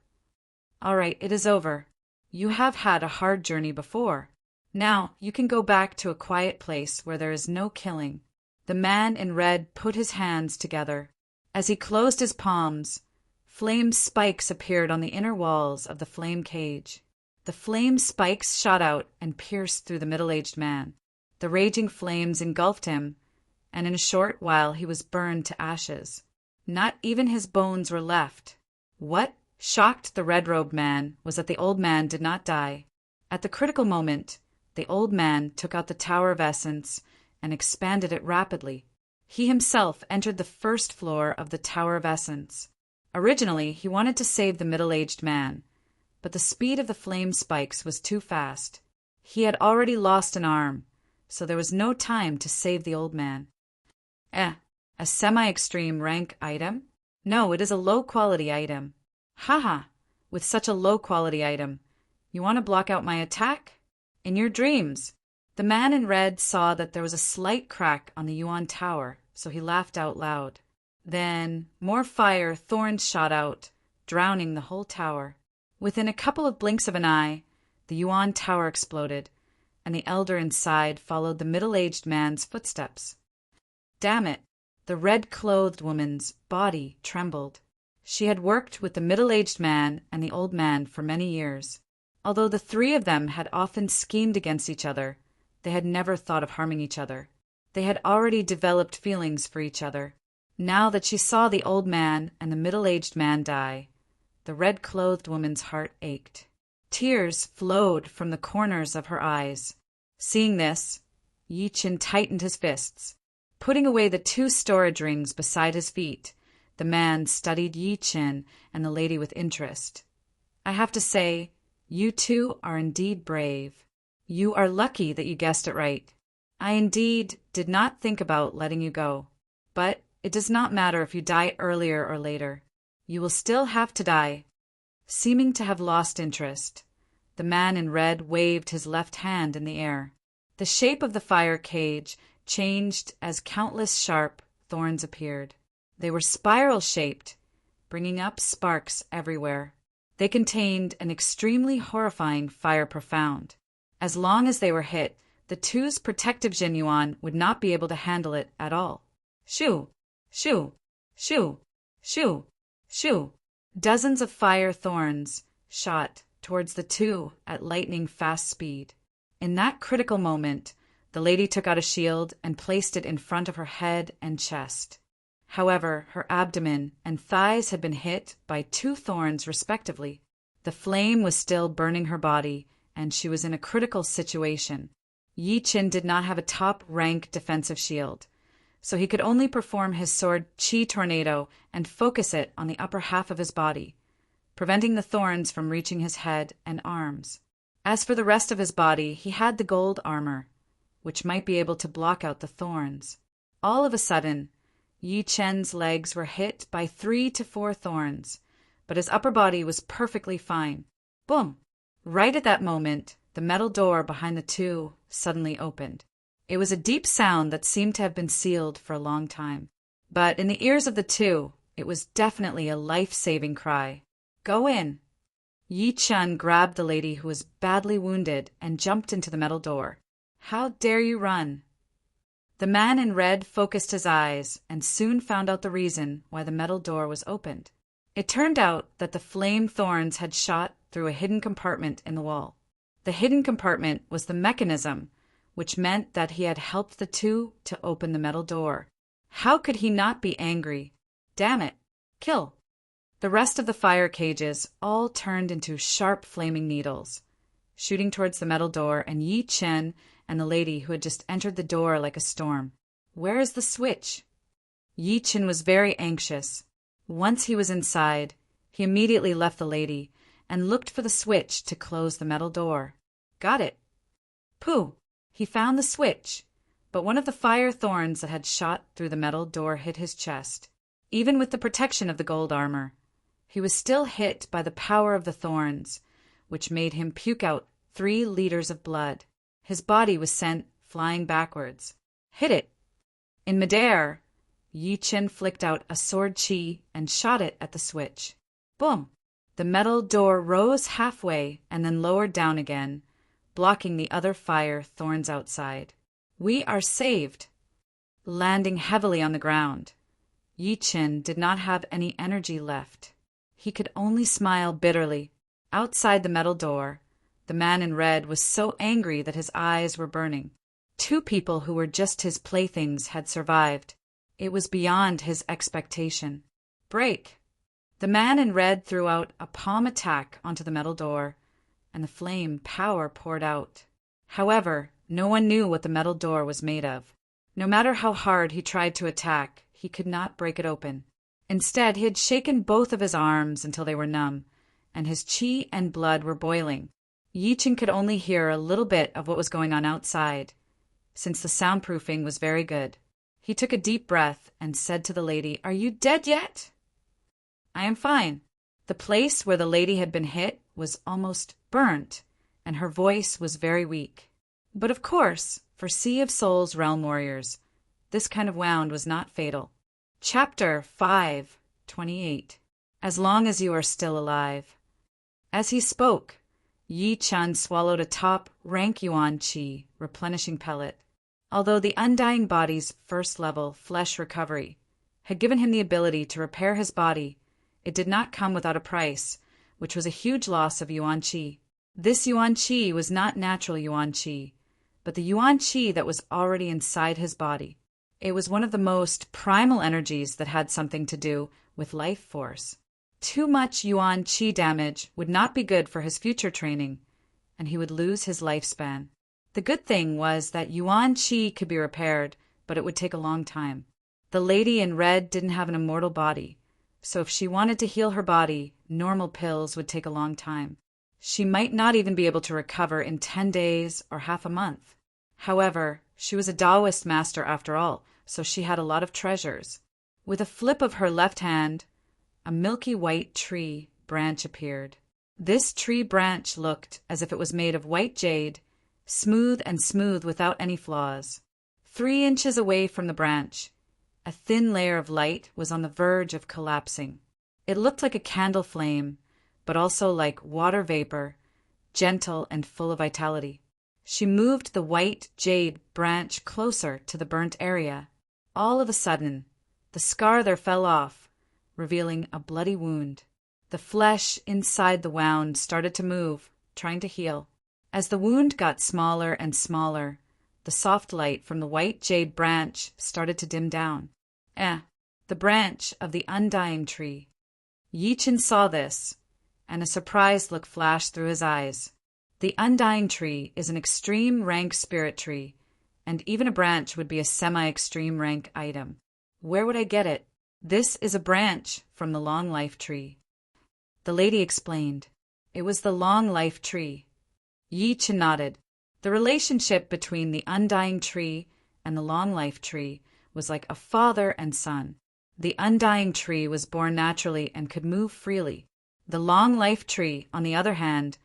All right, it is over. You have had a hard journey before. Now you can go back to a quiet place where there is no killing. The man in red put his hands together. As he closed his palms, flame spikes appeared on the inner walls of the flame cage. The flame spikes shot out and pierced through the middle-aged man. The raging flames engulfed him, and in a short while he was burned to ashes. Not even his bones were left. What shocked the red-robed man was that the old man did not die. At the critical moment, the old man took out the Tower of Essence and expanded it rapidly. He himself entered the first floor of the Tower of Essence. Originally, he wanted to save the middle-aged man, but the speed of the flame spikes was too fast. He had already lost an arm, so there was no time to save the old man. A semi-extreme rank item? No, it is a low-quality item. Haha, with such a low-quality item, you want to block out my attack? In your dreams. The man in red saw that there was a slight crack on the Yuan Tower, so he laughed out loud. Then more fire thorns shot out, drowning the whole tower. Within a couple of blinks of an eye, the Yuan Tower exploded, and the elder inside followed the middle-aged man's footsteps. Damn it! The red-clothed woman's body trembled. She had worked with the middle-aged man and the old man for many years. Although the three of them had often schemed against each other, they had never thought of harming each other. They had already developed feelings for each other. Now that she saw the old man and the middle-aged man die, the red-clothed woman's heart ached. Tears flowed from the corners of her eyes. Seeing this, Yi Chen tightened his fists. Putting away the two storage rings beside his feet, the man studied Yi Chen and the lady with interest. I have to say, you two are indeed brave. You are lucky that you guessed it right. I indeed did not think about letting you go. But it does not matter if you die earlier or later. You will still have to die. Seeming to have lost interest, the man in red waved his left hand in the air. The shape of the fire cage changed as countless sharp thorns appeared. They were spiral-shaped, bringing up sparks everywhere. They contained an extremely horrifying fire profound. As long as they were hit, the two's protective Jinyuan would not be able to handle it at all. Shoo! Shoo! Shoo! Shoo! Shoo! Dozens of fire thorns shot towards the two at lightning-fast speed. In that critical moment, the lady took out a shield and placed it in front of her head and chest. However, her abdomen and thighs had been hit by two thorns respectively. The flame was still burning her body, and she was in a critical situation. Yi Chen did not have a top-rank defensive shield, so he could only perform his sword Chi Tornado and focus it on the upper half of his body, preventing the thorns from reaching his head and arms. As for the rest of his body, he had the gold armor, which might be able to block out the thorns. All of a sudden, Yi Chen's legs were hit by 3 to 4 thorns, but his upper body was perfectly fine. Boom! Right at that moment, the metal door behind the two suddenly opened. It was a deep sound that seemed to have been sealed for a long time. But in the ears of the two, it was definitely a life-saving cry. Go in! Yi Chen grabbed the lady who was badly wounded and jumped into the metal door. How dare you run? The man in red focused his eyes and soon found out the reason why the metal door was opened. It turned out that the flame thorns had shot through a hidden compartment in the wall. The hidden compartment was the mechanism, which meant that he had helped the two to open the metal door. How could he not be angry? Damn it! Kill! The rest of the fire cages all turned into sharp flaming needles, shooting towards the metal door and Yi Chen and the lady who had just entered the door like a storm. Where is the switch? Yi Chen was very anxious. Once he was inside, he immediately left the lady and looked for the switch to close the metal door. Got it. Pooh! He found the switch, but one of the fire thorns that had shot through the metal door hit his chest. Even with the protection of the gold armor, he was still hit by the power of the thorns, which made him puke out 3 liters of blood. His body was sent flying backwards. Hit it! In midair, Yi Chen flicked out a sword chi and shot it at the switch. Boom! The metal door rose halfway and then lowered down again, blocking the other fire thorns outside. We are saved! Landing heavily on the ground, Yi Chen did not have any energy left. He could only smile bitterly. Outside the metal door, the man in red was so angry that his eyes were burning. 2 people who were just his playthings had survived. It was beyond his expectation. Break! The man in red threw out a palm attack onto the metal door, and the flame power poured out. However, no one knew what the metal door was made of. No matter how hard he tried to attack, he could not break it open. Instead, he had shaken both of his arms until they were numb, and his chi and blood were boiling. Yi Chen could only hear a little bit of what was going on outside, since the soundproofing was very good. He took a deep breath and said to the lady, "Are you dead yet?" "I am fine." The place where the lady had been hit was almost burnt, and her voice was very weak. But of course, for Sea of Souls realm warriors, this kind of wound was not fatal. Chapter 5:28. As long as you are still alive. As he spoke, Yi Chen swallowed a top-rank yuan qi replenishing pellet. Although the Undying Body's first-level flesh recovery had given him the ability to repair his body, it did not come without a price, which was a huge loss of yuan qi. This yuan qi was not natural yuan qi, but the yuan qi that was already inside his body. It was one of the most primal energies that had something to do with life force. Too much yuan qi damage would not be good for his future training, and he would lose his lifespan. The good thing was that yuan qi could be repaired, but it would take a long time. The lady in red didn't have an immortal body, so if she wanted to heal her body, normal pills would take a long time. She might not even be able to recover in 10 days or half a month. However, she was a Taoist master after all, so she had a lot of treasures. With a flip of her left hand, a milky white tree branch appeared. This tree branch looked as if it was made of white jade, smooth without any flaws. 3 inches away from the branch, a thin layer of light was on the verge of collapsing. It looked like a candle flame, but also like water vapor, gentle and full of vitality. She moved the white jade branch closer to the burnt area. All of a sudden, the scar there fell off, revealing a bloody wound. The flesh inside the wound started to move, trying to heal. As the wound got smaller and smaller, the soft light from the white jade branch started to dim down. The branch of the undying tree. Yi Chen saw this, and a surprised look flashed through his eyes. The undying tree is an extreme rank spirit tree, and even a branch would be a semi-extreme rank item. Where would I get it? This is a branch from the long life tree. The lady explained. It was the long life tree. Yi Chen nodded. The relationship between the undying tree and the long life tree was like a father and son. The undying tree was born naturally and could move freely. The long life tree, on the other hand,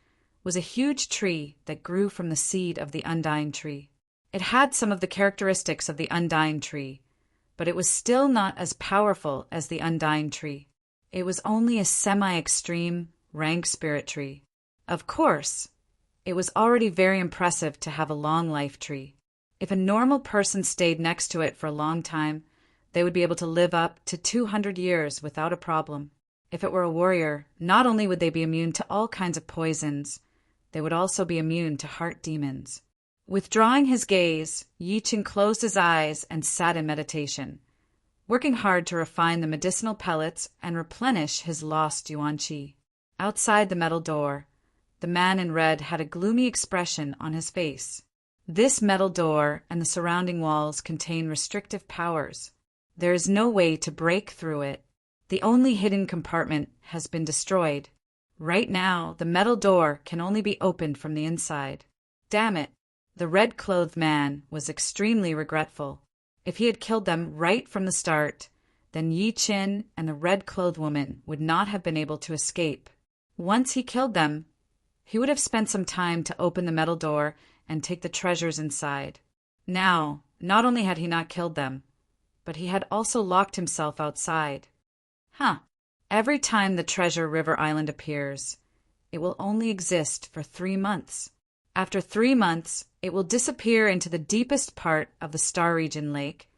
was a huge tree that grew from the seed of the undying tree. It had some of the characteristics of the undying tree, but it was still not as powerful as the undying tree. It was only a semi-extreme, rank spirit tree. Of course, it was already very impressive to have a long life tree. If a normal person stayed next to it for a long time, they would be able to live up to 200 years without a problem. If it were a warrior, not only would they be immune to all kinds of poisons, they would also be immune to heart demons. Withdrawing his gaze, Yi Chen closed his eyes and sat in meditation, working hard to refine the medicinal pellets and replenish his lost yuan qi. Outside the metal door, the man in red had a gloomy expression on his face. This metal door and the surrounding walls contain restrictive powers. There is no way to break through it. The only hidden compartment has been destroyed. Right now, the metal door can only be opened from the inside. Damn it! The red-clothed man was extremely regretful. If he had killed them right from the start, then Yi Chen and the red-clothed woman would not have been able to escape. Once he killed them, he would have spent some time to open the metal door and take the treasures inside. Now, not only had he not killed them, but he had also locked himself outside. Every time the treasure River Island appears, it will only exist for 3 months. After 3 months, it will disappear into the deepest part of the Star Region Lake,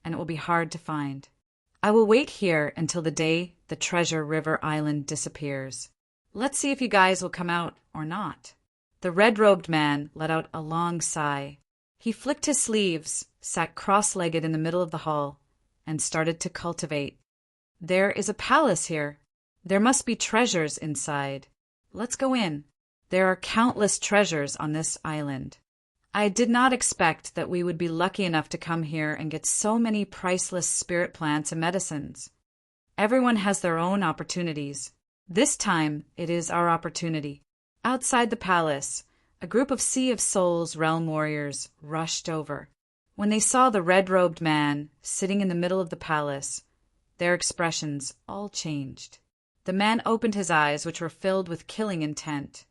and it will be hard to find. I will wait here until the day the treasure River Island disappears. Let's see if you guys will come out or not. The red-robed man let out a long sigh. He flicked his sleeves, sat cross-legged in the middle of the hall, and started to cultivate. There is a palace here. There must be treasures inside. Let's go in. There are countless treasures on this island. I did not expect that we would be lucky enough to come here and get so many priceless spirit plants and medicines. Everyone has their own opportunities. This time, it is our opportunity. Outside the palace, a group of Sea of Souls realm warriors rushed over. When they saw the red-robed man sitting in the middle of the palace, their expressions all changed. The man opened his eyes, which were filled with killing intent.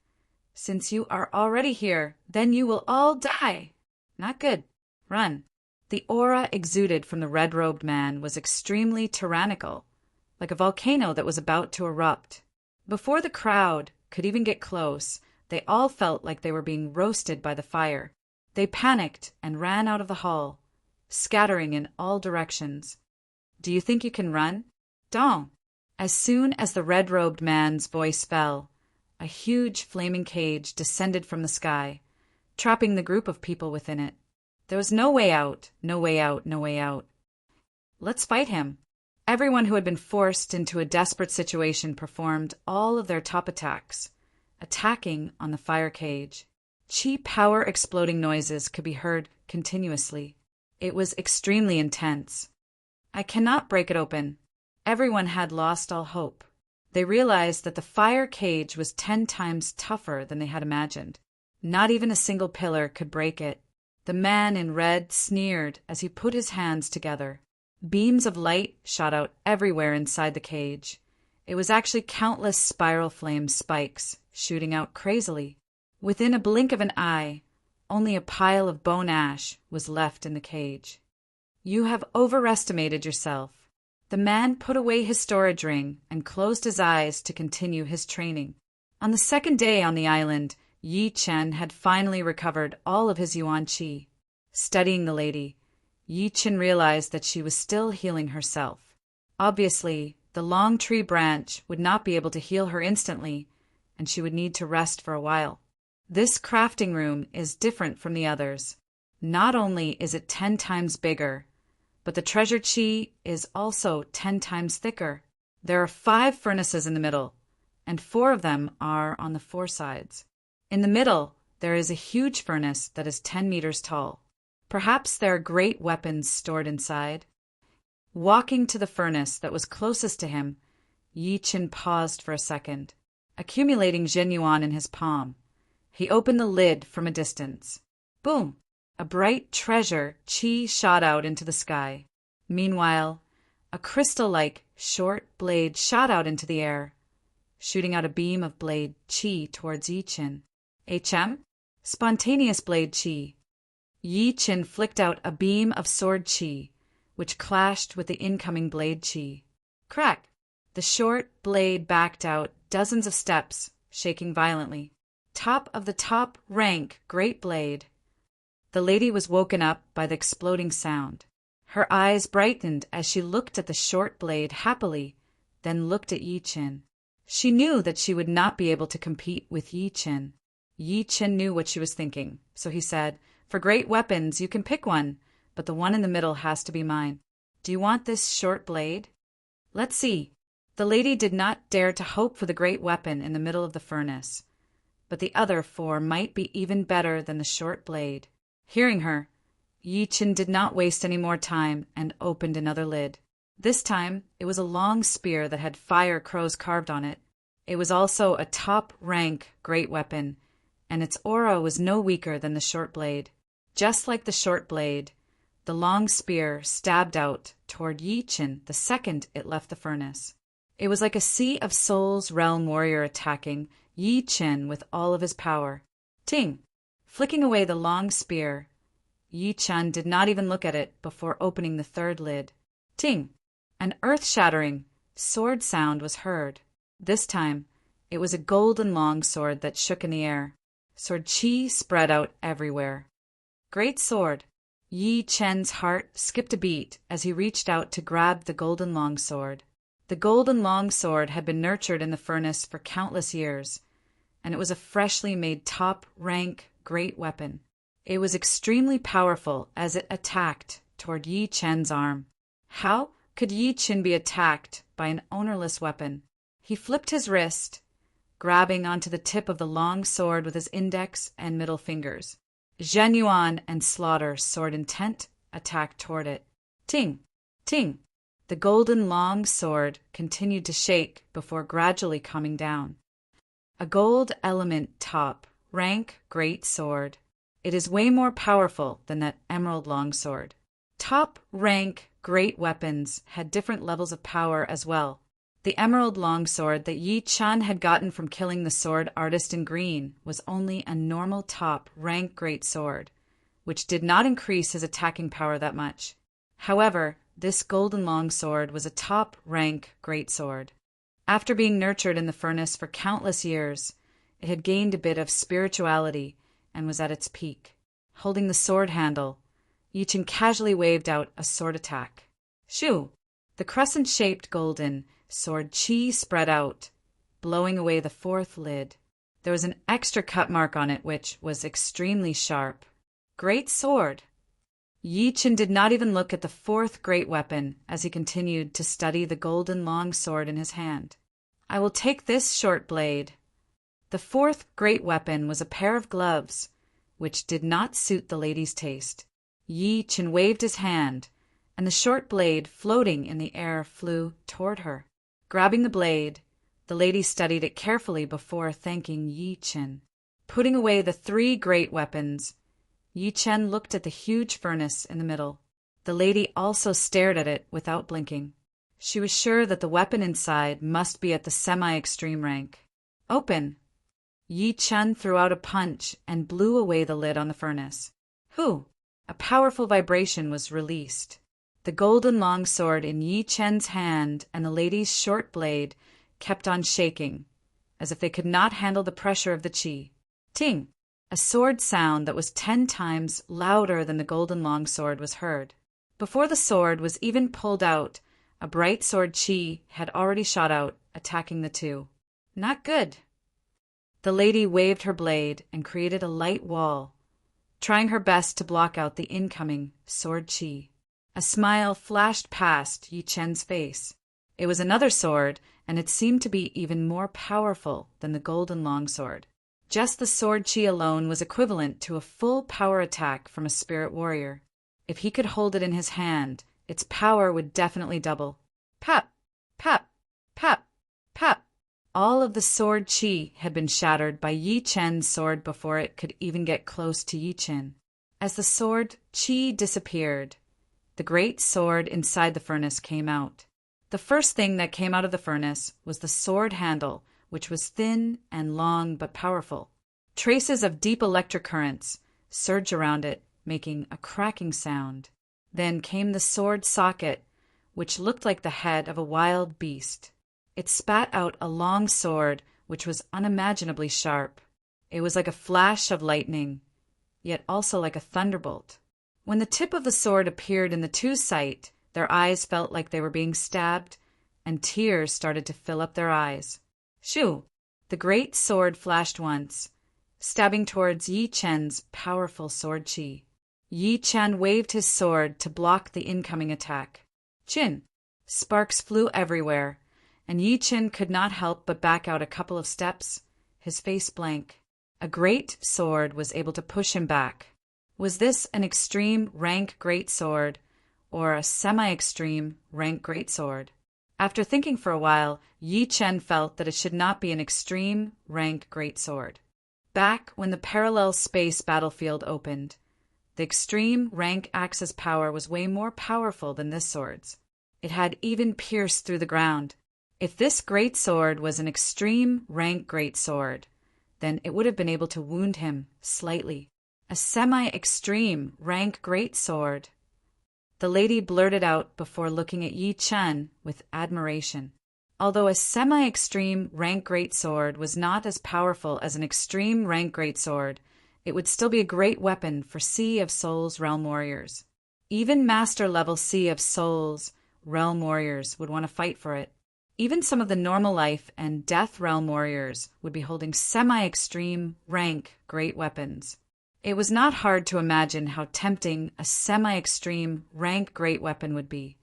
Since you are already here, then you will all die. Not good. Run. The aura exuded from the red-robed man was extremely tyrannical, like a volcano that was about to erupt. Before the crowd could even get close, they all felt like they were being roasted by the fire. They panicked and ran out of the hall, scattering in all directions. Do you think you can run? Don't. As soon as the red-robed man's voice fell, a huge flaming cage descended from the sky, trapping the group of people within it. There was no way out, no way out, no way out. Let's fight him. Everyone who had been forced into a desperate situation performed all of their top attacks, attacking on the fire cage. Chi power exploding noises could be heard continuously. It was extremely intense. I cannot break it open. Everyone had lost all hope. They realized that the fire cage was 10 times tougher than they had imagined. Not even a single pillar could break it. The man in red sneered as he put his hands together. Beams of light shot out everywhere inside the cage. It was actually countless spiral flame spikes shooting out crazily. Within a blink of an eye, only a pile of bone ash was left in the cage. You have overestimated yourself. The man put away his storage ring and closed his eyes to continue his training. On the second day on the island, Yi Chen had finally recovered all of his yuan qi. Studying the lady, Yi Chen realized that she was still healing herself. Obviously, the long tree branch would not be able to heal her instantly, and she would need to rest for a while. This crafting room is different from the others. Not only is it 10 times bigger, but the treasure chi is also 10 times thicker. There are 5 furnaces in the middle, and 4 of them are on the 4 sides. In the middle, there is a huge furnace that is 10 meters tall. Perhaps there are great weapons stored inside. Walking to the furnace that was closest to him, Yi Chen paused for a second, accumulating genuine in his palm. He opened the lid from a distance. Boom! A bright treasure qi shot out into the sky. Meanwhile, a crystal-like short blade shot out into the air, shooting out a beam of blade qi towards Yi Chen. HM? Spontaneous blade qi. Yi Chen flicked out a beam of sword qi, which clashed with the incoming blade qi. Crack! The short blade backed out dozens of steps, shaking violently. Top of the top rank great blade. The lady was woken up by the exploding sound. Her eyes brightened as she looked at the short blade happily, then looked at Yi Chen. She knew that she would not be able to compete with Yi Chen. Yi Chen knew what she was thinking, so he said, "For great weapons, you can pick one, but the one in the middle has to be mine. Do you want this short blade?" Let's see. The lady did not dare to hope for the great weapon in the middle of the furnace, but the other four might be even better than the short blade. Hearing her, Yi Chen did not waste any more time and opened another lid. This time, it was a long spear that had fire crows carved on it. It was also a top-rank great weapon, and its aura was no weaker than the short blade. Just like the short blade, the long spear stabbed out toward Yi Chen the second it left the furnace. It was like a Sea of Souls realm warrior attacking Yi Chen with all of his power. Ting! Flicking away the long spear, Yi Chen did not even look at it before opening the third lid. Ting! An earth-shattering sword sound was heard. This time, it was a golden long sword that shook in the air. Sword qi spread out everywhere. Great sword! Yi Chen's heart skipped a beat as he reached out to grab the golden long sword. The golden long sword had been nurtured in the furnace for countless years, and it was a freshly made top-rank great weapon. It was extremely powerful as it attacked toward Yi Chen's arm. How could Yi Chen be attacked by an ownerless weapon? He flipped his wrist, grabbing onto the tip of the long sword with his index and middle fingers. Genuine and Slaughter sword intent attacked toward it. Ting! Ting! The golden long sword continued to shake before gradually calming down. A gold element top, rank great sword. It is way more powerful than that emerald longsword. Top rank great weapons had different levels of power as well. The emerald longsword that Yi Chen had gotten from killing the sword artist in green was only a normal top rank great sword, which did not increase his attacking power that much. However, this golden longsword was a top rank great sword. After being nurtured in the furnace for countless years, it had gained a bit of spirituality and was at its peak. Holding the sword handle, Yi Chen casually waved out a sword attack. Shoo! The crescent-shaped golden sword qi spread out, blowing away the fourth lid. There was an extra cut mark on it which was extremely sharp. Great sword! Yi Chen did not even look at the fourth great weapon as he continued to study the golden long sword in his hand. I will take this short blade. The fourth great weapon was a pair of gloves, which did not suit the lady's taste. Yi Chen waved his hand, and the short blade floating in the air flew toward her. Grabbing the blade, the lady studied it carefully before thanking Yi Chen. Putting away the three great weapons, Yi Chen looked at the huge furnace in the middle. The lady also stared at it without blinking. She was sure that the weapon inside must be at the semi-extreme rank. Open! Yi Chen threw out a punch and blew away the lid on the furnace. Hoo! A powerful vibration was released. The golden long sword in Yi Chen's hand and the lady's short blade kept on shaking, as if they could not handle the pressure of the qi. Ting! A sword sound that was 10 times louder than the golden longsword was heard. Before the sword was even pulled out, a bright sword qi had already shot out, attacking the two. Not good. The lady waved her blade and created a light wall, trying her best to block out the incoming sword qi. A smile flashed past Yi Chen's face. It was another sword, and it seemed to be even more powerful than the golden longsword. Just the sword qi alone was equivalent to a full power attack from a spirit warrior. If he could hold it in his hand, its power would definitely double. Pap! Pap! Pap! Pap! All of the sword chi had been shattered by Yi Chen's sword before it could even get close to Yi Chen. As the sword chi disappeared, the great sword inside the furnace came out. The first thing that came out of the furnace was the sword handle, which was thin and long but powerful. Traces of deep electric currents surged around it, making a cracking sound. Then came the sword socket, which looked like the head of a wild beast. It spat out a long sword, which was unimaginably sharp. It was like a flash of lightning, yet also like a thunderbolt. When the tip of the sword appeared in the two's sight, their eyes felt like they were being stabbed, and tears started to fill up their eyes. Shoo! The great sword flashed once, stabbing towards Yi Chen's powerful sword chi. Yi Chen waved his sword to block the incoming attack. Chin! Sparks flew everywhere, and Yi Chen could not help but back out a couple of steps, his face blank. A great sword was able to push him back. Was this an extreme rank great sword, or a semi-extreme rank great sword? After thinking for a while, Yi Chen felt that it should not be an extreme rank great sword. Back when the parallel space battlefield opened, the extreme rank axe's power was way more powerful than this sword's. It had even pierced through the ground. If this great sword was an extreme rank great sword, then it would have been able to wound him slightly. A semi-extreme rank great sword. The lady blurted out before looking at Yi Chen with admiration. Although a semi-extreme rank great sword was not as powerful as an extreme rank great sword, it would still be a great weapon for Sea of Souls realm warriors. Even master-level Sea of Souls realm warriors would want to fight for it. Even some of the normal life and death realm warriors would be holding semi-extreme rank great weapons. It was not hard to imagine how tempting a semi-extreme rank great weapon would be.